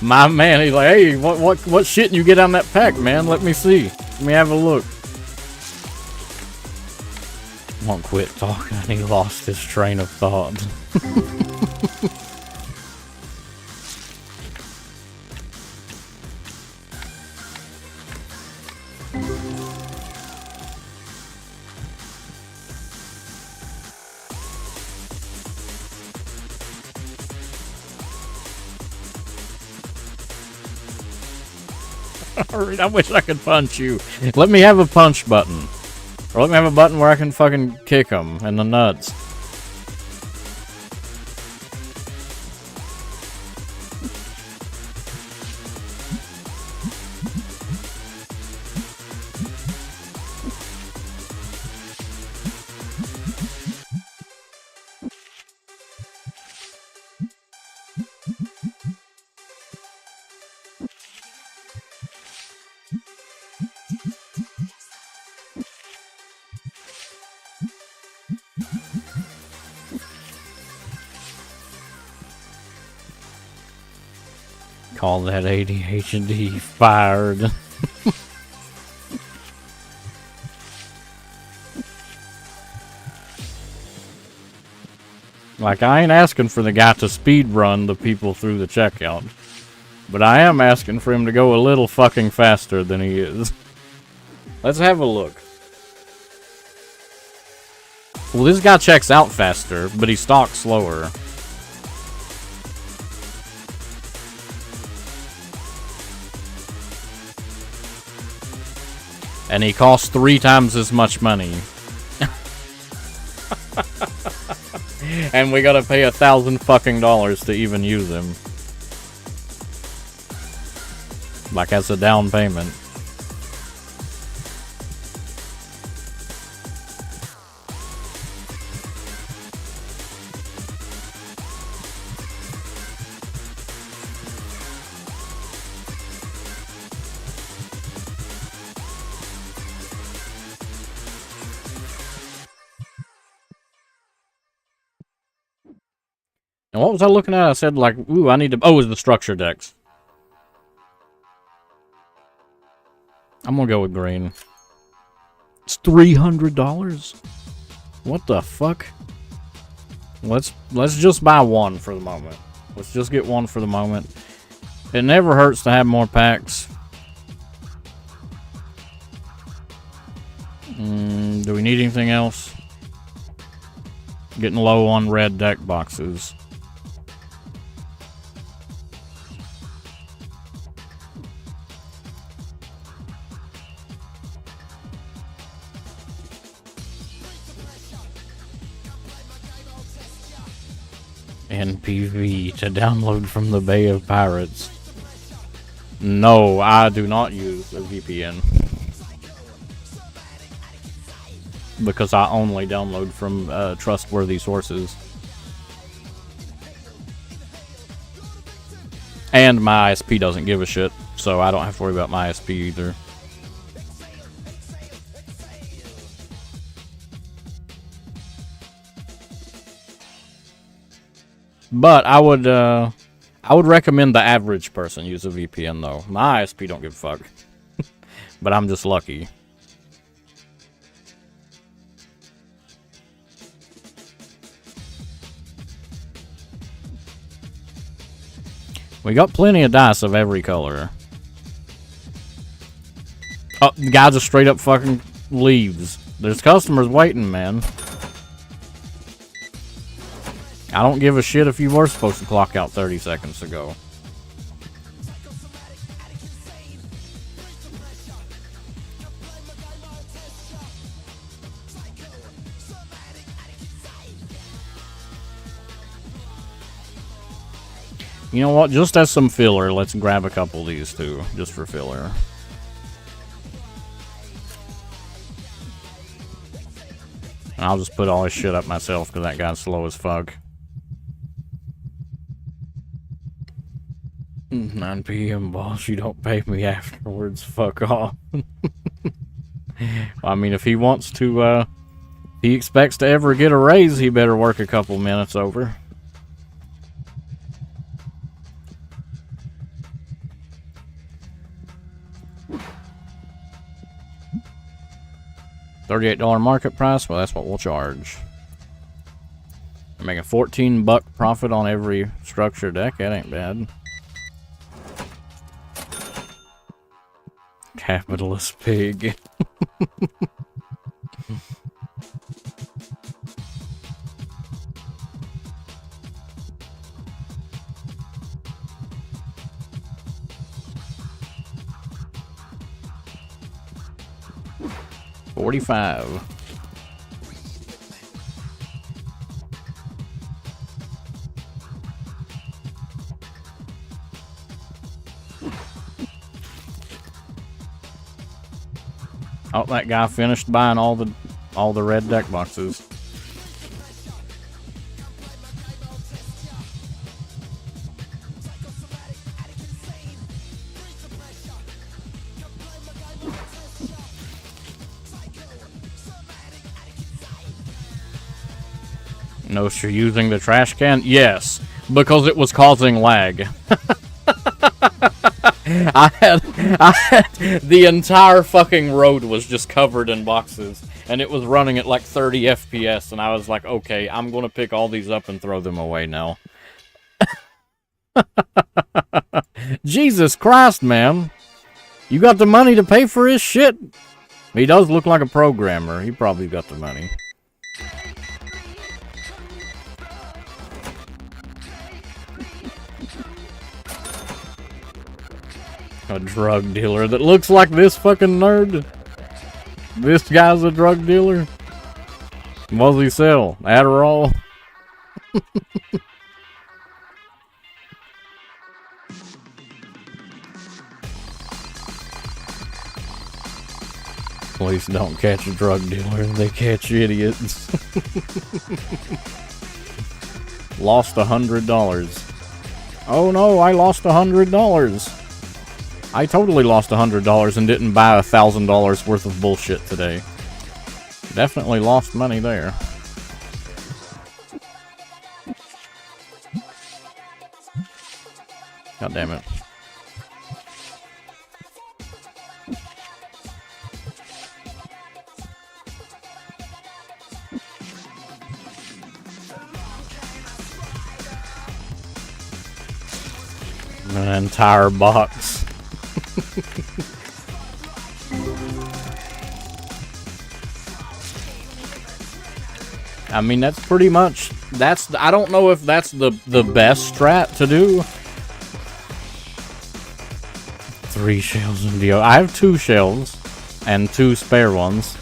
My man, he's like, hey, what shit did you get on that pack, man? Let me see. Let me have a look. Won't quit talking, and he lost his train of thought. I wish I could punch you. Let me have a punch button. Or let me have a button where I can fucking kick him in the nuts. Call that ADHD fired. Like, I ain't asking for the guy to speed run the people through the checkout. But I am asking for him to go a little fucking faster than he is. Let's have a look. Well, this guy checks out faster, but he stalks slower. And he costs 3 times as much money. And we gotta pay $1,000 fucking to even use him. Like as a down payment. And what was I looking at? I said, like, ooh, I need to... Oh, it was the structure decks. I'm gonna go with green. It's $300? What the fuck? Let's just buy one for the moment. Let's just get one for the moment. It never hurts to have more packs. Do we need anything else? Getting low on red deck boxes. NPV to download from the Bay of Pirates. No, I do not use a VPN. Because I only download from trustworthy sources. And my ISP doesn't give a shit, so I don't have to worry about my ISP either. But I would recommend the average person use a VPN though. My ISP don't give a fuck. But I'm just lucky. We got plenty of dice of every color. Oh, the guy just straight up fucking leaves. There's customers waiting, man. I don't give a shit if you were supposed to clock out 30 seconds ago. You know what? Just as some filler, let's grab a couple of these too, just for filler. And I'll just put all this shit up myself because that guy's slow as fuck. 9 PM, boss. You don't pay me afterwards. Fuck off. I mean, if he wants to, he expects to ever get a raise, he better work a couple minutes over. $38 market price. Well, that's what we'll charge. We're making $14 profit on every structure deck. That ain't bad. Capitalist pig. $45. Oh, that guy finished buying all the red deck boxes. Notice you're using the trash can? Yes, because it was causing lag. I had the entire fucking road was just covered in boxes, and it was running at like 30 FPS, and I was like, okay, I'm gonna pick all these up and throw them away now. Jesus Christ, man. You got the money to pay for his shit? He does look like a programmer. He probably got the money. A drug dealer that looks like this fucking nerd. This guy's a drug dealer. What does he sell? Adderall? Police don't catch a drug dealer, they catch idiots. Lost $100. Oh no, I lost $100. I totally lost $100 and didn't buy $1,000 worth of bullshit today. Definitely lost money there. God damn it. An entire box. I mean, that's pretty much, I don't know if that's the best strat to do. 3 shells in Dio. I have 2 shells and 2 spare ones.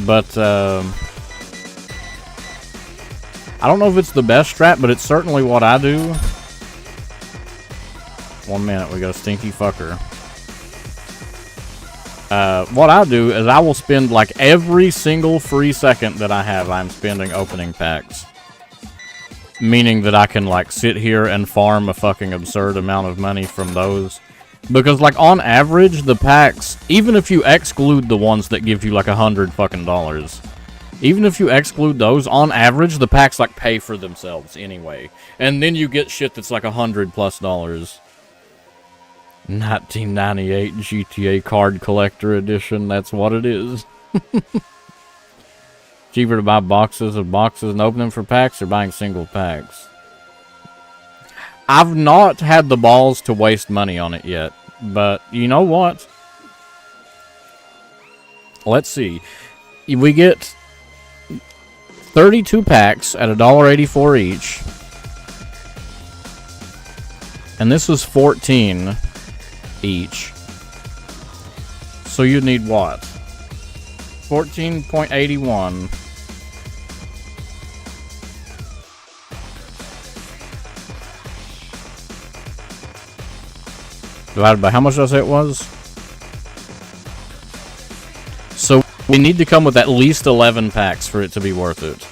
But, I don't know if it's the best strat, but it's certainly what I do. 1 minute, we got a stinky fucker. What I do is I will spend like every single free second that I have, I'm spending opening packs. Meaning that I can like sit here and farm a fucking absurd amount of money from those. Because like on average, the packs, even if you exclude the ones that give you like $100 fucking dollars, even if you exclude those, on average, the packs like pay for themselves anyway. And then you get shit that's like $100+ dollars. 1998 GTA Card Collector Edition, that's what it is. Cheaper to buy boxes of boxes and open them for packs or buying single packs? I've not had the balls to waste money on it yet, but you know what? Let's see. We get 32 packs at $1.84 each. And this was 14 each. So you'd need what? 14.81. Divided by how much did I say it was? So we need to come with at least 11 packs for it to be worth it.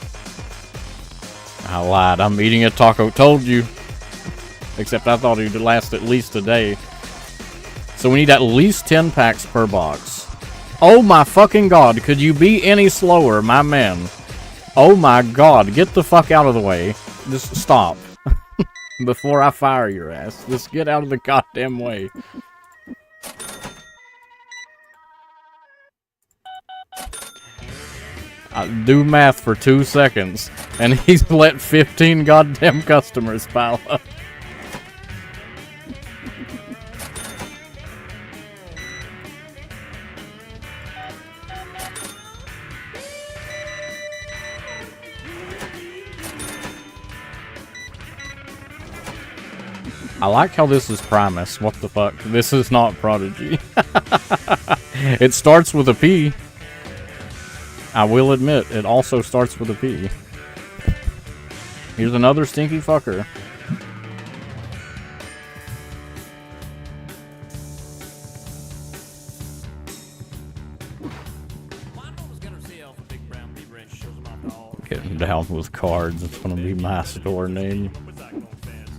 I lied. I'm eating a taco. Told you. Except I thought it would last at least a day. So we need at least 10 packs per box. Oh my fucking god. Could you be any slower, my man? Oh my god. Get the fuck out of the way. Just stop. Before I fire your ass. Just get out of the goddamn way. I do math for 2 seconds, and he's let 15 goddamn customers pile up. I like how this is Primus. What the fuck? This is not Prodigy. It starts with a P. I will admit, it also starts with a P. Here's another stinky fucker. Getting down with cards. It's gonna be my store name.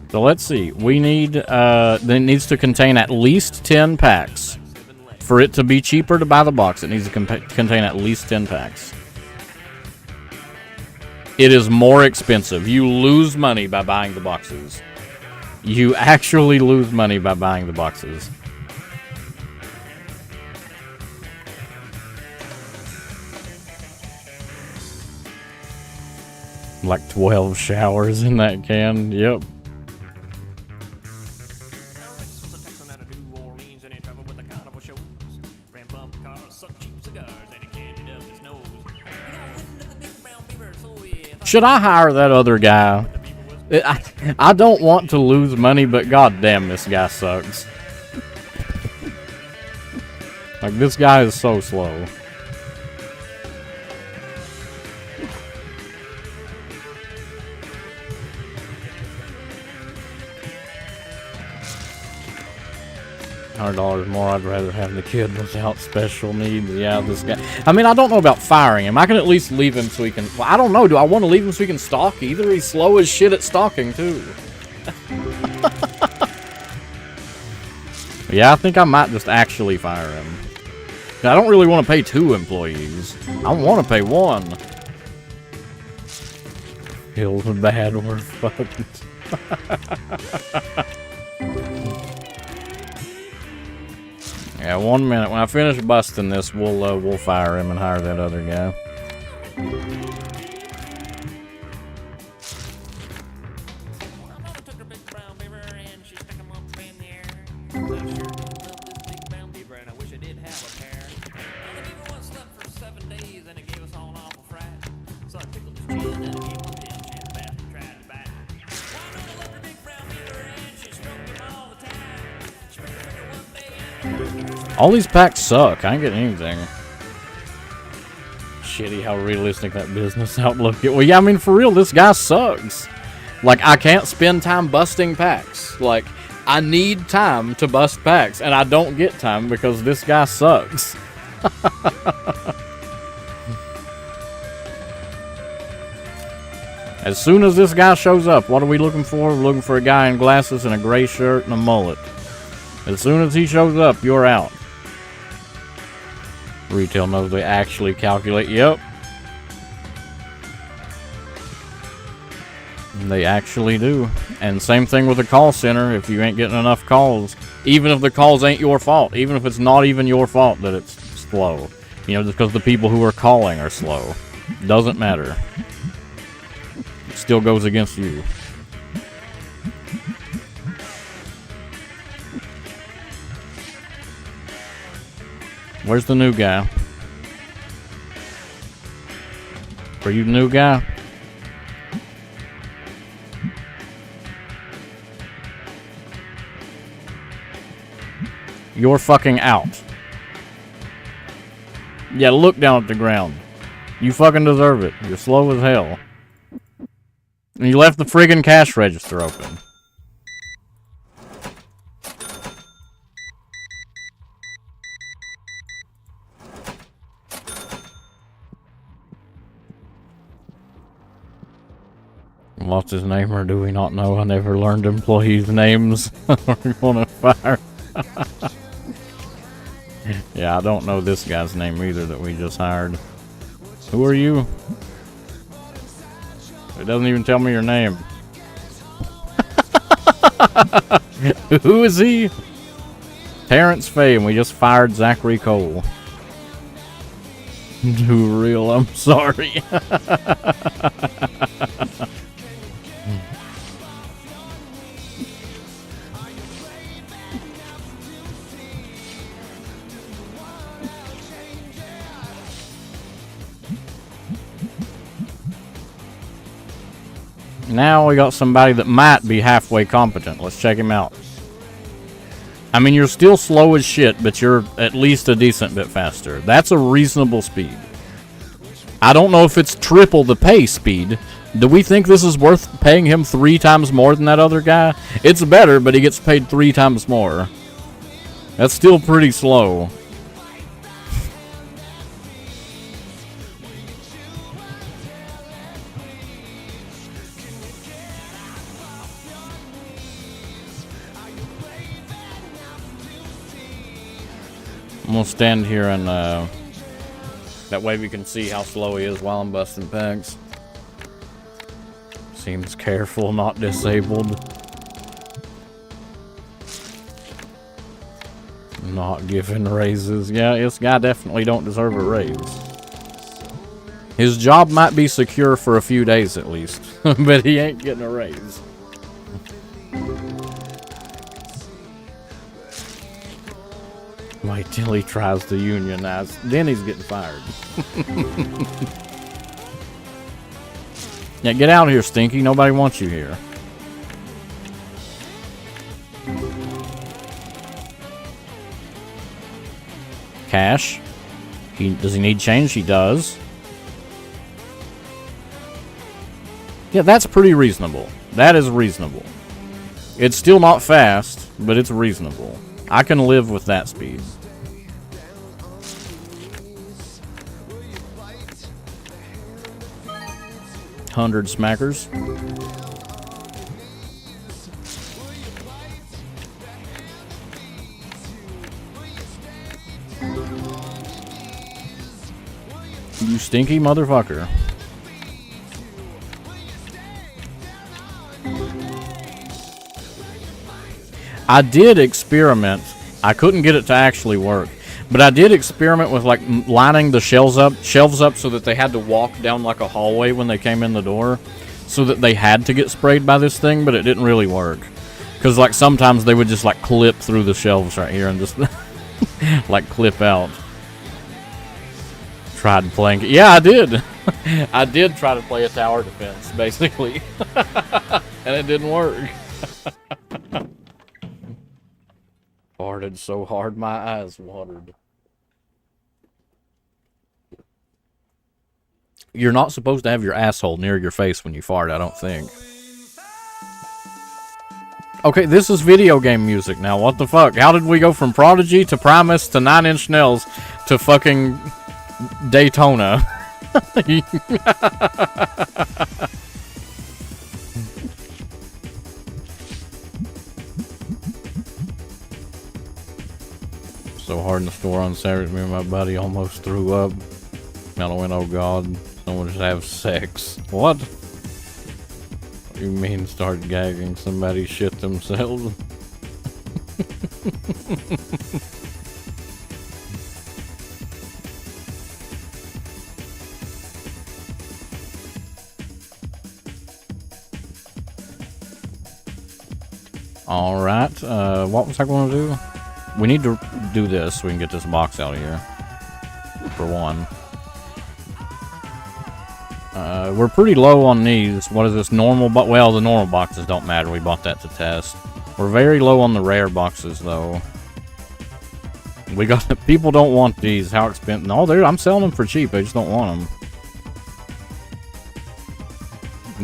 So let's see. We need, it needs to contain at least 10 packs. For it to be cheaper to buy the box, it needs to contain at least 10 packs. It is more expensive. You lose money by buying the boxes. You actually lose money by buying the boxes. Like 12 showers in that can. Yep. Should I hire that other guy? I don't want to lose money, but goddamn, this guy sucks. Like, this guy is so slow. $100 more. I'd rather have the kid without special needs. Yeah, this guy. I mean, I don't know about firing him. I can at least leave him so he can. Well, I don't know. Do I want to leave him so he can stalk either? He's slow as shit at stalking too. Yeah, I think I might just actually fire him. I don't really want to pay 2 employees. I want to pay 1. Feels bad. We're fucked. Yeah, 1 minute. When I finish busting this, we'll fire him and hire that other guy. All these packs suck. I ain't getting anything. Shitty how realistic that business outlook is. Well, yeah, I mean, for real, this guy sucks. Like, I can't spend time busting packs. Like, I need time to bust packs, and I don't get time because this guy sucks. As soon as this guy shows up, what are we looking for? We're looking for a guy in glasses and a gray shirt and a mullet. As soon as he shows up, you're out. Retail knows they actually calculate. Yep. They actually do. And same thing with the call center. If you ain't getting enough calls, even if the calls ain't your fault, even if it's not even your fault that it's slow, you know, just because the people who are calling are slow, doesn't matter. It still goes against you. Where's the new guy? Are you the new guy? You're fucking out. Yeah, look down at the ground. You fucking deserve it. You're slow as hell. And you left the friggin' cash register open. Lost his name, or do we not know? I never learned employees' names. We're gonna fire. Yeah, I don't know this guy's name either that we just hired. Who are you? It doesn't even tell me your name. Who is he? Terrence Fay, and we just fired Zachary Cole. Too real, I'm sorry. Now we got somebody that might be halfway competent. Let's check him out. I mean, you're still slow as shit, but you're at least a decent bit faster. That's a reasonable speed. I don't know if it's triple the pay speed. Do we think this is worth paying him 3 times more than that other guy? It's better, but he gets paid 3 times more. That's still pretty slow. I'm gonna stand here and that way we can see how slow he is while I'm busting packs. Seems careful, not disabled. Not giving raises. Yeah, this guy definitely don't deserve a raise. His job might be secure for a few days at least, but he ain't getting a raise. Wait till he tries to unionize, then he's getting fired. Yeah, get out of here, Stinky. Nobody wants you here. Cash. Does he need change? He does. Yeah, that's pretty reasonable. That is reasonable. It's still not fast, but it's reasonable. I can live with that speed. $100 smackers. You stinky motherfucker. I did experiment. I couldn't get it to actually work, but I did experiment with like lining the shelves up so that they had to walk down like a hallway when they came in the door, so that they had to get sprayed by this thing, but it didn't really work. Because like sometimes they would just like clip through the shelves right here and just like clip out. Tried playing it. Yeah, I did. I did try to play a tower defense, basically. And it didn't work. Farted so hard my eyes watered. You're not supposed to have your asshole near your face when you fart, I don't think. Okay, this is video game music now. What the fuck? How did we go from Prodigy to Primus to 9 Inch Nails to fucking Daytona? So hard in the store on Saturday, me and my buddy almost threw up. And I went, oh god, someone should have sex. What? What do you mean start gagging? Somebody shit themselves? Alright, what was I going to do? We need to do this so we can get this box out of here. For one. We're pretty low on these. What is this? Normal box? Well, the normal boxes don't matter. We bought that to test. We're very low on the rare boxes, though. We got... People don't want these. How expensive? No, I'm selling them for cheap. I just don't want them.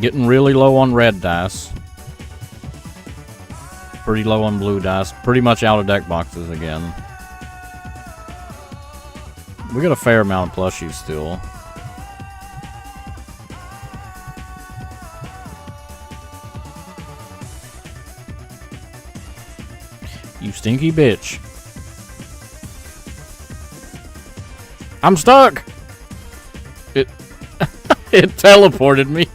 Getting really low on red dice. Pretty low on blue dice. Pretty much out of deck boxes again. We got a fair amount of plushies still. You stinky bitch. I'm stuck! It teleported me.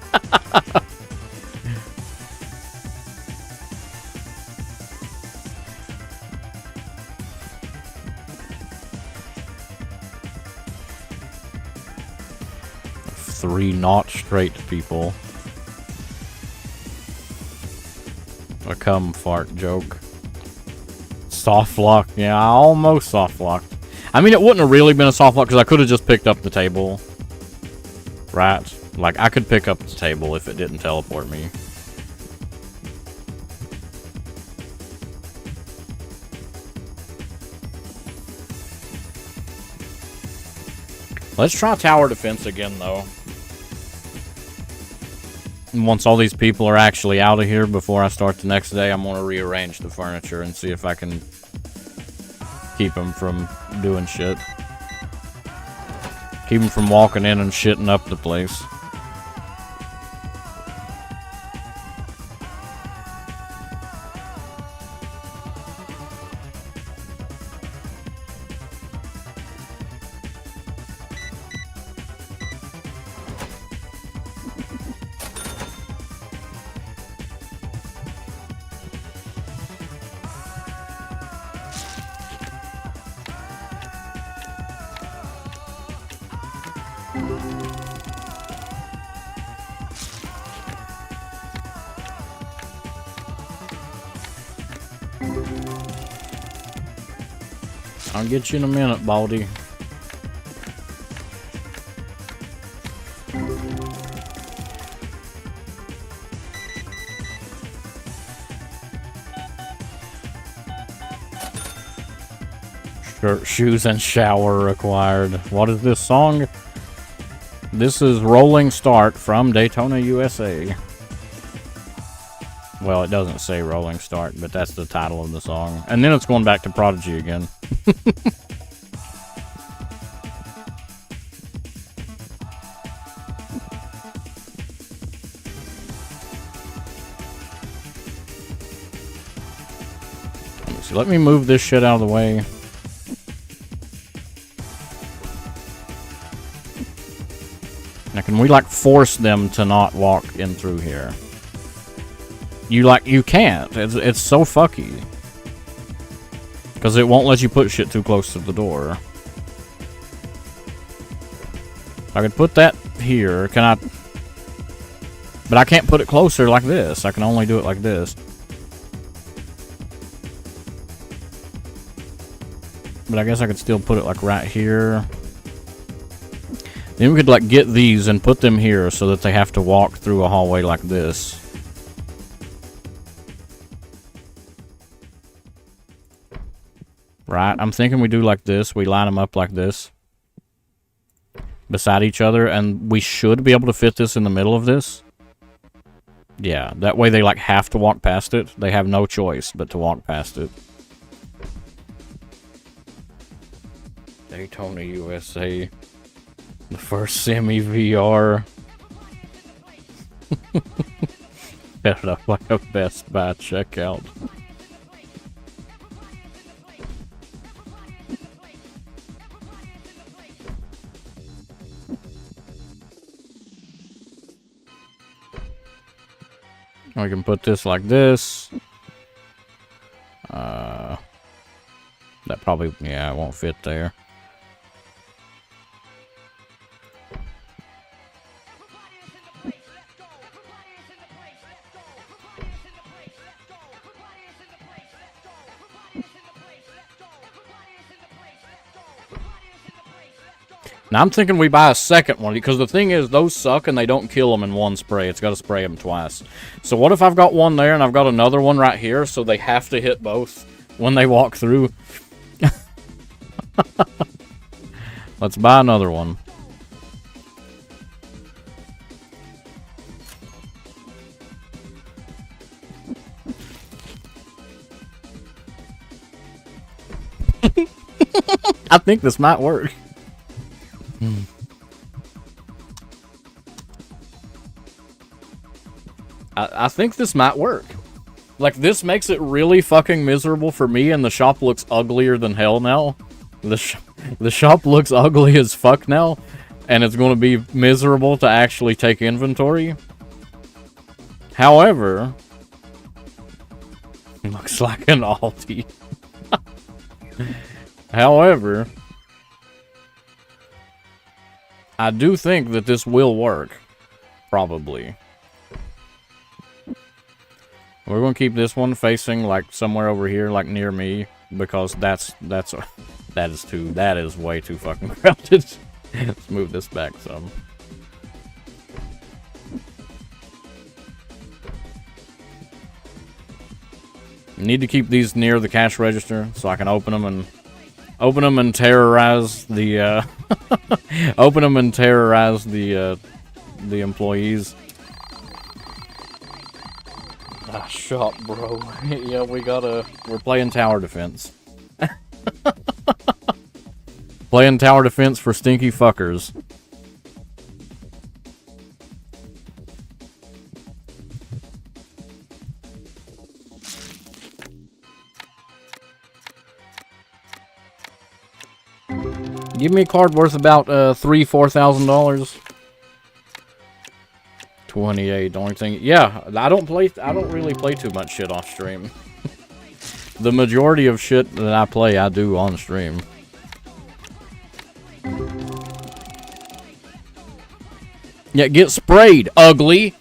Three not straight people. A cum fart joke. Soft lock. Yeah, I almost soft locked. I mean, it wouldn't have really been a soft lock because I could have just picked up the table. Right? Like, I could pick up the table if it didn't teleport me. Let's try tower defense again, though. Once all these people are actually out of here before I start the next day, I'm going to rearrange the furniture and see if I can keep them from doing shit. Keep them from walking in and shitting up the place. I'll get you in a minute, Baldy. Shirt, shoes, and shower required. What is this song? This is Rolling Start from Daytona, USA. Well, it doesn't say Rolling Start, but that's the title of the song. And then it's going back to Prodigy again. Let me move this shit out of the way. Now, can we, like, force them to not walk in through here? You can't. It's so fucky. Because it won't let you put shit too close to the door. I could put that here. Can I... But I can't put it closer like this. I can only do it like this. But I guess I could still put it like right here. Then we could like get these and put them here so that they have to walk through a hallway like this. Right? I'm thinking we do like this. We line them up like this. Beside each other. And we should be able to fit this in the middle of this. Yeah. That way they like have to walk past it. They have no choice but to walk past it. Daytona, USA. The first semi-VR. Set it up like a Best Buy checkout. We can put this like this. That probably, yeah, it won't fit there. Now I'm thinking we buy a second one, because the thing is, those suck and they don't kill them in one spray. It's got to spray them twice. So what if I've got one there and I've got another one right here, so they have to hit both when they walk through? Let's buy another one. I think this might work. I think this might work. Like, this makes it really fucking miserable for me, and the shop looks uglier than hell now. The shop looks ugly as fuck now, and it's going to be miserable to actually take inventory. However, looks like an Aldi. However, I do think that this will work. Probably. We're going to keep this one facing like somewhere over here, like near me, because that is way too fucking crowded. Let's move this back some. Need to keep these near the cash register so I can open them and terrorize the open them and terrorize the employees. Ah, shop, bro. Yeah, we're playing tower defense. Playing tower defense for stinky fuckers. Give me a card worth about $3,000-$4,000. 28. The only thing, yeah, I don't really play too much shit off stream. The majority of shit that I play, I do on stream. Yeah, get sprayed, ugly.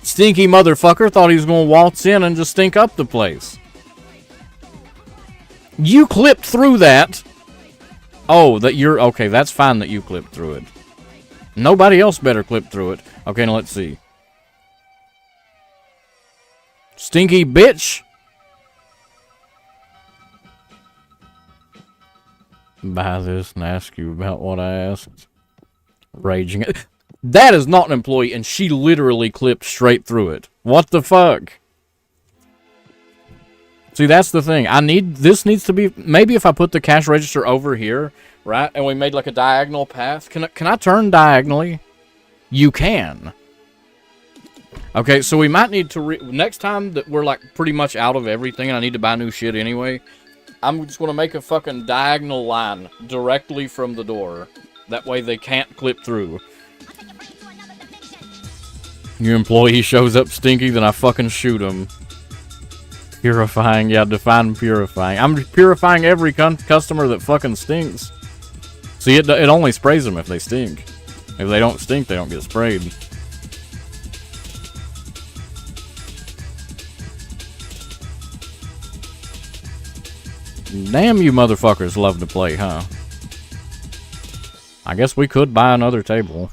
Stinky motherfucker thought he was gonna waltz in and just stink up the place. You clipped through that. Oh, that you're... Okay, that's fine that you clipped through it. Nobody else better clip through it. Okay, now let's see. Stinky bitch. Buy this and ask you about what I asked. Raging. That is not an employee, and she literally clipped straight through it. What the fuck? See, that's the thing. This needs to be... Maybe if I put the cash register over here, right? And we made like a diagonal path. Can I turn diagonally? You can. Okay, so we might need to... Next time that we're like pretty much out of everything and I need to buy new shit anyway, I'm just going to make a fucking diagonal line directly from the door. That way they can't clip through. Your employee shows up stinky, then I fucking shoot him. Purifying, yeah, define purifying. I'm purifying every customer that fucking stinks. See, it only sprays them if they stink. If they don't stink, they don't get sprayed. Damn, you motherfuckers love to play, huh? I guess we could buy another table.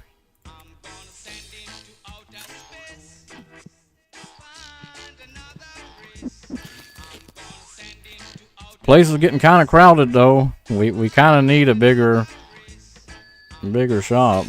Place is getting kind of crowded, though. We kind of need a bigger shop.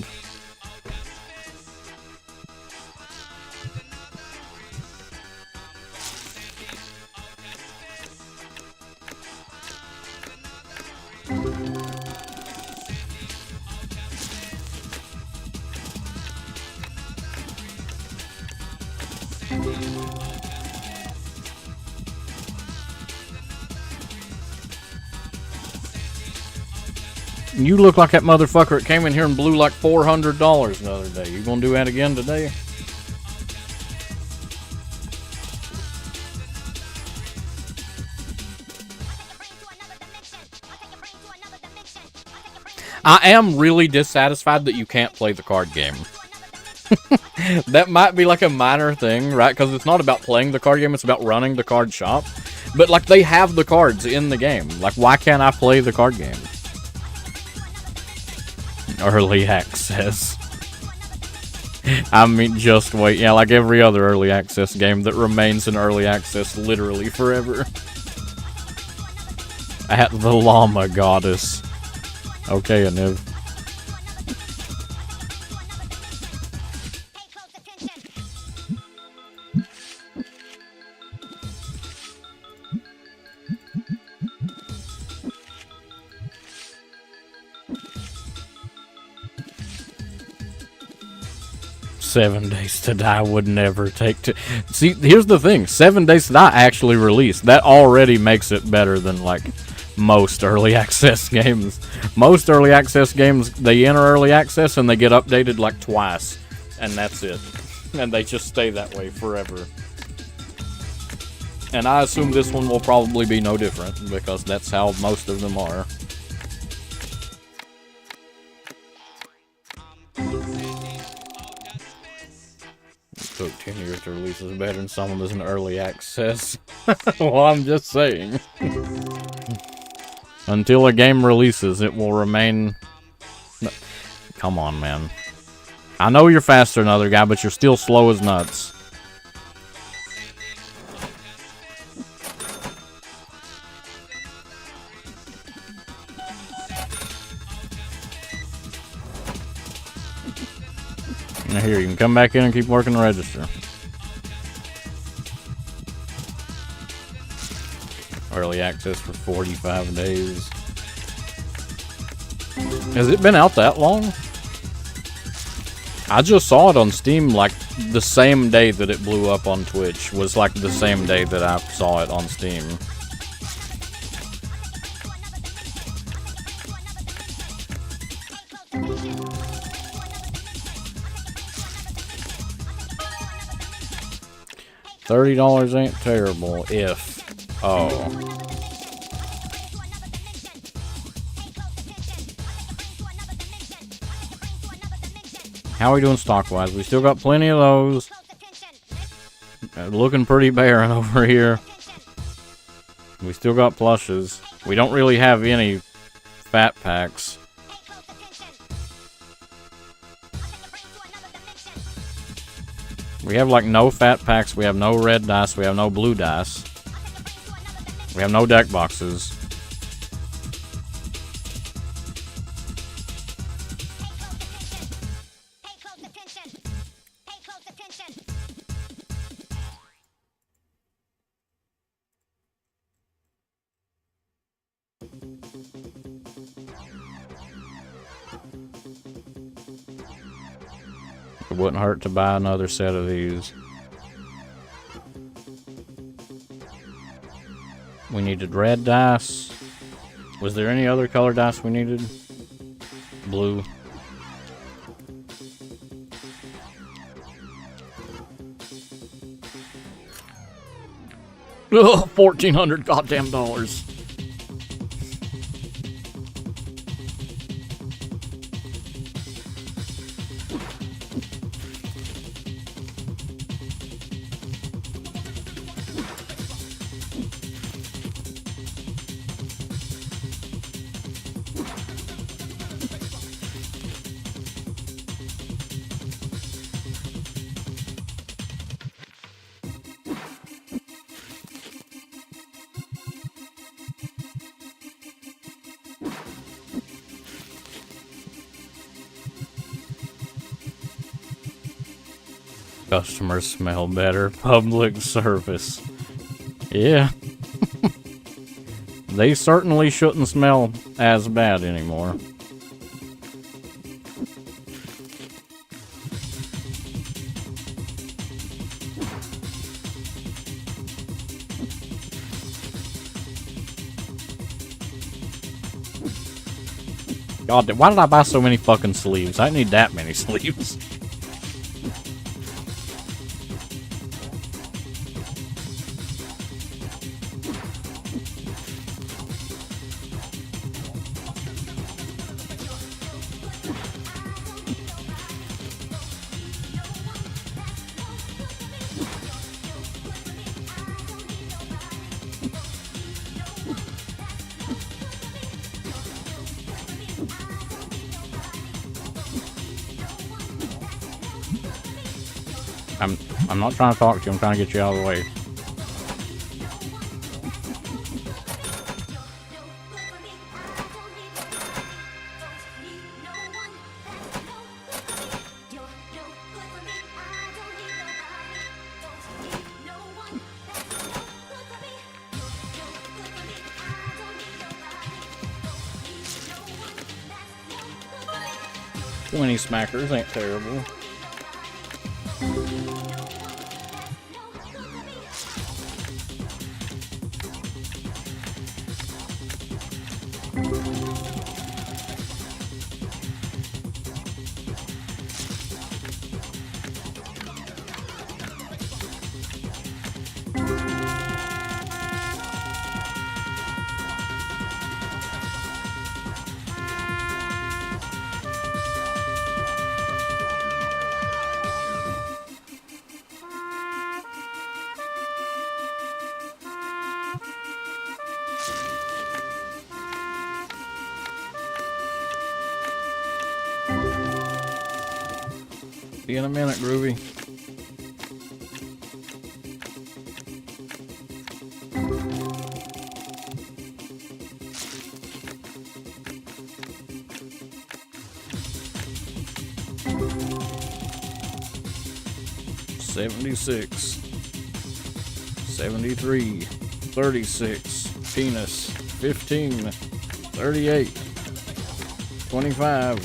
You look like that motherfucker that came in here and blew like $400 the other day. You gonna do that again today? I am really dissatisfied that you can't play the card game. That might be like a minor thing, right? Because it's not about playing the card game, it's about running the card shop. But like, they have the cards in the game. Like, why can't I play the card game? Early access. I mean, just wait. Yeah, like every other early access game that remains in early access literally forever. At the Llama Goddess. Okay, Aniv. "7 Days to Die" would never take to... See, here's the thing. 7 Days to Die actually released. That already makes it better than, like, most early access games. Most early access games, they enter early access and they get updated, like, twice. And that's it. And they just stay that way forever. And I assume this one will probably be no different, because that's how most of them are. Took 10 years to release is better than someone that's in early access. Well, I'm just saying. Until a game releases, it will remain... No. Come on, man. I know you're faster than other guy, but you're still slow as nuts. Now here, you can come back in and keep working the register. Early access for 45 days. Has it been out that long? I just saw it on Steam like the same day that it blew up on Twitch. Was like the same day that I saw it on Steam. $30 ain't terrible if... Oh. How are we doing stock-wise? We still got plenty of those. Looking pretty barren over here. We still got plushes. We don't really have any fat packs. We have like no fat packs, we have no red dice, we have no blue dice. We have no deck boxes. It wouldn't hurt to buy another set of these. We needed red dice. Was there any other color dice we needed? Blue. Ugh, $1,400 goddamn dollars. Customers smell better. Public service. Yeah. They certainly shouldn't smell as bad anymore. God, why did I buy so many fucking sleeves? I didn't need that many sleeves. I'm not trying to talk to you, I'm trying to get you out of the way. $20 smackers ain't terrible. See you in a minute, Groovy. $76, $73, $36, penis, $15, $38, $25,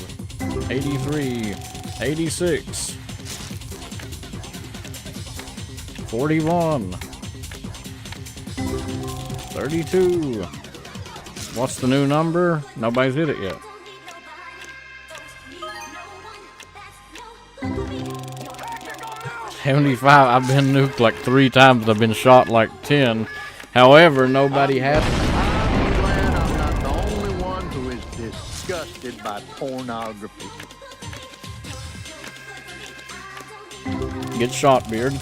$83, $86, $41, $32. What's the new number? Nobody's hit it yet. $75. I've been nuked like 3 times. I've been shot like 10. However, nobody has. I'm glad I'm not the only one who is disgusted by pornography. Get shot, Beard.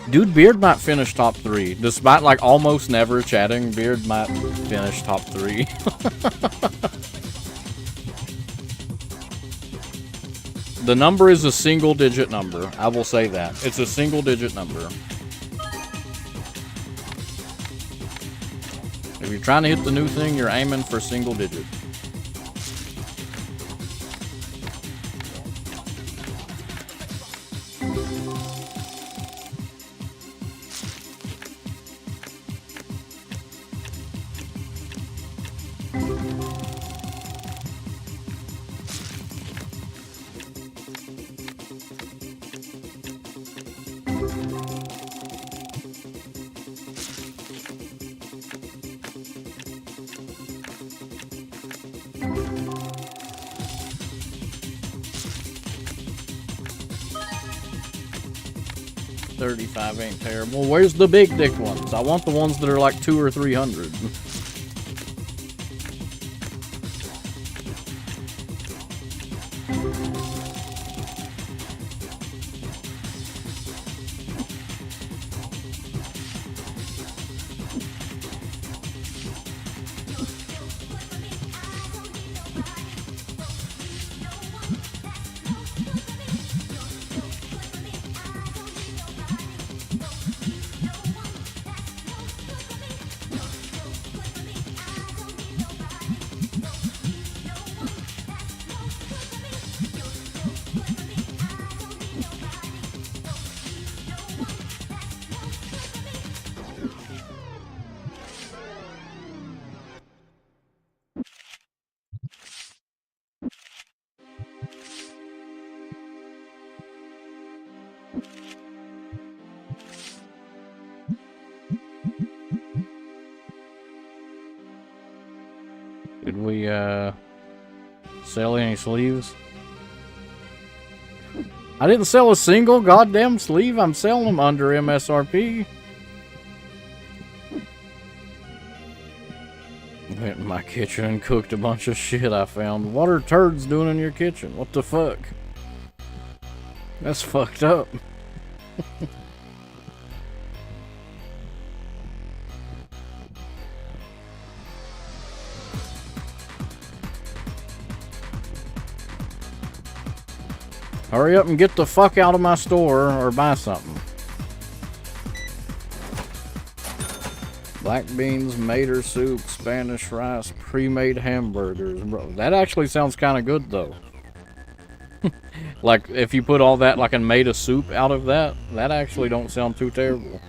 Dude, Beard might finish top 3. Despite, like, almost never chatting, Beard might finish top 3. The number is a single-digit number. I will say that. It's a single-digit number. If you're trying to hit the new thing, you're aiming for single digit. $35 ain't terrible. Where's the big dick ones? I want the ones that are like 200 or 300. Did we, sell any sleeves? I didn't sell a single goddamn sleeve. I'm selling them under MSRP. Went in my kitchen and cooked a bunch of shit I found. What are turds doing in your kitchen? What the fuck? That's fucked up. Hurry up and get the fuck out of my store or buy something. Black beans, mater soup, Spanish rice, pre-made hamburgers. Bro, that actually sounds kind of good though. Like if you put all that like and made a soup out of that, that actually don't sound too terrible.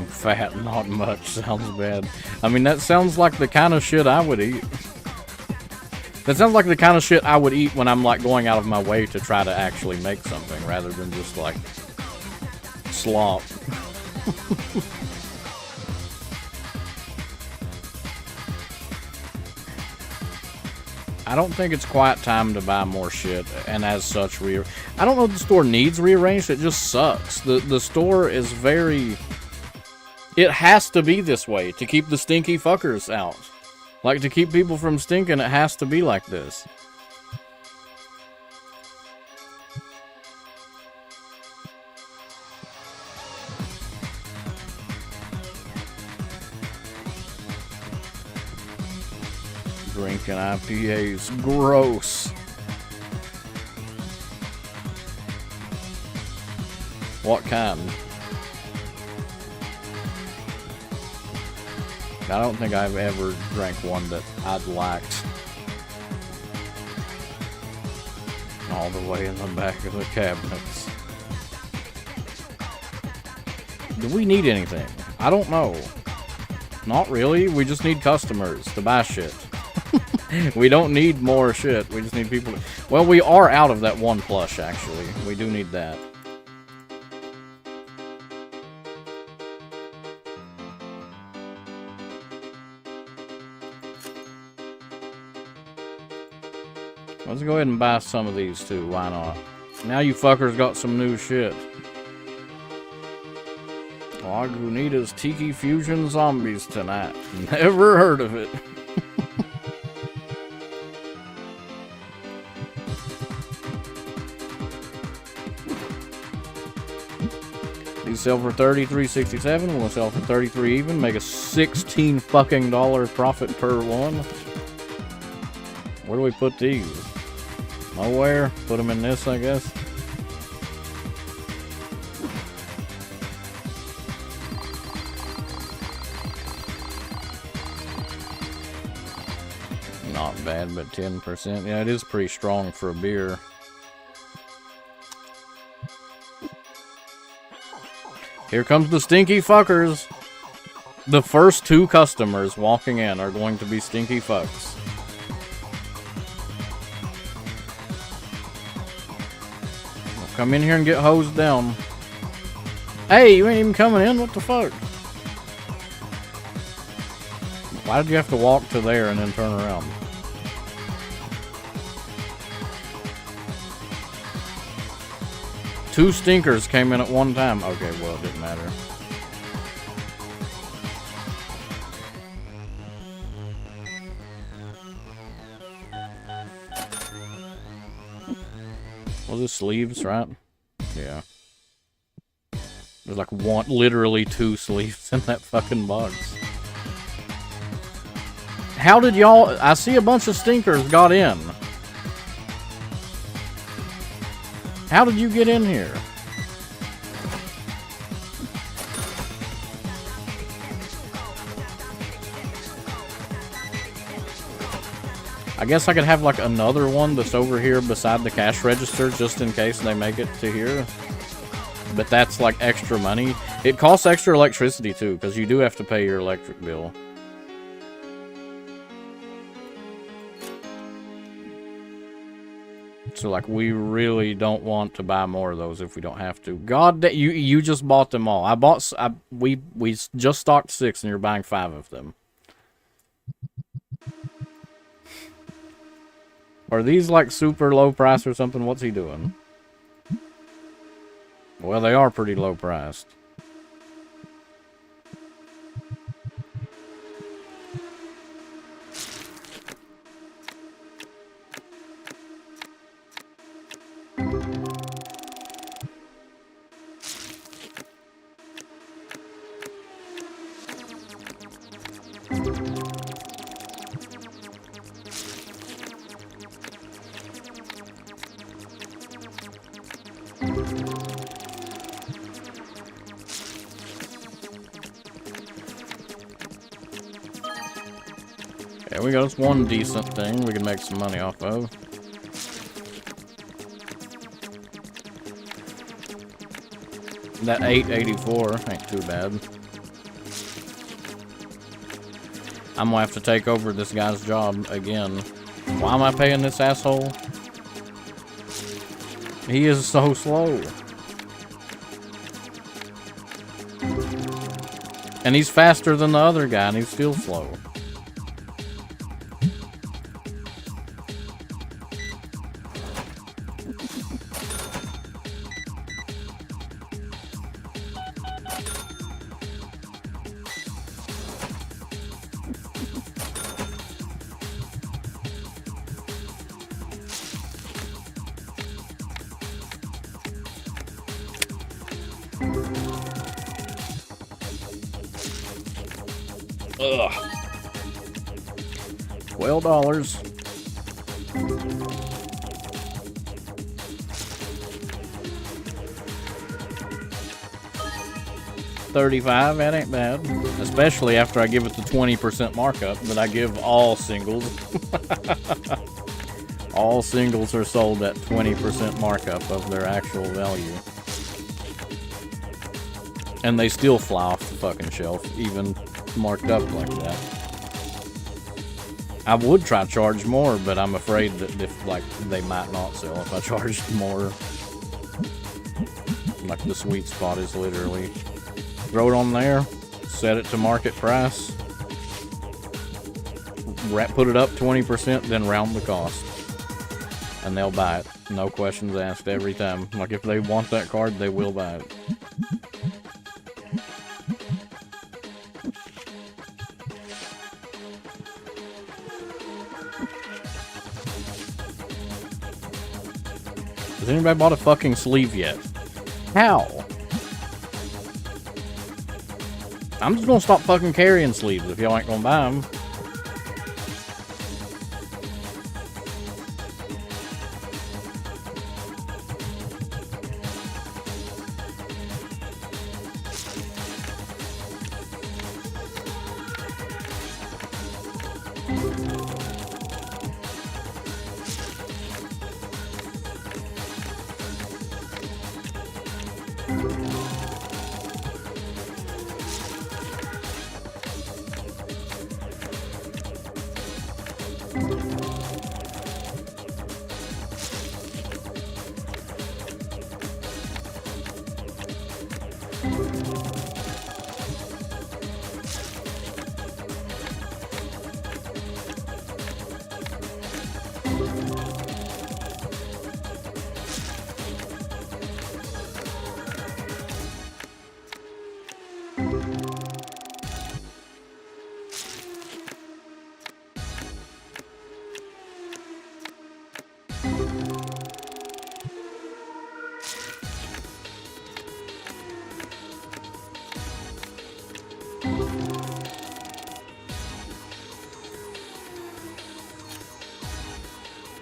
Fat, not much, sounds bad. I mean, that sounds like the kind of shit I would eat. That sounds like the kind of shit I would eat when I'm like going out of my way to try to actually make something rather than just like slop. I don't think it's quite time to buy more shit, and as such, I don't know if the store needs rearranged, it just sucks. The store is very... It has to be this way to keep the stinky fuckers out. Like, to keep people from stinking, it has to be like this. Drinking IPAs. Gross. What kind? I don't think I've ever drank one that I'd liked. All the way in the back of the cabinets. Do we need anything? I don't know. Not really. We just need customers to buy shit. We don't need more shit. We just need people to... Well, we are out of that one plush, actually. We do need that. Let's go ahead and buy some of these too, why not? Now you fuckers got some new shit. Lagunitas Tiki Fusion Zombies tonight. Never heard of it. These sell for $33.67. We'll sell for $33 even. Make a $16 fucking profit per one. Where do we put these? Nowhere. Put them in this, I guess. Not bad, but 10%. Yeah, it is pretty strong for a beer. Here comes the stinky fuckers. The first 2 customers walking in are going to be stinky fucks. Well, come in here and get hosed down. Hey, you ain't even coming in? What the fuck? Why did you have to walk to there and then turn around? Two stinkers came in at one time. Okay, well, it didn't matter. Was it sleeves, right? Yeah. There's like literally 2 sleeves in that fucking box. How did y'all... I see a bunch of stinkers got in. How did you get in here? I guess I could have like another one that's over here beside the cash register just in case they make it to here. But that's like extra money. It costs extra electricity too, because you do have to pay your electric bill. So like we really don't want to buy more of those if we don't have to. God, you just bought them all. We just stocked 6 and you're buying 5 of them. Are these like super low price or something? What's he doing? Well, they are pretty low priced. There we go, that's one decent thing we can make some money off of. That $8.84 ain't too bad. I'm gonna have to take over this guy's job again. Why am I paying this asshole? He is so slow. And he's faster than the other guy, and he's still slow. Ugh. $12. $35, that ain't bad. Especially after I give it the 20% markup that I give all singles. All singles are sold at 20% markup of their actual value. And they still fly off the fucking shelf, even marked up like that. I would try to charge more, but I'm afraid that if, like, they might not sell if I charged more. Like, the sweet spot is literally throw it on there, set it to market price, put it up 20%, then round the cost. And they'll buy it. No questions asked every time. Like, if they want that card, they will buy it. Has anybody bought a fucking sleeve yet? How? I'm just gonna stop fucking carrying sleeves if y'all ain't gonna buy them.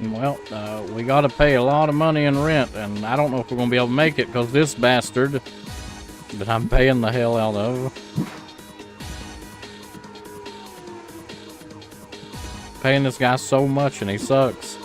Well, we gotta pay a lot of money in rent, and I don't know if we're gonna be able to make it because this bastard that I'm paying the hell out of. Paying this guy so much and he sucks.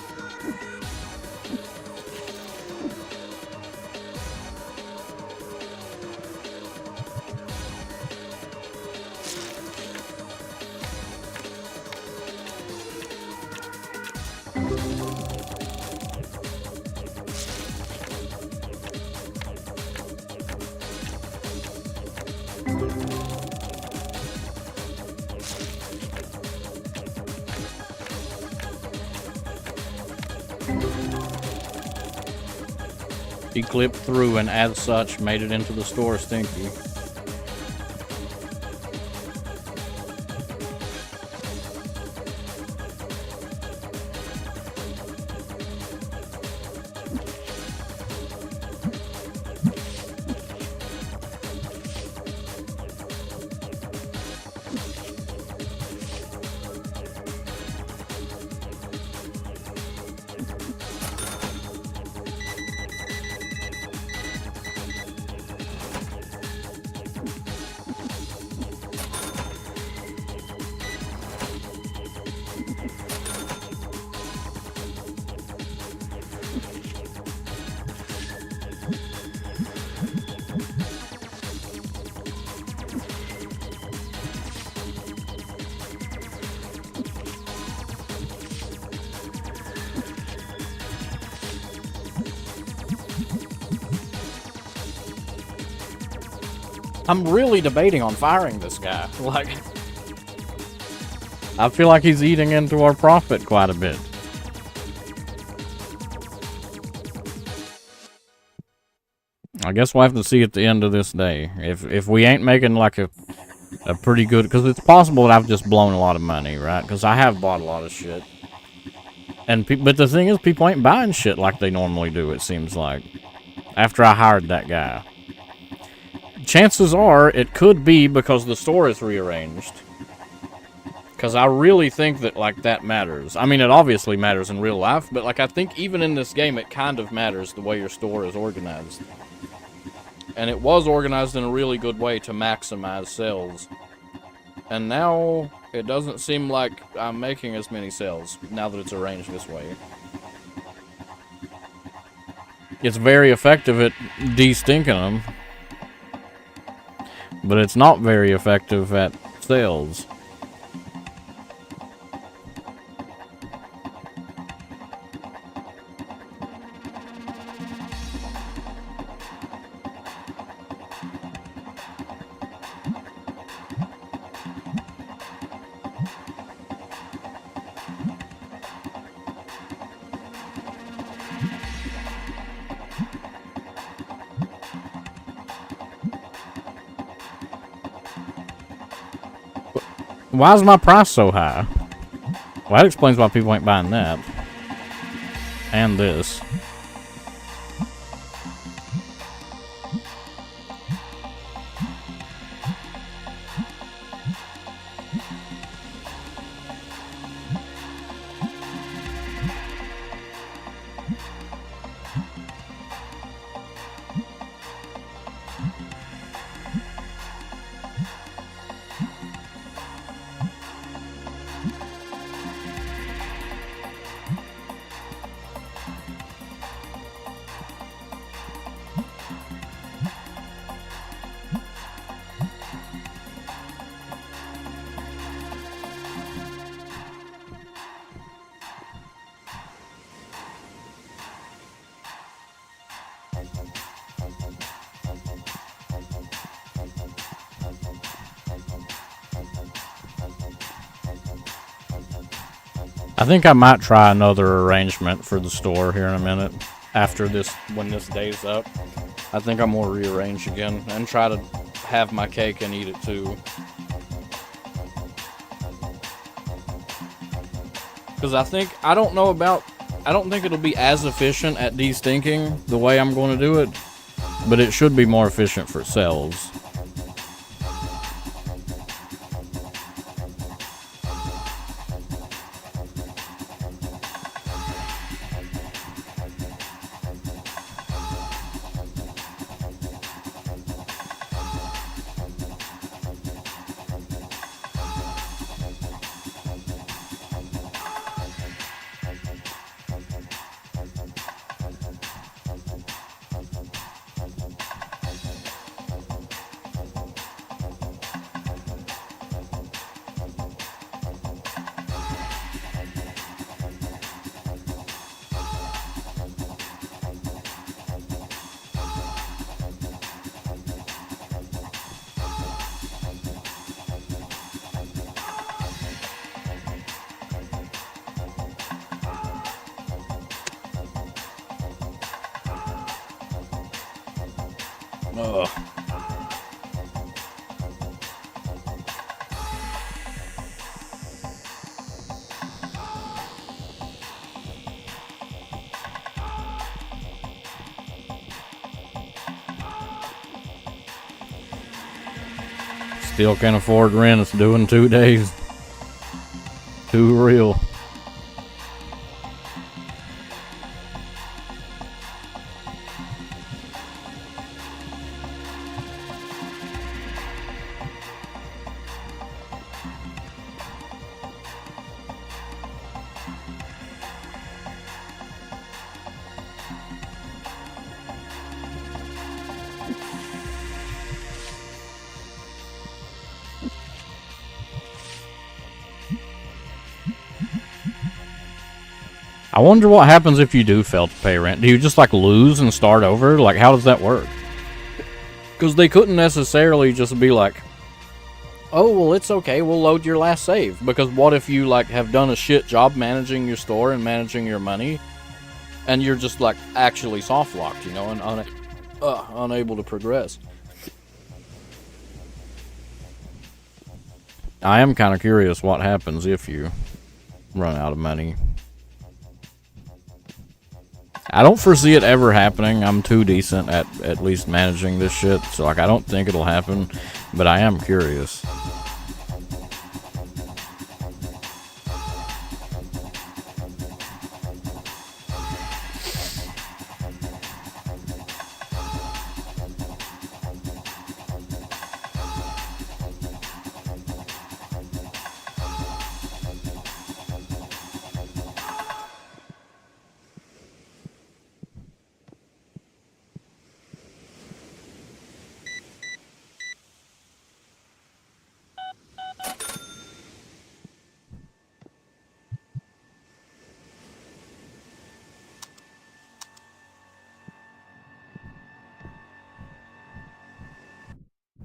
He clipped through and as such made it into the store stinky. I'm really debating on firing this guy. Like, I feel like he's eating into our profit quite a bit. I guess we'll have to see at the end of this day. If we ain't making like a pretty good... Because it's possible that I've just blown a lot of money, right? Because I have bought a lot of shit. But the thing is, people ain't buying shit like they normally do, it seems like. After I hired that guy. Chances are, it could be because the store is rearranged. Because I really think that, like, that matters. I mean, it obviously matters in real life, but, like, I think even in this game, it kind of matters the way your store is organized. And it was organized in a really good way to maximize sales. And now, it doesn't seem like I'm making as many sales, now that it's arranged this way. It's very effective at de-stinking them. But it's not very effective at sales. Why is my price so high? Well, that explains why people ain't buying that. And this. I think I might try another arrangement for the store here in a minute. After this, when this day's up, I think I'm gonna rearrange again and try to have my cake and eat it too. Because I think I don't think it'll be as efficient at destinking the way I'm going to do it, but it should be more efficient for cells. Ugh. Still can't afford rent. It's due in 2 days. Too real. I wonder what happens if you do fail to pay rent. Do you just like lose and start over? Like, how does that work? Because they couldn't necessarily just be like, oh, well, it's okay, we'll load your last save. Because what if you like have done a shit job managing your store and managing your money, and you're just like actually soft locked, you know, and unable to progress? I am kind of curious what happens if you run out of money. I don't foresee it ever happening. I'm too decent at least managing this shit, so like I don't think it'll happen, but I am curious.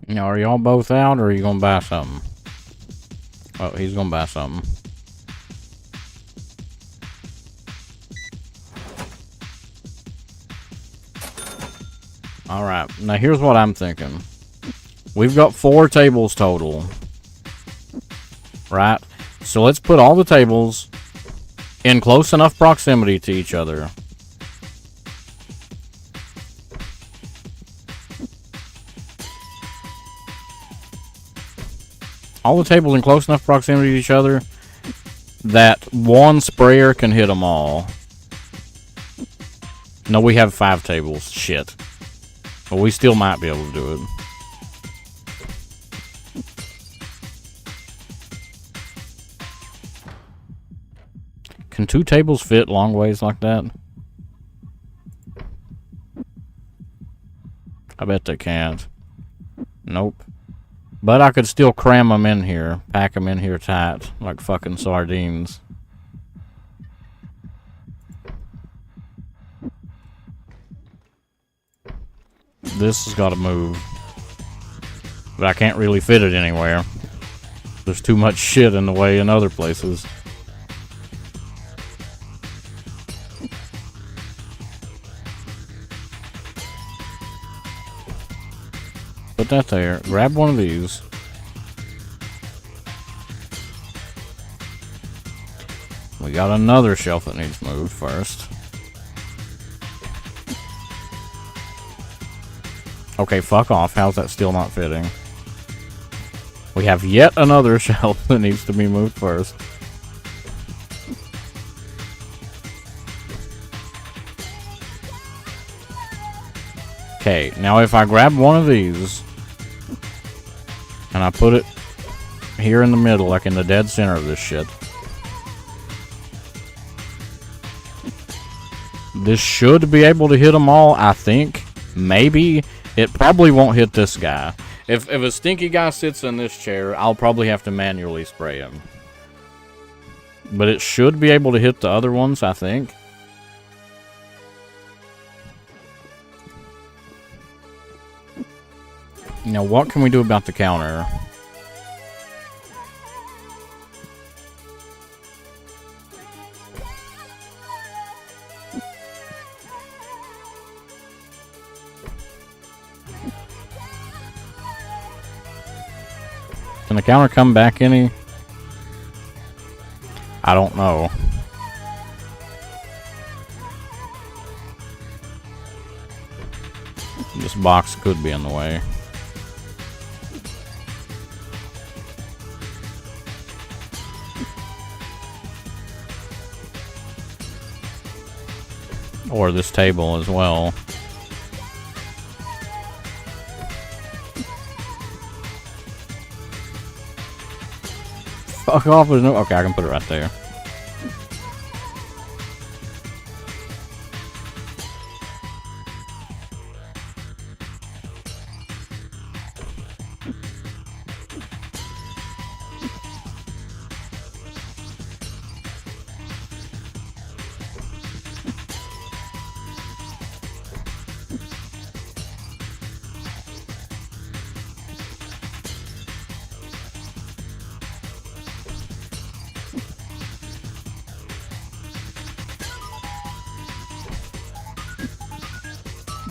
Now, are y'all both out, or are you gonna buy something? Oh, he's gonna buy something. Alright, now here's what I'm thinking. We've got 4 tables total. Right? So let's put all the tables in close enough proximity to each other. All the tables in close enough proximity to each other that one sprayer can hit them all. No, we have 5 tables. Shit. But we still might be able to do it. Can 2 tables fit long ways like that? I bet they can't. Nope. But I could still cram them in here. Pack them in here tight. Like fucking sardines. This has got to move. But I can't really fit it anywhere. There's too much shit in the way in other places. put that there. Grab one of these. We got another shelf that needs moved first. Okay, fuck off. How's that still not fitting? We have yet another shelf that needs to be moved first. Okay, now if I grab one of these and I put it here in the middle, like in the dead center of this shit, this should be able to hit them all, I think. Maybe. It probably won't hit this guy. If a stinky guy sits in this chair, I'll probably have to manually spray him. But it should be able to hit the other ones, I think. Now, what can we do about the counter? Can the counter come back any? I don't know. This box could be in the way. Or this table as well. Fuck off, there's no... Okay, I can put it right there.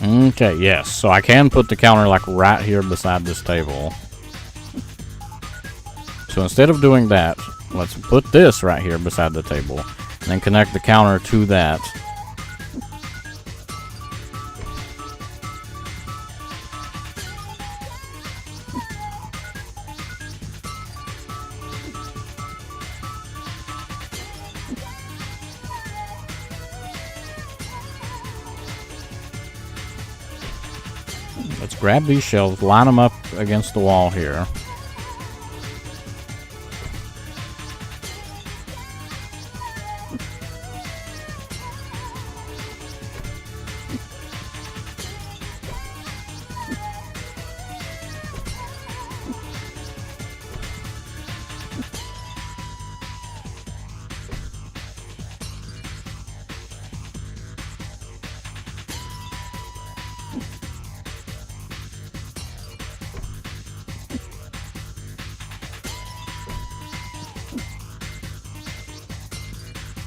Okay, yes. So I can put the counter like right here beside this table. So instead of doing that, let's put this right here beside the table. And then connect the counter to that. Let's grab these shelves, line them up against the wall here.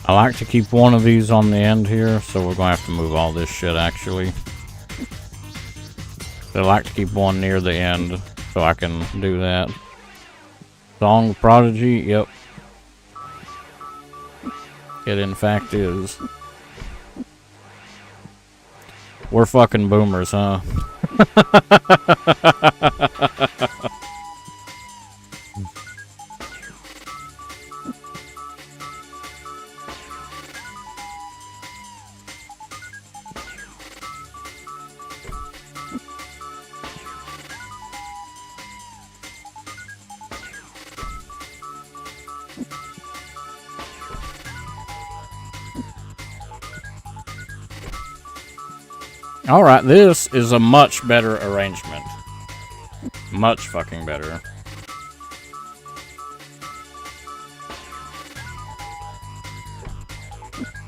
I like to keep one of these on the end here, so we're going to have to move all this shit, actually. I like to keep one near the end, so I can do that. Song of Prodigy, yep. It in fact is. We're fucking boomers, huh? Alright, this is a much better arrangement. Much fucking better.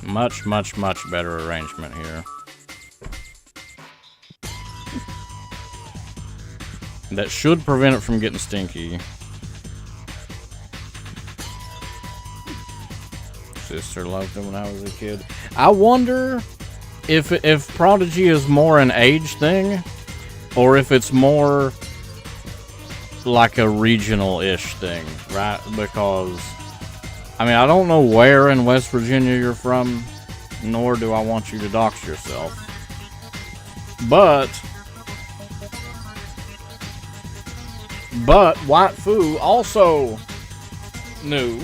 Much better arrangement here. That should prevent it from getting stinky. Sister loved it when I was a kid. I wonder if Prodigy is more an age thing, or if it's more like a regional-ish thing, right? Because, I mean, I don't know where in West Virginia you're from, nor do I want you to dox yourself. But White Foo also knew,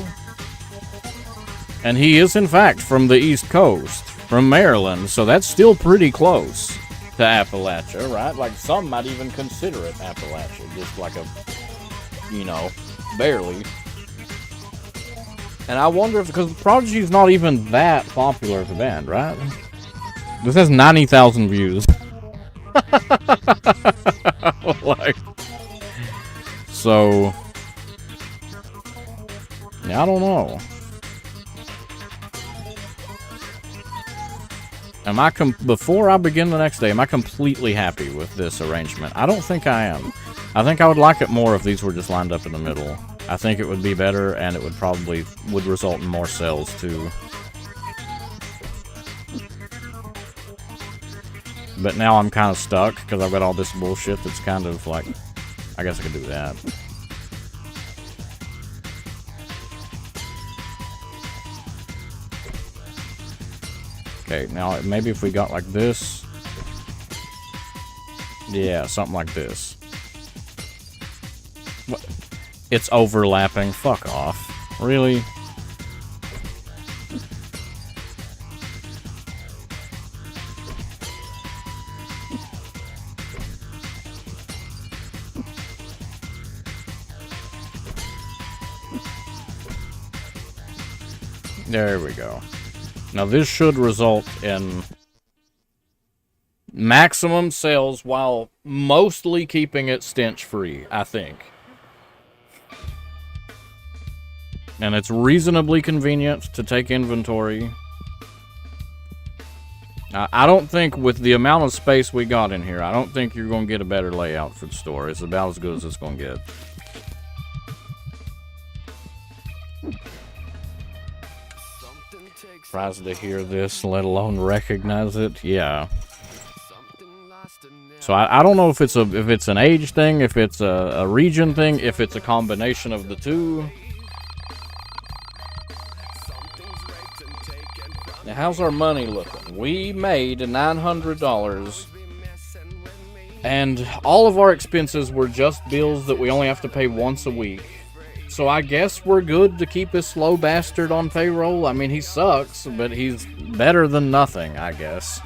and he is in fact from the East Coast, from Maryland, so that's still pretty close to Appalachia, right? Like, some might even consider it Appalachia, just like a, you know, barely. And I wonder if, because Prodigy's not even that popular of a band, right? This has 90,000 views. Like, so, yeah, I don't know. Before I begin the next day, am I completely happy with this arrangement? I don't think I am. I think I would like it more if these were just lined up in the middle. I think it would be better, and it would probably result in more sales too. But now I'm kind of stuck because I've got all this bullshit that's kind of like, I guess I could do that. Okay, now maybe if we got like this. Yeah, something like this. What? It's overlapping. Fuck off. Really? There we go. Now this should result in maximum sales while mostly keeping it stench free, I think. And it's reasonably convenient to take inventory. I don't think with the amount of space we got in here, I don't think you're going to get a better layout for the store. It's about as good as it's going to get. Surprised to hear this, let alone recognize it. Yeah. So I don't know if it's an age thing, if it's a region thing, if it's a combination of the two. Now, how's our money looking? We made $900, and all of our expenses were just bills that we only have to pay once a week. So I guess we're good to keep this slow bastard on payroll. I mean, he sucks, but he's better than nothing, I guess.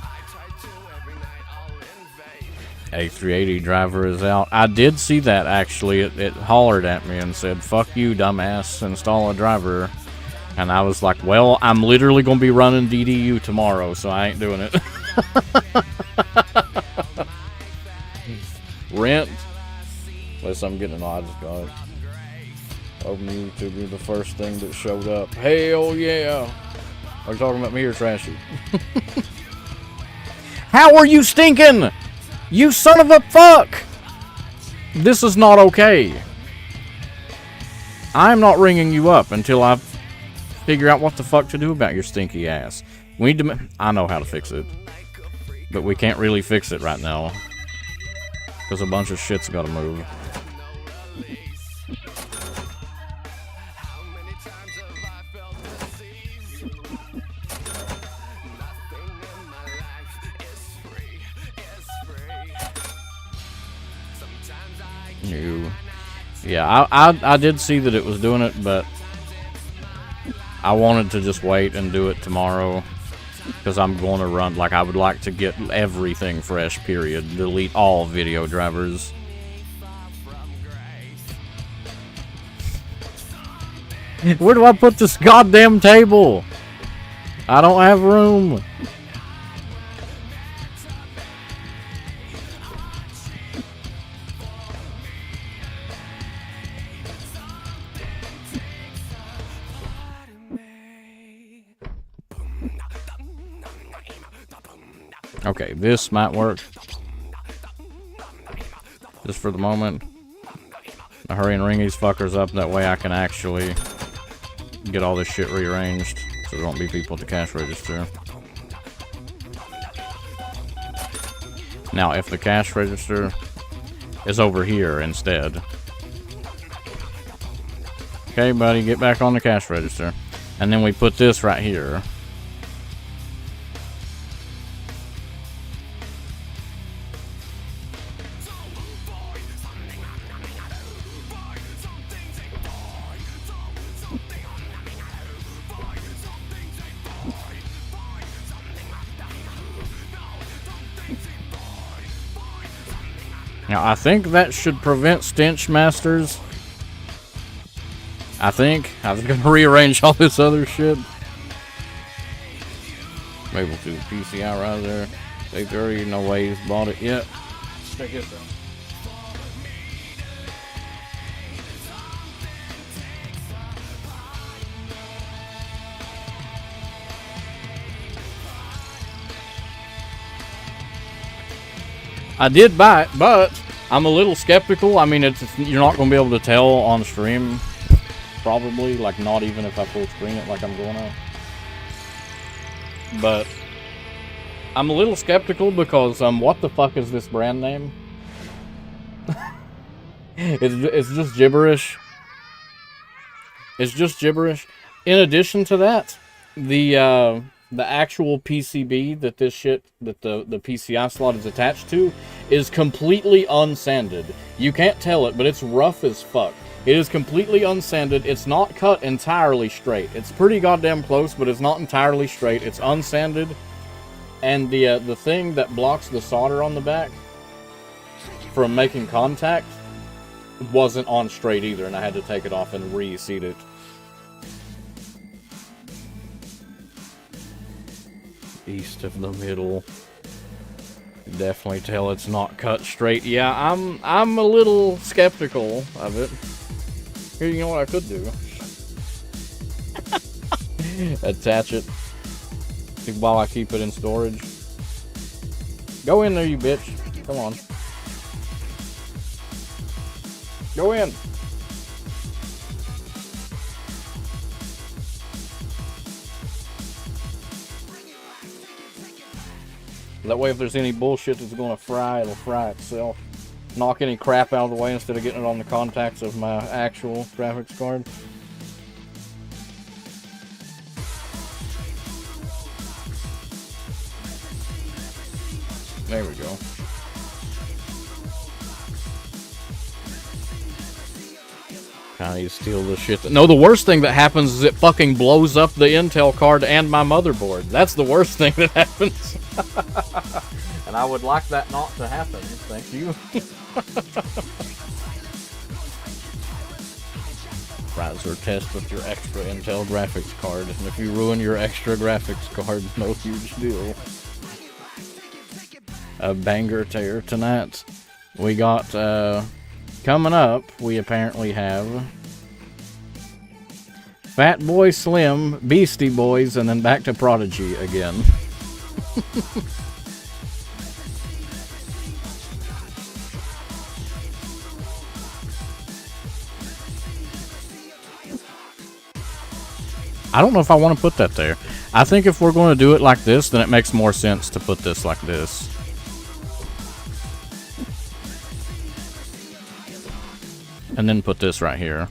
A380 driver is out. I did see that, actually. It hollered at me and said, "Fuck you, dumbass, install a driver." And I was like, well, I'm literally going to be running DDU tomorrow, so I ain't doing it. Rent. Unless I'm getting I just got it. Open YouTube, be the first thing that showed up. Hell yeah. Are you talking about me or Trashy? How are you stinking? You son of a fuck! This is not okay. I'm not ringing you up until I figure out what the fuck to do about your stinky ass. We need to. I know how to fix it, but we can't really fix it right now because a bunch of shit's got to move. Yeah, I did see that it was doing it, but I wanted to just wait and do it tomorrow because I'm going to run, like, I would like to get everything fresh, period. Delete all video drivers. Where do I put this goddamn table? I don't have room. Okay, this might work. Just for the moment. I'll hurry and ring these fuckers up, that way I can actually get all this shit rearranged, so there won't be people at the cash register. Now, if the cash register is over here instead, Okay, buddy, get back on the cash register. And then we put this right here. Now, I think that should prevent stench masters. I think. I was going to rearrange all this other shit. Maybe we'll do the PCI right there. They 30, no way he's bought it yet. Check this out. I did buy it, but I'm a little skeptical. I mean, you're not going to be able to tell on stream, probably. Like, not even if I full screen it like I'm going to. But I'm a little skeptical because, what the fuck is this brand name? It's just gibberish. It's just gibberish. In addition to that, the actual PCB that this shit, that the PCI slot is attached to, is completely unsanded. You can't tell it, but it's rough as fuck. It is completely unsanded. It's not cut entirely straight. It's pretty goddamn close, but it's not entirely straight. It's unsanded. And the thing that blocks the solder on the back from making contact wasn't on straight either, and I had to take it off and reseat it. East of the middle. Definitely tell it's not cut straight. Yeah, I'm a little skeptical of it. Here, you know what I could do? Attach it while I keep it in storage. Go in there, you bitch. Come on. Go in. That way, if there's any bullshit that's going to fry, it'll fry itself. Knock any crap out of the way instead of getting it on the contacts of my actual graphics card. There we go. I need to steal this shit. No, the worst thing that happens is it fucking blows up the Intel card and my motherboard. That's the worst thing that happens. And I would like that not to happen. Thank you. Browser test with your extra Intel graphics card. And if you ruin your extra graphics card, no huge deal. A banger tear tonight. We got, coming up, we apparently have Fat Boy Slim, Beastie Boys, and then back to Prodigy again. I don't know if I want to put that there. I think if we're going to do it like this, then it makes more sense to put this like this. And then put this right here.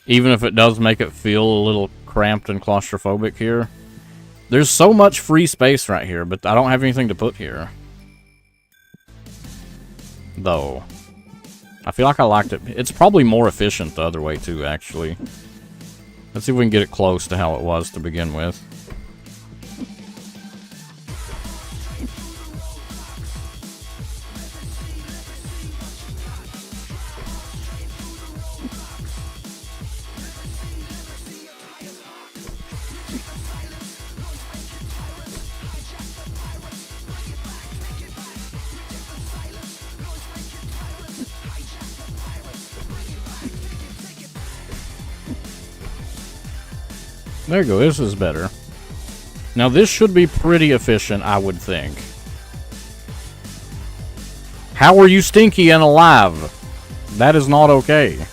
Even if it does make it feel a little cramped and claustrophobic here. There's so much free space right here, but I don't have anything to put here. Though. I feel like I liked it. It's probably more efficient the other way too, actually. Let's see if we can get it close to how it was to begin with. There you go, this is better. Now this should be pretty efficient, I would think. How are you stinky and alive? That is not okay.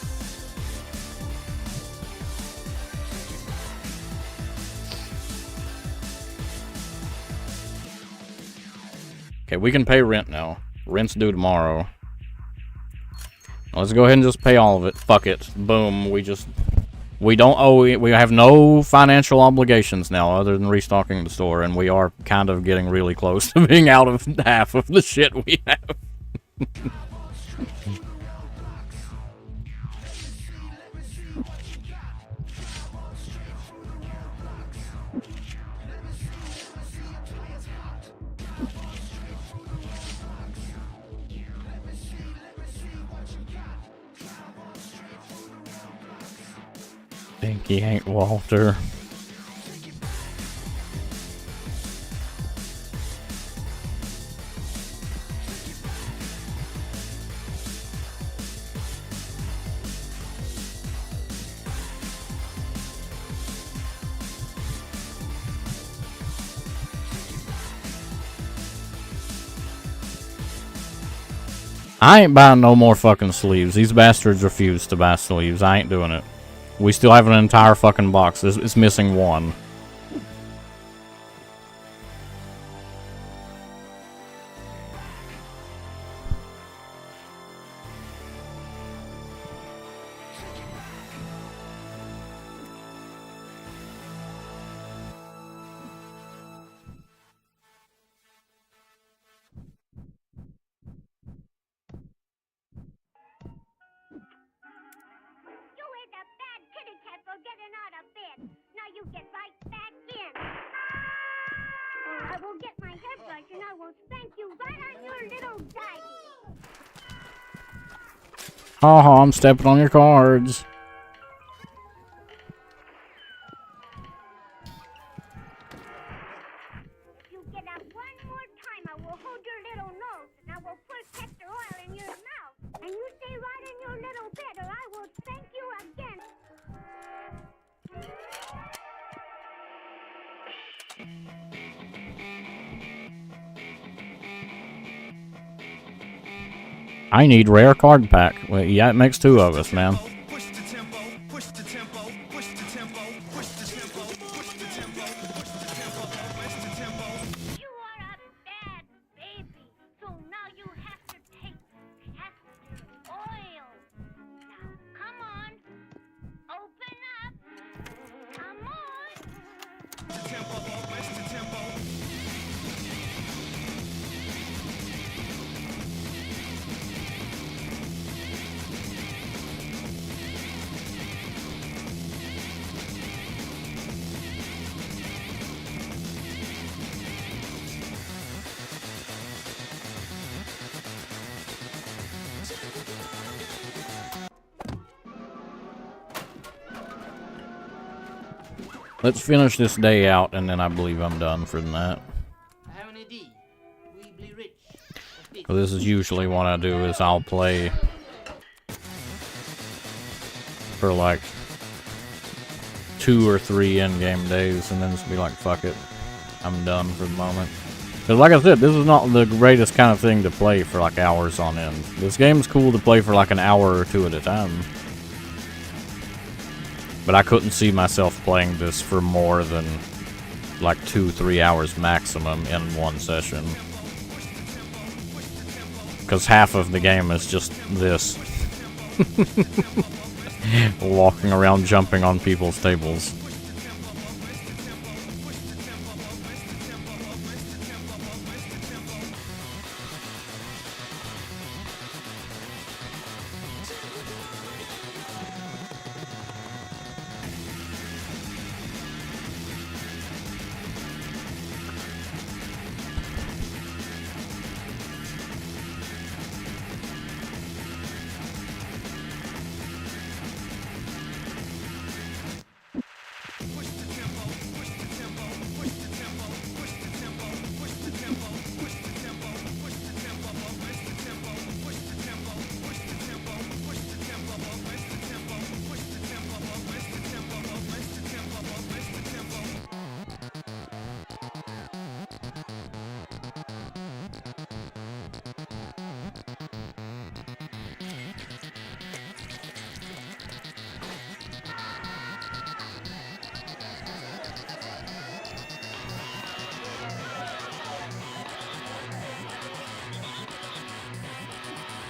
Okay, we can pay rent now. Rent's due tomorrow. Let's go ahead and just pay all of it. Fuck it. Boom, we just We don't owe. We have no financial obligations now, other than restocking the store, and we are kind of getting really close to being out of half of the shit we have. Think he ain't Walter. I ain't buying no more fucking sleeves. These bastards refuse to buy sleeves. I ain't doing it. We still have an entire fucking box. It's missing one. I will get my hairbrush and I will spank you right on your little divey. Haha, I'm stepping on your cards. If you get up one more time, I will hold your little nose and I will put castor oil in your mouth. And you stay right in your little bed or I will spank you again. I need rare card pack. Well, yeah, it makes two of us, man. Let's finish this day out, and then I believe I'm done for the night. So this is usually what I do, is I'll play for like 2 or 3 in-game days, and then just be like, fuck it, I'm done for the moment. Because like I said, this is not the greatest kind of thing to play for like hours on end. This game's cool to play for like an hour or 2 at a time. But I couldn't see myself playing this for more than like 2-3 hours maximum in one session. Because half of the game is just this. Walking around jumping on people's tables.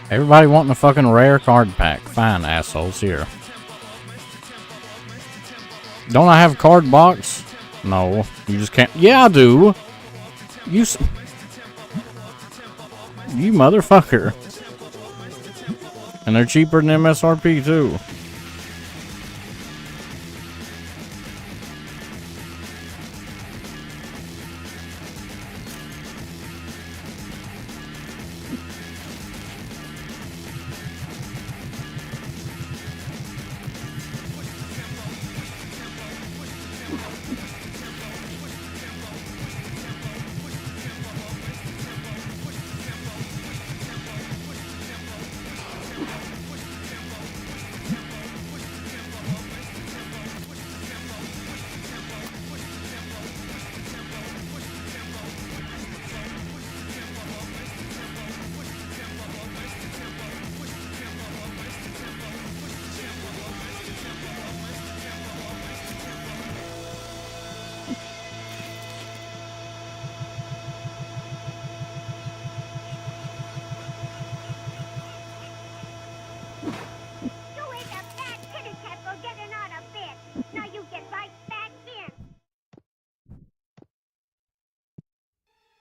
Everybody wanting a fucking rare card pack. Fine, assholes, here. Don't I have card box? No, you just can't. Yeah, I do. You motherfucker. And they're cheaper than MSRP too.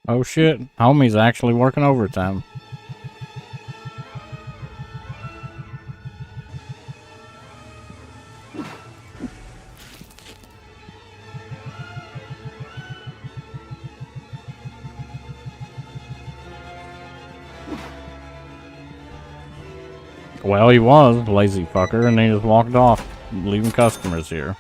Oh shit, homie's actually working overtime. Well, he was, lazy fucker, and he just walked off, leaving customers here.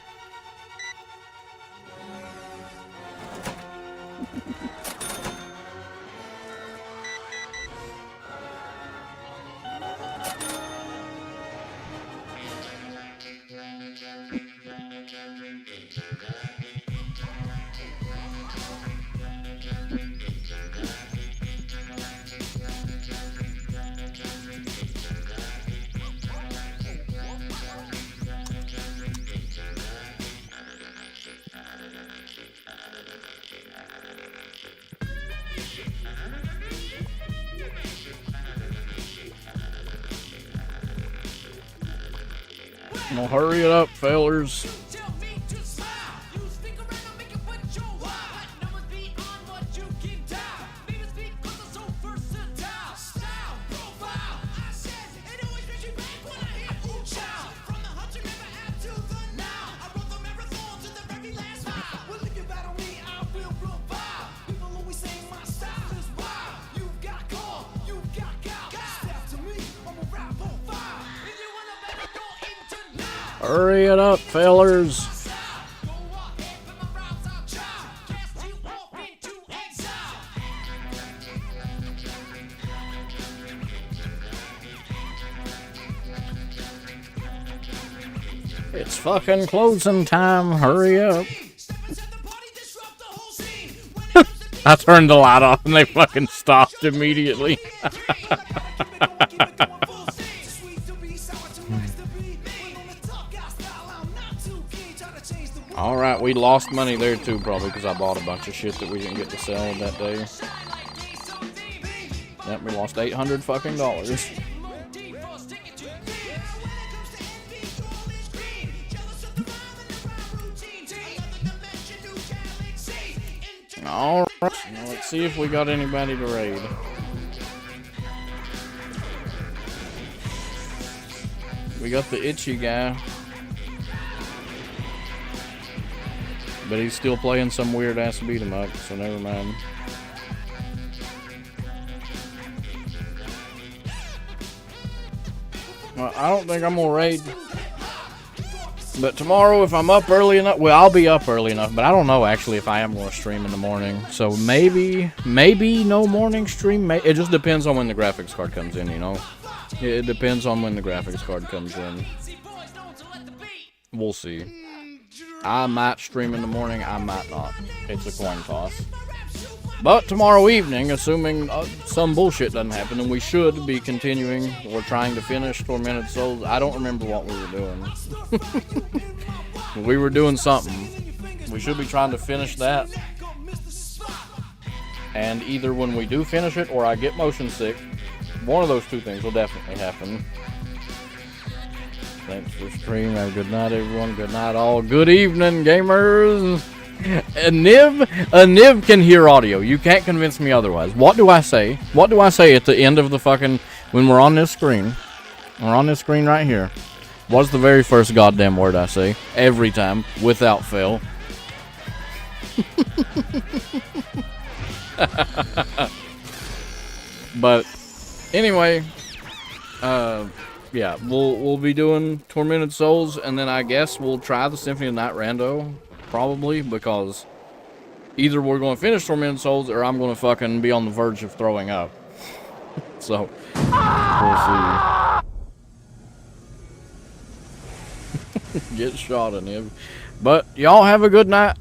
Well, hurry it up, fellers. Hurry it up, fellers. It's fucking closing time. Hurry up. I turned the light off and they fucking stopped immediately. Alright, we lost money there too, probably because I bought a bunch of shit that we didn't get to sell that day. Yep, we lost $800 fucking dollars. Alright, now let's see if we got anybody to raid. We got the itchy guy. But he's still playing some weird ass beat 'em up, so never mind. Well, I don't think I'm gonna raid. But tomorrow, if I'm up early enough, well, I'll be up early enough, but I don't know actually if I am gonna stream in the morning. So maybe no morning stream. It just depends on when the graphics card comes in, you know? It depends on when the graphics card comes in. We'll see. I might stream in the morning, I might not. It's a coin toss. But tomorrow evening, assuming some bullshit doesn't happen, and we should be continuing, we're trying to finish Tormented Souls. I don't remember what we were doing. We were doing something. We should be trying to finish that. And either when we do finish it, or I get motion sick, one of those two things will definitely happen. Thanks for streaming. Have a good night, everyone. Good night, all. Good evening, gamers. Niv can hear audio. You can't convince me otherwise. What do I say? What do I say at the end of the fucking... When we're on this screen. We're on this screen right here. What's the very first goddamn word I say? Every time. Without fail. But anyway, yeah, we'll be doing Tormented Souls, and then I guess we'll try the Symphony of Night Rando, probably, because either we're going to finish Tormented Souls or I'm going to fucking be on the verge of throwing up. So we'll see. Get shot in him. But y'all have a good night.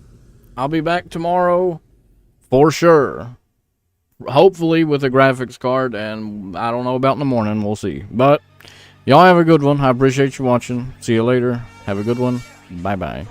I'll be back tomorrow for sure. Hopefully with a graphics card, and I don't know about in the morning. We'll see. But y'all have a good one. I appreciate you watching. See you later. Have a good one. Bye-bye.